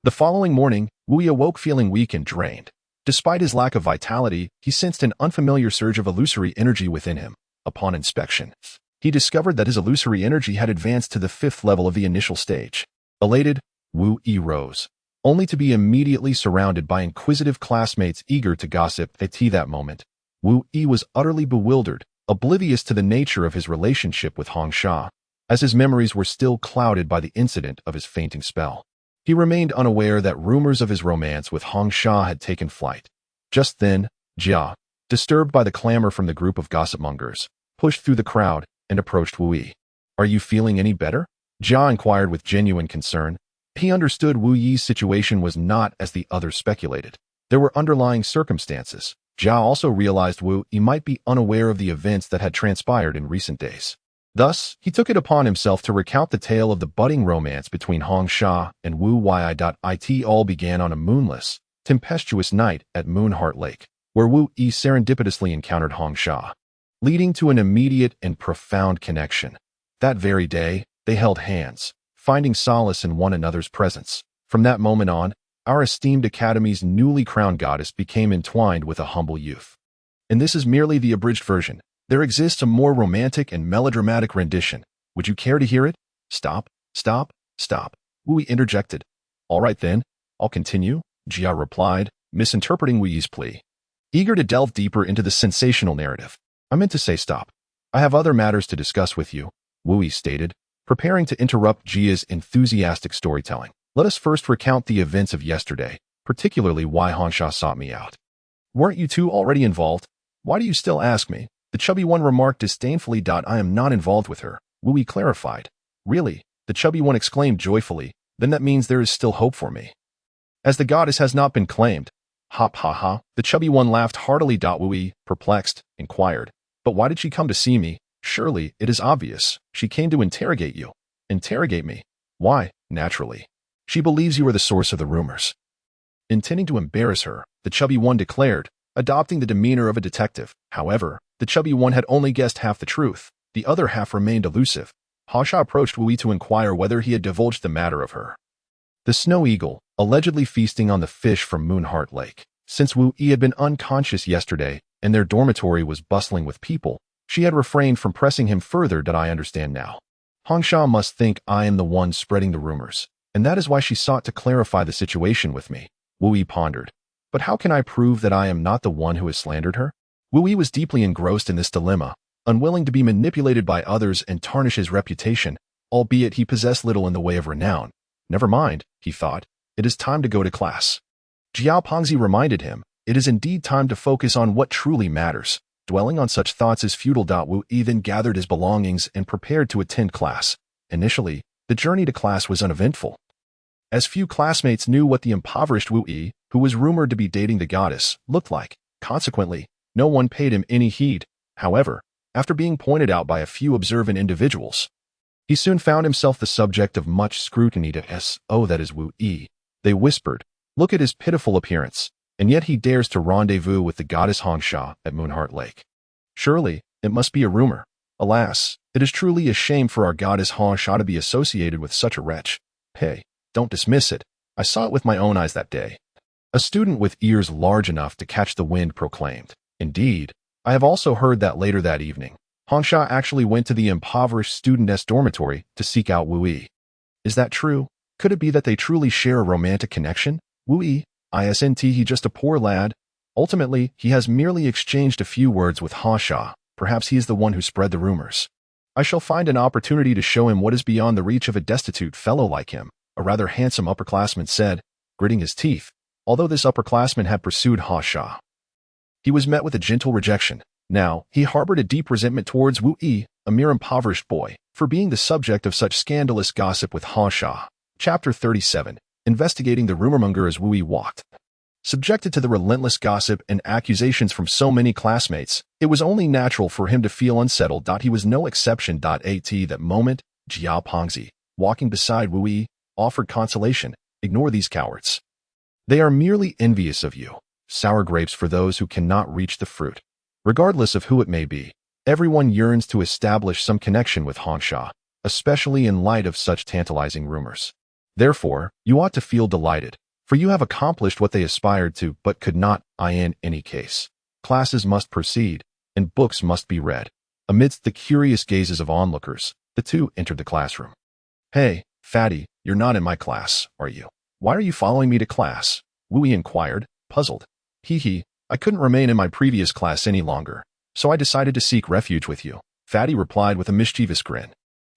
The following morning, Wu Yi awoke feeling weak and drained. Despite his lack of vitality, he sensed an unfamiliar surge of illusory energy within him. Upon inspection, he discovered that his illusory energy had advanced to the 5th level of the initial stage. Elated, Wu Yi rose, only to be immediately surrounded by inquisitive classmates eager to gossip. At that moment, Wu Yi was utterly bewildered, oblivious to the nature of his relationship with Hongsha, as his memories were still clouded by the incident of his fainting spell. He remained unaware that rumors of his romance with Hongsha had taken flight. Just then, Jia, disturbed by the clamor from the group of gossipmongers, pushed through the crowd and approached Wu Yi. Are you feeling any better? Jia inquired with genuine concern. He understood Wu Yi's situation was not as the others speculated. There were underlying circumstances. Jia also realized Wu Yi might be unaware of the events that had transpired in recent days. Thus, he took it upon himself to recount the tale of the budding romance between Hongsha and Wu Yi. It all began on a moonless, tempestuous night at Moonheart Lake, where Wu Yi serendipitously encountered Hongsha, leading to an immediate and profound connection. That very day, they held hands, finding solace in one another's presence. From that moment on, our esteemed Academy's newly crowned goddess became entwined with a humble youth. And this is merely the abridged version. There exists a more romantic and melodramatic rendition. Would you care to hear it? Stop, stop, stop, Wu Yi interjected. All right then, I'll continue, Jia replied, misinterpreting Wu Yi's plea. Eager to delve deeper into the sensational narrative. I meant to say stop. I have other matters to discuss with you, Wu Yi stated, preparing to interrupt Jia's enthusiastic storytelling. Let us first recount the events of yesterday. particularly why Hansha sought me out. Weren't you two already involved? Why do you still ask me? The chubby one remarked disdainfully. I am not involved with her, Wu Yi clarified. Really? The chubby one exclaimed joyfully. Then that means there is still hope for me. As the goddess has not been claimed. Hop ha ha. The chubby one laughed heartily. Wu Yi, perplexed, inquired. But why did she come to see me? Surely, it is obvious. She came to interrogate you. Interrogate me? Why? Naturally. She believes you are the source of the rumors. Intending to embarrass her, the chubby one declared, adopting the demeanor of a detective. However, the chubby one had only guessed half the truth. The other half remained elusive. Hansha approached Wu Yi to inquire whether he had divulged the matter of her. The snow eagle, allegedly feasting on the fish from Moonheart Lake. Since Wu Yi had been unconscious yesterday and their dormitory was bustling with people, she had refrained from pressing him further. I understand now. Hansha must think I am the one spreading the rumors, and that is why she sought to clarify the situation with me. Wu Yi pondered. But how can I prove that I am not the one who has slandered her? Wu Yi was deeply engrossed in this dilemma, unwilling to be manipulated by others and tarnish his reputation, albeit he possessed little in the way of renown. Never mind, he thought. It is time to go to class. Jiao Pengzi reminded him, it is indeed time to focus on what truly matters. Dwelling on such thoughts is futile. Wu Yi then gathered his belongings and prepared to attend class. Initially, the journey to class was uneventful, as few classmates knew what the impoverished Wu Yi, who was rumored to be dating the goddess, looked like. Consequently, no one paid him any heed. However, after being pointed out by a few observant individuals, he soon found himself the subject of much scrutiny. That is Wu Yi. They whispered, look at his pitiful appearance, and yet he dares to rendezvous with the goddess Hansha at Moonheart Lake. Surely, it must be a rumor. Alas, it is truly a shame for our goddess Hansha to be associated with such a wretch. Hey, don't dismiss it. I saw it with my own eyes that day. A student with ears large enough to catch the wind proclaimed. Indeed, I have also heard that later that evening, Hansha actually went to the impoverished studentess dormitory to seek out Wu Yi. Is that true? Could it be that they truly share a romantic connection? Wu Yi, he just a poor lad. Ultimately, he has merely exchanged a few words with Hansha. Perhaps he is the one who spread the rumors. I shall find an opportunity to show him what is beyond the reach of a destitute fellow like him, a rather handsome upperclassman said, gritting his teeth. Although this upperclassman had pursued Hansha, he was met with a gentle rejection. Now, he harbored a deep resentment towards Wu Yi, a mere impoverished boy, for being the subject of such scandalous gossip with Hansha. Chapter 37. Investigating the rumormonger. As Wu Yi walked, subjected to the relentless gossip and accusations from so many classmates, it was only natural for him to feel unsettled. He was no exception. At that moment, Jiao Pengzi, walking beside Wu Yi, offered consolation. Ignore these cowards. They are merely envious of you. Sour grapes for those who cannot reach the fruit. Regardless of who it may be, everyone yearns to establish some connection with Hansha, especially in light of such tantalizing rumors. Therefore, you ought to feel delighted, for you have accomplished what they aspired to but could not. In any case, classes must proceed, and books must be read. Amidst the curious gazes of onlookers, the two entered the classroom. Hey, fatty, you're not in my class, are you? Why are you following me to class? Wu Yi inquired, puzzled. I couldn't remain in my previous class any longer, so I decided to seek refuge with you. Fatty replied with a mischievous grin.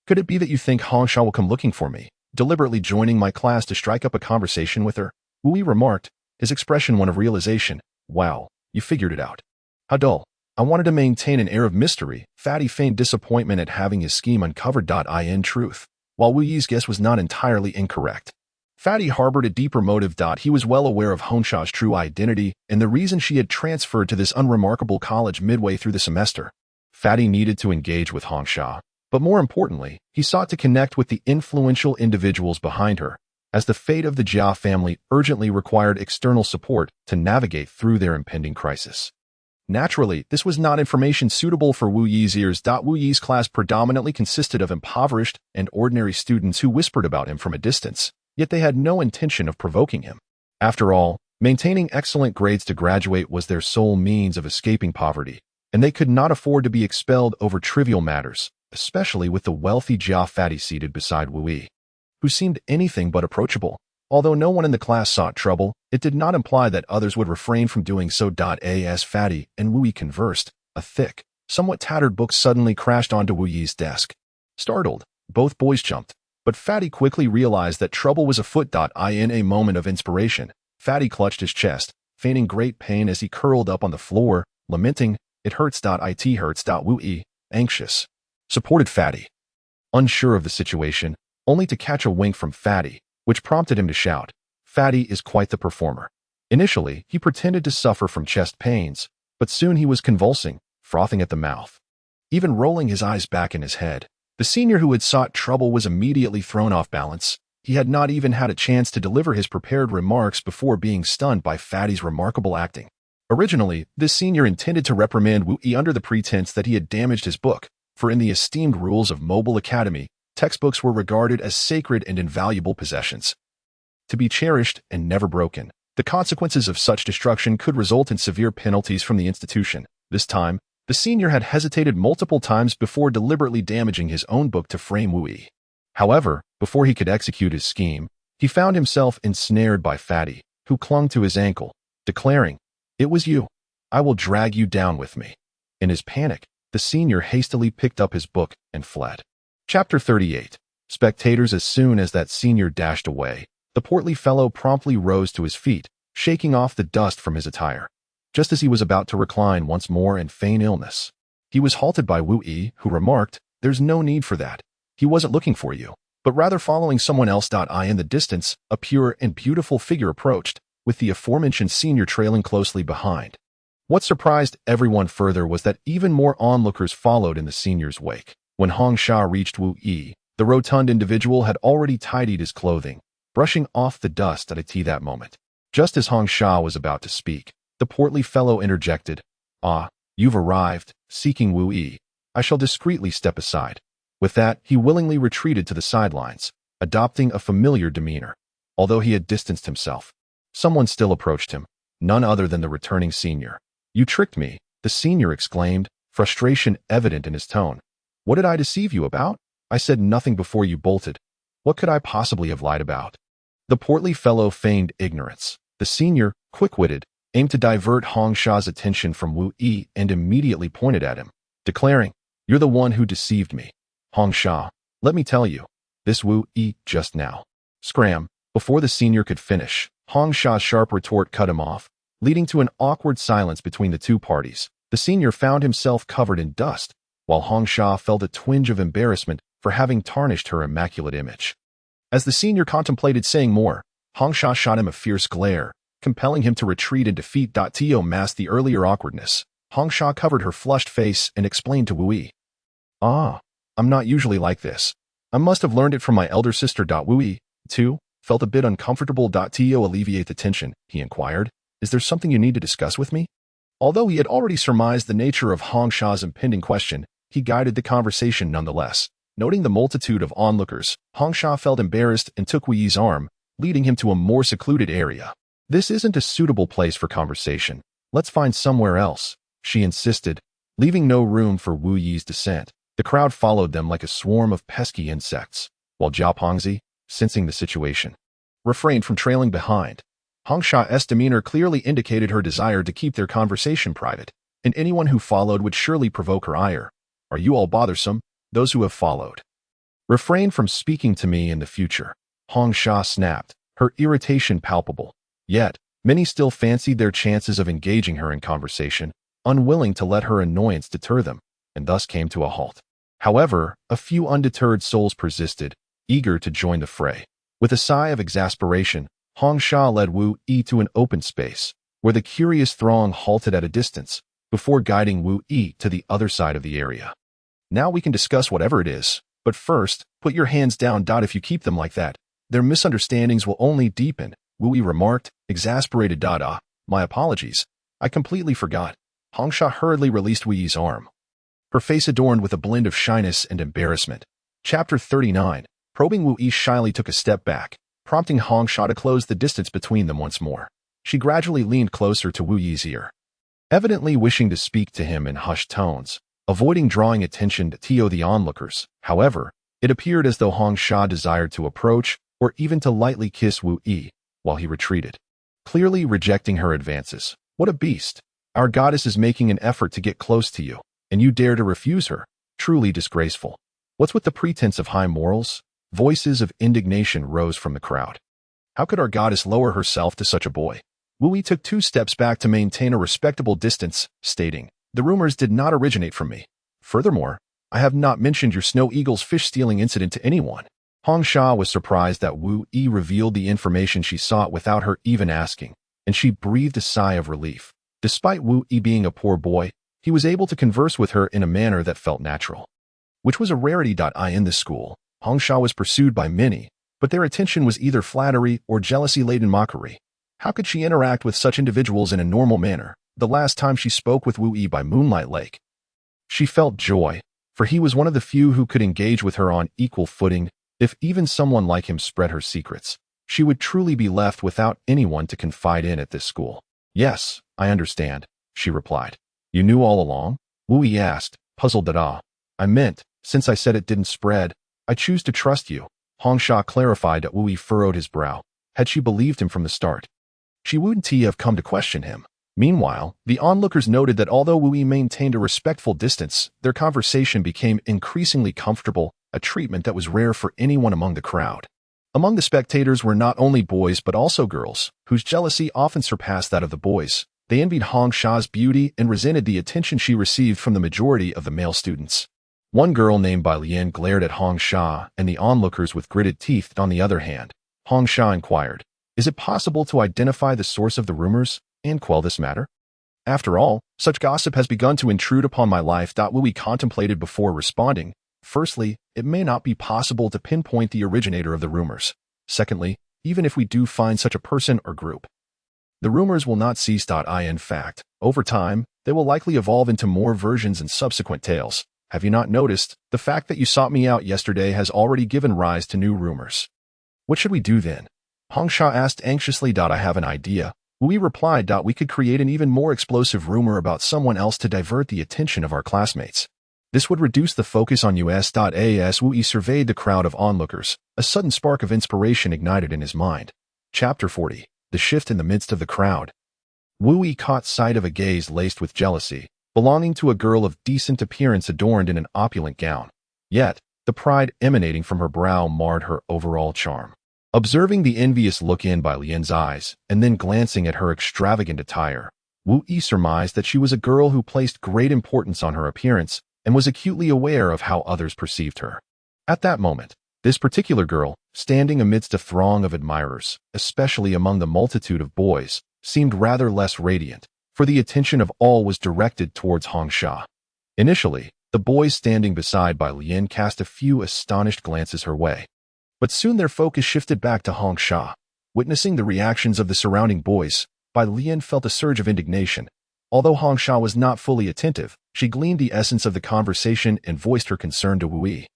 Could it be that you think Hansha will come looking for me, deliberately joining my class to strike up a conversation with her? Wu Yi remarked, his expression one of realization. Wow, you figured it out. How dull. I wanted to maintain an air of mystery. Fatty feigned disappointment at having his scheme uncovered. In truth, while Wu Yi's guess was not entirely incorrect, Fatty harbored a deeper motive. He was well aware of Hansha's true identity and the reason she had transferred to this unremarkable college midway through the semester. Fatty needed to engage with Hansha, but more importantly, he sought to connect with the influential individuals behind her, as the fate of the Jia family urgently required external support to navigate through their impending crisis. Naturally, this was not information suitable for Wu Yi's ears. Wu Yi's class predominantly consisted of impoverished and ordinary students who whispered about him from a distance, yet they had no intention of provoking him. After all, maintaining excellent grades to graduate was their sole means of escaping poverty, and they could not afford to be expelled over trivial matters, especially with the wealthy Jia Fatty seated beside Wu Yi, who seemed anything but approachable. Although no one in the class sought trouble, it did not imply that others would refrain from doing so. As Fatty and Wu Yi conversed, a thick, somewhat tattered book suddenly crashed onto Wu Yi's desk. Startled, both boys jumped, but Fatty quickly realized that trouble was afoot. In a moment of inspiration, Fatty clutched his chest, feigning great pain as he curled up on the floor, lamenting, "It hurts. It hurts. Wu-ee," anxious. Supported Fatty, unsure of the situation, only to catch a wink from Fatty, which prompted him to shout, "Fatty is quite the performer." Initially, he pretended to suffer from chest pains, but soon he was convulsing, frothing at the mouth, even rolling his eyes back in his head. The senior who had sought trouble was immediately thrown off balance. He had not even had a chance to deliver his prepared remarks before being stunned by Fatty's remarkable acting. Originally, this senior intended to reprimand Wu-ee under the pretense that he had damaged his book, for in the esteemed rules of Mobile Academy, textbooks were regarded as sacred and invaluable possessions, to be cherished and never broken. The consequences of such destruction could result in severe penalties from the institution. This time, the senior had hesitated multiple times before deliberately damaging his own book to frame Wu-ee. However, before he could execute his scheme, he found himself ensnared by Fatty, who clung to his ankle, declaring, "It was you. I will drag you down with me." In his panic, the senior hastily picked up his book and fled. Chapter 38. Spectators. As soon as that senior dashed away, the portly fellow promptly rose to his feet, shaking off the dust from his attire. Just as he was about to recline once more and feign illness, he was halted by Wu-ee, who remarked, "There's no need for that. He wasn't looking for you, but rather following someone else." In the distance, a pure and beautiful figure approached, with the aforementioned senior trailing closely behind. What surprised everyone further was that even more onlookers followed in the senior's wake. When Hong Sha reached Wu-ee, the rotund individual had already tidied his clothing, brushing off the dust at that moment. Just as Hong Sha was about to speak, the portly fellow interjected, "Ah, you've arrived, seeking Wu-ee. I shall discreetly step aside." With that, he willingly retreated to the sidelines, adopting a familiar demeanor. Although he had distanced himself, someone still approached him, none other than the returning senior. "You tricked me," the senior exclaimed, frustration evident in his tone. "What did I deceive you about? I said nothing before you bolted. What could I possibly have lied about?" The portly fellow feigned ignorance. The senior, quick-witted, aimed to divert Hong Sha's attention from Wu-ee and immediately pointed at him, declaring, "You're the one who deceived me. Hong Sha, let me tell you, this Wu-ee just now." Scram! Before the senior could finish, Hong Sha's sharp retort cut him off, leading to an awkward silence between the two parties. The senior found himself covered in dust, while Hong Sha felt a twinge of embarrassment for having tarnished her immaculate image. As the senior contemplated saying more, Hong Sha shot him a fierce glare, compelling him to retreat in defeat. To mask the earlier awkwardness, Hong Sha covered her flushed face and explained to Wu-ee, "Ah, I'm not usually like this. I must have learned it from my elder sister." Wu-ee, too, felt a bit uncomfortable. To alleviate the tension, he inquired, "Is there something you need to discuss with me?" Although he had already surmised the nature of Hong Sha's impending question, he guided the conversation nonetheless. Noting the multitude of onlookers, Hong Sha felt embarrassed and took Wu-ee's arm, leading him to a more secluded area. "This isn't a suitable place for conversation. Let's find somewhere else," she insisted, leaving no room for Wu-ee's dissent. The crowd followed them like a swarm of pesky insects, while Jiao Pengzi, sensing the situation, refrained from trailing behind. Hong Sha's demeanor clearly indicated her desire to keep their conversation private, and anyone who followed would surely provoke her ire. "Are you all bothersome? Those who have followed, refrain from speaking to me in the future," Hong Sha snapped, her irritation palpable. Yet, many still fancied their chances of engaging her in conversation, unwilling to let her annoyance deter them, and thus came to a halt. However, a few undeterred souls persisted, eager to join the fray. With a sigh of exasperation, Hong Sha led Wu-ee to an open space, where the curious throng halted at a distance, before guiding Wu-ee to the other side of the area. "Now we can discuss whatever it is, but first, put your hands down. If you keep them like that, their misunderstandings will only deepen," Wu-ee remarked, exasperated. "My apologies. I completely forgot." Hong Sha hurriedly released Wu-ee's arm, her face adorned with a blend of shyness and embarrassment. Chapter 39. Probing. Wu-ee shyly took a step back, prompting Hong Sha to close the distance between them once more. She gradually leaned closer to Wu-ee's ear, evidently wishing to speak to him in hushed tones, avoiding drawing attention to the onlookers. However, it appeared as though Hong Sha desired to approach or even to lightly kiss Wu-ee, while he retreated, clearly rejecting her advances. "What a beast! Our goddess is making an effort to get close to you, and you dare to refuse her? Truly disgraceful. What's with the pretense of high morals?" Voices of indignation rose from the crowd. How could our goddess lower herself to such a boy? Wu Yi took 2 steps back to maintain a respectable distance, stating, "The rumors did not originate from me. Furthermore, I have not mentioned your Snow Eagle's fish-stealing incident to anyone." Hong Sha was surprised that Wu Yi revealed the information she sought without her even asking, and she breathed a sigh of relief. Despite Wu Yi being a poor boy, he was able to converse with her in a manner that felt natural, which was a rarity. In this school, Hong Sha was pursued by many, but their attention was either flattery or jealousy-laden mockery. How could she interact with such individuals in a normal manner? The last time she spoke with Wu Yi by Moonlight Lake, she felt joy, for he was one of the few who could engage with her on equal footing. If even someone like him spread her secrets, she would truly be left without anyone to confide in at this school. "Yes, I understand," she replied. "You knew all along?" Wu Yi asked, puzzled. "I meant, since I said it didn't spread, I choose to trust you." Hong Sha clarified that Wu Yi furrowed his brow. Had she believed him from the start? She wouldn't have come to question him. Meanwhile, the onlookers noted that although Wu Yi maintained a respectful distance, their conversation became increasingly comfortable, a treatment that was rare for anyone among the crowd. Among the spectators were not only boys but also girls, whose jealousy often surpassed that of the boys. They envied Hong Sha's beauty and resented the attention she received from the majority of the male students. One girl named Bai Lian glared at Hong Sha and the onlookers with gritted teeth. On the other hand, Hong Sha inquired, "Is it possible to identify the source of the rumors and quell this matter? After all, such gossip has begun to intrude upon my life." Wu Yi contemplated before responding. Firstly, it may not be possible to pinpoint the originator of the rumors. Secondly, even if we do find such a person or group, the rumors will not cease. In fact, over time, they will likely evolve into more versions and subsequent tales. Have you not noticed? The fact that you sought me out yesterday has already given rise to new rumors. What should we do then? Hong Sha asked anxiously. "I have an idea." Wu Yi replied, "We could create an even more explosive rumor about someone else to divert the attention of our classmates. This would reduce the focus on us. As Wu Yi surveyed the crowd of onlookers, a sudden spark of inspiration ignited in his mind. Chapter 40. The Shift in the Midst of the Crowd. Wu Yi caught sight of a gaze laced with jealousy, belonging to a girl of decent appearance adorned in an opulent gown. Yet, the pride emanating from her brow marred her overall charm. Observing the envious look in Bai Lian's eyes, and then glancing at her extravagant attire, Wu Yi surmised that she was a girl who placed great importance on her appearance and was acutely aware of how others perceived her. At that moment, this particular girl, standing amidst a throng of admirers, especially among the multitude of boys, seemed rather less radiant, for the attention of all was directed towards Hong Sha. Initially, the boys standing beside Bai Lian cast a few astonished glances her way. But soon their focus shifted back to Hong Sha. Witnessing the reactions of the surrounding boys, Bai Lian felt a surge of indignation. Although Hong Sha was not fully attentive, she gleaned the essence of the conversation and voiced her concern to Wu Yi,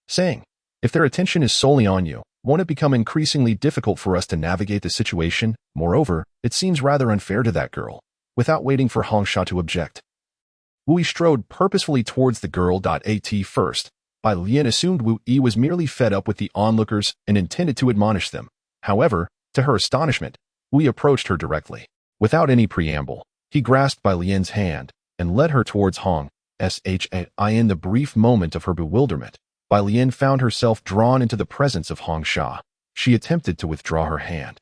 saying, "If their attention is solely on you, won't it become increasingly difficult for us to navigate the situation? Moreover, it seems rather unfair to that girl." Without waiting for Hong Sha to object, Wu Yi strode purposefully towards the girl. First, Bai Lian assumed Wu Yi was merely fed up with the onlookers and intended to admonish them. However, to her astonishment, Wu Yi approached her directly. Without any preamble, he grasped Bai Lian's hand and led her towards Hong Sha. In the brief moment of her bewilderment, Bai Lian found herself drawn into the presence of Hong Sha. She attempted to withdraw her hand,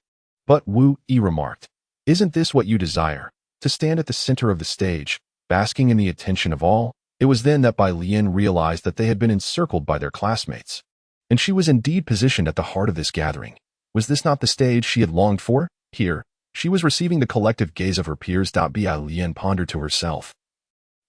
but Wu Yi remarked, "Isn't this what you desire? To stand at the center of the stage, basking in the attention of all?" It was then that Bai Lian realized that they had been encircled by their classmates, and she was indeed positioned at the heart of this gathering. Was this not the stage she had longed for? Here, she was receiving the collective gaze of her peers. Bai Lian pondered to herself,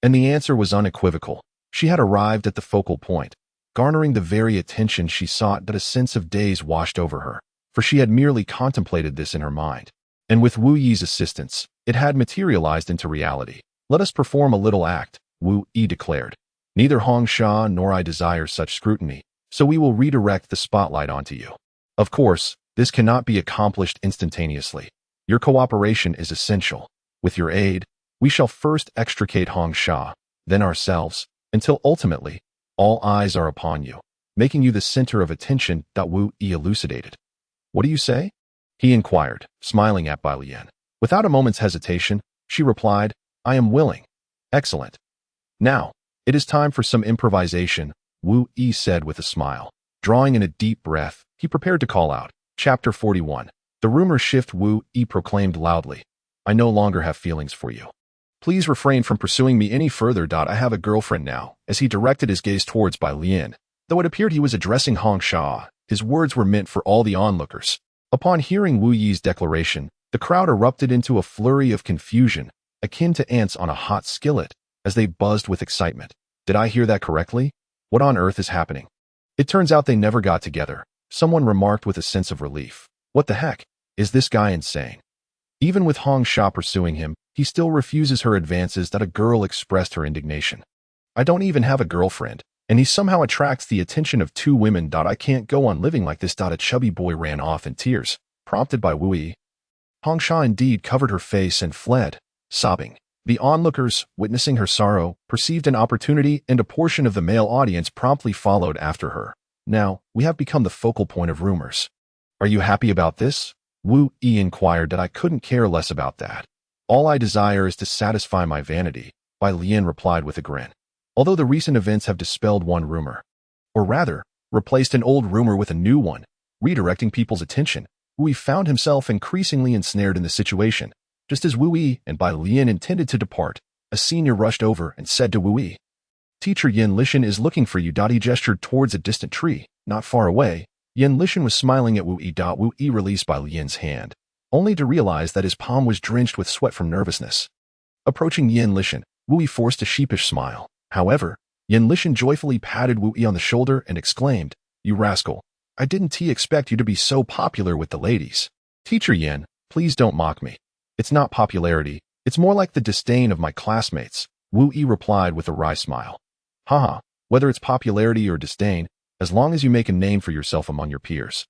and the answer was unequivocal. She had arrived at the focal point, garnering the very attention she sought. That a sense of daze washed over her, for she had merely contemplated this in her mind, and with Wu Yi's assistance, it had materialized into reality. "Let us perform a little act," Wu Yi declared. "Neither Hong Sha nor I desire such scrutiny, so we will redirect the spotlight onto you. Of course, this cannot be accomplished instantaneously. Your cooperation is essential. With your aid, we shall first extricate Hong Sha, then ourselves, until ultimately, all eyes are upon you, making you the center of attention." Wu Yi elucidated. "What do you say?" he inquired, smiling at Bai Lian. Without a moment's hesitation, she replied, "I am willing." "Excellent. Now, it is time for some improvisation," Wu Yi said with a smile. Drawing in a deep breath, he prepared to call out. Chapter 41. The rumor shift, Wu Yi proclaimed loudly. I no longer have feelings for you. Please refrain from pursuing me any further. I have a girlfriend now, as he directed his gaze towards Bai Lian. Though it appeared he was addressing Hong Sha, his words were meant for all the onlookers. Upon hearing Wu Yi's declaration, the crowd erupted into a flurry of confusion, akin to ants on a hot skillet, as they buzzed with excitement. Did I hear that correctly? What on earth is happening? It turns out they never got together, someone remarked with a sense of relief. What the heck? Is this guy insane? Even with Hong Sha pursuing him, he still refuses her advances. A girl expressed her indignation. I don't even have a girlfriend, and he somehow attracts the attention of two women. I can't go on living like this. A chubby boy ran off in tears, prompted by Wu Yi. Hong Sha indeed covered her face and fled, sobbing. The onlookers, witnessing her sorrow, perceived an opportunity, and a portion of the male audience promptly followed after her. Now, we have become the focal point of rumors. Are you happy about this? Wu Yi inquired. I couldn't care less about that. All I desire is to satisfy my vanity, Bai Lian replied with a grin. Although the recent events have dispelled one rumor, or rather, replaced an old rumor with a new one, redirecting people's attention, Wu Yi found himself increasingly ensnared in the situation. Just as Wu Yi and Bai Lian intended to depart, a senior rushed over and said to Wu Yi, Teacher Yin Lishan is looking for you. He gestured towards a distant tree, not far away. Yin Lishan was smiling at Wu Yi. Wu Yi released Bai Lian's hand, only to realize that his palm was drenched with sweat from nervousness. Approaching Yin Lishan, Wu Yi forced a sheepish smile. However, Yin Lishan joyfully patted Wu Yi on the shoulder and exclaimed, You rascal, I didn't expect you to be so popular with the ladies. Teacher Yin, please don't mock me. It's not popularity, it's more like the disdain of my classmates, Wu Yi replied with a wry smile. Haha, whether it's popularity or disdain, as long as you make a name for yourself among your peers.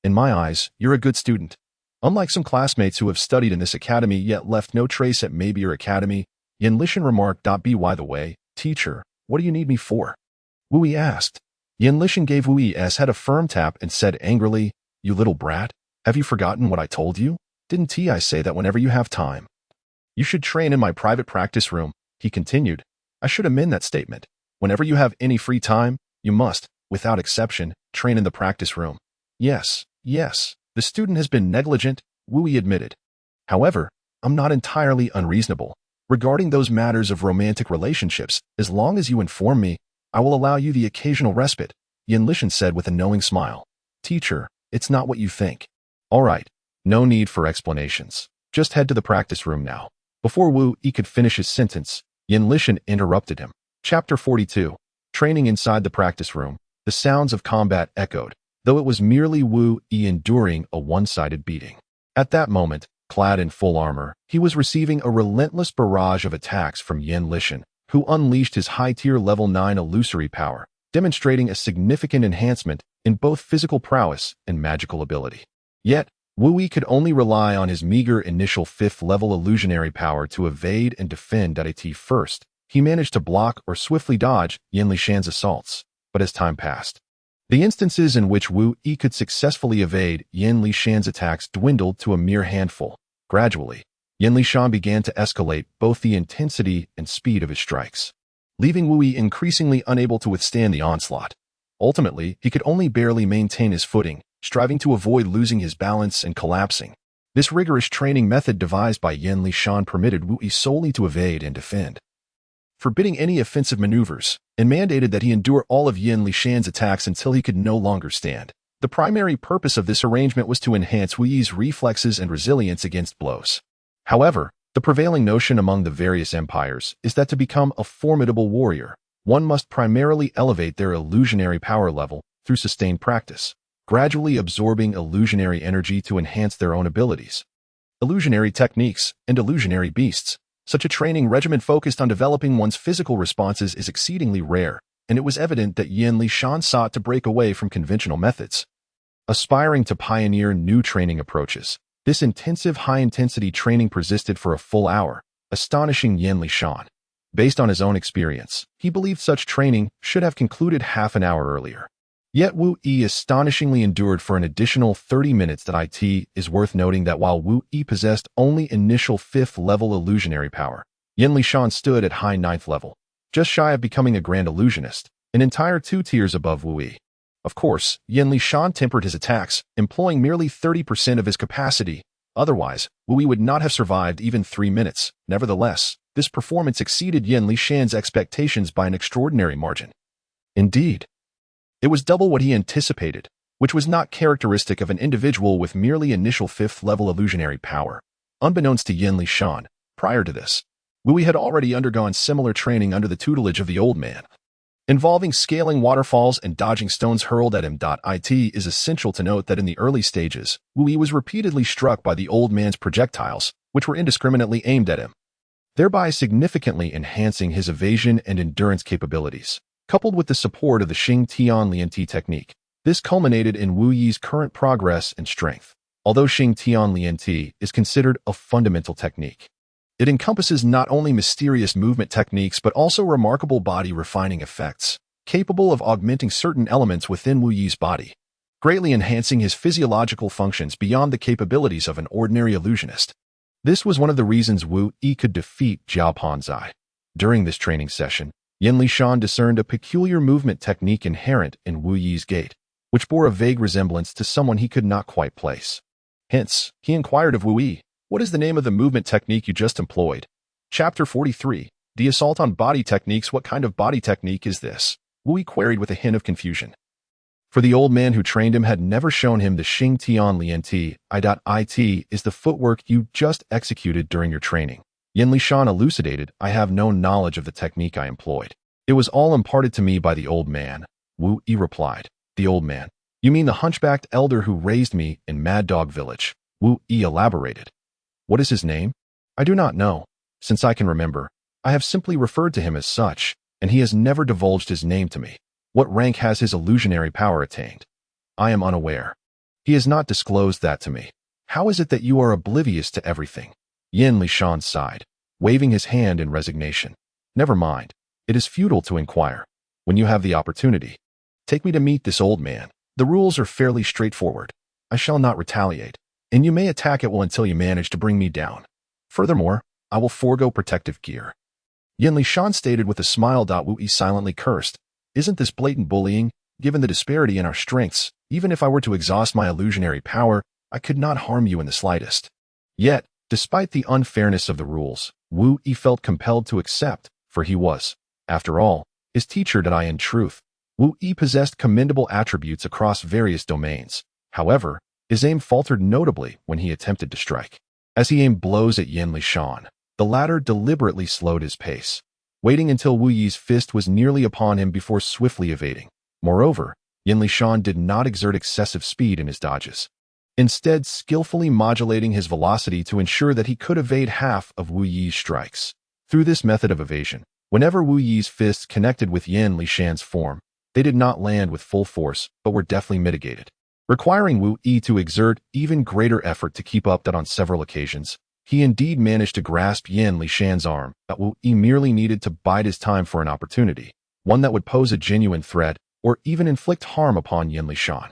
In my eyes, you're a good student. Unlike some classmates who have studied in this academy yet left no trace at maybe your academy, Yin Lishan remarked. By the way, teacher, what do you need me for? Wu Yi asked. Yin Lishan gave Wu Yi's head a firm tap and said angrily, You little brat, have you forgotten what I told you? Didn't I say that whenever you have time? You should train in my private practice room, he continued. I should amend that statement. Whenever you have any free time, you must, without exception, train in the practice room. Yes, the student has been negligent, Wu Yi admitted. However, I'm not entirely unreasonable. Regarding those matters of romantic relationships, as long as you inform me, I will allow you the occasional respite, Yin Lishan said with a knowing smile. Teacher, it's not what you think. All right. No need for explanations. Just head to the practice room now. Before Wu Yi could finish his sentence, Yin Lishan interrupted him. Chapter 42. Training inside the practice room. The sounds of combat echoed, though it was merely Wu Yi enduring a one-sided beating. At that moment, clad in full armor, he was receiving a relentless barrage of attacks from Yin Lishan, who unleashed his high-tier level 9 illusory power, demonstrating a significant enhancement in both physical prowess and magical ability. Yet, Wu Yi could only rely on his meager initial 5th level illusionary power to evade and defend. At first, he managed to block or swiftly dodge Yin Lishan's assaults, but as time passed, the instances in which Wu Yi could successfully evade Yin Lishan's attacks dwindled to a mere handful. Gradually, Yin Lishan began to escalate both the intensity and speed of his strikes, leaving Wu Yi increasingly unable to withstand the onslaught. Ultimately, he could only barely maintain his footing, striving to avoid losing his balance and collapsing. This rigorous training method devised by Yin Lishan permitted Wu Yi solely to evade and defend, forbidding any offensive maneuvers, and mandated that he endure all of Yin Lishan's attacks until he could no longer stand. The primary purpose of this arrangement was to enhance Wu Yi's reflexes and resilience against blows. However, the prevailing notion among the various empires is that to become a formidable warrior, one must primarily elevate their illusionary power level through sustained practice, gradually absorbing illusionary energy to enhance their own abilities. Illusionary techniques and illusionary beasts. Such a training regimen focused on developing one's physical responses is exceedingly rare, and it was evident that Yin Lishan sought to break away from conventional methods. Aspiring to pioneer new training approaches, this intensive high-intensity training persisted for a full hour, astonishing Yin Lishan. Based on his own experience, he believed such training should have concluded half an hour earlier. Yet Wu Yi astonishingly endured for an additional 30 minutes. It is worth noting that while Wu Yi possessed only initial 5th level illusionary power, Yin Lishan stood at high 9th level, just shy of becoming a grand illusionist, an entire 2 tiers above Wu Yi. Of course, Yin Lishan tempered his attacks, employing merely 30% of his capacity. Otherwise, Wu Yi would not have survived even 3 minutes. Nevertheless, this performance exceeded Yin Lishan's expectations by an extraordinary margin. Indeed, it was double what he anticipated, which was not characteristic of an individual with merely initial 5th-level illusionary power. Unbeknownst to Yin Lishan, prior to this, Wu Yi had already undergone similar training under the tutelage of the old man. Involving scaling waterfalls and dodging stones hurled at him. It is essential to note that in the early stages, Wu Yi was repeatedly struck by the old man's projectiles, which were indiscriminately aimed at him, thereby significantly enhancing his evasion and endurance capabilities. Coupled with the support of the Xing Tian Lianti technique, this culminated in Wu Yi's current progress and strength. Although Xing Tian Lianti is considered a fundamental technique, it encompasses not only mysterious movement techniques but also remarkable body refining effects, capable of augmenting certain elements within Wu Yi's body, greatly enhancing his physiological functions beyond the capabilities of an ordinary illusionist. This was one of the reasons Wu Yi could defeat Jiao Panzai. During this training session, Yin Lishan discerned a peculiar movement technique inherent in Wu Yi's gait, which bore a vague resemblance to someone he could not quite place. Hence, he inquired of Wu Yi, "What is the name of the movement technique you just employed?" Chapter 43, The Assault on Body Techniques. What kind of body technique is this? Wu Yi queried with a hint of confusion. For the old man who trained him had never shown him the Xing Tian Lianti. It is the footwork you just executed during your training. Yin Lishan elucidated, "I have no knowledge of the technique I employed. It was all imparted to me by the old man." Wu Yi replied, "The old man? You mean the hunchbacked elder who raised me in Mad Dog Village?" Wu Yi elaborated. "What is his name?" "I do not know. Since I can remember, I have simply referred to him as such, and he has never divulged his name to me. What rank has his illusionary power attained?" "I am unaware. He has not disclosed that to me." "How is it that you are oblivious to everything?" Yin Lishan sighed, waving his hand in resignation. "Never mind. It is futile to inquire. When you have the opportunity, take me to meet this old man. The rules are fairly straightforward. I shall not retaliate, and you may attack at will until you manage to bring me down. Furthermore, I will forego protective gear." Yin Lishan stated with a smile. Wu Yi silently cursed. "Isn't this blatant bullying? Given the disparity in our strengths, even if I were to exhaust my illusionary power, I could not harm you in the slightest." Yet, despite the unfairness of the rules, Wu Yi felt compelled to accept, for he was, after all, his teacher. In truth, Wu Yi possessed commendable attributes across various domains. However, his aim faltered notably when he attempted to strike. As he aimed blows at Yin Lishan, the latter deliberately slowed his pace, waiting until Wu Yi's fist was nearly upon him before swiftly evading. Moreover, Yin Lishan did not exert excessive speed in his dodges, instead skillfully modulating his velocity to ensure that he could evade half of Wu Yi's strikes. Through this method of evasion, whenever Wu Yi's fists connected with Yin Lishan's form, they did not land with full force but were deftly mitigated, requiring Wu Yi to exert even greater effort to keep up. On several occasions, he indeed managed to grasp Yin Lishan's arm, but Wu Yi merely needed to bide his time for an opportunity, one that would pose a genuine threat or even inflict harm upon Yin Lishan.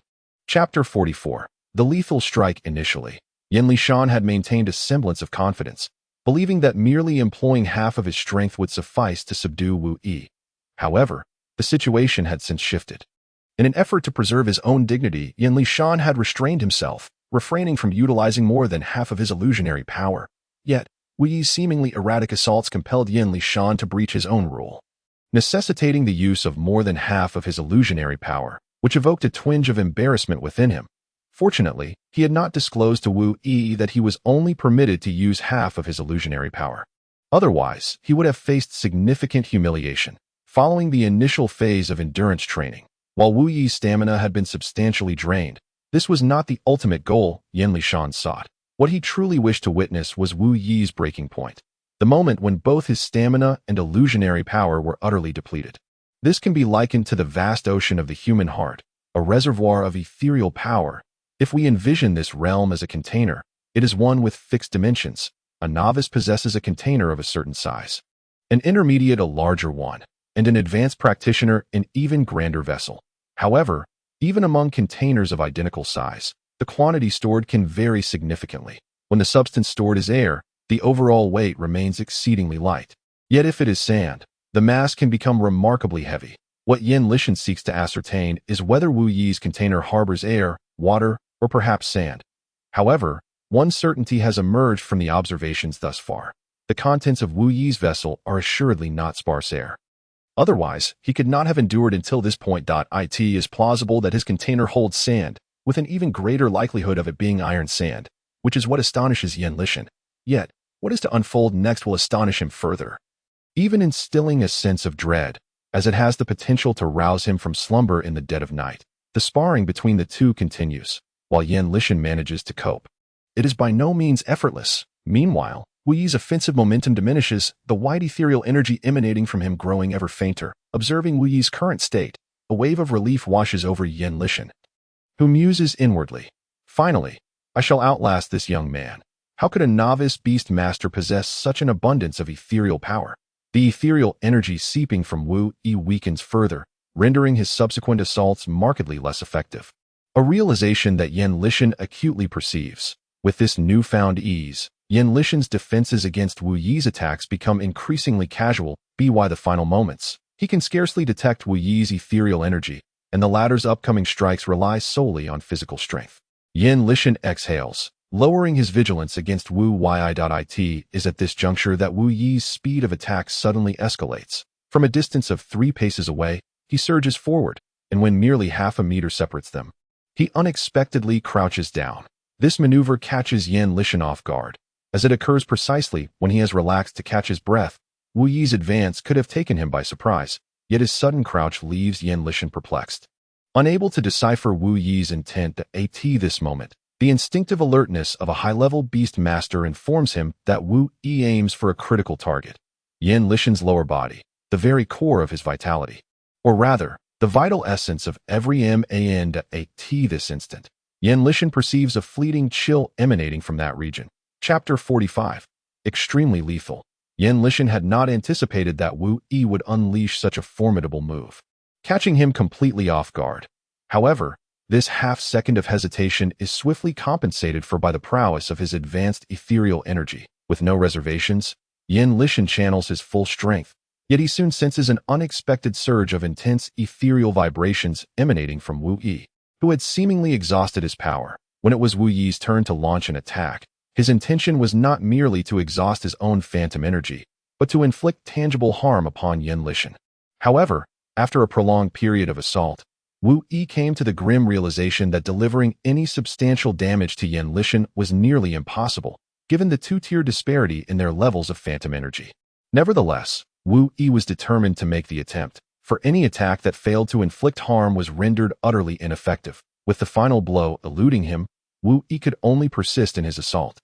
Chapter 44, The Lethal Strike. Initially, Yin Lishan had maintained a semblance of confidence, believing that merely employing half of his strength would suffice to subdue Wu Yi. However, the situation had since shifted. In an effort to preserve his own dignity, Yin Lishan had restrained himself, refraining from utilizing more than half of his illusionary power. Yet, Wu Yi's seemingly erratic assaults compelled Yin Lishan to breach his own rule, necessitating the use of more than half of his illusionary power, which evoked a twinge of embarrassment within him. Fortunately, he had not disclosed to Wu Yi that he was only permitted to use half of his illusionary power. Otherwise, he would have faced significant humiliation. Following the initial phase of endurance training, while Wu Yi's stamina had been substantially drained, this was not the ultimate goal Yin Lishan sought. What he truly wished to witness was Wu Yi's breaking point, the moment when both his stamina and illusionary power were utterly depleted. This can be likened to the vast ocean of the human heart, a reservoir of ethereal power. If we envision this realm as a container, it is one with fixed dimensions. A novice possesses a container of a certain size, an intermediate a larger one, and an advanced practitioner an even grander vessel. However, even among containers of identical size, the quantity stored can vary significantly. When the substance stored is air, the overall weight remains exceedingly light. Yet if it is sand, the mass can become remarkably heavy. What Yin Lishan seeks to ascertain is whether Wu Yi's container harbors air, water, or perhaps sand. However, one certainty has emerged from the observations thus far. The contents of Wu Yi's vessel are assuredly not sparse air. Otherwise, he could not have endured until this point. It is plausible that his container holds sand, with an even greater likelihood of it being iron sand, which is what astonishes Yin Lishan. Yet, what is to unfold next will astonish him further, even instilling a sense of dread, as it has the potential to rouse him from slumber in the dead of night. The sparring between the two continues, while Yin Lishan manages to cope. It is by no means effortless. Meanwhile, Wu Yi's offensive momentum diminishes, the white ethereal energy emanating from him growing ever fainter. Observing Wu Yi's current state, a wave of relief washes over Yin Lishan, who muses inwardly. Finally, I shall outlast this young man. How could a novice beast master possess such an abundance of ethereal power? The ethereal energy seeping from Wu Yi weakens further, rendering his subsequent assaults markedly less effective. A realization that Yin Lishan acutely perceives. With this newfound ease, Yin Lishan's defenses against Wu Yi's attacks become increasingly casual. By the final moments, he can scarcely detect Wu Yi's ethereal energy, and the latter's upcoming strikes rely solely on physical strength. Yin Lishan exhales, lowering his vigilance against Wu Yi. It is at this juncture that Wu Yi's speed of attack suddenly escalates. From a distance of 3 paces away, he surges forward, and when merely half a meter separates them, he unexpectedly crouches down. This maneuver catches Yin Lishan off guard, as it occurs precisely when he has relaxed to catch his breath. Wu Yi's advance could have taken him by surprise, yet his sudden crouch leaves Yin Lishan perplexed. Unable to decipher Wu Yi's intent at this moment, the instinctive alertness of a high-level beast master informs him that Wu Yi aims for a critical target, Yin Lishan's lower body, the very core of his vitality. Or rather, the vital essence of every man. This instant, Yin Lishan perceives a fleeting chill emanating from that region. Chapter 45. Extremely lethal. Yin Lishan had not anticipated that Wu Yi would unleash such a formidable move, catching him completely off guard. However, this half-second of hesitation is swiftly compensated for by the prowess of his advanced ethereal energy. With no reservations, Yin Lishan channels his full strength, yet he soon senses an unexpected surge of intense ethereal vibrations emanating from Wu Yi, who had seemingly exhausted his power. When it was Wu Yi's turn to launch an attack, his intention was not merely to exhaust his own phantom energy, but to inflict tangible harm upon Yin Lishan. However, after a prolonged period of assault, Wu Yi came to the grim realization that delivering any substantial damage to Yin Lishan was nearly impossible, given the two-tier disparity in their levels of phantom energy. Nevertheless, Wu Yi was determined to make the attempt, for any attack that failed to inflict harm was rendered utterly ineffective. With the final blow eluding him, Wu Yi could only persist in his assault,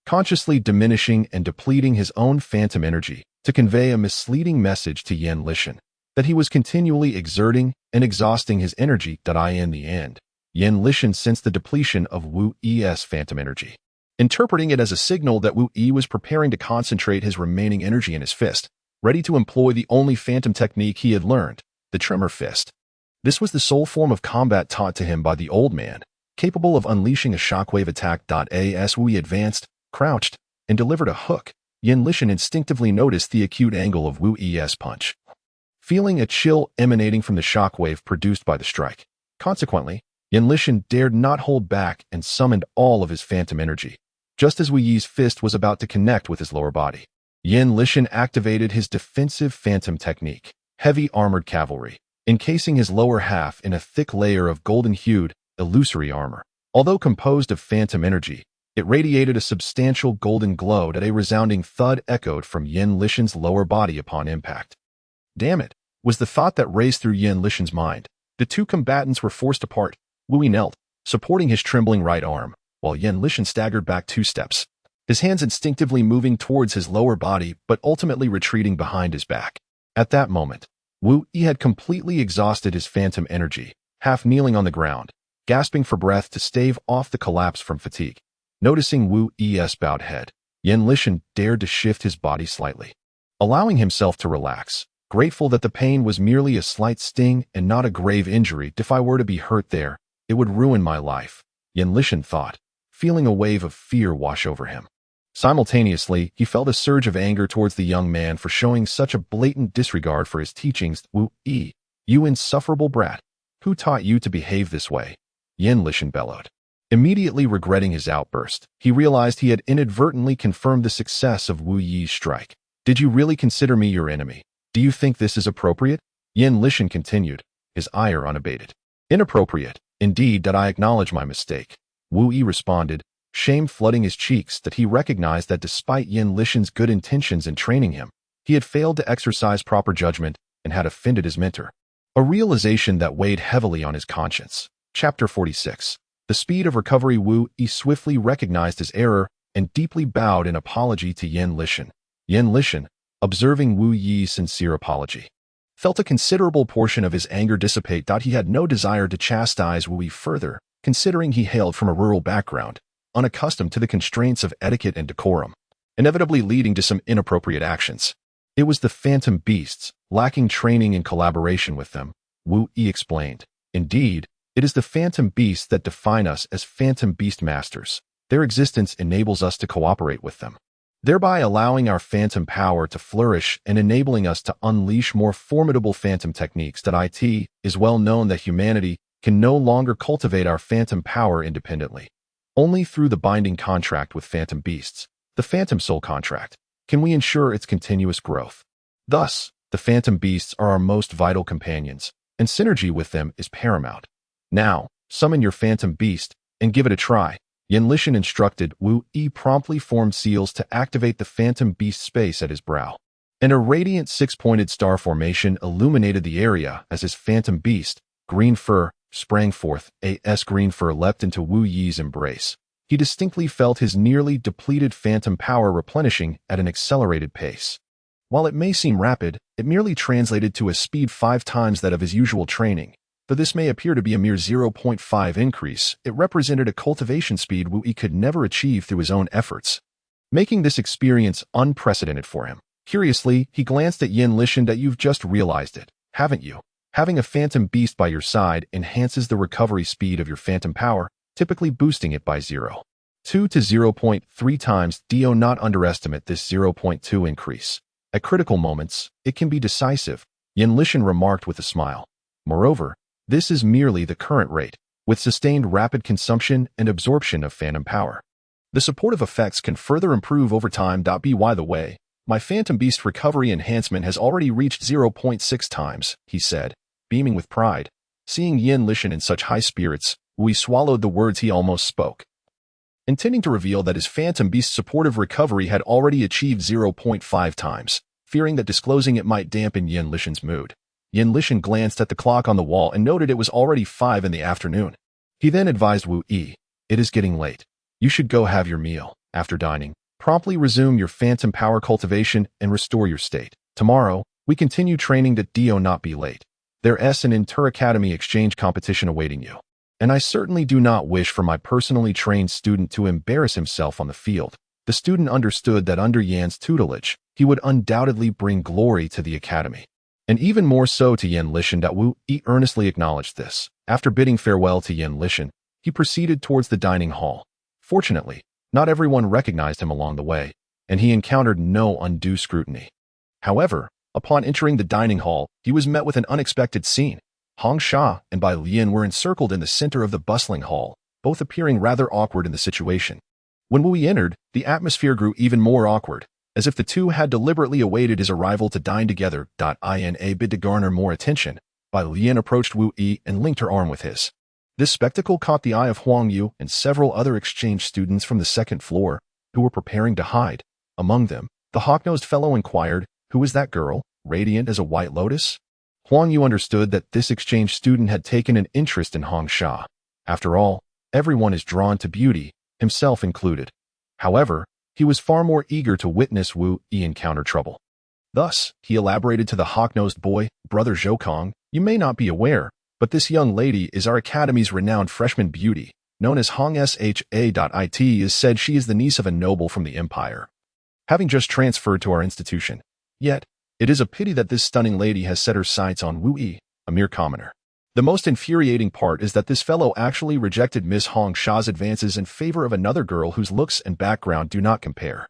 consciously diminishing and depleting his own phantom energy to convey a misleading message to Yin Lishan that he was continually exerting and exhausting his energy. In the end, Yin Lishan sensed the depletion of Wu Yi's phantom energy, interpreting it as a signal that Wu Yi was preparing to concentrate his remaining energy in his fist, ready to employ the only phantom technique he had learned, the tremor fist. This was the sole form of combat taught to him by the old man, capable of unleashing a shockwave attack. As Wu Yi advanced, crouched, and delivered a hook, Yin Lishan instinctively noticed the acute angle of Wu Yi's punch, feeling a chill emanating from the shockwave produced by the strike. Consequently, Yin Lishan dared not hold back and summoned all of his phantom energy, just as Wu Yi's fist was about to connect with his lower body. Yin Lishan activated his defensive phantom technique, heavy armored cavalry, encasing his lower half in a thick layer of golden-hued, illusory armor. Although composed of phantom energy, it radiated a substantial golden glow that a resounding thud echoed from Yin Lishan's lower body upon impact. Damn it, was the thought that raced through Yin Lishan's mind. The two combatants were forced apart. Wu Yi knelt, supporting his trembling right arm, while Yin Lishan staggered back 2 steps, his hands instinctively moving towards his lower body but ultimately retreating behind his back. At that moment, Wu Yi had completely exhausted his phantom energy, half kneeling on the ground, gasping for breath to stave off the collapse from fatigue. Noticing Wu Yi's bowed head, Yin Lishan dared to shift his body slightly, allowing himself to relax, grateful that the pain was merely a slight sting and not a grave injury. If I were to be hurt there, it would ruin my life, Yin Lishan thought, feeling a wave of fear wash over him. Simultaneously, he felt a surge of anger towards the young man for showing such a blatant disregard for his teachings. Wu Yi, You insufferable brat! Who taught you to behave this way? Yin Lishan bellowed. Immediately regretting his outburst, he realized he had inadvertently confirmed the success of Wu Yi's strike. Did you really consider me your enemy? Do you think this is appropriate? Yin Lishan continued, his ire unabated. Inappropriate. Indeed, that I acknowledge my mistake. Wu Yi responded, shame flooding his cheeks that he recognized that despite Yin Lishan's good intentions in training him, he had failed to exercise proper judgment and had offended his mentor. A realization that weighed heavily on his conscience. Chapter 46. The speed of recovery. Wu Yi swiftly recognized his error and deeply bowed in apology to Yin Lishan. Yin Lishan, observing Wu Yi's sincere apology, felt a considerable portion of his anger dissipate. He had no desire to chastise Wu Yi further, considering he hailed from a rural background, unaccustomed to the constraints of etiquette and decorum, inevitably leading to some inappropriate actions. It was the phantom beasts, lacking training and collaboration with them, Wu Yi explained. Indeed, it is the phantom beasts that define us as phantom beast masters. Their existence enables us to cooperate with them, thereby allowing our phantom power to flourish and enabling us to unleash more formidable phantom techniques. It is well known that humanity can no longer cultivate our phantom power independently. Only through the binding contract with phantom beasts, the phantom soul contract, can we ensure its continuous growth. Thus, the phantom beasts are our most vital companions, and synergy with them is paramount. Now, summon your phantom beast and give it a try. Yin Lishan instructed. Wu Yi promptly formed seals to activate the phantom beast space at his brow, and a radiant six-pointed star formation illuminated the area as his phantom beast, Green Fur, sprang forth. Green Fur leapt into Wu Yi's embrace. He distinctly felt his nearly depleted phantom power replenishing at an accelerated pace. While it may seem rapid, it merely translated to a speed 5 times that of his usual training. Though this may appear to be a mere 0.5 increase, it represented a cultivation speed Wu Yi could never achieve through his own efforts, making this experience unprecedented for him. Curiously, he glanced at Yin Lishan. You've just realized it, haven't you? Having a phantom beast by your side enhances the recovery speed of your phantom power, typically boosting it by 0.2 to 0.3 times. Do not underestimate this 0.2 increase. At critical moments, it can be decisive, Yin Lishan remarked with a smile. Moreover, this is merely the current rate, with sustained rapid consumption and absorption of phantom power. The supportive effects can further improve over time. By the way, my phantom beast recovery enhancement has already reached 0.6 times, he said, beaming with pride. Seeing Yin Lishan in such high spirits, Wu Yi swallowed the words he almost spoke, intending to reveal that his phantom beast's supportive recovery had already achieved 0.5 times, fearing that disclosing it might dampen Yin Lishan's mood. Yin Lishan glanced at the clock on the wall and noted it was already 5 in the afternoon. He then advised Wu Yi, it is getting late. You should go have your meal. After dining, promptly resume your phantom power cultivation and restore your state. Tomorrow, we continue training. Do not be late. There's an inter-academy exchange competition awaiting you, and I certainly do not wish for my personally trained student to embarrass himself on the field. The student understood that under Yan's tutelage, he would undoubtedly bring glory to the academy, and even more so to Yin Lishan. Wu Yi earnestly acknowledged this. After bidding farewell to Yin Lishan, he proceeded towards the dining hall. Fortunately, not everyone recognized him along the way, and he encountered no undue scrutiny. However, upon entering the dining hall, he was met with an unexpected scene. Hong Sha and Bai Lian were encircled in the center of the bustling hall, both appearing rather awkward in the situation. When Wu Yi entered, the atmosphere grew even more awkward, as if the two had deliberately awaited his arrival to dine together. In a bid to garner more attention, Bai Lian approached Wu Yi and linked her arm with his. This spectacle caught the eye of Huang Yu and several other exchange students from the second floor, who were preparing to hide. Among them, the hawk-nosed fellow inquired, "Who is that girl, radiant as a white lotus?" Huang Yu understood that this exchange student had taken an interest in Hong Sha. After all, everyone is drawn to beauty, himself included. However, he was far more eager to witness Wu Yi encounter trouble. Thus, he elaborated to the hawk-nosed boy, "Brother Zhoukong, you may not be aware, but this young lady is our academy's renowned freshman beauty, known as Hong Sha. It is said she is the niece of a noble from the Empire, having just transferred to our institution. Yet, it is a pity that this stunning lady has set her sights on Wu Yi, a mere commoner. The most infuriating part is that this fellow actually rejected Miss Hong Sha's advances in favor of another girl whose looks and background do not compare.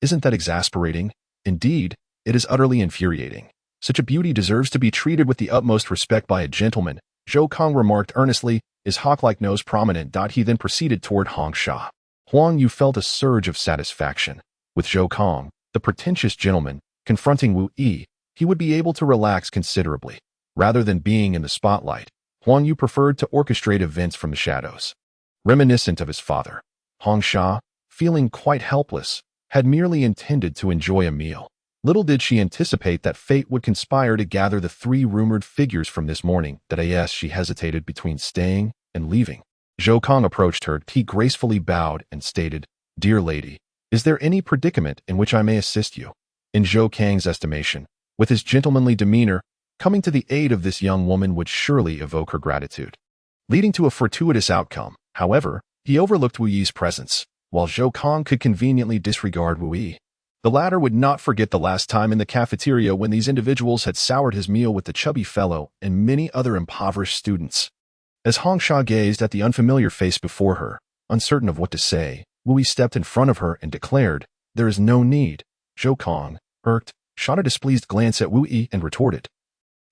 Isn't that exasperating? Indeed, it is utterly infuriating." Such a beauty deserves to be treated with the utmost respect by a gentleman, Zhou Kong remarked earnestly, his hawk-like nose prominent. He then proceeded toward Hong Sha. Huang Yu felt a surge of satisfaction. With Zhou Kong, the pretentious gentleman, confronting Wu Yi, he would be able to relax considerably. Rather than being in the spotlight, Huang Yu preferred to orchestrate events from the shadows. Reminiscent of his father, Hong Sha, feeling quite helpless, had merely intended to enjoy a meal. Little did she anticipate that fate would conspire to gather the three rumored figures from this morning. She hesitated between staying and leaving. Zhou Kong approached her. He gracefully bowed and stated, "Dear lady, is there any predicament in which I may assist you?" In Zhou Kang's estimation, with his gentlemanly demeanor, coming to the aid of this young woman would surely evoke her gratitude. Leading to a fortuitous outcome, however, he overlooked Wu Yi's presence, while Zhou Kong could conveniently disregard Wu Yi. The latter would not forget the last time in the cafeteria when these individuals had soured his meal with the chubby fellow and many other impoverished students. As Hong Sha gazed at the unfamiliar face before her, uncertain of what to say, Wu Yi stepped in front of her and declared, "There is no need." Zhou Kong, irked, shot a displeased glance at Wu Yi and retorted,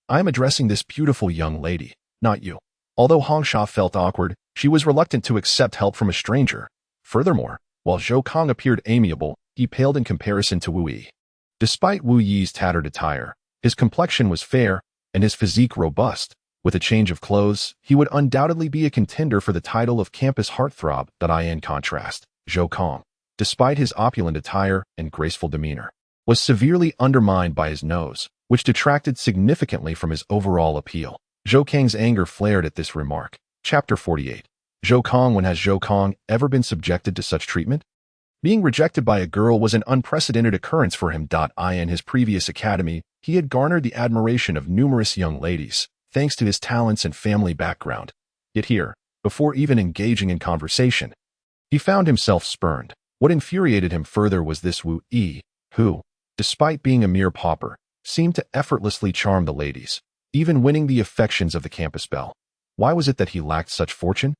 "I am addressing this beautiful young lady, not you." Although Hong Sha felt awkward, she was reluctant to accept help from a stranger. Furthermore, while Zhou Kong appeared amiable, he paled in comparison to Wu Yi. Despite Wu Yi's tattered attire, his complexion was fair and his physique robust. With a change of clothes, he would undoubtedly be a contender for the title of campus heartthrob. In contrast, Zhou Kong, despite his opulent attire and graceful demeanor, was severely undermined by his nose, which detracted significantly from his overall appeal. Zhou Kang's anger flared at this remark. Chapter 48. Zhou Kong. When has Zhou Kong ever been subjected to such treatment? Being rejected by a girl was an unprecedented occurrence for him. In his previous academy, he had garnered the admiration of numerous young ladies, thanks to his talents and family background. Yet here, before even engaging in conversation, he found himself spurned. What infuriated him further was this Wu Yi, who, despite being a mere pauper, seemed to effortlessly charm the ladies, even winning the affections of the campus belle. Why was it that he lacked such fortune?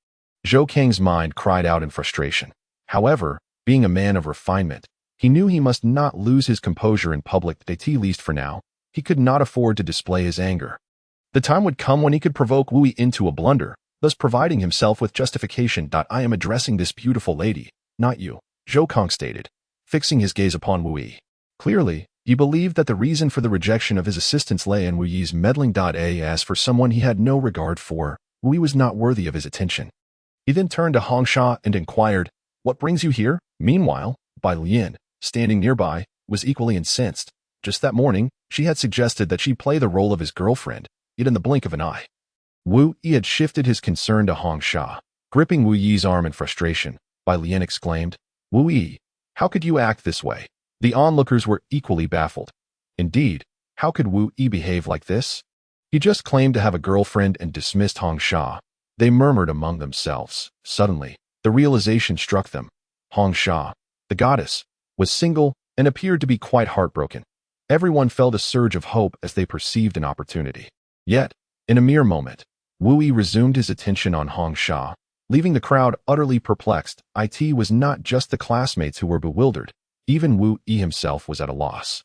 Zhou Kang's mind cried out in frustration. However, being a man of refinement, he knew he must not lose his composure in public. At least for now, he could not afford to display his anger. The time would come when he could provoke Wu Yi into a blunder, thus providing himself with justification. "I am addressing this beautiful lady, not you," Zhou Kong stated, fixing his gaze upon Wu Yi. Clearly, he believed that the reason for the rejection of his assistance lay in Wu Yi's meddling. As for someone he had no regard for, Wu Yi was not worthy of his attention. He then turned to Hong Sha and inquired, "What brings you here?" Meanwhile, Bai Lian, standing nearby, was equally incensed. Just that morning, she had suggested that she play the role of his girlfriend, yet in the blink of an eye, Wu Yi had shifted his concern to Hong Sha. Gripping Wu Yi's arm in frustration, Bai Lian exclaimed, "Wu Yi, how could you act this way?" The onlookers were equally baffled. Indeed, how could Wu Yi behave like this? He just claimed to have a girlfriend and dismissed Hong Sha. They murmured among themselves. Suddenly, the realization struck them. Hong Sha, the goddess, was single and appeared to be quite heartbroken. Everyone felt a surge of hope as they perceived an opportunity. Yet, in a mere moment, Wu Yi resumed his attention on Hong Sha, leaving the crowd utterly perplexed. It was not just the classmates who were bewildered. Even Wu Yi himself was at a loss.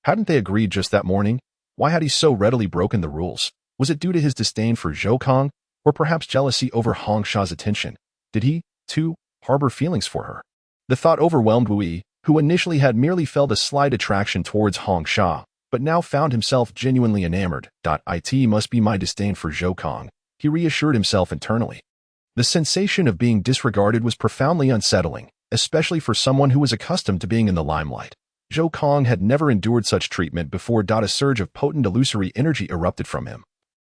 Hadn't they agreed just that morning? Why had he so readily broken the rules? Was it due to his disdain for Zhou Kong, or perhaps jealousy over Hong Sha's attention? Did he, too, harbor feelings for her? The thought overwhelmed Wu Yi, who initially had merely felt a slight attraction towards Hong Sha, but now found himself genuinely enamored. It must be my disdain for Zhou Kong, he reassured himself internally. The sensation of being disregarded was profoundly unsettling, especially for someone who was accustomed to being in the limelight. Zhou Kong had never endured such treatment before. A surge of potent illusory energy erupted from him.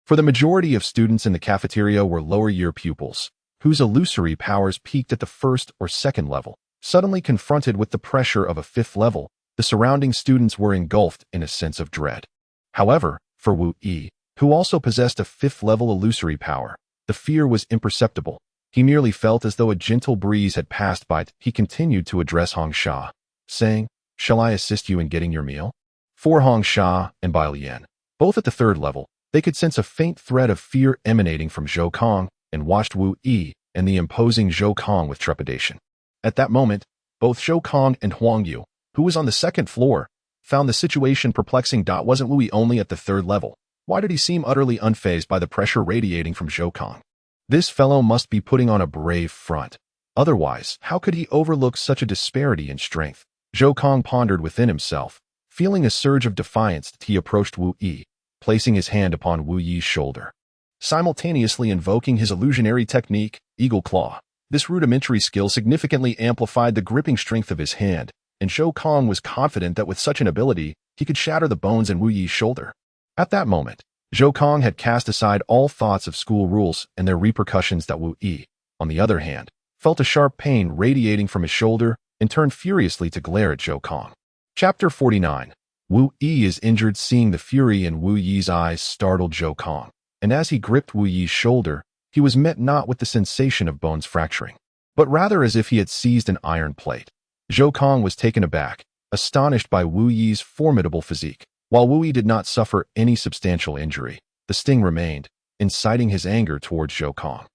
For the majority of students in the cafeteria were lower-year pupils, whose illusory powers peaked at the first or second level. Suddenly confronted with the pressure of a fifth level, the surrounding students were engulfed in a sense of dread. However, for Wu Yi, who also possessed a fifth-level illusory power, the fear was imperceptible. He merely felt as though a gentle breeze had passed by. He continued to address Hong Sha, saying, "Shall I assist you in getting your meal?" For Hong Sha and Bai Lian, both at the third level, they could sense a faint thread of fear emanating from Zhou Kong and watched Wu Yi and the imposing Zhou Kong with trepidation. At that moment, both Zhou Kong and Huang Yu, who was on the second floor, found the situation perplexing. Wasn't Wu Yi only at the third level? Why did he seem utterly unfazed by the pressure radiating from Zhou Kang? This fellow must be putting on a brave front. Otherwise, how could he overlook such a disparity in strength? Zhou Kang pondered within himself. Feeling a surge of defiance, he approached Wu Yi, placing his hand upon Wu Yi's shoulder, simultaneously invoking his illusionary technique, Eagle Claw. This rudimentary skill significantly amplified the gripping strength of his hand, and Zhou Kang was confident that with such an ability, he could shatter the bones in Wu Yi's shoulder. At that moment, Zhou Kang had cast aside all thoughts of school rules and their repercussions. That Wu Yi, on the other hand, felt a sharp pain radiating from his shoulder and turned furiously to glare at Zhou Kang. Chapter 49. Wu Yi is injured. Seeing the fury in Wu Yi's eyes startled Zhou Kang, and as he gripped Wu Yi's shoulder, he was met not with the sensation of bones fracturing, but rather as if he had seized an iron plate. Zhou Kang was taken aback, astonished by Wu Yi's formidable physique. While Wu Yi did not suffer any substantial injury, the sting remained, inciting his anger towards Zhou Kang.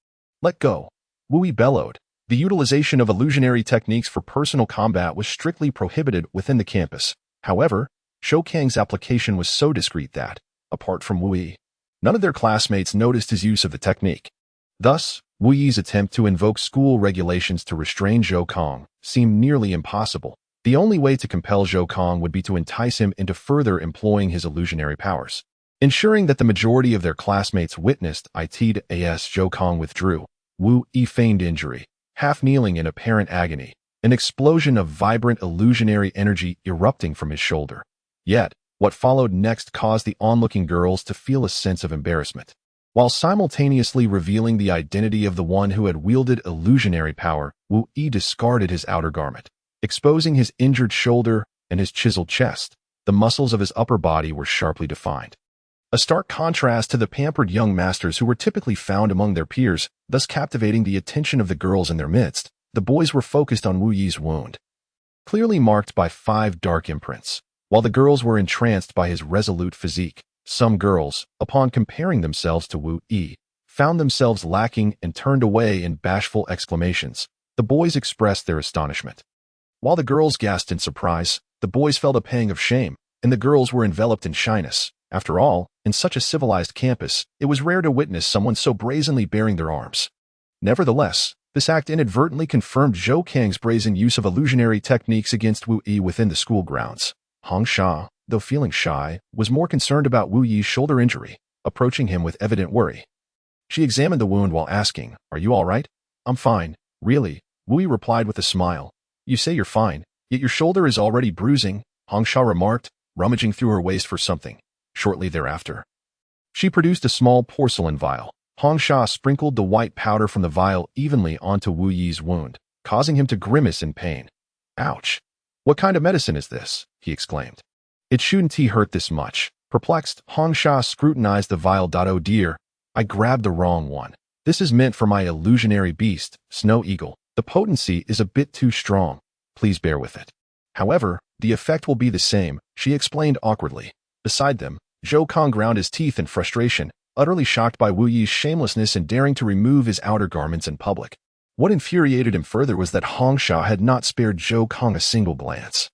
Let go! Wu Yi bellowed. The utilization of illusionary techniques for personal combat was strictly prohibited within the campus. However, Zhou Kang's application was so discreet that, apart from Wu Yi, none of their classmates noticed his use of the technique. Thus, Wu Yi's attempt to invoke school regulations to restrain Zhou Kang seemed nearly impossible. The only way to compel Zhou Kang would be to entice him into further employing his illusionary powers. Ensuring that the majority of their classmates witnessed it as Zhou Kang withdrew, Wu Yi feigned injury, half kneeling in apparent agony, an explosion of vibrant illusionary energy erupting from his shoulder. Yet, what followed next caused the onlooking girls to feel a sense of embarrassment. While simultaneously revealing the identity of the one who had wielded illusionary power, Wu Yi discarded his outer garment, exposing his injured shoulder and his chiseled chest. The muscles of his upper body were sharply defined, a stark contrast to the pampered young masters who were typically found among their peers, thus captivating the attention of the girls in their midst. The boys were focused on Wu Yi's wound, clearly marked by 5 dark imprints, while the girls were entranced by his resolute physique. Some girls, upon comparing themselves to Wu Yi, found themselves lacking and turned away in bashful exclamations. The boys expressed their astonishment. While the girls gasped in surprise, the boys felt a pang of shame, and the girls were enveloped in shyness. After all, in such a civilized campus, it was rare to witness someone so brazenly baring their arms. Nevertheless, this act inadvertently confirmed Zhou Kang's brazen use of illusionary techniques against Wu Yi within the school grounds. Hong Sha, though feeling shy, was more concerned about Wu Yi's shoulder injury, approaching him with evident worry. She examined the wound while asking, "Are you all right?" "I'm fine, really," Wu Yi replied with a smile. "You say you're fine, yet your shoulder is already bruising," Hong Sha remarked, rummaging through her waist for something. Shortly thereafter, she produced a small porcelain vial. Hong Sha sprinkled the white powder from the vial evenly onto Wu Yi's wound, causing him to grimace in pain. "Ouch! What kind of medicine is this?" he exclaimed. "It shouldn't hurt this much." Perplexed, Hong Sha scrutinized the vial. "Oh dear, I grabbed the wrong one. This is meant for my illusionary beast, Snow Eagle. The potency is a bit too strong. Please bear with it. However, the effect will be the same," she explained awkwardly. Beside them, Zhou Kang ground his teeth in frustration, utterly shocked by Wu Yi's shamelessness in daring to remove his outer garments in public. What infuriated him further was that Hong Sha had not spared Zhou Kang a single glance.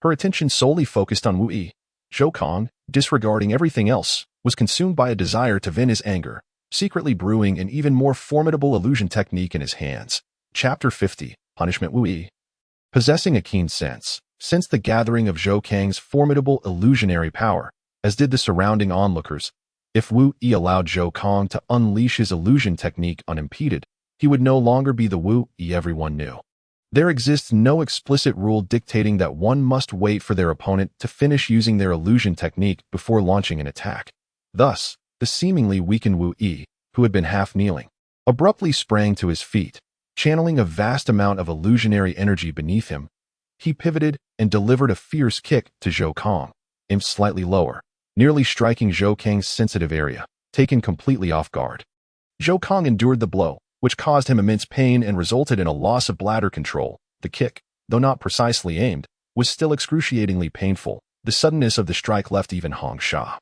Her attention solely focused on Wu Yi. Zhou Kang, disregarding everything else, was consumed by a desire to vent his anger, secretly brewing an even more formidable illusion technique in his hands. Chapter 50. Punishment. Wu Yi, possessing a keen sense, sensed the gathering of Zhou Kang's formidable illusionary power, as did the surrounding onlookers. If Wu Yi allowed Zhou Kang to unleash his illusion technique unimpeded, he would no longer be the Wu Yi everyone knew. There exists no explicit rule dictating that one must wait for their opponent to finish using their illusion technique before launching an attack. Thus, the seemingly weakened Wu Yi, who had been half kneeling, abruptly sprang to his feet, channeling a vast amount of illusionary energy beneath him. He pivoted and delivered a fierce kick to Zhou Kang, aimed slightly lower, nearly striking Zhou Kang's sensitive area, taken completely off guard. Zhou Kang endured the blow, which caused him immense pain and resulted in a loss of bladder control. The kick, though not precisely aimed, was still excruciatingly painful. The suddenness of the strike left even Hong Sha,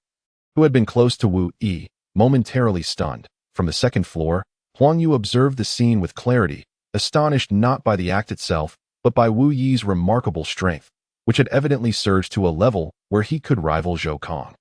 who had been close to Wu Yi, momentarily stunned. From the second floor, Huang Yu observed the scene with clarity, astonished not by the act itself, but by Wu Yi's remarkable strength. which had evidently surged to a level where he could rival Zhou Kong.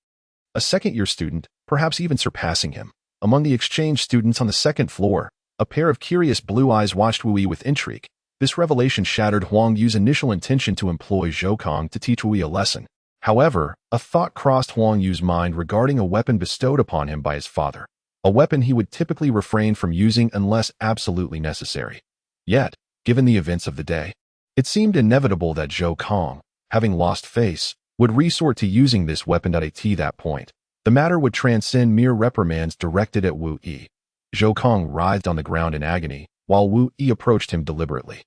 A second-year student, perhaps even surpassing him. Among the exchange students on the second floor, a pair of curious blue eyes watched Wu Yi with intrigue. This revelation shattered Huang Yu's initial intention to employ Zhou Kong to teach Wu Yi a lesson. However, a thought crossed Huang Yu's mind regarding a weapon bestowed upon him by his father, a weapon he would typically refrain from using unless absolutely necessary. Yet, given the events of the day, it seemed inevitable that Zhou Kong, having lost face, would resort to using this weapon at that point. The matter would transcend mere reprimands directed at Wu Yi. Zhou Kong writhed on the ground in agony, while Wu Yi approached him deliberately.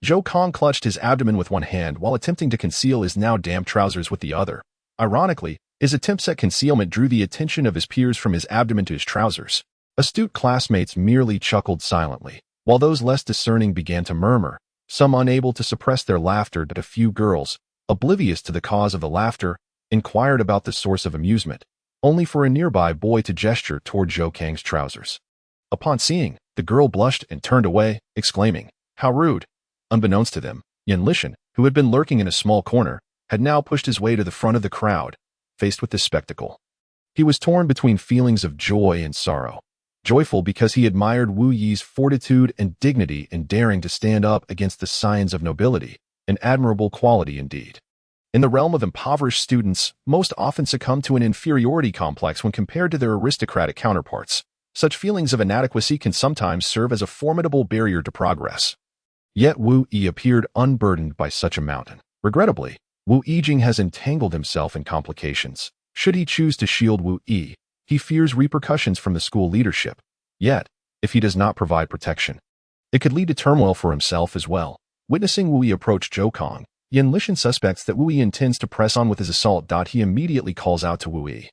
Zhou Kong clutched his abdomen with one hand while attempting to conceal his now damp trousers with the other. Ironically, his attempts at concealment drew the attention of his peers from his abdomen to his trousers. Astute classmates merely chuckled silently, while those less discerning began to murmur, some unable to suppress their laughter, but a few girls, oblivious to the cause of the laughter, inquired about the source of amusement, only for a nearby boy to gesture toward Zhou Kang's trousers. Upon seeing, the girl blushed and turned away, exclaiming, "How rude!" Unbeknownst to them, Lingxue, who had been lurking in a small corner, had now pushed his way to the front of the crowd, faced with this spectacle. He was torn between feelings of joy and sorrow. Joyful because he admired Wu Yi's fortitude and dignity in daring to stand up against the scions of nobility, an admirable quality indeed. In the realm of impoverished students, most often succumb to an inferiority complex when compared to their aristocratic counterparts. Such feelings of inadequacy can sometimes serve as a formidable barrier to progress. Yet Wu Yi appeared unburdened by such a mountain. Regrettably, Wu Yijing has entangled himself in complications. Should he choose to shield Wu Yi, he fears repercussions from the school leadership. Yet, if he does not provide protection, it could lead to turmoil for himself as well. Witnessing Wu Yi approach Zhou Kong, Lingxue suspects that Wu Yi intends to press on with his assault. He immediately calls out to Wu Yi,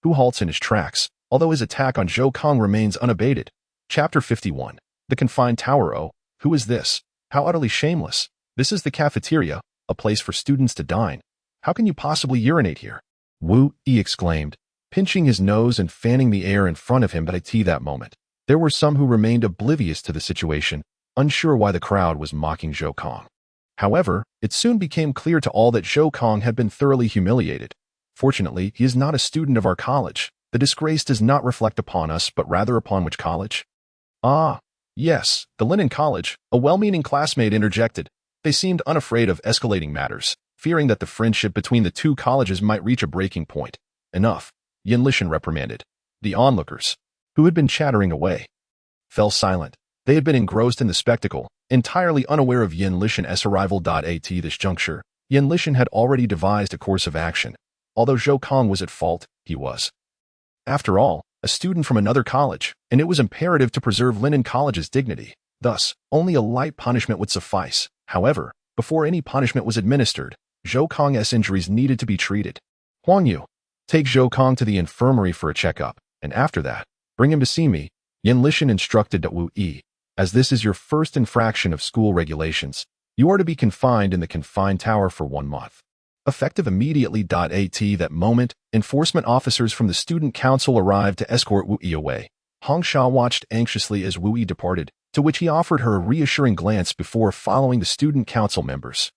who halts in his tracks, although his attack on Zhou Kong remains unabated. Chapter 51. The Confined Tower. Oh, who is this? How utterly shameless. This is the cafeteria, a place for students to dine. How can you possibly urinate here? Wu Yi exclaimed, pinching his nose and fanning the air in front of him. But at that moment, there were some who remained oblivious to the situation, unsure why the crowd was mocking Zhou Kong. However, it soon became clear to all that Zhou Kong had been thoroughly humiliated. Fortunately, he is not a student of our college. The disgrace does not reflect upon us, but rather upon which college? Ah, yes, the Linen College, a well-meaning classmate interjected. They seemed unafraid of escalating matters, fearing that the friendship between the two colleges might reach a breaking point. Enough, Lingxue reprimanded. The onlookers, who had been chattering away, fell silent. They had been engrossed in the spectacle, entirely unaware of Lingxue's arrival. At this juncture, Lingxue had already devised a course of action. Although Zhou Kong was at fault, he was, after all, a student from another college, and it was imperative to preserve Linen College's dignity. Thus, only a light punishment would suffice. However, before any punishment was administered, Zhou Kong's injuries needed to be treated. Huang Yu, take Zhou Kong to the infirmary for a checkup, and after that, bring him to see me, Lingxue instructed Wu Yi. As this is your first infraction of school regulations, you are to be confined in the confined tower for 1 month. Effective immediately. At that moment, enforcement officers from the student council arrived to escort Wu Yi away. Hong Sha watched anxiously as Wu Yi departed, to which he offered her a reassuring glance before following the student council members.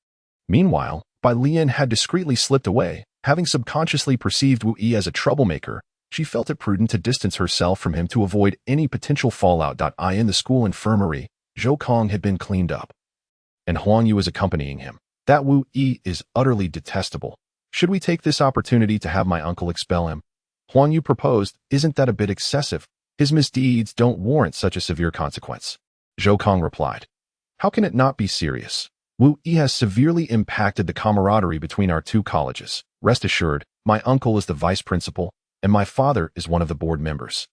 Meanwhile, Bai Lian had discreetly slipped away. Having subconsciously perceived Wu Yi as a troublemaker, she felt it prudent to distance herself from him to avoid any potential fallout. In the school infirmary, Zhou Kong had been cleaned up, and Huang Yu was accompanying him. That Wu Yi is utterly detestable. Should we take this opportunity to have my uncle expel him? Huang Yu proposed. Isn't that a bit excessive? His misdeeds don't warrant such a severe consequence. Zhou Kong replied. How can it not be serious? Wu Yi has severely impacted the camaraderie between our two colleges. Rest assured, my uncle is the vice principal, and my father is one of the board members.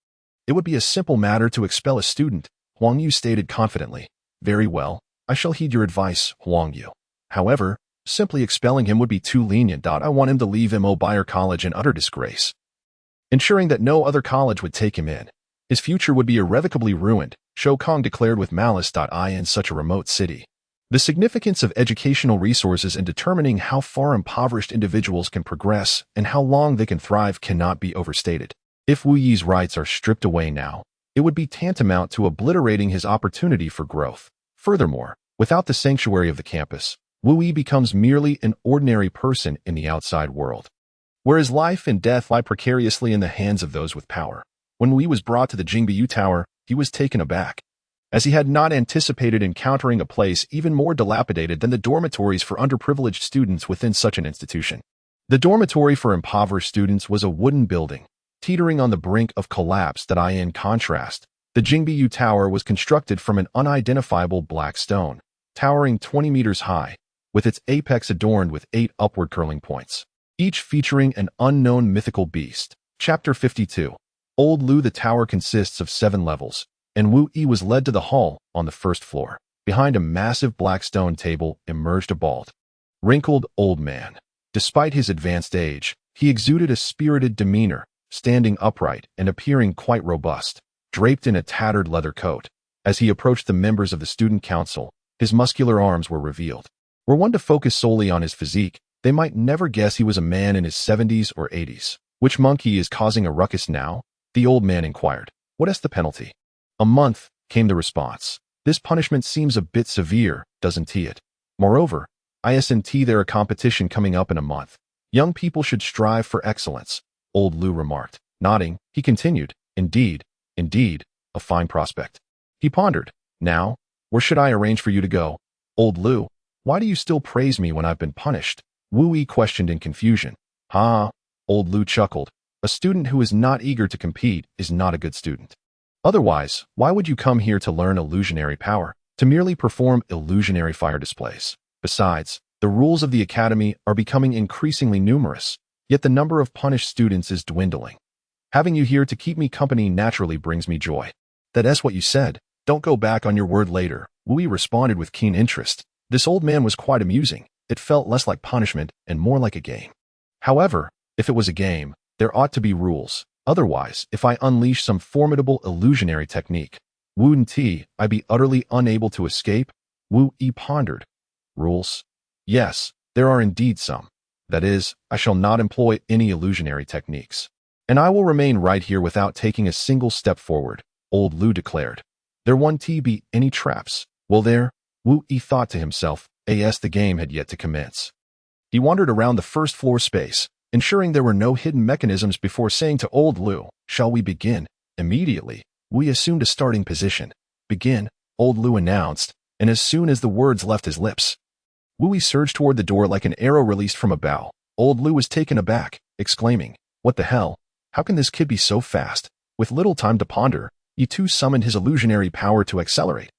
It would be a simple matter to expel a student, Huang Yu stated confidently. Very well, I shall heed your advice, Huang Yu. However, simply expelling him would be too lenient. I want him to leave Empire College in utter disgrace, ensuring that no other college would take him in. His future would be irrevocably ruined, Zhou Kong declared with malice. In such a remote city, the significance of educational resources in determining how far impoverished individuals can progress and how long they can thrive cannot be overstated. If Wu Yi's rights are stripped away now, it would be tantamount to obliterating his opportunity for growth. Furthermore, without the sanctuary of the campus, Wu Yi becomes merely an ordinary person in the outside world, whereas life and death lie precariously in the hands of those with power. When Wu Yi was brought to the Jingbiyu Tower, he was taken aback, as he had not anticipated encountering a place even more dilapidated than the dormitories for underprivileged students within such an institution. The dormitory for impoverished students was a wooden building, teetering on the brink of collapse that in contrast, the Jingbiyu Tower was constructed from an unidentifiable black stone, towering 20 meters high, with its apex adorned with 8 upward curling points, each featuring an unknown mythical beast. Chapter 52. Old Lu. The tower consists of 7 levels, and Wu Yi was led to the hall on the first floor. Behind a massive black stone table emerged a bald, wrinkled old man. Despite his advanced age, he exuded a spirited demeanor, standing upright and appearing quite robust, draped in a tattered leather coat. As he approached the members of the student council, his muscular arms were revealed. Were one to focus solely on his physique, they might never guess he was a man in his 70s or 80s. Which monkey is causing a ruckus now? The old man inquired. What is the penalty? A month, came the response. This punishment seems a bit severe, doesn't it? Moreover, isn't there a competition coming up in a month? Young people should strive for excellence, old Lu remarked. Nodding, he continued, Indeed, a fine prospect. He pondered. Now, where should I arrange for you to go? Old Lu, why do you still praise me when I've been punished? Wu Yi questioned in confusion. Old Lu chuckled. A student who is not eager to compete is not a good student. Otherwise, why would you come here to learn illusionary power, to merely perform illusionary fire displays? Besides, the rules of the academy are becoming increasingly numerous, yet the number of punished students is dwindling. Having you here to keep me company naturally brings me joy. That's what you said. Don't go back on your word later, Wu Yi responded with keen interest. This old man was quite amusing. It felt less like punishment and more like a game. However, if it was a game, there ought to be rules. Otherwise, if I unleash some formidable illusionary technique, wouldn't I be utterly unable to escape? Wu Yi pondered. Rules? Yes, there are indeed some. That is, I shall not employ any illusionary techniques. And I will remain right here without taking a single step forward, old Lu declared. There won't be any traps, will there? Wu Yi thought to himself, as the game had yet to commence. He wandered around the first floor space, ensuring there were no hidden mechanisms before saying to old Lu, Shall we begin? Immediately, Wu Yi assumed a starting position. Begin, old Lu announced, and as soon as the words left his lips, Wu Yi surged toward the door like an arrow released from a bow. Old Lu was taken aback, exclaiming, What the hell? How can this kid be so fast? With little time to ponder, he too summoned his illusionary power to accelerate,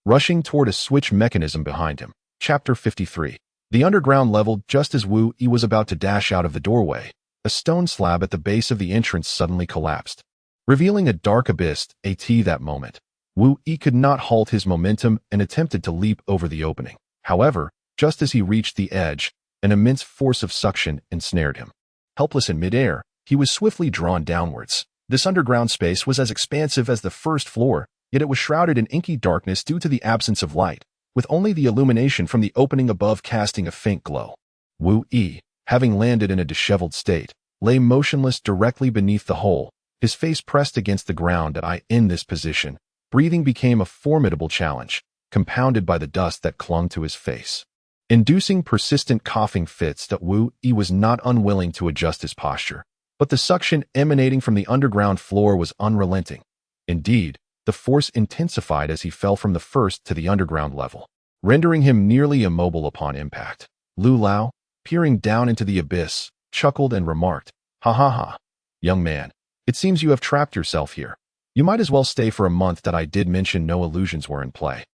rushing toward a switch mechanism behind him. Chapter 53. The underground level. Just as Wu Yi was about to dash out of the doorway, a stone slab at the base of the entrance suddenly collapsed, revealing a dark abyss. That moment, Wu Yi could not halt his momentum and attempted to leap over the opening. However, just as he reached the edge, an immense force of suction ensnared him. Helpless in midair, he was swiftly drawn downwards. This underground space was as expansive as the first floor, yet it was shrouded in inky darkness due to the absence of light, with only the illumination from the opening above casting a faint glow. Wu Yi, having landed in a disheveled state, lay motionless directly beneath the hole, his face pressed against the ground. In this position, breathing became a formidable challenge, compounded by the dust that clung to his face, inducing persistent coughing fits. Wu Yi was not unwilling to adjust his posture, but the suction emanating from the underground floor was unrelenting. Indeed, the force intensified as he fell from the first to the underground level, rendering him nearly immobile upon impact. Lu Lao, peering down into the abyss, chuckled and remarked, Ha, young man, it seems you have trapped yourself here. You might as well stay for a month. I did mention no illusions were in play.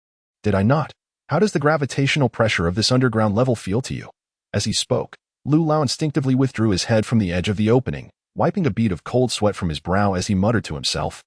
Did I not? How does the gravitational pressure of this underground level feel to you? As he spoke, Lu Lao instinctively withdrew his head from the edge of the opening, wiping a bead of cold sweat from his brow as he muttered to himself.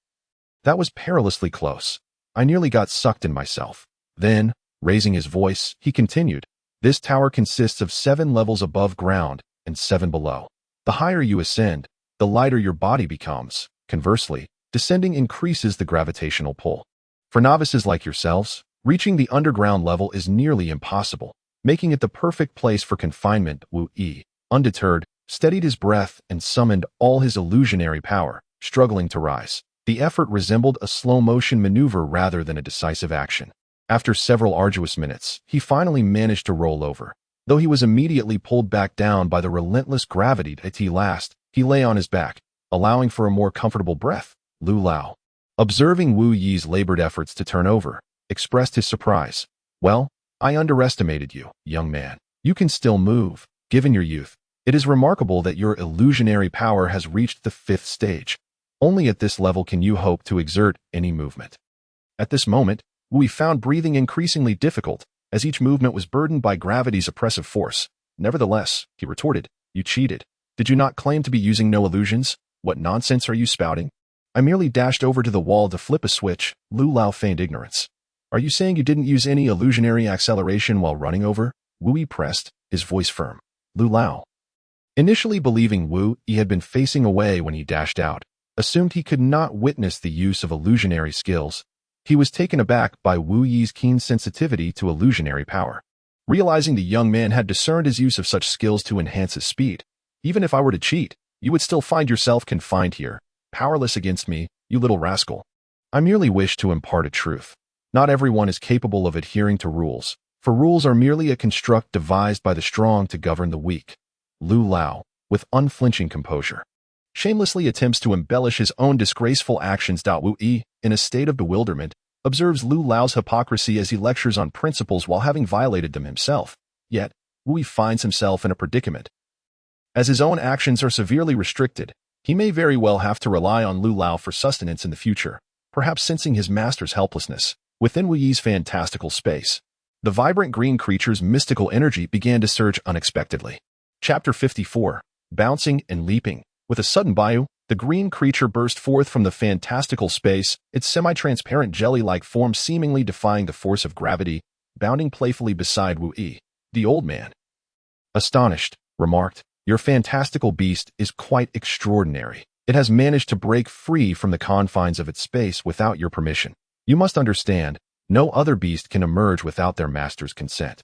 That was perilously close. I nearly got sucked in myself. Then, raising his voice, he continued, This tower consists of 7 levels above ground and 7 below. The higher you ascend, the lighter your body becomes. Conversely, descending increases the gravitational pull. For novices like yourselves, reaching the underground level is nearly impossible, making it the perfect place for confinement. Wu Yi, undeterred, steadied his breath and summoned all his illusionary power, struggling to rise. The effort resembled a slow-motion maneuver rather than a decisive action. After several arduous minutes, he finally managed to roll over. Though he was immediately pulled back down by the relentless gravity at last, he lay on his back, allowing for a more comfortable breath. Lu Lao, observing Wu Yi's labored efforts to turn over, expressed his surprise. Well, I underestimated you, young man. You can still move. Given your youth, it is remarkable that your illusionary power has reached the 5th stage. Only at this level can you hope to exert any movement. At this moment, Wu found breathing increasingly difficult, as each movement was burdened by gravity's oppressive force. Nevertheless, he retorted, you cheated. Did you not claim to be using no illusions? What nonsense are you spouting? I merely dashed over to the wall to flip a switch. Lu Lao feigned ignorance. Are you saying you didn't use any illusionary acceleration while running over? Wu Yi pressed, his voice firm. Lu Lao, initially believing Wu Yi had been facing away when he dashed out, assumed he could not witness the use of illusionary skills. He was taken aback by Wu Yi's keen sensitivity to illusionary power. Realizing the young man had discerned his use of such skills to enhance his speed. Even if I were to cheat, you would still find yourself confined here, powerless against me, you little rascal. I merely wish to impart a truth. Not everyone is capable of adhering to rules, for rules are merely a construct devised by the strong to govern the weak. Lu Lao, with unflinching composure, shamelessly attempts to embellish his own disgraceful actions. Wu Yi, in a state of bewilderment, observes Lu Lao's hypocrisy as he lectures on principles while having violated them himself. Yet, Wu Yi finds himself in a predicament. As his own actions are severely restricted, he may very well have to rely on Lu Lao for sustenance in the future, perhaps sensing his master's helplessness. Within Wu Yi's fantastical space, the vibrant green creature's mystical energy began to surge unexpectedly. Chapter 54, Bouncing and Leaping. With a sudden bayou, the green creature burst forth from the fantastical space, its semi-transparent jelly-like form seemingly defying the force of gravity, bounding playfully beside Wu Yi. The old man, astonished, remarked, your fantastical beast is quite extraordinary. It has managed to break free from the confines of its space without your permission. You must understand, no other beast can emerge without their master's consent.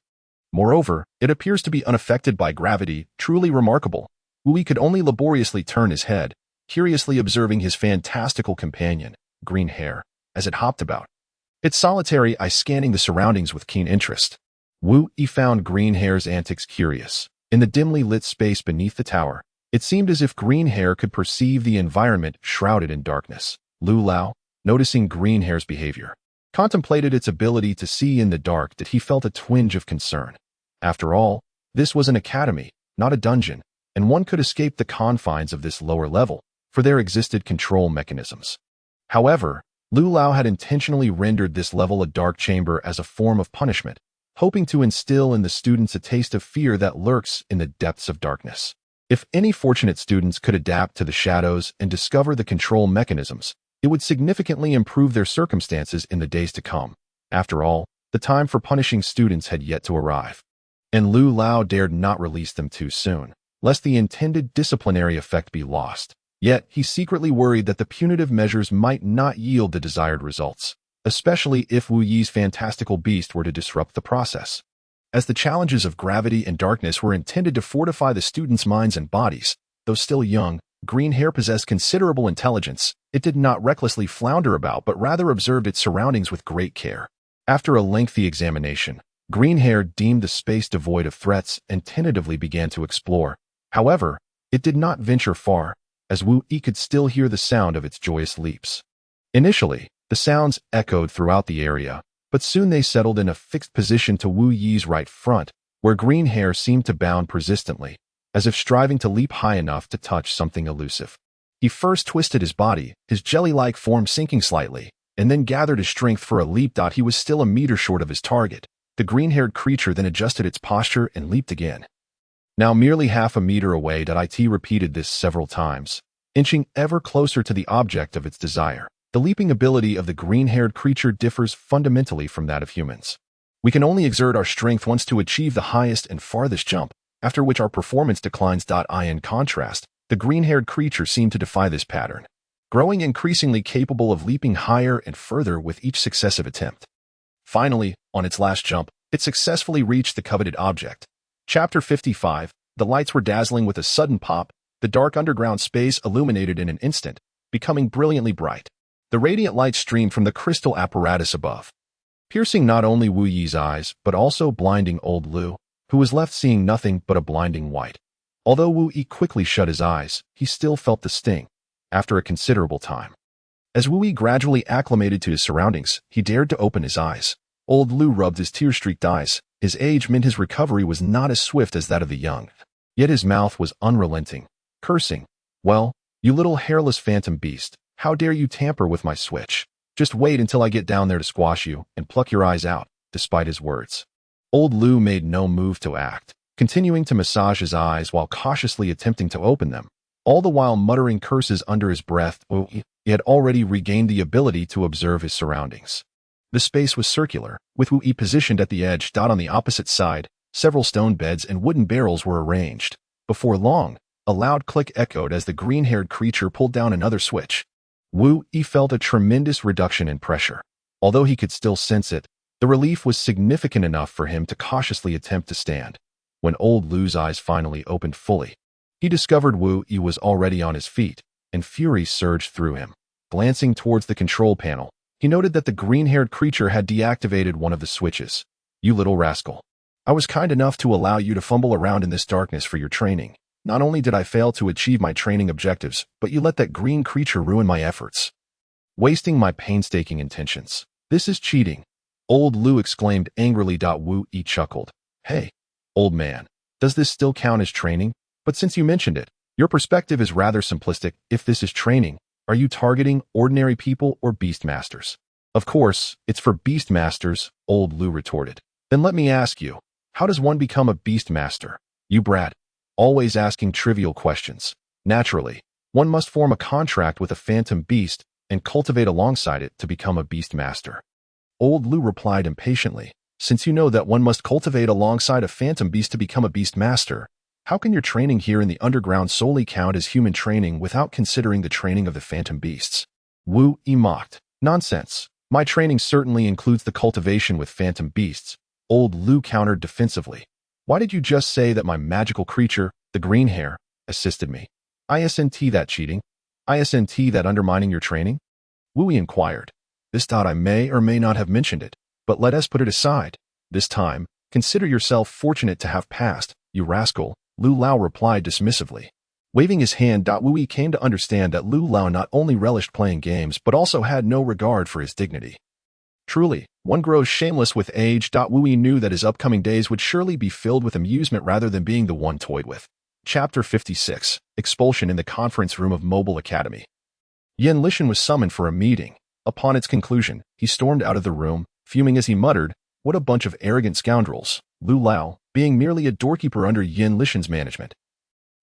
Moreover, it appears to be unaffected by gravity, truly remarkable. Wu Yi could only laboriously turn his head, curiously observing his fantastical companion, Green Hair, as it hopped about, its solitary eye scanning the surroundings with keen interest. Wu Yi found Green Hair's antics curious. In the dimly lit space beneath the tower, it seemed as if Green Hair could perceive the environment shrouded in darkness. Lu Lao, noticing Green Hair's behavior, contemplated its ability to see in the dark that he felt a twinge of concern. After all, this was an academy, not a dungeon, and one could escape the confines of this lower level, for there existed control mechanisms. However, Lu Lao had intentionally rendered this level a dark chamber as a form of punishment, hoping to instill in the students a taste of fear that lurks in the depths of darkness. If any fortunate students could adapt to the shadows and discover the control mechanisms, it would significantly improve their circumstances in the days to come. After all, the time for punishing students had yet to arrive. And Lu Lao dared not release them too soon, lest the intended disciplinary effect be lost. Yet, he secretly worried that the punitive measures might not yield the desired results, especially if Wu Yi's fantastical beast were to disrupt the process. As the challenges of gravity and darkness were intended to fortify the students' minds and bodies, though still young, Green Hair possessed considerable intelligence. It did not recklessly flounder about but rather observed its surroundings with great care. After a lengthy examination, Green Hair deemed the space devoid of threats and tentatively began to explore. However, it did not venture far, as Wu Yi could still hear the sound of its joyous leaps. Initially, the sounds echoed throughout the area, but soon they settled in a fixed position to Wu Yi's right front, where Green Hair seemed to bound persistently, as if striving to leap high enough to touch something elusive. He first twisted his body, his jelly-like form sinking slightly, and then gathered his strength for a leap. He was still a meter short of his target. The green-haired creature then adjusted its posture and leaped again. Now merely half a meter away. It repeated this several times, inching ever closer to the object of its desire. The leaping ability of the green-haired creature differs fundamentally from that of humans. We can only exert our strength once to achieve the highest and farthest jump, after which our performance declines. In contrast, the green-haired creature seemed to defy this pattern, growing increasingly capable of leaping higher and further with each successive attempt. Finally, on its last jump, it successfully reached the coveted object. Chapter 55. The lights were dazzling. With a sudden pop, the dark underground space illuminated in an instant, becoming brilliantly bright. The radiant light streamed from the crystal apparatus above, piercing not only Wu Yi's eyes, but also blinding old Lu, who was left seeing nothing but a blinding white. Although Wu Yi quickly shut his eyes, he still felt the sting, after a considerable time. As Wu Yi gradually acclimated to his surroundings, he dared to open his eyes. Old Lu rubbed his tear-streaked eyes. His age meant his recovery was not as swift as that of the young. Yet his mouth was unrelenting, cursing. "Well, you little hairless phantom beast, how dare you tamper with my switch? Just wait until I get down there to squash you and pluck your eyes out," despite his words. Old Lu made no move to act, continuing to massage his eyes while cautiously attempting to open them, all the while muttering curses under his breath. He had already regained the ability to observe his surroundings. The space was circular, with Wu Yi positioned at the edge. On the opposite side, several stone beds and wooden barrels were arranged. Before long, a loud click echoed as the green-haired creature pulled down another switch. Wu Yi felt a tremendous reduction in pressure. Although he could still sense it, the relief was significant enough for him to cautiously attempt to stand. When old Lu's eyes finally opened fully, he discovered Wu Yi was already on his feet, and fury surged through him. Glancing towards the control panel, he noted that the green-haired creature had deactivated one of the switches. "You little rascal. I was kind enough to allow you to fumble around in this darkness for your training. Not only did I fail to achieve my training objectives, but you let that green creature ruin my efforts, wasting my painstaking intentions. This is cheating," old Lu exclaimed angrily. Wu Yi chuckled. "Hey, old man, does this still count as training? But since you mentioned it, your perspective is rather simplistic. If this is training, are you targeting ordinary people or beastmasters?" "Of course, it's for beastmasters," old Lu retorted. "Then let me ask you, how does one become a beastmaster? You brat. Always asking trivial questions. Naturally, one must form a contract with a phantom beast and cultivate alongside it to become a beastmaster." Old Lu replied impatiently. "Since you know that one must cultivate alongside a phantom beast to become a beastmaster, how can your training here in the underground solely count as human training without considering the training of the phantom beasts?" Wu Yi mocked. "Nonsense. My training certainly includes the cultivation with phantom beasts," old Lu countered defensively. "Why did you just say that my magical creature, the green hair, assisted me? Isn't that cheating? Isn't that undermining your training?" Wu Yi inquired. I may or may not have mentioned it, but let us put it aside. This time, consider yourself fortunate to have passed, you rascal," Lu Lao replied dismissively. Waving his hand, Wu Yi came to understand that Lu Lao not only relished playing games but also had no regard for his dignity. Truly, one grows shameless with age. Wu Yi knew that his upcoming days would surely be filled with amusement rather than being the one toyed with. Chapter 56. Expulsion in the Conference Room of Mobile Academy. Yan Lishan was summoned for a meeting. Upon its conclusion, he stormed out of the room, fuming as he muttered, "What a bunch of arrogant scoundrels." Lu Lao, being merely a doorkeeper under Yan Lishan's management,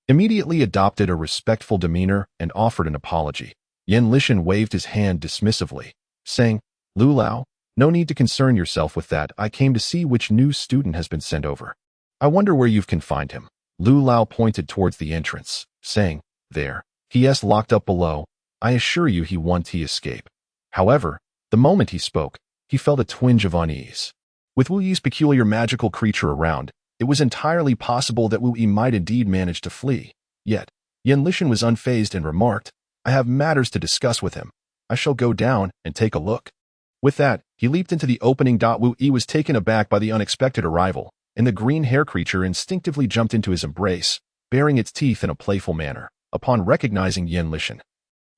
immediately adopted a respectful demeanor and offered an apology. Yan Lishan waved his hand dismissively, saying, "Lu Lao, no need to concern yourself with that. I came to see which new student has been sent over. I wonder where you've confined him." Lu Lao pointed towards the entrance, saying, "There. He is locked up below. I assure you he won't escape." However, the moment he spoke, he felt a twinge of unease. With Wu Yi's peculiar magical creature around, it was entirely possible that Wu Yi might indeed manage to flee. Yet, Yan Lishan was unfazed and remarked, "I have matters to discuss with him. I shall go down and take a look." With that, he leaped into the opening. Wu Yi was taken aback by the unexpected arrival, and the green hair creature instinctively jumped into his embrace, baring its teeth in a playful manner, upon recognizing Yan Lishan.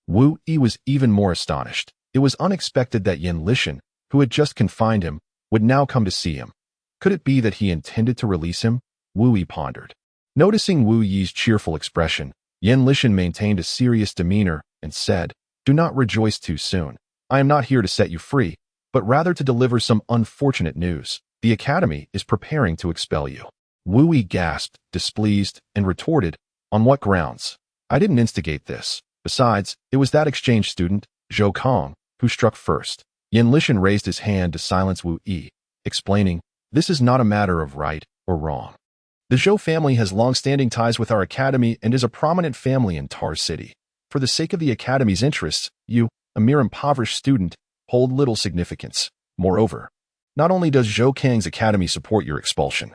Wu Yi was even more astonished. It was unexpected that Yan Lishan, who had just confined him, would now come to see him. Could it be that he intended to release him? Wu Yi pondered. Noticing Wu Yi's cheerful expression, Yan Lishan maintained a serious demeanor and said, "Do not rejoice too soon. I am not here to set you free, but rather to deliver some unfortunate news. The Academy is preparing to expel you." Wu Yi gasped, displeased, and retorted, "On what grounds? I didn't instigate this. Besides, it was that exchange student, Zhou Kong, who struck first." Yan Lishan raised his hand to silence Wu Yi, explaining, "This is not a matter of right or wrong. The Zhou family has long-standing ties with our academy and is a prominent family in Tar City. For the sake of the academy's interests, you, a mere impoverished student, hold little significance. Moreover, not only does Zhou Kang's academy support your expulsion,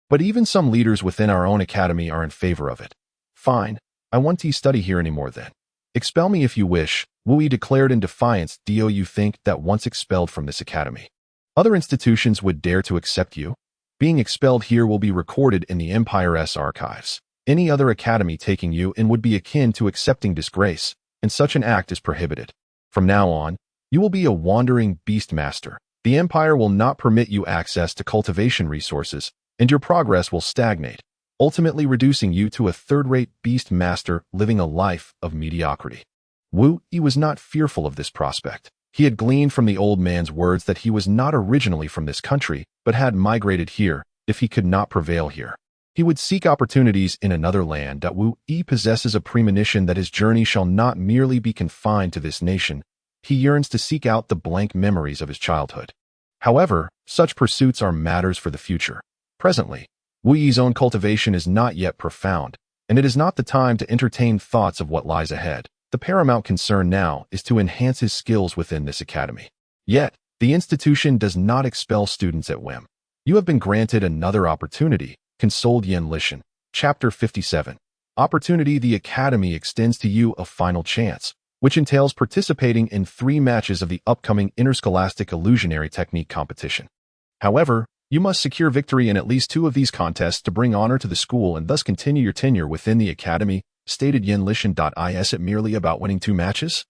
but even some leaders within our own academy are in favor of it. Fine, I won't study here anymore then. Expel me if you wish," Wu Yi declared in defiance. "Do you think that once expelled from this academy, Other institutions would dare to accept you. Being expelled here will be recorded in the Empire's archives. Any other academy taking you in would be akin to accepting disgrace, and such an act is prohibited. From now on, you will be a wandering beast master. The Empire will not permit you access to cultivation resources, and your progress will stagnate, ultimately reducing you to a third-rate beast master living a life of mediocrity. Wu Yi was not fearful of this prospect. He had gleaned from the old man's words that he was not originally from this country, but had migrated here if he could not prevail here. He would seek opportunities in another land. Wu Yi possesses a premonition that his journey shall not merely be confined to this nation. He yearns to seek out the blank memories of his childhood. However, such pursuits are matters for the future. Presently, Wu Yi's own cultivation is not yet profound, and it is not the time to entertain thoughts of what lies ahead. The paramount concern now is to enhance his skills within this academy. Yet, the institution does not expel students at whim. You have been granted another opportunity, consoled Lingxue. Chapter 57. Opportunity. The academy extends to you a final chance, which entails participating in 3 matches of the upcoming interscholastic illusionary technique competition. However, you must secure victory in at least 2 of these contests to bring honor to the school and thus continue your tenure within the academy, stated Lingxue. Is it merely about winning 2 matches?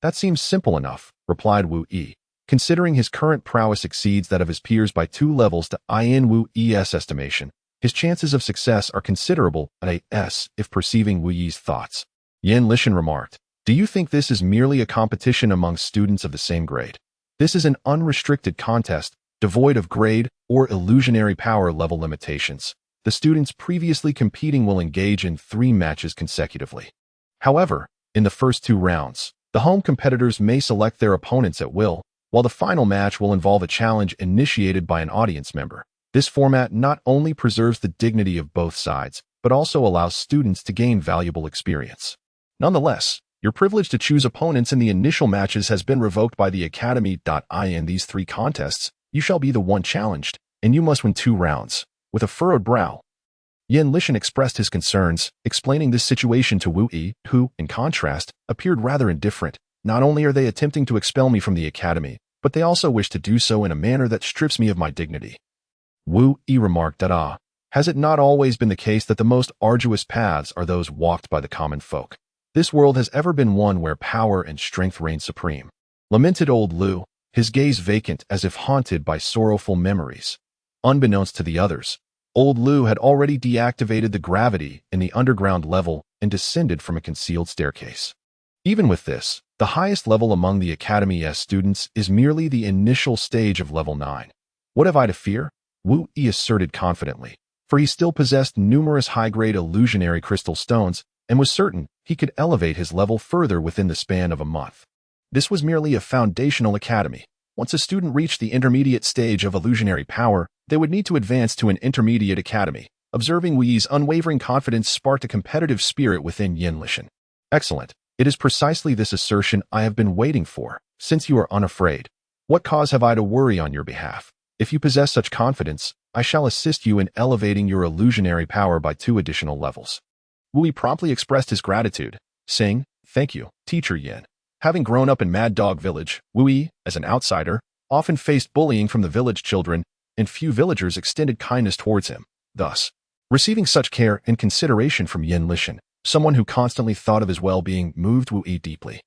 That seems simple enough, replied Wu Yi. Considering his current prowess exceeds that of his peers by 2 levels to Wu Yi's estimation, his chances of success are considerable at S if perceiving Wu Yi's thoughts. Lingxue remarked, do you think this is merely a competition among students of the same grade? This is an unrestricted contest, devoid of grade or illusionary power level limitations. The students previously competing will engage in 3 matches consecutively. However, in the first 2 rounds, the home competitors may select their opponents at will, while the final match will involve a challenge initiated by an audience member. This format not only preserves the dignity of both sides, but also allows students to gain valuable experience. Nonetheless, your privilege to choose opponents in the initial matches has been revoked by the Academy. In these 3 contests, you shall be the one challenged, and you must win 2 rounds. With a furrowed brow, Lingxue expressed his concerns, explaining this situation to Wu Yi, who, in contrast, appeared rather indifferent. Not only are they attempting to expel me from the academy, but they also wish to do so in a manner that strips me of my dignity. Wu Yi remarked, has it not always been the case that the most arduous paths are those walked by the common folk? This world has ever been one where power and strength reign supreme. Lamented old Lu, his gaze vacant as if haunted by sorrowful memories. Unbeknownst to the others, old Lu had already deactivated the gravity in the underground level and descended from a concealed staircase. Even with this, the highest level among the Academy's students is merely the initial stage of level 9. What have I to fear? Wu Yi asserted confidently, for he still possessed numerous high-grade illusionary crystal stones and was certain he could elevate his level further within the span of a month. This was merely a foundational academy. Once a student reached the intermediate stage of illusionary power, they would need to advance to an intermediate academy. Observing Wu Yi's unwavering confidence sparked a competitive spirit within Lingxue. Excellent. It is precisely this assertion I have been waiting for. Since you are unafraid, what cause have I to worry on your behalf? If you possess such confidence, I shall assist you in elevating your illusionary power by 2 additional levels. Wu Yi promptly expressed his gratitude, saying, thank you, Teacher Yin. Having grown up in Mad Dog Village, Wu Yi, as an outsider, often faced bullying from the village children, and few villagers extended kindness towards him. Thus, receiving such care and consideration from Lingxue, someone who constantly thought of his well-being, moved Wu Yi deeply,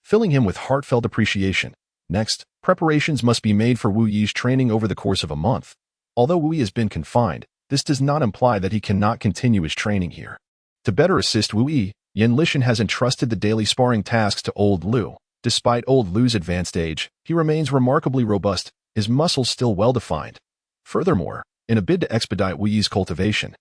filling him with heartfelt appreciation. Next, preparations must be made for Wu Yi's training over the course of a month. Although Wu Yi has been confined, this does not imply that he cannot continue his training here. To better assist Wu Yi, Lingxue has entrusted the daily sparring tasks to old Lu. Despite old Lu's advanced age, he remains remarkably robust, his muscles still well-defined. Furthermore, in a bid to expedite Wu Yi's cultivation,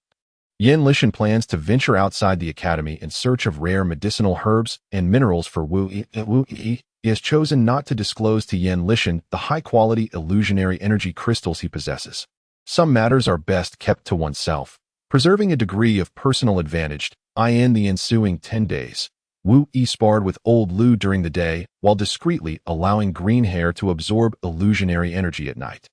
Lingxue plans to venture outside the academy in search of rare medicinal herbs and minerals for Wu Yi. Wu Yi has chosen not to disclose to Lingxue the high-quality illusionary energy crystals he possesses. Some matters are best kept to oneself, preserving a degree of personal advantage. In the ensuing 10 days, Wu Yi sparred with old Lu during the day while discreetly allowing green hair to absorb illusionary energy at night.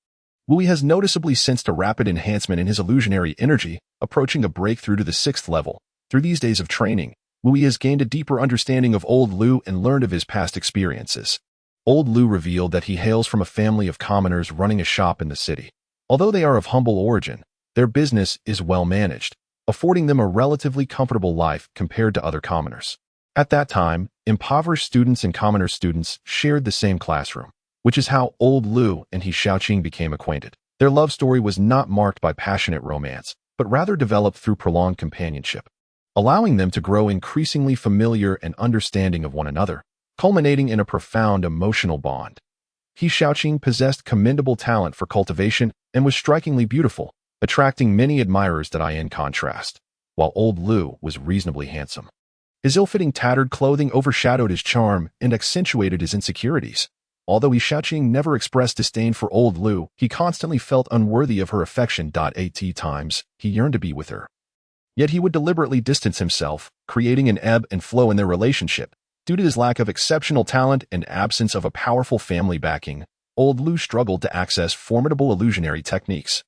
Wu Yi has noticeably sensed a rapid enhancement in his illusionary energy, approaching a breakthrough to the 6th level. Through these days of training, Wu Yi has gained a deeper understanding of old Lu and learned of his past experiences. Old Lu revealed that he hails from a family of commoners running a shop in the city. Although they are of humble origin, their business is well managed, affording them a relatively comfortable life compared to other commoners. At that time, impoverished students and commoner students shared the same classroom, which is how Old Lu and He Xiaoqing became acquainted. Their love story was not marked by passionate romance, but rather developed through prolonged companionship, allowing them to grow increasingly familiar and understanding of one another, culminating in a profound emotional bond. He Xiaoqing possessed commendable talent for cultivation and was strikingly beautiful, attracting many admirers that in contrast, while Old Lu was reasonably handsome. His ill-fitting tattered clothing overshadowed his charm and accentuated his insecurities. Although He Xiaoqing never expressed disdain for Old Lu, he constantly felt unworthy of her affection. At times, he yearned to be with her. Yet he would deliberately distance himself, creating an ebb and flow in their relationship. Due to his lack of exceptional talent and absence of a powerful family backing, Old Lu struggled to access formidable illusionary techniques,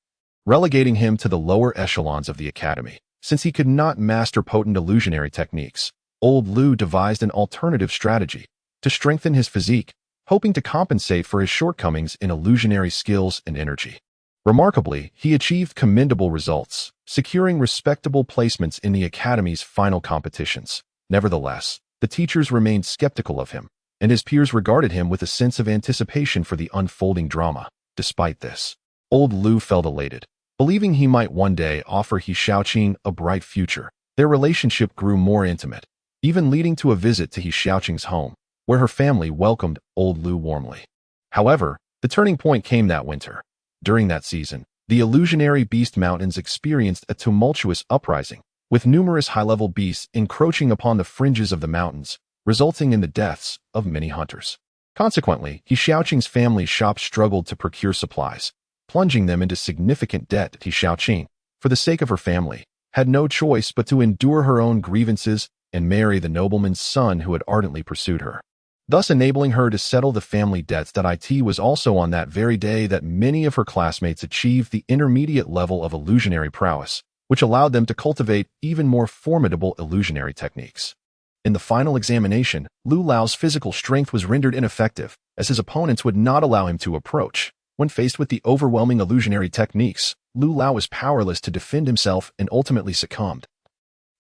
relegating him to the lower echelons of the academy. Since he could not master potent illusionary techniques, Old Lu devised an alternative strategy to strengthen his physique, hoping to compensate for his shortcomings in illusionary skills and energy. Remarkably, he achieved commendable results, securing respectable placements in the academy's final competitions. Nevertheless, the teachers remained skeptical of him, and his peers regarded him with a sense of anticipation for the unfolding drama. Despite this, Old Lu felt elated, believing he might one day offer He Xiaoqing a bright future. Their relationship grew more intimate, even leading to a visit to He Xiaoqing's home, where her family welcomed Old Lu warmly. However, the turning point came that winter. During that season, the illusionary Beast Mountains experienced a tumultuous uprising, with numerous high-level beasts encroaching upon the fringes of the mountains, resulting in the deaths of many hunters. Consequently, He Xiaoqing's family shop struggled to procure supplies, plunging them into significant debt. He Xiaoqing, for the sake of her family, had no choice but to endure her own grievances and marry the nobleman's son who had ardently pursued her, thus enabling her to settle the family debts. It was also on that very day that many of her classmates achieved the intermediate level of illusionary prowess, which allowed them to cultivate even more formidable illusionary techniques. In the final examination, Lu Lao's physical strength was rendered ineffective, as his opponents would not allow him to approach. When faced with the overwhelming illusionary techniques, Lu Lao was powerless to defend himself and ultimately succumbed,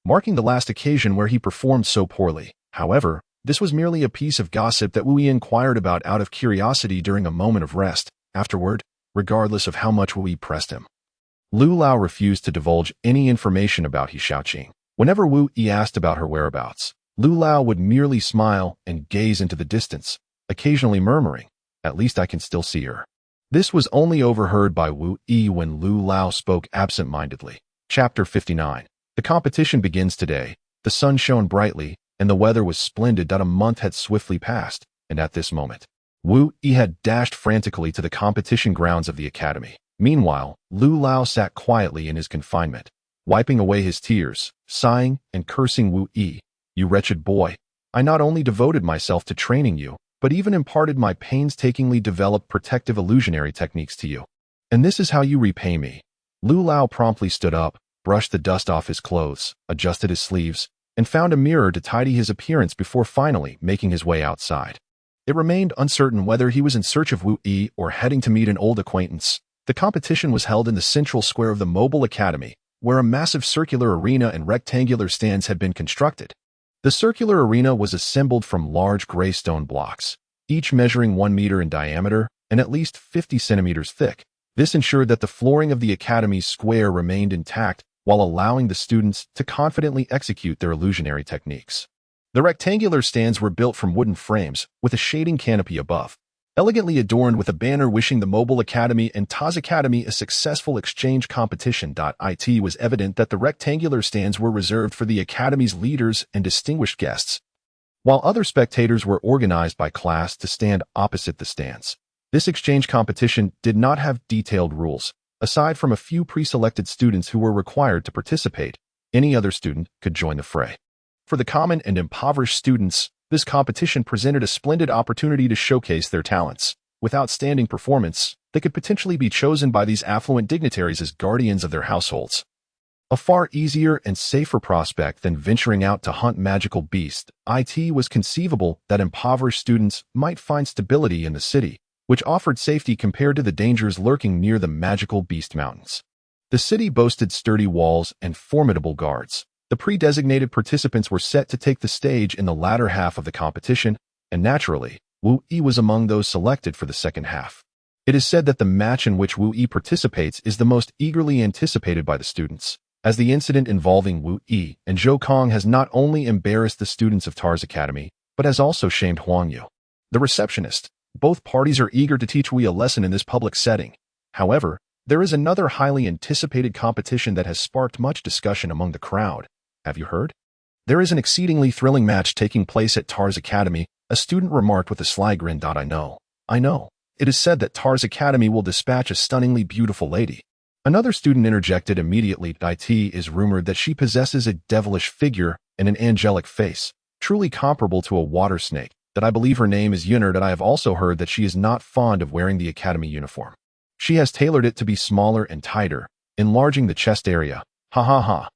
marking the last occasion where he performed so poorly. However, this was merely a piece of gossip that Wu Yi inquired about out of curiosity during a moment of rest. Afterward, regardless of how much Wu Yi pressed him, Lu Lao refused to divulge any information about He Xiaoqing. Whenever Wu Yi asked about her whereabouts, Lu Lao would merely smile and gaze into the distance, occasionally murmuring, "At least I can still see her." This was only overheard by Wu Yi when Lu Lao spoke absent-mindedly. Chapter 59. The competition begins today. The sun shone brightly, and the weather was splendid. A month had swiftly passed, and at this moment, Wu Yi had dashed frantically to the competition grounds of the academy. Meanwhile, Lu Lao sat quietly in his confinement, wiping away his tears, sighing and cursing Wu Yi. "You wretched boy, I not only devoted myself to training you, but even imparted my painstakingly developed protective illusionary techniques to you. And this is how you repay me." Lu Lao promptly stood up, brushed the dust off his clothes, adjusted his sleeves, and found a mirror to tidy his appearance before finally making his way outside. It remained uncertain whether he was in search of Wu Yi or heading to meet an old acquaintance. The competition was held in the central square of the Mobile Academy, where a massive circular arena and rectangular stands had been constructed. The circular arena was assembled from large gray stone blocks, each measuring 1 meter in diameter and at least 50 centimeters thick. This ensured that the flooring of the academy's square remained intact while allowing the students to confidently execute their illusionary techniques. The rectangular stands were built from wooden frames with a shading canopy above, elegantly adorned with a banner wishing the Mobile Academy and Taz Academy a successful exchange competition. It was evident that the rectangular stands were reserved for the academy's leaders and distinguished guests, while other spectators were organized by class to stand opposite the stands. This exchange competition did not have detailed rules. Aside from a few pre-selected students who were required to participate, any other student could join the fray. For the common and impoverished students, this competition presented a splendid opportunity to showcase their talents. With outstanding performance, they could potentially be chosen by these affluent dignitaries as guardians of their households. A far easier and safer prospect than venturing out to hunt magical beasts, it was conceivable that impoverished students might find stability in the city, which offered safety compared to the dangers lurking near the magical beast mountains. The city boasted sturdy walls and formidable guards. The pre-designated participants were set to take the stage in the latter half of the competition, and naturally, Wu Yi was among those selected for the second half. It is said that the match in which Wu Yi participates is the most eagerly anticipated by the students, as the incident involving Wu Yi and Zhou Kong has not only embarrassed the students of Tar's Academy, but has also shamed Huang Yu, the receptionist. Both parties are eager to teach Wu Yi a lesson in this public setting. However, there is another highly anticipated competition that has sparked much discussion among the crowd. Have you heard? There is an exceedingly thrilling match taking place at Tar's Academy, a student remarked with a sly grin. I know. It is said that Tar's Academy will dispatch a stunningly beautiful lady. Another student interjected immediately. It is rumored that she possesses a devilish figure and an angelic face, truly comparable to a water snake, that I believe her name is Yuner. That I have also heard that she is not fond of wearing the academy uniform. She has tailored it to be smaller and tighter, enlarging the chest area. Ha ha ha.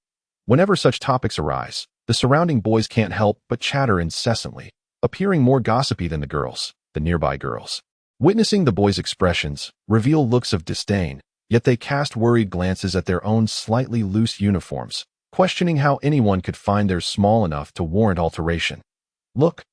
Whenever such topics arise, the surrounding boys can't help but chatter incessantly, appearing more gossipy than the nearby girls. Witnessing the boys' expressions, reveal looks of disdain, yet they cast worried glances at their own slightly loose uniforms, questioning how anyone could find theirs small enough to warrant alteration. Look!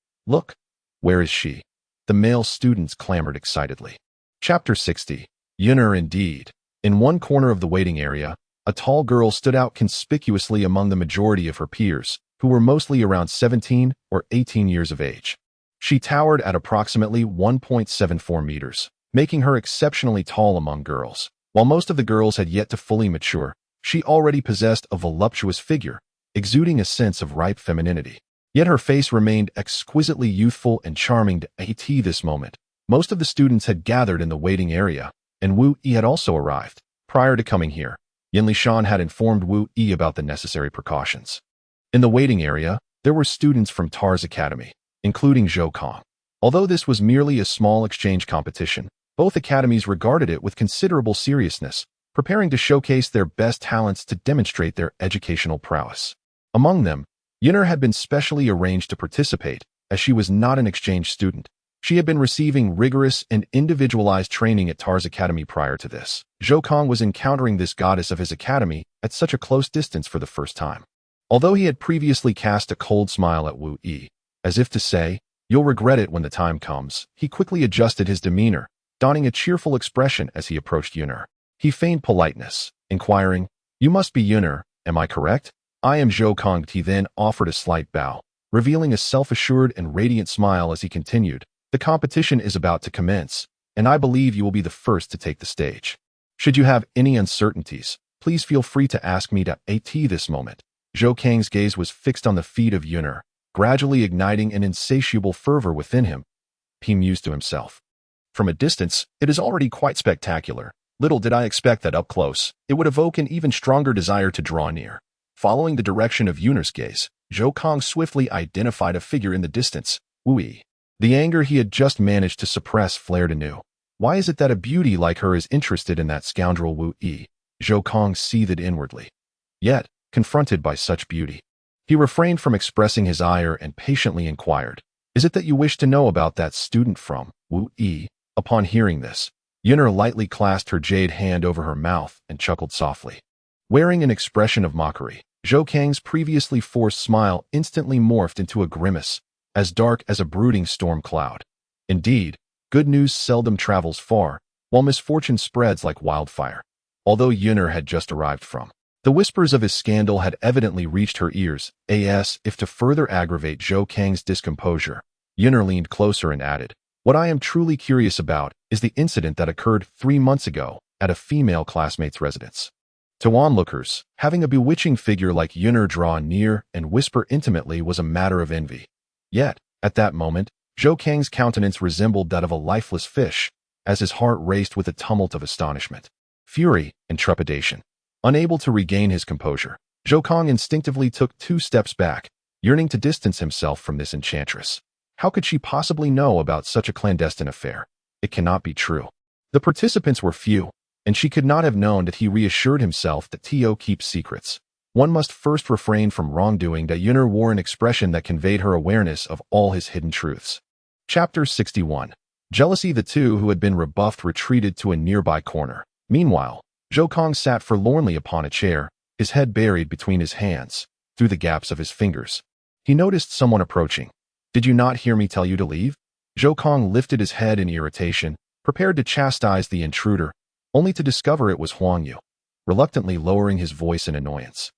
Where is she? The male students clamored excitedly. Chapter 60. Yuner indeed. In one corner of the waiting area, a tall girl stood out conspicuously among the majority of her peers, who were mostly around 17 or 18 years of age. She towered at approximately 1.74 meters, making her exceptionally tall among girls. While most of the girls had yet to fully mature, she already possessed a voluptuous figure, exuding a sense of ripe femininity. Yet her face remained exquisitely youthful and charming. At this moment, most of the students had gathered in the waiting area, and Wu Yi had also arrived. Prior to coming here, Yin Lishan had informed Wu Yi about the necessary precautions. In the waiting area, there were students from Tar's Academy, including Zhou Kong. Although this was merely a small exchange competition, both academies regarded it with considerable seriousness, preparing to showcase their best talents to demonstrate their educational prowess. Among them, Yuner had been specially arranged to participate, as she was not an exchange student. She had been receiving rigorous and individualized training at Tar's Academy prior to this. Zhou Kong was encountering this goddess of his academy at such a close distance for the first time. Although he had previously cast a cold smile at Wu Yi, as if to say, "You'll regret it when the time comes," he quickly adjusted his demeanor, donning a cheerful expression as he approached Yuner. He feigned politeness, inquiring, "You must be Yuner, am I correct?" "I am Zhou Kong." He then offered a slight bow, revealing a self-assured and radiant smile as he continued, "The competition is about to commence, and I believe you will be the first to take the stage. Should you have any uncertainties, please feel free to ask me. At this moment, Zhou Kang's gaze was fixed on the feet of Yuner, gradually igniting an insatiable fervor within him. He mused to himself. From a distance, it is already quite spectacular. Little did I expect that up close, it would evoke an even stronger desire to draw near. Following the direction of Yuner's gaze, Zhou Kong swiftly identified a figure in the distance, Wu Yi. The anger he had just managed to suppress flared anew. Why is it that a beauty like her is interested in that scoundrel Wu Yi? Zhou Kong seethed inwardly. Yet, confronted by such beauty, he refrained from expressing his ire and patiently inquired, "Is it that you wish to know about that student from Wu Yi?" Upon hearing this, Yuner lightly clasped her jade hand over her mouth and chuckled softly. Wearing an expression of mockery, Zhou Kang's previously forced smile instantly morphed into a grimace, as dark as a brooding storm cloud. Indeed, good news seldom travels far, while misfortune spreads like wildfire. Although Yuner had just arrived from the whispers of his scandal had evidently reached her ears, if to further aggravate Zhou Kang's discomposure, Yuner leaned closer and added, "What I am truly curious about is the incident that occurred 3 months ago at a female classmate's residence." To onlookers, having a bewitching figure like Yuner draw near and whisper intimately was a matter of envy. Yet, at that moment, Zhou Kang's countenance resembled that of a lifeless fish, as his heart raced with a tumult of astonishment, fury, and trepidation. Unable to regain his composure, Zhou Kong instinctively took 2 steps back, yearning to distance himself from this enchantress. How could she possibly know about such a clandestine affair? It cannot be true. The participants were few, and she could not have known that he reassured himself that Tio keeps secrets. one must first refrain from wrongdoing. That Yun'er wore an expression that conveyed her awareness of all his hidden truths. Chapter 61. Jealousy. The two who had been rebuffed retreated to a nearby corner. Meanwhile, Zhou Kong sat forlornly upon a chair, his head buried between his hands, through the gaps of his fingers. He noticed someone approaching. "Did you not hear me tell you to leave?" Zhou Kong lifted his head in irritation, prepared to chastise the intruder, only to discover it was Huang Yu, reluctantly lowering his voice in annoyance.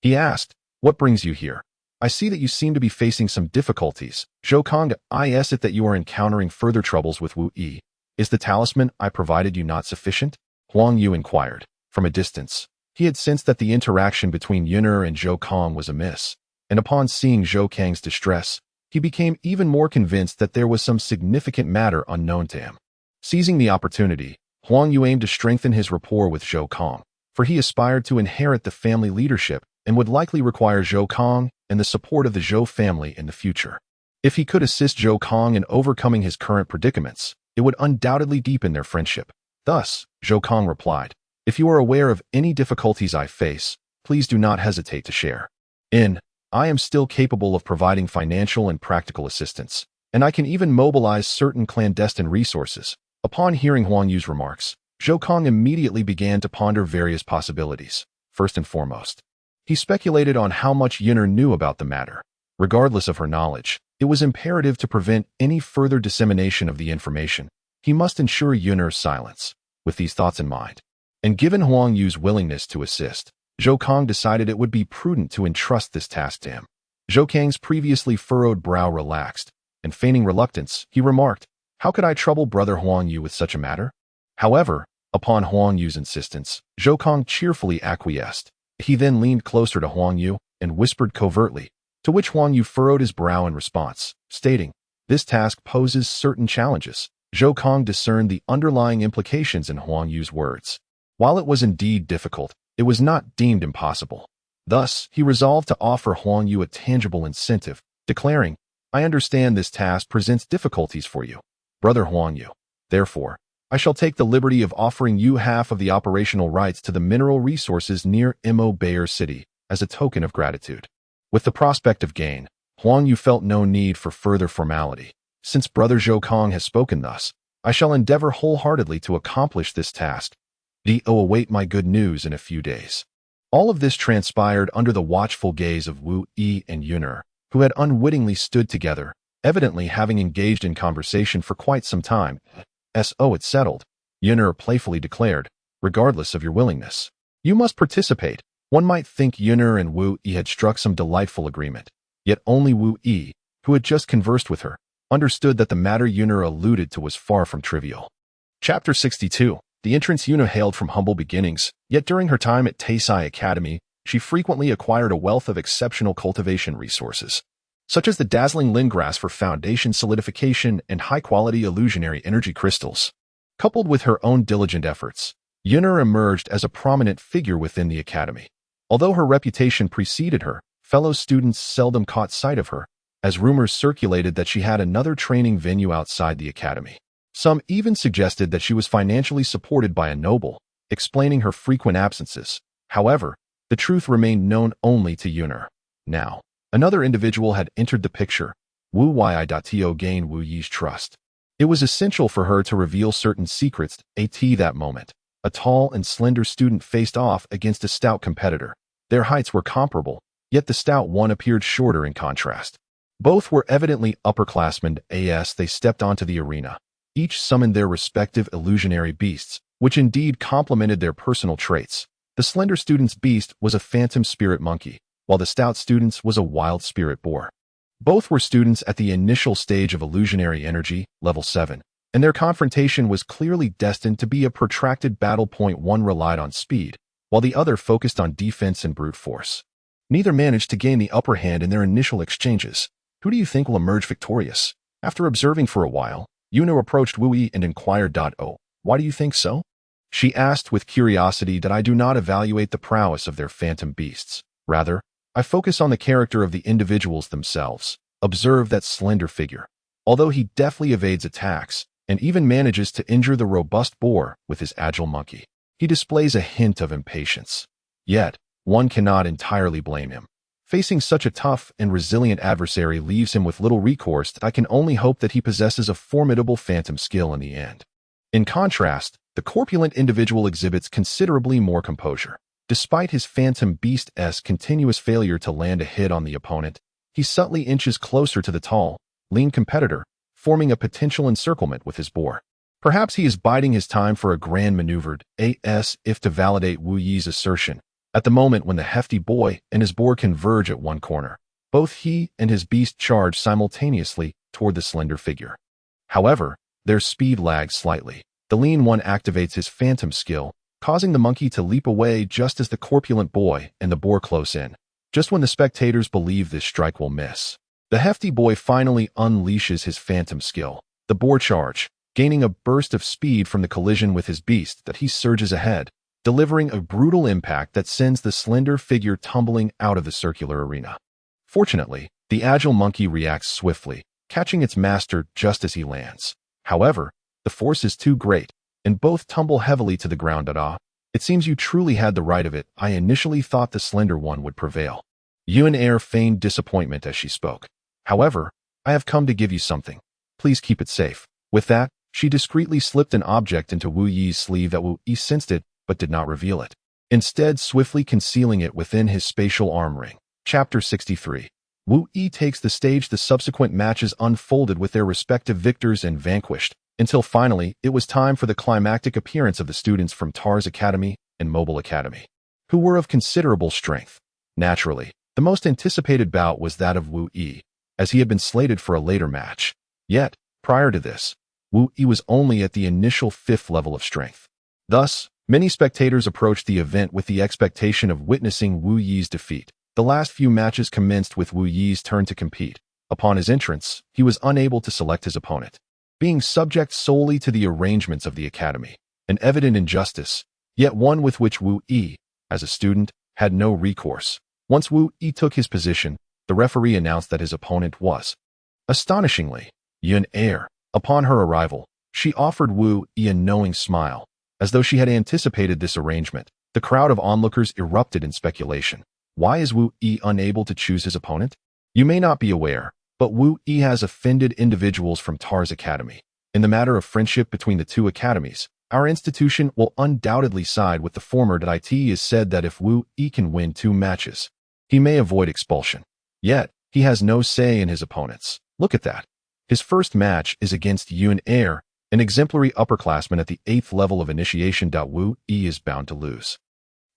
He asked, "What brings you here? I see that you seem to be facing some difficulties." Zhou Kong, is it that you are encountering further troubles with Wu Yi? Is the talisman I provided you not sufficient? Huang Yu inquired. From a distance, he had sensed that the interaction between Yun'er and Zhou Kong was amiss, and upon seeing Zhou Kang's distress, he became even more convinced that there was some significant matter unknown to him. Seizing the opportunity, Huang Yu aimed to strengthen his rapport with Zhou Kong, for he aspired to inherit the family leadership and would likely require Zhou Kong and the support of the Zhou family in the future. If he could assist Zhou Kong in overcoming his current predicaments, it would undoubtedly deepen their friendship. Thus, Zhou Kong replied, "If you are aware of any difficulties I face, please do not hesitate to share. I am still capable of providing financial and practical assistance, and I can even mobilize certain clandestine resources." Upon hearing Huang Yu's remarks, Zhou Kong immediately began to ponder various possibilities. First and foremost, he speculated on how much Yun'er knew about the matter. Regardless of her knowledge, it was imperative to prevent any further dissemination of the information. He must ensure Yun'er's silence. With these thoughts in mind, and given Huang Yu's willingness to assist, Zhou Kong decided it would be prudent to entrust this task to him. Zhou Kang's previously furrowed brow relaxed, and feigning reluctance, he remarked, "How could I trouble brother Huang Yu with such a matter?" However, upon Huang Yu's insistence, Zhou Kong cheerfully acquiesced. He then leaned closer to Huang Yu and whispered covertly, to which Huang Yu furrowed his brow in response, stating, "This task poses certain challenges." Zhou Kong discerned the underlying implications in Huang Yu's words. While it was indeed difficult, it was not deemed impossible. Thus, he resolved to offer Huang Yu a tangible incentive, declaring, "I understand this task presents difficulties for you, brother Huang Yu. Therefore, I shall take the liberty of offering you half of the operational rights to the mineral resources near Mo Bayer City as a token of gratitude." With the prospect of gain, Huang Yu felt no need for further formality. "Since brother Zhou Kong has spoken thus, I shall endeavor wholeheartedly to accomplish this task. Await my good news in a few days." All of this transpired under the watchful gaze of Wu Yi and Yun'er, who had unwittingly stood together, evidently having engaged in conversation for quite some time. It's settled," Yun'er playfully declared, "regardless of your willingness. You must participate." One might think Yun'er and Wu Yi had struck some delightful agreement, yet only Wu Yi, who had just conversed with her, understood that the matter Yun'er alluded to was far from trivial. Chapter 62. The entrance Yun'er hailed from humble beginnings, yet during her time at Taisai Academy, she frequently acquired a wealth of exceptional cultivation resources, such as the dazzling Linggrass for foundation solidification and high-quality illusionary energy crystals. Coupled with her own diligent efforts, Yun'er emerged as a prominent figure within the academy. Although her reputation preceded her, fellow students seldom caught sight of her, as rumors circulated that she had another training venue outside the academy. Some even suggested that she was financially supported by a noble, explaining her frequent absences. However, the truth remained known only to Yun'er. Now, another individual had entered the picture. Wu Yi gained Wu Yi's trust. It was essential for her to reveal certain secrets. That moment, a tall and slender student faced off against a stout competitor. Their heights were comparable, yet the stout one appeared shorter in contrast. Both were evidently upperclassmen. As they stepped onto the arena, each summoned their respective illusionary beasts, which indeed complemented their personal traits. The slender student's beast was a phantom spirit monkey, while the stout student's was a wild spirit boar. Both were students at the initial stage of illusionary energy, level 7, and their confrontation was clearly destined to be a protracted battle. One relied on speed, while the other focused on defense and brute force. Neither managed to gain the upper hand in their initial exchanges. Who do you think will emerge victorious? After observing for a while, Yun'er approached Wu Yi and inquired, "Why do you think so?" She asked with curiosity that I do not evaluate the prowess of their phantom beasts. Rather, I focus on the character of the individuals themselves. Observe that slender figure. Although he deftly evades attacks, and even manages to injure the robust boar with his agile monkey, he displays a hint of impatience. Yet, one cannot entirely blame him. Facing such a tough and resilient adversary leaves him with little recourse. I can only hope that he possesses a formidable phantom skill in the end. In contrast, the corpulent individual exhibits considerably more composure. Despite his phantom beast's continuous failure to land a hit on the opponent, he subtly inches closer to the tall, lean competitor, forming a potential encirclement with his boar. Perhaps he is biding his time for a grand maneuvered if to validate Wu Yi's assertion. At the moment when the hefty boy and his boar converge at one corner, both he and his beast charge simultaneously toward the slender figure. However, their speed lags slightly. The lean one activates his phantom skill, causing the monkey to leap away just as the corpulent boy and the boar close in. Just when the spectators believe this strike will miss, the hefty boy finally unleashes his phantom skill. The boar charge, gaining a burst of speed from the collision with his beast that he surges ahead, delivering a brutal impact that sends the slender figure tumbling out of the circular arena. Fortunately, the agile monkey reacts swiftly, catching its master just as he lands. However, the force is too great, and both tumble heavily to the ground. It seems you truly had the right of it. I initially thought the slender one would prevail. Yuan Air feigned disappointment as she spoke. However, I have come to give you something. Please keep it safe. With that, she discreetly slipped an object into Wu Yi's sleeve that Wu Yi sensed it, but did not reveal it, instead swiftly concealing it within his spatial arm ring. Chapter 63. Wu Yi takes the stage. The subsequent matches unfolded with their respective victors and vanquished, until finally it was time for the climactic appearance of the students from Tar's Academy and Mobile Academy, who were of considerable strength. Naturally, the most anticipated bout was that of Wu Yi, as he had been slated for a later match. Yet, prior to this, Wu Yi was only at the initial 5th level of strength. Thus, many spectators approached the event with the expectation of witnessing Wu Yi's defeat. The last few matches commenced with Wu Yi's turn to compete. Upon his entrance, he was unable to select his opponent, being subject solely to the arrangements of the academy, an evident injustice, yet one with which Wu Yi, as a student, had no recourse. Once Wu Yi took his position, the referee announced that his opponent was, astonishingly, Yuan Air. Upon her arrival, she offered Wu Yi a knowing smile. As though she had anticipated this arrangement, the crowd of onlookers erupted in speculation. Why is Wu Yi unable to choose his opponent? You may not be aware, but Wu Yi has offended individuals from Tar's Academy. In the matter of friendship between the two academies, our institution will undoubtedly side with the former. It is said that if Wu Yi can win 2 matches, he may avoid expulsion. Yet, he has no say in his opponents. Look at that. His first match is against Yuan Air, an exemplary upperclassman at the 8th level of initiation. Wu Yi is bound to lose,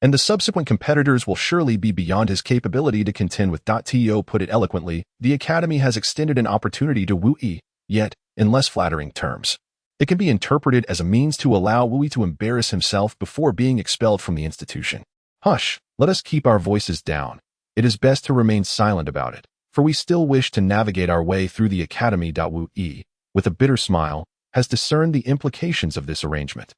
and the subsequent competitors will surely be beyond his capability to contend with. To put it eloquently, the Academy has extended an opportunity to Wu Yi, yet, in less flattering terms. It can be interpreted as a means to allow Wu Yi to embarrass himself before being expelled from the institution. Hush, let us keep our voices down. It is best to remain silent about it, for we still wish to navigate our way through the Academy. Wu Yi, with a bitter smile, has discerned the implications of this arrangement.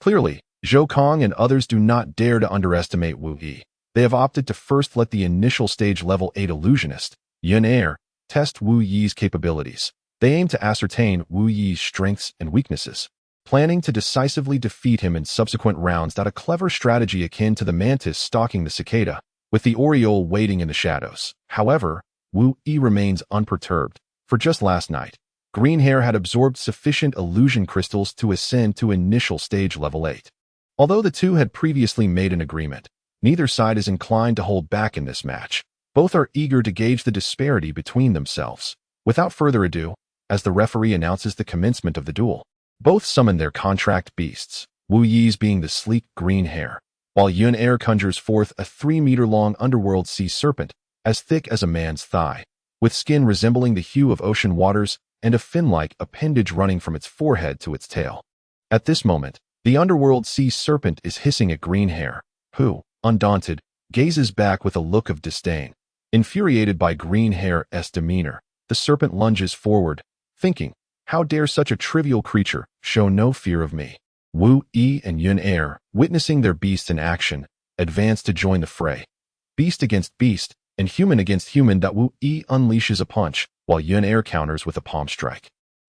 Clearly, Zhou Kong and others do not dare to underestimate Wu Yi. They have opted to first let the initial stage level 8 illusionist, Yuan Air, test Wu Yi's capabilities. They aim to ascertain Wu Yi's strengths and weaknesses, planning to decisively defeat him in subsequent rounds. A clever strategy akin to the mantis stalking the cicada, with the oriole waiting in the shadows. However, Wu Yi remains unperturbed, for just last night, Green Hair had absorbed sufficient illusion crystals to ascend to initial stage level 8. Although the two had previously made an agreement, neither side is inclined to hold back in this match. Both are eager to gauge the disparity between themselves. Without further ado, as the referee announces the commencement of the duel, both summon their contract beasts, Wu Yi's being the sleek Green Hair, while Yuan Air conjures forth a 3-meter-long underworld sea serpent, as thick as a man's thigh, with skin resembling the hue of ocean waters and a fin-like appendage running from its forehead to its tail. At this moment, the underworld sea serpent is hissing at Green Hair, who, undaunted, gazes back with a look of disdain. Infuriated by Green Hair's demeanor, the serpent lunges forward, thinking, how dare such a trivial creature show no fear of me? Wu Yi and Yuan Air, witnessing their beasts in action, advance to join the fray. Beast against beast, and human against human. Wu Yi unleashes a punch, while Yuan Air counters with a palm strike.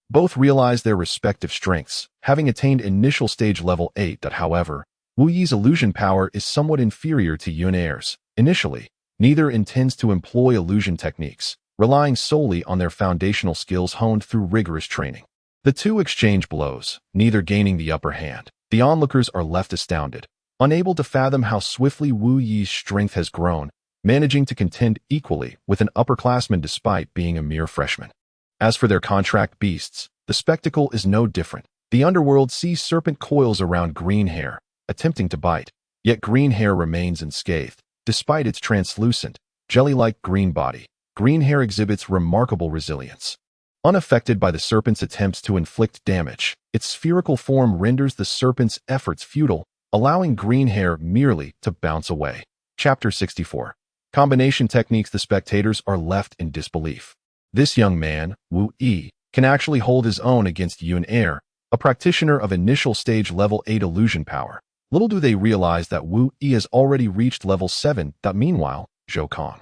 Both realize their respective strengths, having attained initial stage level 8. However, Wu Yi's illusion power is somewhat inferior to Yuan Air's. Initially, neither intends to employ illusion techniques, relying solely on their foundational skills honed through rigorous training. The two exchange blows, neither gaining the upper hand. The onlookers are left astounded, unable to fathom how swiftly Wu Yi's strength has grown, managing to contend equally with an upperclassman despite being a mere freshman. As for their contract beasts, the spectacle is no different. The underworld sees serpent coils around green hair, attempting to bite, yet green hair remains unscathed. Despite its translucent, jelly-like green body, green hair exhibits remarkable resilience. Unaffected by the serpent's attempts to inflict damage, its spherical form renders the serpent's efforts futile, allowing green hair merely to bounce away. Chapter 64. Combination techniques. The spectators are left in disbelief. This young man, Wu Yi, can actually hold his own against Yun Er, a practitioner of initial stage level 8 illusion power. Little do they realize that Wu Yi has already reached level 7. Meanwhile, Zhou Kong,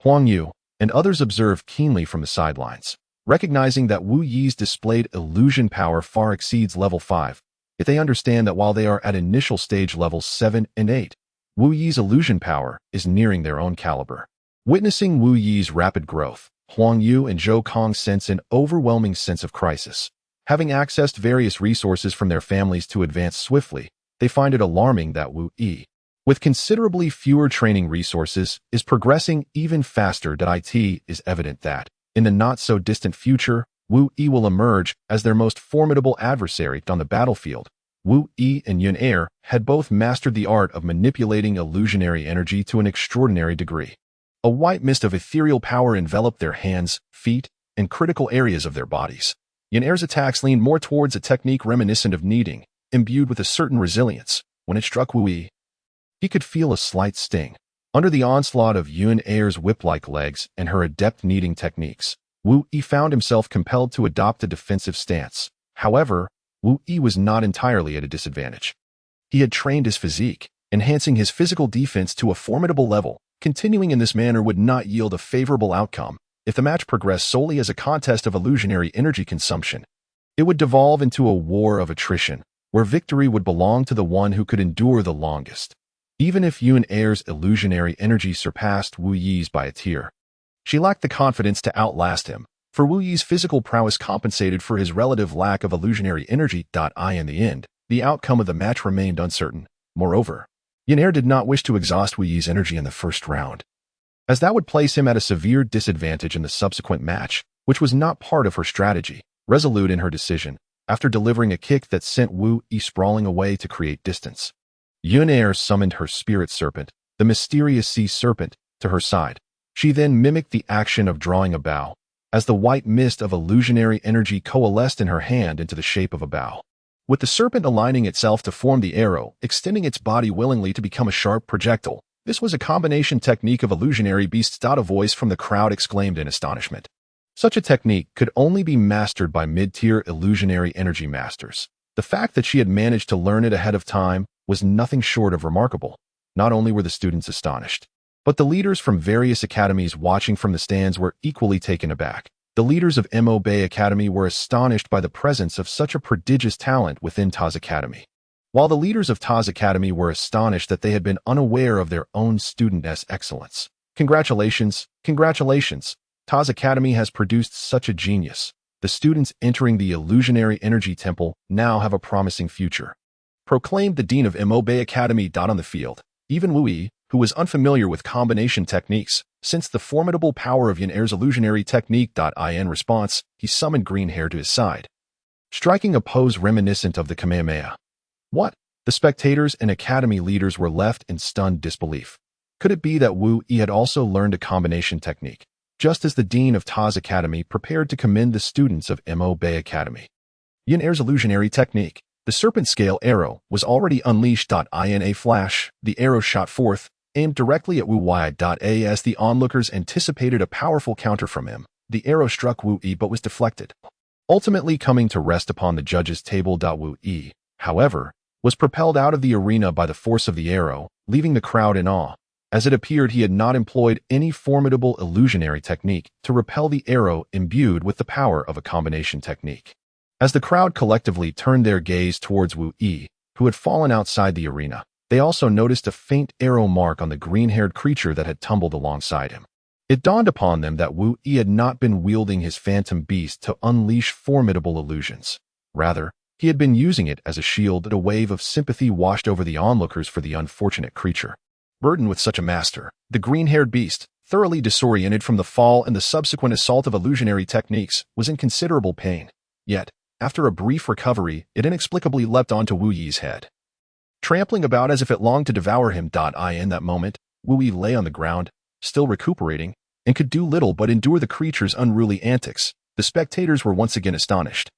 Huang Yu, and others observe keenly from the sidelines. Recognizing that Wu Yi's displayed illusion power far exceeds level 5, if they understand that while they are at initial stage levels 7 and 8, Wu Yi's illusion power is nearing their own caliber. Witnessing Wu Yi's rapid growth, Huang Yu and Zhou Kong sense an overwhelming sense of crisis. Having accessed various resources from their families to advance swiftly, they find it alarming that Wu Yi, with considerably fewer training resources, is progressing even faster. It is evident that, in the not-so-distant future, Wu Yi will emerge as their most formidable adversary on the battlefield. Wu Yi and Yun Er had both mastered the art of manipulating illusionary energy to an extraordinary degree. A white mist of ethereal power enveloped their hands, feet, and critical areas of their bodies. Yun Er's attacks leaned more towards a technique reminiscent of kneading, imbued with a certain resilience. When it struck Wu Yi, he could feel a slight sting. Under the onslaught of Yun Er's whip-like legs and her adept kneading techniques, Wu Yi found himself compelled to adopt a defensive stance. However, Wu Yi was not entirely at a disadvantage. He had trained his physique, enhancing his physical defense to a formidable level. Continuing in this manner would not yield a favorable outcome. If the match progressed solely as a contest of illusionary energy consumption, it would devolve into a war of attrition, where victory would belong to the one who could endure the longest. Even if Yun Er's illusionary energy surpassed Wu Yi's by a tier, she lacked the confidence to outlast him, for Wu Yi's physical prowess compensated for his relative lack of illusionary energy. In the end, the outcome of the match remained uncertain. Moreover, Yun Er did not wish to exhaust Wu Yi's energy in the first round, as that would place him at a severe disadvantage in the subsequent match, which was not part of her strategy. Resolute in her decision, after delivering a kick that sent Wu Yi sprawling away to create distance, Yun Er summoned her spirit serpent, the mysterious sea serpent, to her side. She then mimicked the action of drawing a bow, as the white mist of illusionary energy coalesced in her hand into the shape of a bow, with the serpent aligning itself to form the arrow, extending its body willingly to become a sharp projectile. This was a combination technique of illusionary beasts. A voice from the crowd exclaimed in astonishment. Such a technique could only be mastered by mid-tier illusionary energy masters. The fact that she had managed to learn it ahead of time was nothing short of remarkable. Not only were the students astonished, but the leaders from various academies watching from the stands were equally taken aback. The leaders of Mo Bay Academy were astonished by the presence of such a prodigious talent within Taz Academy, while the leaders of Taz Academy were astonished that they had been unaware of their own student's excellence. Congratulations, congratulations! Taz Academy has produced such a genius. The students entering the illusionary energy temple now have a promising future, proclaimed the dean of Mo Bay Academy. On the field, even Wu Yi, who was unfamiliar with combination techniques, sensed the formidable power of Yun Er's illusionary technique. In response, he summoned green hair to his side, striking a pose reminiscent of the Kamehameha. What? The spectators and academy leaders were left in stunned disbelief. Could it be that Wu Yi had also learned a combination technique, just as the dean of Taz Academy prepared to commend the students of Mo Bay Academy? Yun Er's illusionary technique, the serpent scale arrow, was already unleashed. In a flash, the arrow shot forth, aimed directly at Wu Yi. As the onlookers anticipated a powerful counter from him, the arrow struck Wu Yi but was deflected, ultimately coming to rest upon the judge's table. Wu Yi, however, was propelled out of the arena by the force of the arrow, leaving the crowd in awe, as it appeared he had not employed any formidable illusionary technique to repel the arrow imbued with the power of a combination technique. As the crowd collectively turned their gaze towards Wu Yi, who had fallen outside the arena, They also noticed a faint arrow mark on the green-haired creature that had tumbled alongside him. It dawned upon them that Wu Yi had not been wielding his phantom beast to unleash formidable illusions. Rather, he had been using it as a shield that a wave of sympathy washed over the onlookers for the unfortunate creature. Burdened with such a master, the green-haired beast, thoroughly disoriented from the fall and the subsequent assault of illusionary techniques, was in considerable pain. Yet, after a brief recovery, it inexplicably leapt onto Wu Yi's head. Trampling about as if it longed to devour him. In that moment, Wu Yi lay on the ground, still recuperating, and could do little but endure the creature's unruly antics. The spectators were once again astonished.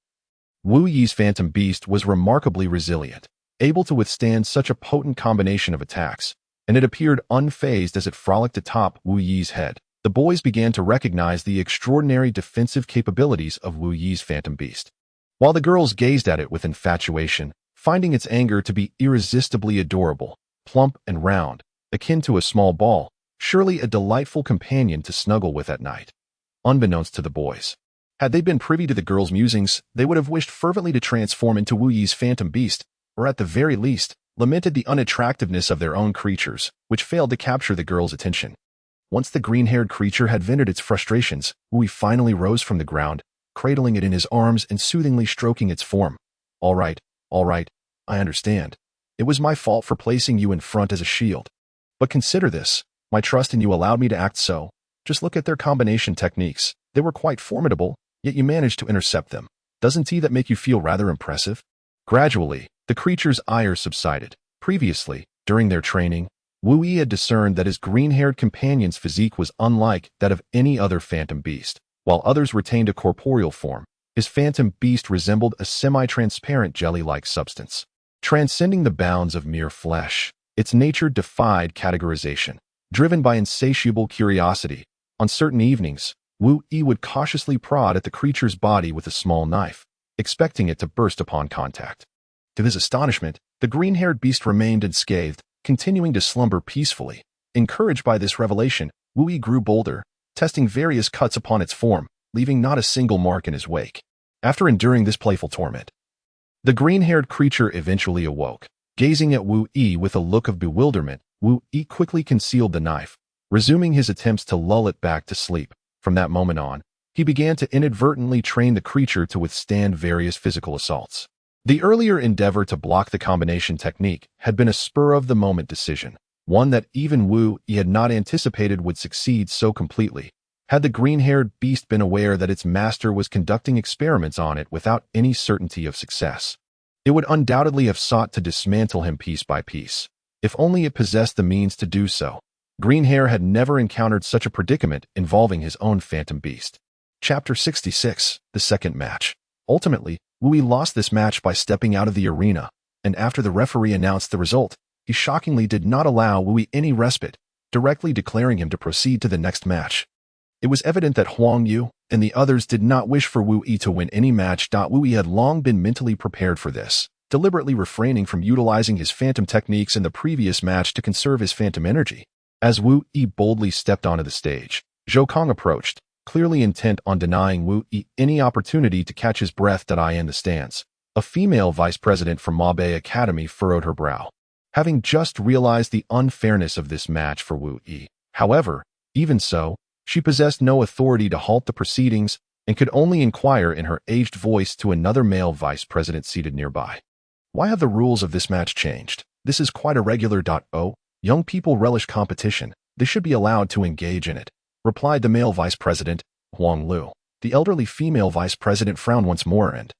Wu Yi's phantom beast was remarkably resilient, able to withstand such a potent combination of attacks, and it appeared unfazed as it frolicked atop Wu Yi's head. The boys began to recognize the extraordinary defensive capabilities of Wu Yi's phantom beast, while the girls gazed at it with infatuation, finding its anger to be irresistibly adorable, plump and round, akin to a small ball, surely a delightful companion to snuggle with at night. Unbeknownst to the boys, had they been privy to the girls' musings, they would have wished fervently to transform into Wu Yi's phantom beast, or at the very least, lamented the unattractiveness of their own creatures, which failed to capture the girls' attention. Once the green-haired creature had vented its frustrations, Wu Yi finally rose from the ground, cradling it in his arms and soothingly stroking its form. All right, I understand. It was my fault for placing you in front as a shield. But consider this, my trust in you allowed me to act so. Just look at their combination techniques. They were quite formidable, yet you managed to intercept them. Doesn't that make you feel rather impressive? Gradually, the creature's ire subsided. Previously, during their training, Wu Yi had discerned that his green-haired companion's physique was unlike that of any other phantom beast. While others retained a corporeal form, his phantom beast resembled a semi-transparent jelly-like substance. Transcending the bounds of mere flesh, its nature defied categorization. Driven by insatiable curiosity, on certain evenings, Wu Yi would cautiously prod at the creature's body with a small knife, expecting it to burst upon contact. To his astonishment, the green-haired beast remained unscathed, continuing to slumber peacefully. Encouraged by this revelation, Wu Yi grew bolder, testing various cuts upon its form, leaving not a single mark in his wake. After enduring this playful torment, the green-haired creature eventually awoke. Gazing at Wu Yi with a look of bewilderment, Wu Yi quickly concealed the knife, resuming his attempts to lull it back to sleep. From that moment on, he began to inadvertently train the creature to withstand various physical assaults. The earlier endeavor to block the combination technique had been a spur-of-the-moment decision, one that even Wu Yi had not anticipated would succeed so completely. Had the green-haired beast been aware that its master was conducting experiments on it without any certainty of success, it would undoubtedly have sought to dismantle him piece by piece. If only it possessed the means to do so. Greenhair had never encountered such a predicament involving his own phantom beast. Chapter 66, the second match. Ultimately, Wu Yi lost this match by stepping out of the arena, and after the referee announced the result, he shockingly did not allow Wu Yi any respite, directly declaring him to proceed to the next match. It was evident that Huang Yu and the others did not wish for Wu Yi to win any match. Wu Yi had long been mentally prepared for this, deliberately refraining from utilizing his phantom techniques in the previous match to conserve his phantom energy. As Wu Yi boldly stepped onto the stage, Zhou Kong approached, clearly intent on denying Wu Yi any opportunity to catch his breath. In the stands, a female vice president from Mabe Academy furrowed her brow, having just realized the unfairness of this match for Wu Yi. However, even so, she possessed no authority to halt the proceedings and could only inquire in her aged voice to another male vice president seated nearby. Why have the rules of this match changed? This is quite irregular. Young people relish competition. They should be allowed to engage in it, replied the male vice president, Huang Lu. The elderly female vice president frowned once more and,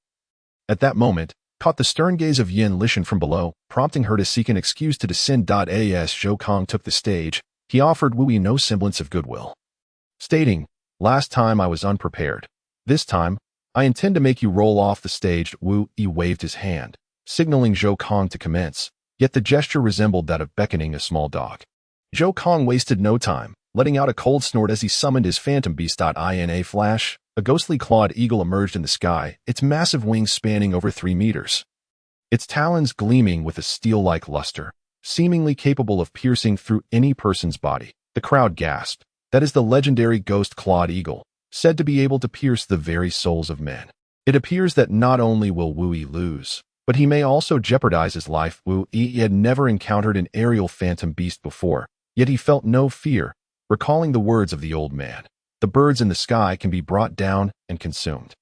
at that moment, caught the stern gaze of Yin Lishan from below, prompting her to seek an excuse to descend. As Zhou Kong took the stage, he offered Wu Yi no semblance of goodwill, stating, "Last time I was unprepared. This time, I intend to make you roll off the stage." Wu Yi waved his hand, signaling Zhou Kong to commence, yet the gesture resembled that of beckoning a small dog. Zhou Kong wasted no time, letting out a cold snort as he summoned his phantom beast. In a flash, a ghostly clawed eagle emerged in the sky, its massive wings spanning over 3 meters. Its talons gleaming with a steel-like luster, seemingly capable of piercing through any person's body. The crowd gasped. That is the legendary ghost-clawed eagle, said to be able to pierce the very souls of men. It appears that not only will Wu Yi lose, But he may also jeopardize his life. Wu Yi had never encountered an aerial phantom beast before, yet he felt no fear, recalling the words of the old man. The birds in the sky can be brought down and consumed.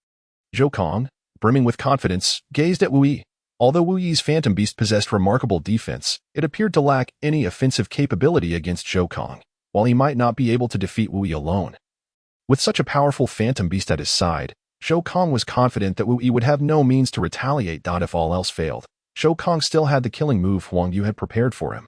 Zhou Kong, brimming with confidence, gazed at Wu Yi. Although Wu Yi's phantom beast possessed remarkable defense, it appeared to lack any offensive capability against Zhou Kong, while he might not be able to defeat Wu Yi alone. With such a powerful phantom beast at his side, Zhou Kong was confident that Wu Yi would have no means to retaliate. If all else failed, Zhou Kong still had the killing move Huang Yu had prepared for him.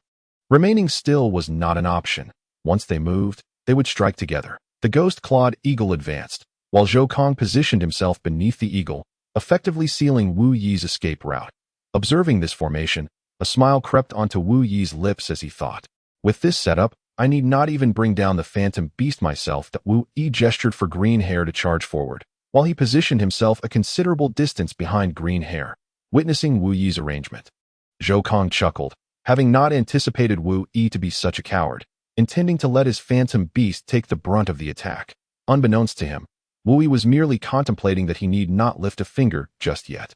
Remaining still was not an option. Once they moved, they would strike together. The ghost-clawed eagle advanced, while Zhou Kong positioned himself beneath the eagle, effectively sealing Wu Yi's escape route. Observing this formation, a smile crept onto Wu Yi's lips as he thought, "With this setup, I need not even bring down the phantom beast myself." That Wu Yi gestured for Green Hair to charge forward, while he positioned himself a considerable distance behind Green Hair, witnessing Wu Yi's arrangement. Zhou Kong chuckled, having not anticipated Wu Yi to be such a coward, intending to let his phantom beast take the brunt of the attack. Unbeknownst to him, Wu Yi was merely contemplating that he need not lift a finger just yet.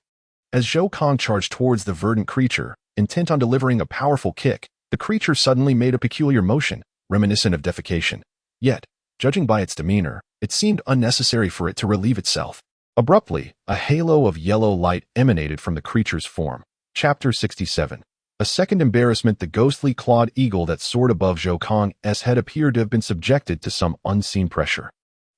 As Zhou Kong charged towards the verdant creature, intent on delivering a powerful kick, the creature suddenly made a peculiar motion, reminiscent of defecation. Yet, judging by its demeanor, it seemed unnecessary for it to relieve itself. Abruptly, a halo of yellow light emanated from the creature's form. Chapter 67. A second embarrassment. The ghostly clawed eagle that soared above Zhou Kong's head appeared to have been subjected to some unseen pressure.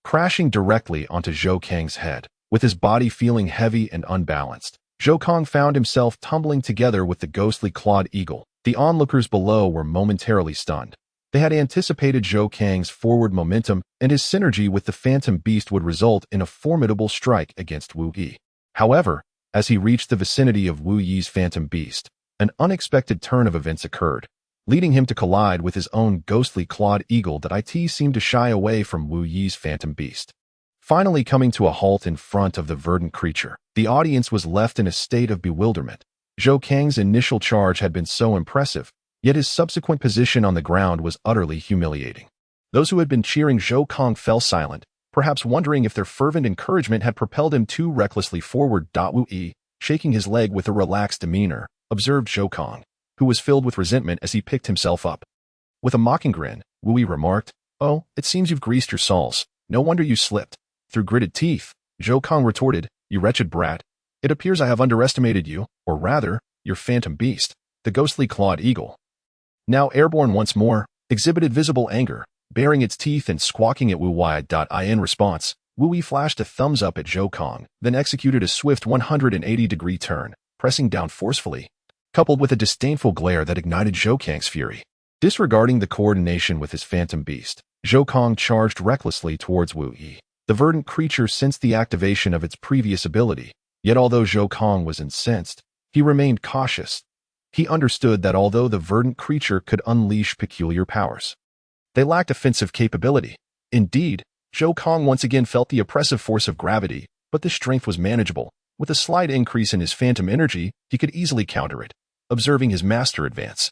Crashing directly onto Zhou Kang's head, with his body feeling heavy and unbalanced, Zhou Kong found himself tumbling together with the ghostly clawed eagle. The onlookers below were momentarily stunned. They had anticipated Zhou Kang's forward momentum, and his synergy with the phantom beast would result in a formidable strike against Wu Yi. However, as he reached the vicinity of Wu Yi's phantom beast, an unexpected turn of events occurred, leading him to collide with his own ghostly clawed eagle. That it seemed to shy away from Wu Yi's phantom beast. Finally coming to a halt in front of the verdant creature, the audience was left in a state of bewilderment. Zhou Kang's initial charge had been so impressive, yet his subsequent position on the ground was utterly humiliating. Those who had been cheering Zhou Kong fell silent, perhaps wondering if their fervent encouragement had propelled him too recklessly forward. Wu Yi, shaking his leg with a relaxed demeanor, observed Zhou Kong, who was filled with resentment as he picked himself up. With a mocking grin, Wu Yi remarked, "Oh, it seems you've greased your soles. No wonder you slipped." Through gritted teeth, Zhou Kong retorted, "You wretched brat. It appears I have underestimated you, or rather, your phantom beast, the ghostly clawed eagle." Now airborne once more, exhibited visible anger, baring its teeth and squawking at Wu Yi. In response, Wu Yi flashed a thumbs up at Zhou Kong, then executed a swift 180-degree turn, pressing down forcefully, coupled with a disdainful glare that ignited Zhou Kang's fury. Disregarding the coordination with his phantom beast, Zhou Kong charged recklessly towards Wu Yi. The verdant creature sensed the activation of its previous ability, yet although Zhou Kong was incensed, he remained cautious. He understood that although the verdant creature could unleash peculiar powers, they lacked offensive capability. Indeed, Zhou Kong once again felt the oppressive force of gravity, but the strength was manageable. With a slight increase in his phantom energy, he could easily counter it, observing his master advance.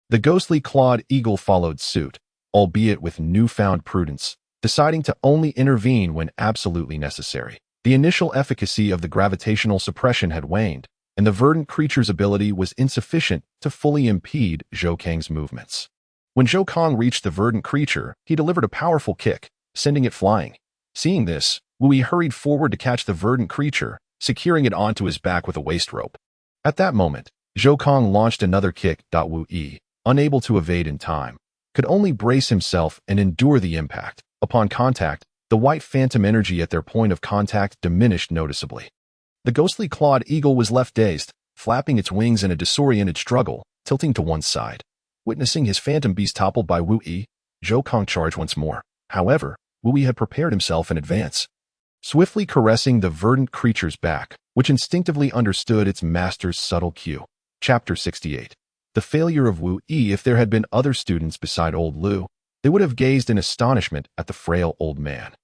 The ghostly clawed eagle followed suit, albeit with newfound prudence, deciding to only intervene when absolutely necessary. The initial efficacy of the gravitational suppression had waned, and the verdant creature's ability was insufficient to fully impede Zhou Kang's movements. When Zhou Kong reached the verdant creature, he delivered a powerful kick, sending it flying. Seeing this, Wu Yi hurried forward to catch the verdant creature, securing it onto his back with a waist rope. At that moment, Zhou Kong launched another kick. Wu Yi, unable to evade in time, could only brace himself and endure the impact. Upon contact, the white phantom energy at their point of contact diminished noticeably. The ghostly clawed eagle was left dazed, flapping its wings in a disoriented struggle, tilting to one side. Witnessing his phantom beast toppled by Wu Yi, Zhou Kong charged once more. However, Wu Yi had prepared himself in advance, swiftly caressing the verdant creature's back, which instinctively understood its master's subtle cue. Chapter 68. The failure of Wu Yi. If there had been other students beside old Lu, they would have gazed in astonishment at the frail old man,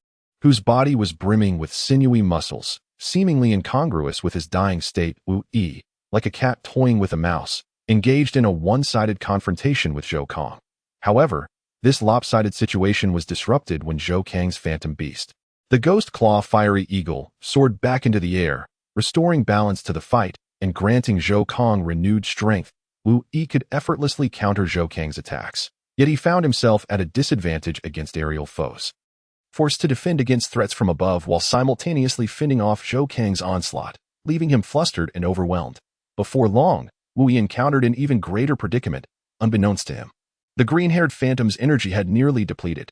whose body was brimming with sinewy muscles, seemingly incongruous with his dying state. Wu Yi, like a cat toying with a mouse, engaged in a one-sided confrontation with Zhou Kong. However, this lopsided situation was disrupted when Zhou Kang's phantom beast, the ghost claw fiery eagle, soared back into the air, restoring balance to the fight, and granting Zhou Kang renewed strength, Wu Yi could effortlessly counter Zhou Kang's attacks. Yet he found himself at a disadvantage against aerial foes, forced to defend against threats from above while simultaneously fending off Zhou Kang's onslaught, leaving him flustered and overwhelmed. Before long, Wu Yi encountered an even greater predicament, unbeknownst to him. The green-haired phantom's energy had nearly depleted.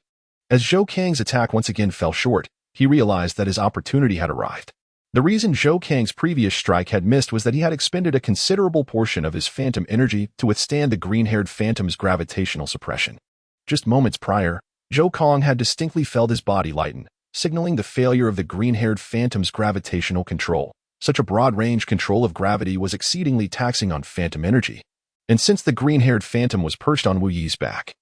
As Zhou Kang's attack once again fell short, he realized that his opportunity had arrived. The reason Zhou Kang's previous strike had missed was that he had expended a considerable portion of his phantom energy to withstand the green-haired phantom's gravitational suppression. Just moments prior, Zhou Kang had distinctly felt his body lighten, signaling the failure of the green-haired phantom's gravitational control. Such a broad-range control of gravity was exceedingly taxing on phantom energy. And since the green-haired phantom was perched on Wu Yi's back,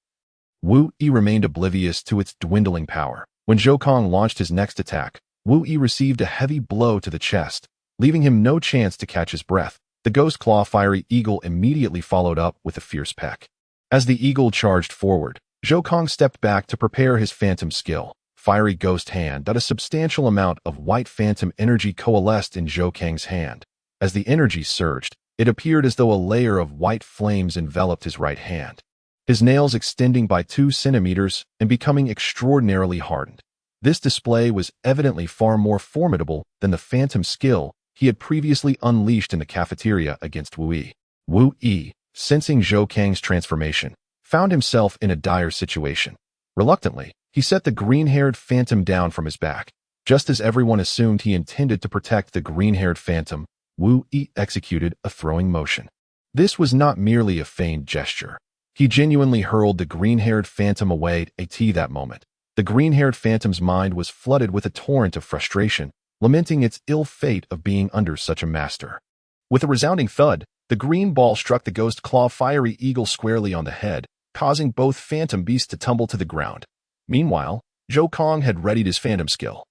Wu Yi remained oblivious to its dwindling power. When Zhou Kang launched his next attack, Wu Yi received a heavy blow to the chest, leaving him no chance to catch his breath. The ghost claw fiery eagle immediately followed up with a fierce peck. As the eagle charged forward, Zhou Kang stepped back to prepare his phantom skill. Fiery ghost hand that a substantial amount of white phantom energy coalesced in Zhou Kang's hand. As the energy surged, it appeared as though a layer of white flames enveloped his right hand, his nails extending by 2 centimeters and becoming extraordinarily hardened. This display was evidently far more formidable than the phantom skill he had previously unleashed in the cafeteria against Wu Yi. Wu Yi, sensing Zhou Kang's transformation, found himself in a dire situation. Reluctantly, he set the green-haired phantom down from his back. Just as everyone assumed he intended to protect the green-haired phantom, Wu Yi executed a throwing motion. This was not merely a feigned gesture. He genuinely hurled the green-haired phantom away at that moment. The green-haired phantom's mind was flooded with a torrent of frustration, lamenting its ill fate of being under such a master. With a resounding thud, the green ball struck the ghost claw fiery eagle squarely on the head, causing both phantom beasts to tumble to the ground. Meanwhile, Zhou Kang had readied his phantom skill.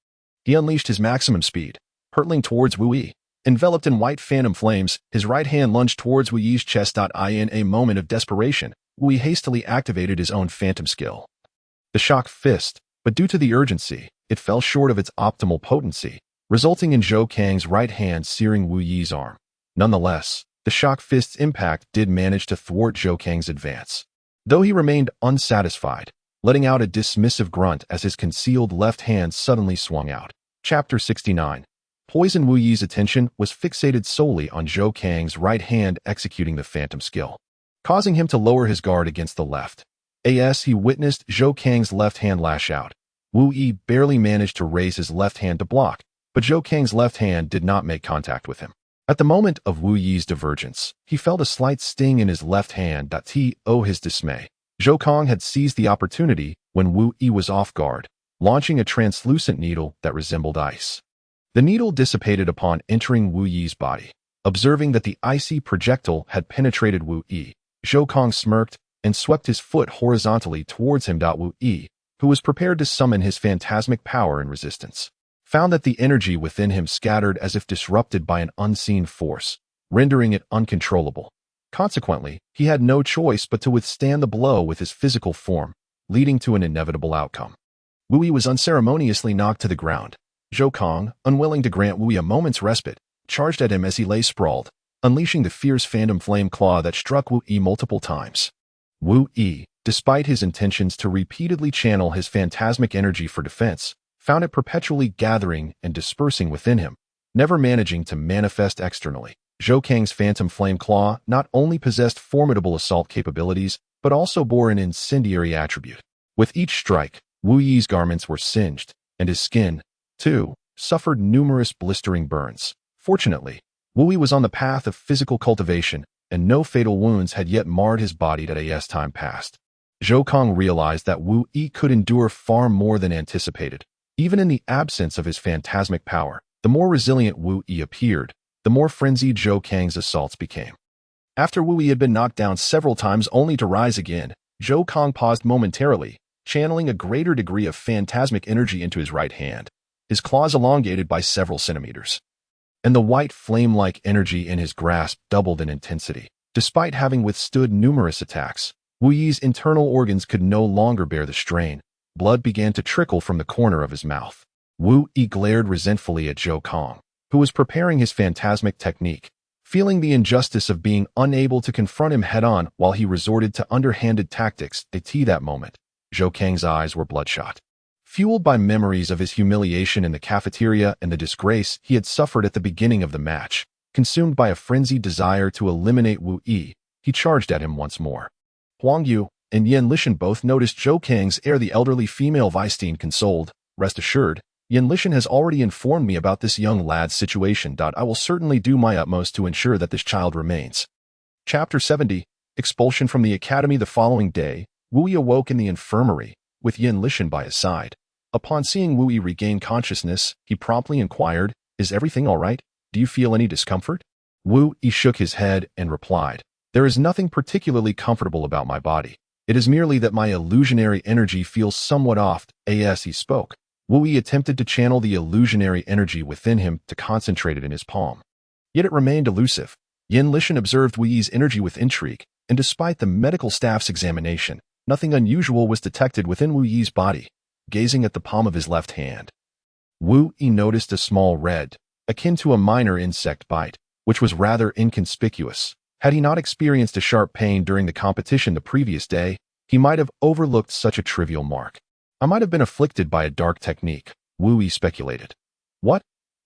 He unleashed his maximum speed, hurtling towards Wu Yi. Enveloped in white phantom flames, his right hand lunged towards Wu Yi's chest. In a moment of desperation, Wu Yi hastily activated his own phantom skill, the shock fist, but due to the urgency, it fell short of its optimal potency, resulting in Zhou Kang's right hand searing Wu Yi's arm. Nonetheless, the shock fist's impact did manage to thwart Zhou Kang's advance, though he remained unsatisfied, letting out a dismissive grunt as his concealed left hand suddenly swung out. Chapter 69. Poison Wu Yi's attention was fixated solely on Zhou Kang's right hand executing the phantom skill, causing him to lower his guard against the left. As he witnessed Zhou Kang's left hand lash out, Wu Yi barely managed to raise his left hand to block, but Zhou Kang's left hand did not make contact with him. At the moment of Wu Yi's divergence, he felt a slight sting in his left hand. To his dismay, Zhou Kang had seized the opportunity when Wu Yi was off guard, launching a translucent needle that resembled ice. The needle dissipated upon entering Wu Yi's body. Observing that the icy projectile had penetrated Wu Yi, Zhou Kang smirked and swept his foot horizontally towards him. Wu Yi, who was prepared to summon his phantasmic power in resistance, found that the energy within him scattered as if disrupted by an unseen force, rendering it uncontrollable. Consequently, he had no choice but to withstand the blow with his physical form, leading to an inevitable outcome. Wu Yi was unceremoniously knocked to the ground. Zhou Kang, unwilling to grant Wu Yi a moment's respite, charged at him as he lay sprawled, unleashing the fierce phantom flame claw that struck Wu Yi multiple times. Wu Yi, despite his intentions to repeatedly channel his phantasmic energy for defense, found it perpetually gathering and dispersing within him, never managing to manifest externally. Zhou Kang's phantom flame claw not only possessed formidable assault capabilities, but also bore an incendiary attribute. With each strike, Wu Yi's garments were singed, and his skin, too, suffered numerous blistering burns. Fortunately, Wu Yi was on the path of physical cultivation, and no fatal wounds had yet marred his body as time passed. Zhou Kang realized that Wu Yi could endure far more than anticipated. Even in the absence of his phantasmic power, the more resilient Wu Yi appeared, the more frenzied Zhou Kang's assaults became. After Wu Yi had been knocked down several times only to rise again, Zhou Kang paused momentarily, channeling a greater degree of phantasmic energy into his right hand, his claws elongated by several centimeters, and the white flame-like energy in his grasp doubled in intensity. Despite having withstood numerous attacks, Wu Yi's internal organs could no longer bear the strain. Blood began to trickle from the corner of his mouth. Wu Yi glared resentfully at Zhou Kang, who was preparing his phantasmic technique. Feeling the injustice of being unable to confront him head-on while he resorted to underhanded tactics, that moment, Zhou Kang's eyes were bloodshot. Fueled by memories of his humiliation in the cafeteria and the disgrace he had suffered at the beginning of the match, consumed by a frenzied desire to eliminate Wu Yi, he charged at him once more. Huang Yu and Yanlishan both noticed Zhou Kang's air. The elderly female Vice-Dean consoled, "Rest assured, Yanlishan has already informed me about this young lad's situation. I will certainly do my utmost to ensure that this child remains." Chapter 70, Expulsion from the Academy. The following day, Wu Yi awoke in the infirmary, with Yanlishan by his side. Upon seeing Wu Yi regain consciousness, he promptly inquired, "Is everything all right? Do you feel any discomfort?" Wu Yi shook his head and replied, "There is nothing particularly comfortable about my body. It is merely that my illusionary energy feels somewhat off." As he spoke, Wu Yi attempted to channel the illusionary energy within him to concentrate it in his palm. Yet it remained elusive. Yanlishan observed Wu Yi's energy with intrigue, and despite the medical staff's examination, nothing unusual was detected within Wu Yi's body. Gazing at the palm of his left hand, Wu Yi noticed a small red, akin to a minor insect bite, which was rather inconspicuous. Had he not experienced a sharp pain during the competition the previous day, he might have overlooked such a trivial mark. "I might have been afflicted by a dark technique," Wu Yi speculated. "What?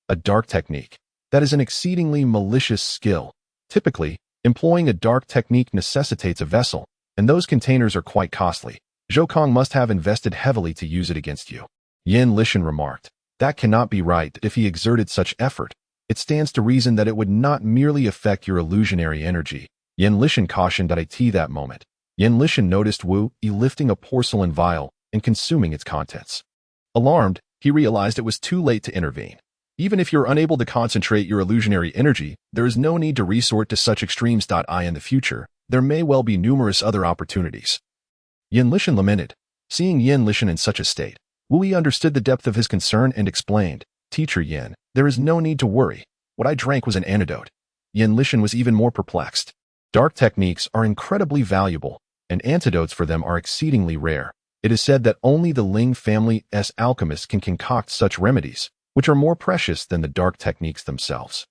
A dark technique? That is an exceedingly malicious skill. Typically, employing a dark technique necessitates a vessel, and those containers are quite costly. Zhou Kang must have invested heavily to use it against you." Yanlishan remarked, "That cannot be right. If he exerted such effort, it stands to reason that it would not merely affect your illusionary energy." Yanlishan cautioned at that moment. Yanlishan noticed Wu Yi lifting a porcelain vial and consuming its contents. Alarmed, he realized it was too late to intervene. Even if you're unable to concentrate your illusionary energy, there is no need to resort to such extremes. In the future, there may well be numerous other opportunities. Yanlishan lamented. Seeing Yanlishan in such a state, Wu Yi understood the depth of his concern and explained, "Teacher Yan, there is no need to worry. What I drank was an antidote." Yanlishan was even more perplexed. Dark techniques are incredibly valuable, and antidotes for them are exceedingly rare. It is said that only the Ling family's alchemists can concoct such remedies, which are more precious than the dark techniques themselves.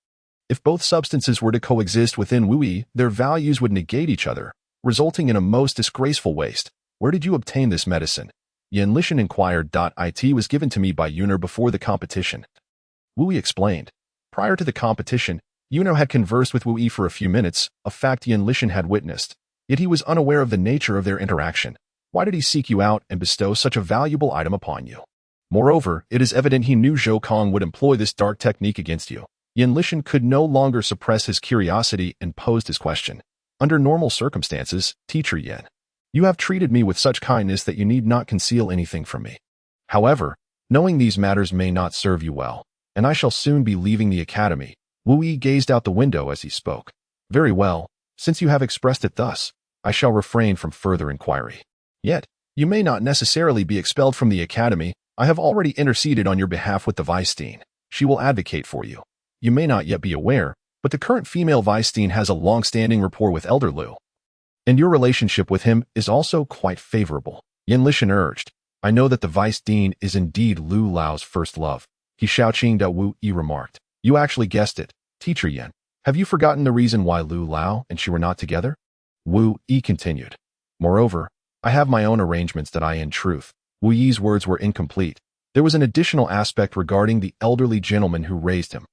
If both substances were to coexist within Wu Yi, their values would negate each other, resulting in a most disgraceful waste. "Where did you obtain this medicine?" Yanlishan inquired. "It was given to me by Yuner before the competition." Wu Yi explained. Prior to the competition, Yuner had conversed with Wu Yi for a few minutes, a fact Yanlishan had witnessed, yet he was unaware of the nature of their interaction. Why did he seek you out and bestow such a valuable item upon you? Moreover, it is evident he knew Zhou Kang would employ this dark technique against you. Yanlishan could no longer suppress his curiosity and posed his question. "Under normal circumstances, Teacher Yan, you have treated me with such kindness that you need not conceal anything from me. However, knowing these matters may not serve you well, and I shall soon be leaving the academy." Wu Yi gazed out the window as he spoke. "Very well, since you have expressed it thus, I shall refrain from further inquiry. Yet, you may not necessarily be expelled from the academy. I have already interceded on your behalf with the Vice-Dean. She will advocate for you. You may not yet be aware, but the current female Vice-Dean has a long-standing rapport with Elder Liu, and your relationship with him is also quite favorable." Yanlishan urged. "I know that the Vice-Dean is indeed Lu Lao's first love." He Xiaoqing Wu Yi remarked. "You actually guessed it, Teacher Yan. Have you forgotten the reason why Lu Lao and she were not together?" Wu Yi continued. "Moreover, I have my own arrangements that in truth." Wu Yi's words were incomplete. There was an additional aspect regarding the elderly gentleman who raised him.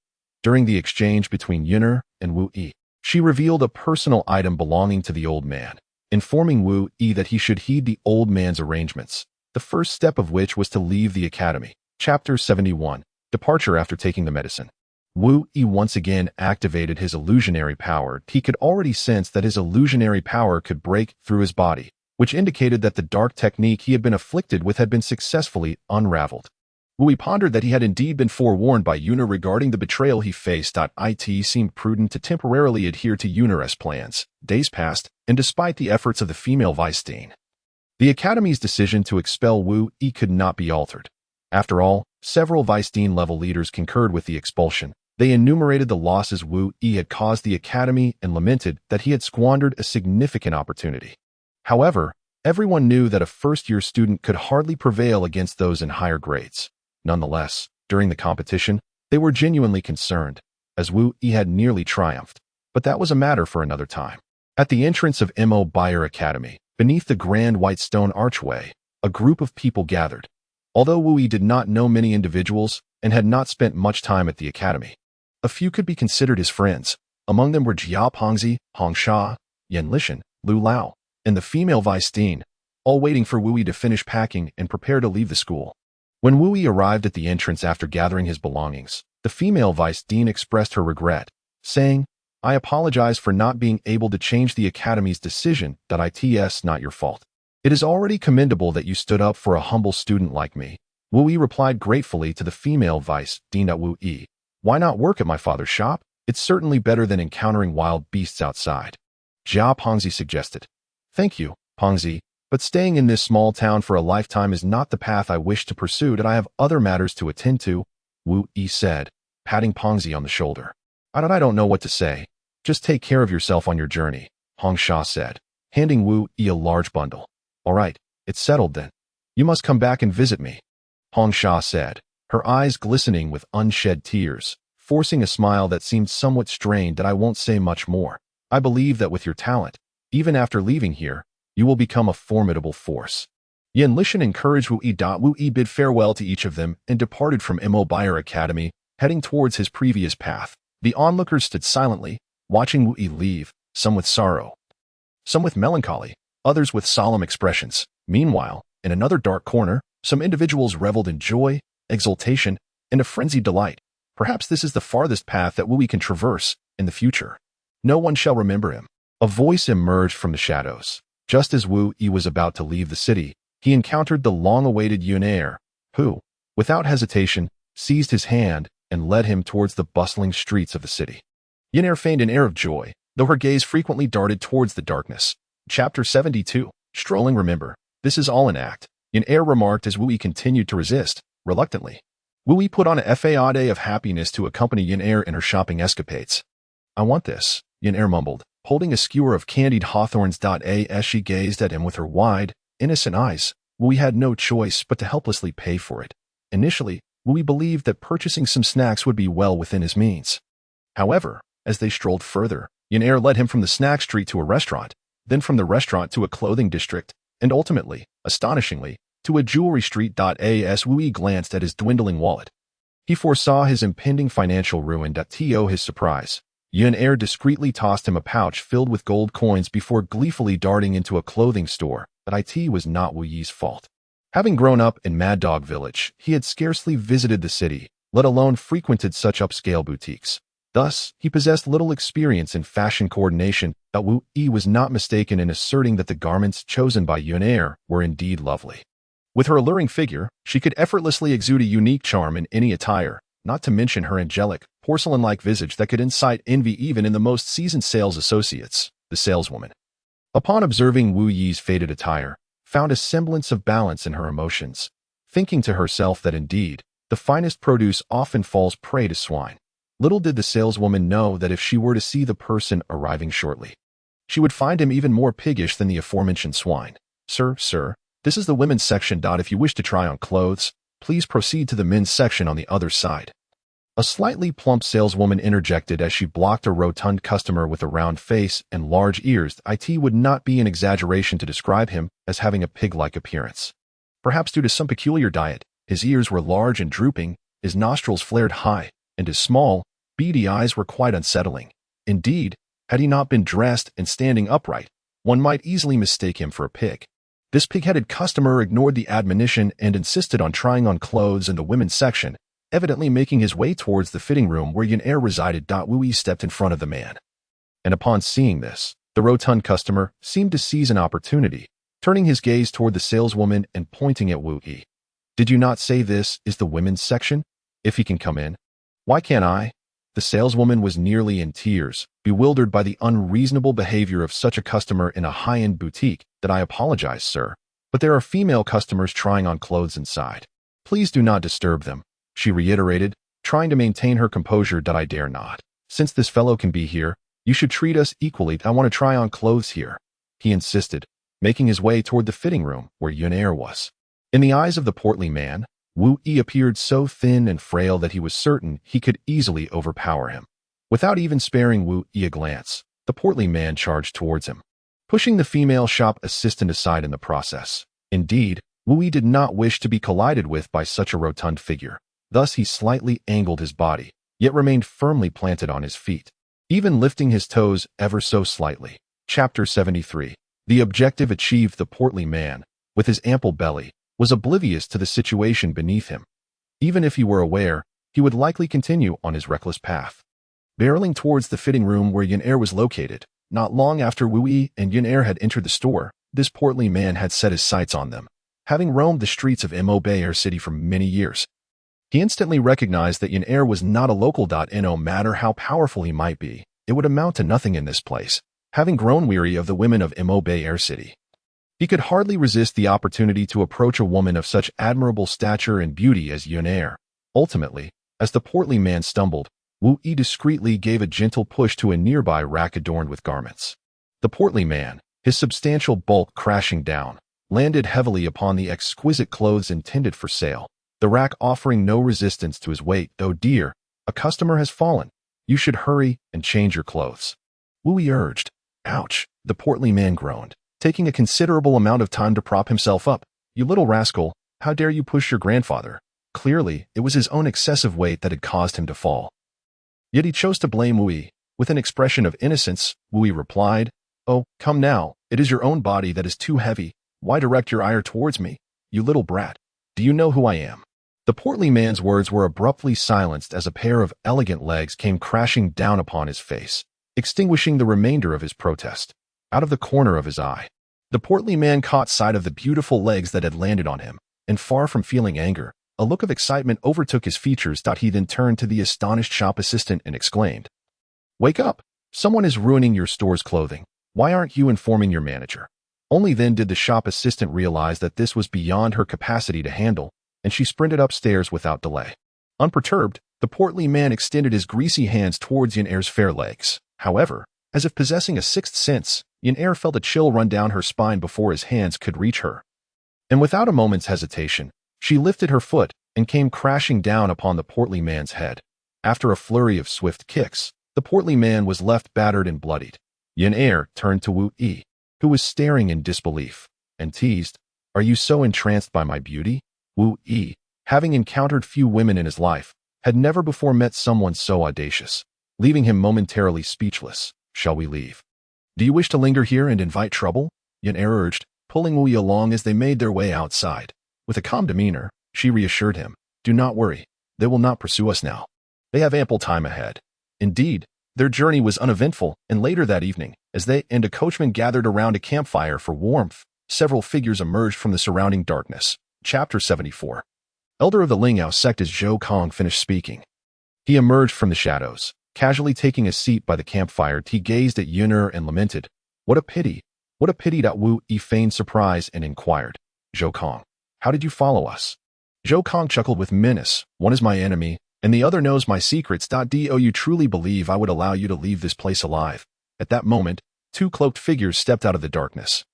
During the exchange between Yuner and Wu Yi, she revealed a personal item belonging to the old man, informing Wu Yi that he should heed the old man's arrangements, the first step of which was to leave the academy. Chapter 71, Departure after taking the medicine. Wu Yi once again activated his illusionary power. He could already sense that his illusionary power could break through his body, which indicated that the dark technique he had been afflicted with had been successfully unraveled. Wu Yi pondered that he had indeed been forewarned by Yuner regarding the betrayal he faced. It seemed prudent to temporarily adhere to Yuner's plans. Days passed, and despite the efforts of the female Vice-Dean, the Academy's decision to expel Wu Yi could not be altered. After all, several Vice-Dean level leaders concurred with the expulsion. They enumerated the losses Wu Yi had caused the Academy and lamented that he had squandered a significant opportunity. However, everyone knew that a first-year student could hardly prevail against those in higher grades. Nonetheless, during the competition, they were genuinely concerned, as Wu Yi had nearly triumphed. but that was a matter for another time. At the entrance of Mo Buyer Academy, beneath the grand white stone archway, a group of people gathered. Although Wu Yi did not know many individuals and had not spent much time at the academy, a few could be considered his friends. Among them were Jia Pengzi, Hong Sha, Yan Lishan, Lu Lao, and the female vice dean, all waiting for Wu Yi to finish packing and prepare to leave the school. When Wu Yi arrived at the entrance after gathering his belongings, the female vice dean expressed her regret, saying, "I apologize for not being able to change the academy's decision. It's not your fault. It is already commendable that you stood up for a humble student like me." Wu Yi replied gratefully to the female vice dean. Wu Yi, why not work at my father's shop? It's certainly better than encountering wild beasts outside. Jia Pengzi suggested. Thank you, Pengzi, but staying in this small town for a lifetime is not the path I wish to pursue. I have other matters to attend to, Wu Yi said, patting Pengzi on the shoulder. I don't know what to say. Just take care of yourself on your journey, Hong Sha said, handing Wu Yi a large bundle. All right, it's settled then. You must come back and visit me, Hong Sha said, her eyes glistening with unshed tears, forcing a smile that seemed somewhat strained. I won't say much more. I believe that with your talent, even after leaving here, you will become a formidable force. Yan Lishan encouraged Wu Yi. Wu Yi bid farewell to each of them and departed from Mo Buyer Academy, heading towards his previous path. The onlookers stood silently, watching Wu Yi leave, some with sorrow, some with melancholy, others with solemn expressions. Meanwhile, in another dark corner, some individuals reveled in joy, exultation, and a frenzied delight. Perhaps this is the farthest path that Wu Yi can traverse in the future. No one shall remember him. A voice emerged from the shadows. Just as Wu Yi was about to leave the city, he encountered the long-awaited Yunair, who, without hesitation, seized his hand and led him towards the bustling streets of the city. Yunair feigned an air of joy, though her gaze frequently darted towards the darkness. Chapter 72. Strolling. Remember, this is all an act, Yunair remarked as Wu Yi continued to resist, reluctantly. Wu Yi put on a facade of happiness to accompany Yunair in her shopping escapades. I want this, Yunair mumbled, holding a skewer of candied hawthorns. As she gazed at him with her wide, innocent eyes, Wu Yi had no choice but to helplessly pay for it. Initially, Wu Yi believed that purchasing some snacks would be well within his means. However, as they strolled further, Yunair led him from the snack street to a restaurant, then from the restaurant to a clothing district, and ultimately, astonishingly, to a jewelry street. As Wu Yi glanced at his dwindling wallet, he foresaw his impending financial ruin. To his surprise, Yunair discreetly tossed him a pouch filled with gold coins before gleefully darting into a clothing store. But it was not Wu Yi's fault. Having grown up in Mad Dog Village, he had scarcely visited the city, let alone frequented such upscale boutiques. Thus, he possessed little experience in fashion coordination. Wu Yi was not mistaken in asserting that the garments chosen by Yunair were indeed lovely. With her alluring figure, she could effortlessly exude a unique charm in any attire, not to mention her angelic, porcelain-like visage that could incite envy even in the most seasoned sales associates. The saleswoman, upon observing Wu Yi's faded attire, found a semblance of balance in her emotions, thinking to herself that indeed, the finest produce often falls prey to swine. Little did the saleswoman know that if she were to see the person arriving shortly, she would find him even more piggish than the aforementioned swine. Sir, this is the women's section. If you wish to try on clothes, please proceed to the men's section on the other side. A slightly plump saleswoman interjected as she blocked a rotund customer with a round face and large ears. It would not be an exaggeration to describe him as having a pig-like appearance. Perhaps due to some peculiar diet, his ears were large and drooping, his nostrils flared high, and his small, beady eyes were quite unsettling. Indeed, had he not been dressed and standing upright, one might easily mistake him for a pig. This pig-headed customer ignored the admonition and insisted on trying on clothes in the women's section, evidently making his way towards the fitting room where Yunair resided. Wu Yi stepped in front of the man. And upon seeing this, the rotund customer seemed to seize an opportunity, turning his gaze toward the saleswoman and pointing at Wu Yi. Did you not say this is the women's section? If he can come in, why can't I? The saleswoman was nearly in tears, bewildered by the unreasonable behavior of such a customer in a high-end boutique. I apologize, sir, but there are female customers trying on clothes inside. Please do not disturb them, she reiterated, trying to maintain her composure. I dare not. Since this fellow can be here, you should treat us equally. I want to try on clothes here, he insisted, making his way toward the fitting room where Yunair was. In the eyes of the portly man, Wu Yi appeared so thin and frail that he was certain he could easily overpower him. Without even sparing Wu Yi a glance, the portly man charged towards him, pushing the female shop assistant aside in the process. Indeed, Wu Yi did not wish to be collided with by such a rotund figure. Thus he slightly angled his body, yet remained firmly planted on his feet, even lifting his toes ever so slightly. Chapter 73. The objective achieved. The portly man, with his ample belly, was oblivious to the situation beneath him. Even if he were aware, he would likely continue on his reckless path. Barreling towards the fitting room where Yunair was located, not long after Wu Yi and Yunair had entered the store, this portly man had set his sights on them. Having roamed the streets of Embarked City for many years, he instantly recognized that Yunair was not a local. No matter how powerful he might be, it would amount to nothing in this place. Having grown weary of the women of Embarked City, he could hardly resist the opportunity to approach a woman of such admirable stature and beauty as Yunair. Ultimately, as the portly man stumbled, Wu Yi discreetly gave a gentle push to a nearby rack adorned with garments. The portly man, his substantial bulk crashing down, landed heavily upon the exquisite clothes intended for sale, the rack offering no resistance to his weight. "Oh dear, a customer has fallen. You should hurry and change your clothes," Wu Yi urged. "Ouch," the portly man groaned, taking a considerable amount of time to prop himself up. "You little rascal, how dare you push your grandfather?" Clearly, it was his own excessive weight that had caused him to fall. Yet he chose to blame Wu Yi. With an expression of innocence, Wu Yi replied, "Oh, come now, it is your own body that is too heavy. Why direct your ire towards me, you little brat? Do you know who I am?" The portly man's words were abruptly silenced as a pair of elegant legs came crashing down upon his face, extinguishing the remainder of his protest. Out of the corner of his eye, the portly man caught sight of the beautiful legs that had landed on him, and far from feeling anger, a look of excitement overtook his features. He then turned to the astonished shop assistant and exclaimed, "Wake up! Someone is ruining your store's clothing. Why aren't you informing your manager?" Only then did the shop assistant realize that this was beyond her capacity to handle, and she sprinted upstairs without delay. Unperturbed, the portly man extended his greasy hands towards Yunair's fair legs. However, as if possessing a sixth sense, Yunair felt a chill run down her spine before his hands could reach her. And without a moment's hesitation, she lifted her foot and came crashing down upon the portly man's head. After a flurry of swift kicks, the portly man was left battered and bloodied. Yunair turned to Wu Yi, who was staring in disbelief, and teased, "Are you so entranced by my beauty?" Wu Yi, having encountered few women in his life, had never before met someone so audacious, leaving him momentarily speechless. "Shall we leave? Do you wish to linger here and invite trouble?" Yunair urged, pulling Wu Yi along as they made their way outside. With a calm demeanor, she reassured him, "Do not worry, they will not pursue us now. They have ample time ahead." Indeed, their journey was uneventful, and later that evening, as they and a coachman gathered around a campfire for warmth, several figures emerged from the surrounding darkness. Chapter 74. Elder of the Lingxue sect. As Zhou Kong finished speaking, he emerged from the shadows. Casually taking a seat by the campfire, he gazed at Yunair and lamented, "What a pity! What a pity!" Wu Yi feigned surprise and inquired, "Zhou Kong, how did you follow us?" Zhou Kong chuckled with menace, "One is my enemy, and the other knows my secrets. Do you truly believe I would allow you to leave this place alive?" At that moment, two cloaked figures stepped out of the darkness,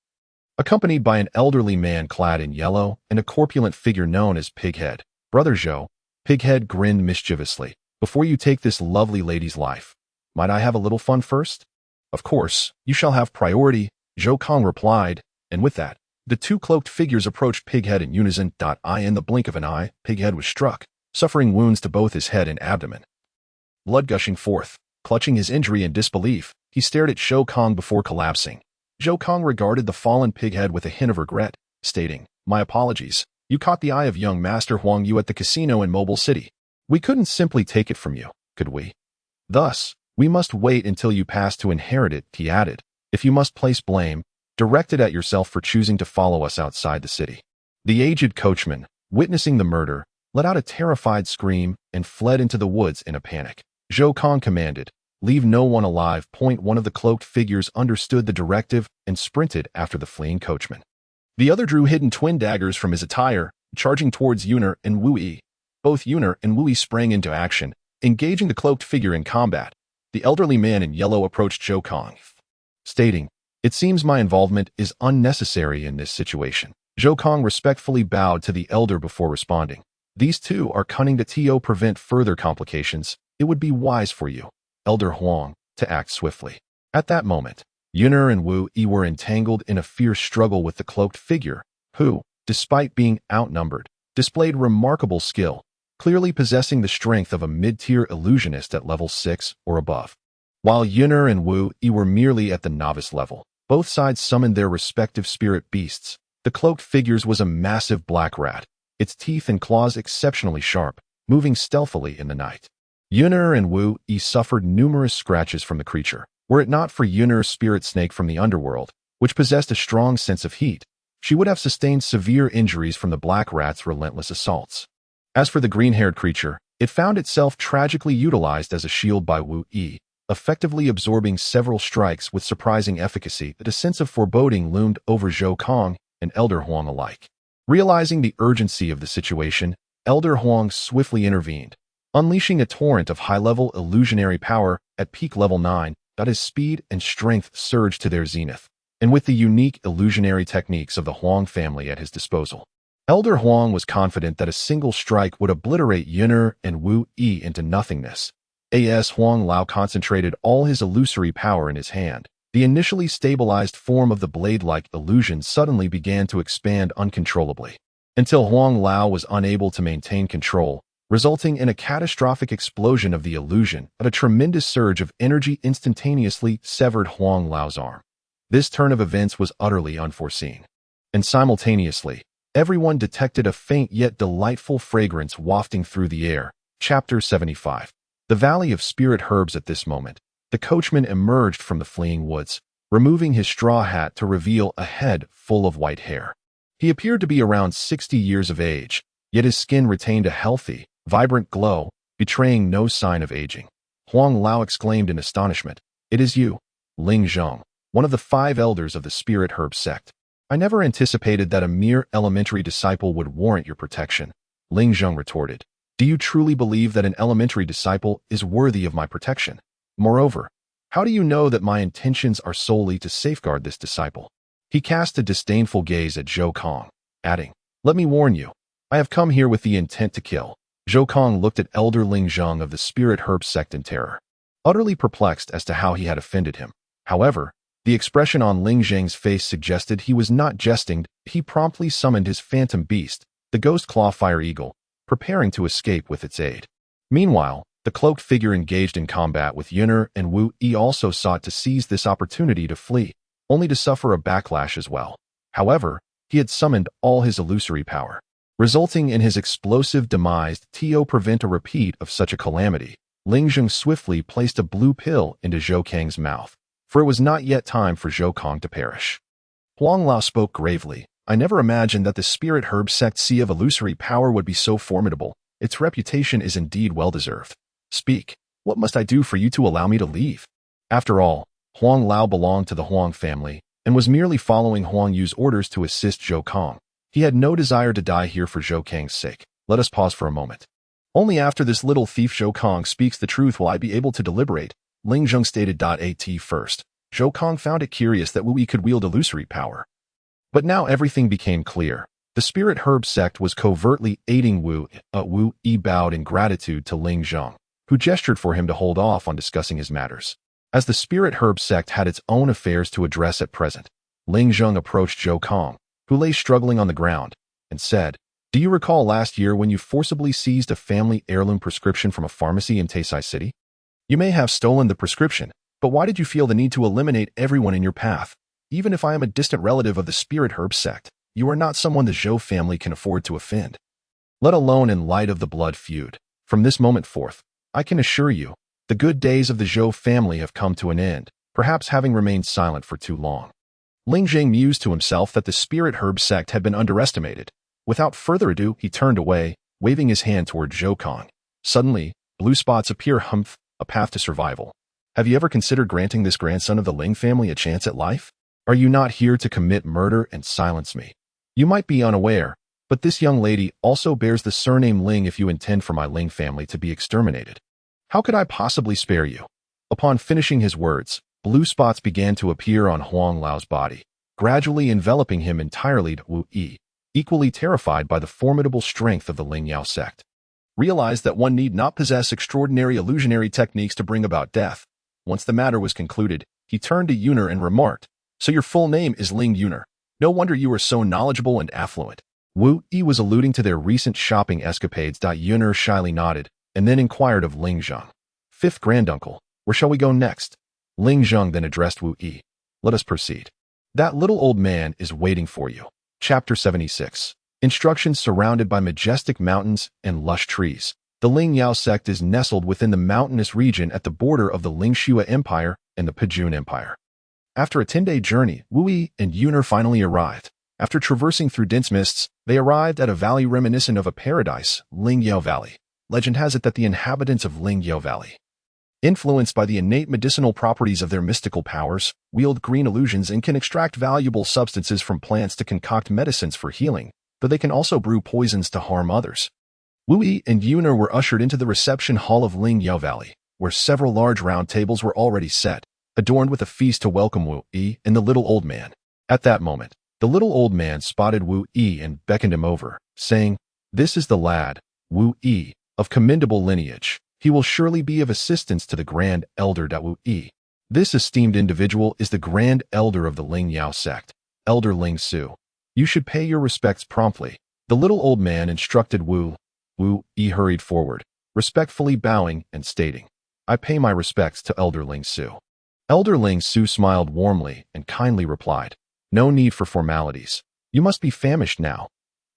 accompanied by an elderly man clad in yellow and a corpulent figure known as Pighead. "Brother Zhou," Pighead grinned mischievously, "before you take this lovely lady's life, might I have a little fun first?" "Of course, you shall have priority," Zhou Kong replied, and with that, the two cloaked figures approached Pighead in unison. In the blink of an eye, Pighead was struck, suffering wounds to both his head and abdomen. Blood gushing forth, clutching his injury in disbelief, he stared at Zhou Kong before collapsing. Zhou Kong regarded the fallen Pighead with a hint of regret, stating, "My apologies. You caught the eye of young Master Huang Yu at the casino in Mobile City. We couldn't simply take it from you, could we? Thus, we must wait until you pass to inherit it," he added. "If you must place blame, direct it at yourself for choosing to follow us outside the city." The aged coachman, witnessing the murder, let out a terrified scream and fled into the woods in a panic. Zhou Kong commanded, "Leave no one alive." One of the cloaked figures understood the directive and sprinted after the fleeing coachman. The other drew hidden twin daggers from his attire, charging towards Yunair and Wu Yi. Both Yunair and Wu Yi sprang into action, engaging the cloaked figure in combat. The elderly man in yellow approached Zhou Kong, stating, "It seems my involvement is unnecessary in this situation." Zhou Kong respectfully bowed to the elder before responding, "These two are cunning to prevent further complications. It would be wise for you Elder Huang, to act swiftly. At that moment, Yuner and Wu Yi were entangled in a fierce struggle with the cloaked figure, who, despite being outnumbered, displayed remarkable skill, clearly possessing the strength of a mid-tier illusionist at level 6 or above. While Yuner and Wu Yi were merely at the novice level, both sides summoned their respective spirit beasts. The cloaked figure's was a massive black rat, its teeth and claws exceptionally sharp, moving stealthily in the night. Yuner and Wu Yi suffered numerous scratches from the creature. Were it not for Yuner's spirit snake from the underworld, which possessed a strong sense of heat, she would have sustained severe injuries from the black rat's relentless assaults. As for the green-haired creature, it found itself tragically utilized as a shield by Wu Yi, effectively absorbing several strikes with surprising efficacy. That a sense of foreboding loomed over Zhou Kong and Elder Huang alike. Realizing the urgency of the situation, Elder Huang swiftly intervened, unleashing a torrent of high-level illusionary power at peak level 9, that his speed and strength surged to their zenith, and with the unique illusionary techniques of the Huang family at his disposal. Elder Huang was confident that a single strike would obliterate Yuner and Wu Yi into nothingness. As Huang Lao concentrated all his illusory power in his hand, the initially stabilized form of the blade-like illusion suddenly began to expand uncontrollably, until Huang Lao was unable to maintain control, resulting in a catastrophic explosion of the illusion. A tremendous surge of energy instantaneously severed Huang Lao's arm. This turn of events was utterly unforeseen. And simultaneously, everyone detected a faint yet delightful fragrance wafting through the air. Chapter 75. The Valley of Spirit Herbs. At this moment, the coachman emerged from the fleeing woods, removing his straw hat to reveal a head full of white hair. He appeared to be around 60 years of age, yet his skin retained a healthy, vibrant glow, betraying no sign of aging. Huang Lao exclaimed in astonishment, "It is you, Lingzhong, one of the 5 elders of the Spirit Herb sect. I never anticipated that a mere elementary disciple would warrant your protection." Lingzhong retorted, "Do you truly believe that an elementary disciple is worthy of my protection? Moreover, how do you know that my intentions are solely to safeguard this disciple?" He cast a disdainful gaze at Zhou Kong, adding, "Let me warn you, I have come here with the intent to kill." Zhou Kong looked at Elder Lingzhong of the Spirit Herb sect in terror, utterly perplexed as to how he had offended him. However, the expression on Lingzheng's face suggested he was not jesting. He promptly summoned his phantom beast, the Ghost Claw Fire Eagle, preparing to escape with its aid. Meanwhile, the cloaked figure engaged in combat with Yuner and Wu Yi also sought to seize this opportunity to flee, only to suffer a backlash as well. However, he had summoned all his illusory power, resulting in his explosive demise. To prevent a repeat of such a calamity, Lingzheng swiftly placed a blue pill into Zhou Kang's mouth, for it was not yet time for Zhou Kong to perish. Huang Lao spoke gravely, "I never imagined that the Spirit Herb sect sea of illusory power would be so formidable. Its reputation is indeed well-deserved. Speak, what must I do for you to allow me to leave?" After all, Huang Lao belonged to the Huang family, and was merely following Huang Yu's orders to assist Zhou Kong. He had no desire to die here for Zhou Kang's sake. Let us pause for a moment. Only after this little thief Zhou Kong speaks the truth will I be able to deliberate, Lingzheng stated. At first, Zhou Kong found it curious that Wu Yi could wield illusory power. But now everything became clear. The Spirit Herb sect was covertly aiding Wu Yi bowed in gratitude to Lingzheng, who gestured for him to hold off on discussing his matters. As the Spirit Herb sect had its own affairs to address at present, Lingzheng approached Zhou Kong, who lay struggling on the ground, and said, "Do you recall last year when you forcibly seized a family heirloom prescription from a pharmacy in Taisai City? You may have stolen the prescription, but why did you feel the need to eliminate everyone in your path? Even if I am a distant relative of the Spirit Herb sect, you are not someone the Zhou family can afford to offend. Let alone in light of the blood feud. From this moment forth, I can assure you, the good days of the Zhou family have come to an end, perhaps having remained silent for too long." Lingzheng mused to himself that the Spirit Herb sect had been underestimated. Without further ado, he turned away, waving his hand toward Zhou Kong. Suddenly, blue spots appear. Humph, a path to survival. Have you ever considered granting this grandson of the Ling family a chance at life? Are you not here to commit murder and silence me? You might be unaware, but this young lady also bears the surname Ling. If you intend for my Ling family to be exterminated, how could I possibly spare you?" Upon finishing his words, blue spots began to appear on Huang Lao's body, gradually enveloping him entirely. Wu Yi, equally terrified by the formidable strength of the Lingyao sect, realized that one need not possess extraordinary illusionary techniques to bring about death. Once the matter was concluded, he turned to Yuner and remarked, "So your full name is Ling Yuner. No wonder you are so knowledgeable and affluent." Wu Yi was alluding to their recent shopping escapades. Yuner shyly nodded, and then inquired of Ling Zheng, "Fifth granduncle, where shall we go next?" Ling Zheng then addressed Wu Yi, "Let us proceed. That little old man is waiting for you." Chapter 76. Instructions. Surrounded by majestic mountains and lush trees, the Lingyao sect is nestled within the mountainous region at the border of the Lingxue Empire and the Pejun Empire. After a 10-day journey, Wu Yi and Yuner finally arrived. After traversing through dense mists, they arrived at a valley reminiscent of a paradise, Lingxiao Valley. Legend has it that the inhabitants of Lingxiao Valley, influenced by the innate medicinal properties of their mystical powers, wield green illusions and can extract valuable substances from plants to concoct medicines for healing, though they can also brew poisons to harm others. Wu Yi and Yuner were ushered into the reception hall of Lingxiao Valley, where several large round tables were already set, adorned with a feast to welcome Wu Yi and the little old man. At that moment, the little old man spotted Wu Yi and beckoned him over, saying, "This is the lad, Wu Yi, of commendable lineage. He will surely be of assistance to the Grand Elder Wu Yi. This esteemed individual is the Grand Elder of the Lingyao sect, Elder Lingxue. You should pay your respects promptly." The little old man instructed Wu. Wu Yi hurried forward, respectfully bowing and stating, "I pay my respects to Elder Lingxue." Elder Lingxue smiled warmly and kindly replied, "No need for formalities. You must be famished now.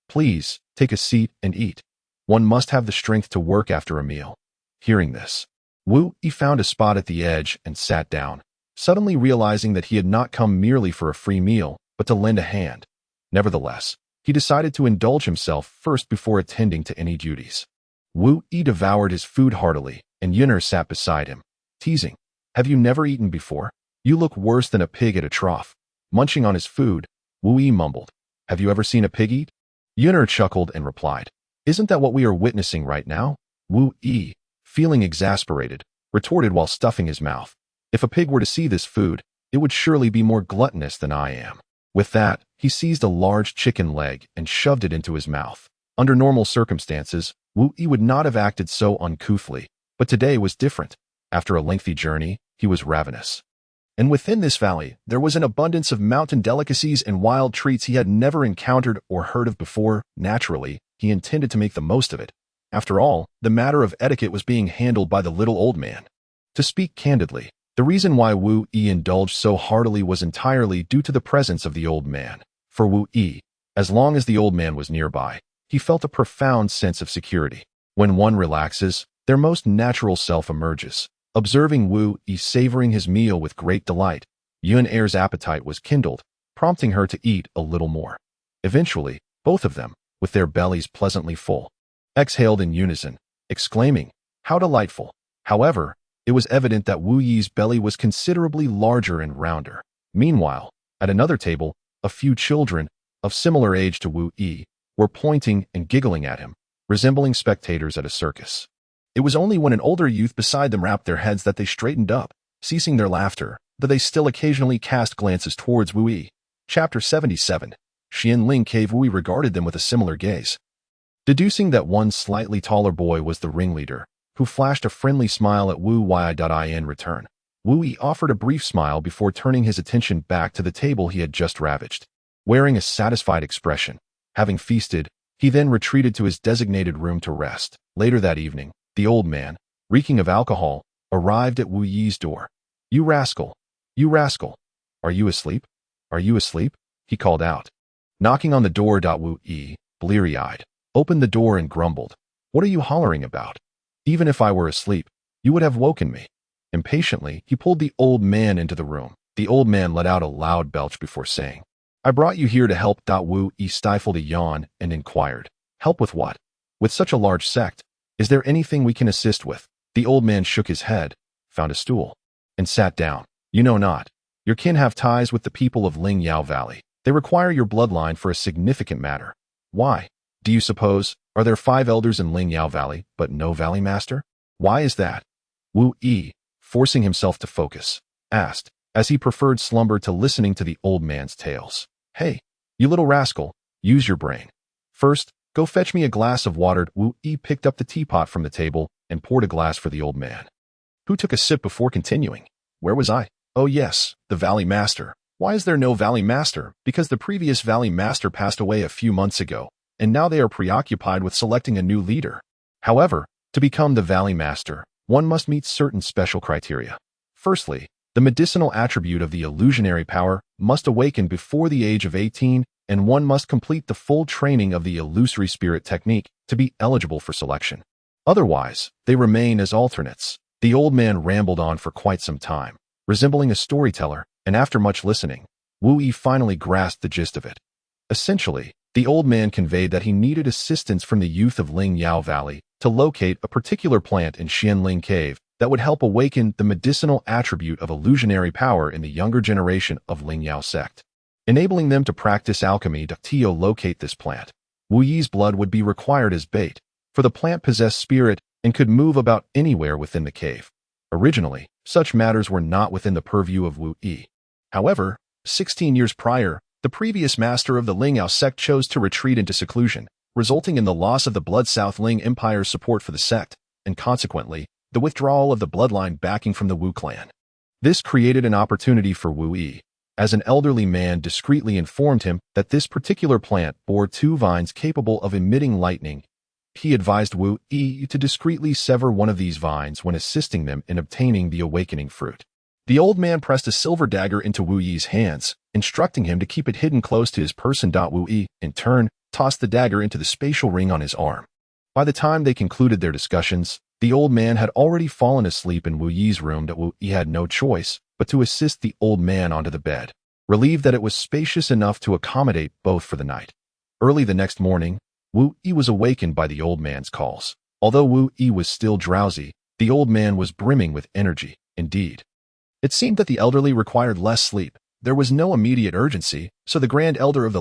Please, take a seat and eat. One must have the strength to work after a meal." Hearing this, Wu Yi found a spot at the edge and sat down, suddenly realizing that he had not come merely for a free meal, but to lend a hand. Nevertheless, he decided to indulge himself first before attending to any duties. Wu Yi devoured his food heartily, and Yuner sat beside him, teasing, "Have you never eaten before? You look worse than a pig at a trough." Munching on his food, Wu Yi mumbled, "Have you ever seen a pig eat?" Yuner chuckled and replied, "Isn't that what we are witnessing right now?" Wu Yi, feeling exasperated, retorted while stuffing his mouth, "If a pig were to see this food, it would surely be more gluttonous than I am." With that, he seized a large chicken leg and shoved it into his mouth. Under normal circumstances, Wu Yi would not have acted so uncouthly, but today was different. After a lengthy journey, he was ravenous. And within this valley, there was an abundance of mountain delicacies and wild treats he had never encountered or heard of before. Naturally, he intended to make the most of it. After all, the matter of etiquette was being handled by the little old man. To speak candidly, the reason why Wu Yi indulged so heartily was entirely due to the presence of the old man. For Wu Yi, as long as the old man was nearby, he felt a profound sense of security. When one relaxes, their most natural self emerges. Observing Wu Yi savoring his meal with great delight, Yun Er's appetite was kindled, prompting her to eat a little more. Eventually, both of them, with their bellies pleasantly full, exhaled in unison, exclaiming, "How delightful!" However, it was evident that Wu Yi's belly was considerably larger and rounder. Meanwhile, at another table, a few children, of similar age to Wu Yi, were pointing and giggling at him, resembling spectators at a circus. It was only when an older youth beside them rapped their heads that they straightened up, ceasing their laughter, though they still occasionally cast glances towards Wu Yi. Chapter 77. Xian Ling Cave. Wu Yi regarded them with a similar gaze. Deducing that one slightly taller boy was the ringleader, who flashed a friendly smile at Wu Yi in return, Wu Yi offered a brief smile before turning his attention back to the table he had just ravaged. Wearing a satisfied expression, having feasted, he then retreated to his designated room to rest. Later that evening, the old man, reeking of alcohol, arrived at Wu Yi's door. You rascal! Are you asleep? Are you asleep?" he called out. Knocking on the door. Wu Yi, bleary-eyed, opened the door and grumbled, "What are you hollering about? Even if I were asleep, you would have woken me." Impatiently, he pulled the old man into the room. The old man let out a loud belch before saying, "I brought you here to help." Wu Yi stifled a yawn and inquired, "Help with what? With such a large sect, is there anything we can assist with?" The old man shook his head, found a stool, and sat down. "You know not. Your kin have ties with the people of Lingxiao Valley. They require your bloodline for a significant matter." "Why? Do you suppose, are there 5 elders in Lingxiao Valley, but no valley master? Why is that?" Wu Yi, forcing himself to focus, asked, as he preferred slumber to listening to the old man's tales. "Hey, you little rascal, use your brain. First, Go fetch me a glass of water. Wu Yi picked up the teapot from the table and poured a glass for the old man, who took a sip before continuing. Where was I? Oh yes, the Valley Master. Why is there no Valley Master? Because the previous Valley Master passed away a few months ago, and now they are preoccupied with selecting a new leader. However, to become the Valley Master, one must meet certain special criteria. Firstly, the medicinal attribute of the illusionary power must awaken before the age of 18, and one must complete the full training of the illusory spirit technique to be eligible for selection. Otherwise, they remain as alternates. The old man rambled on for quite some time, resembling a storyteller, and after much listening, Wu Yi finally grasped the gist of it. Essentially, the old man conveyed that he needed assistance from the youth of Lingyao Valley to locate a particular plant in Xianling Cave that would help awaken the medicinal attribute of illusionary power in the younger generation of Lingyao sect, enabling them to practice alchemy. To locate this plant, Wu Yi's blood would be required as bait, for the plant possessed spirit and could move about anywhere within the cave. Originally, such matters were not within the purview of Wu Yi. However, 16 years prior, the previous master of the Lingyao sect chose to retreat into seclusion, resulting in the loss of the Blood South Ling Empire's support for the sect, and consequently, the withdrawal of the bloodline backing from the Wu clan. This created an opportunity for Wu Yi, as an elderly man discreetly informed him that this particular plant bore 2 vines capable of emitting lightning. He advised Wu Yi to discreetly sever one of these vines when assisting them in obtaining the awakening fruit. The old man pressed a silver dagger into Wu Yi's hands, instructing him to keep it hidden close to his person. Wu Yi, in turn, tossed the dagger into the spatial ring on his arm. By the time they concluded their discussions, the old man had already fallen asleep in Wu Yi's room. Wu Yi had no choice but to assist the old man onto the bed, relieved that it was spacious enough to accommodate both for the night. Early the next morning, Wu Yi was awakened by the old man's calls. Although Wu Yi was still drowsy, the old man was brimming with energy. Indeed, it seemed that the elderly required less sleep. There was no immediate urgency, so the Grand Elder of the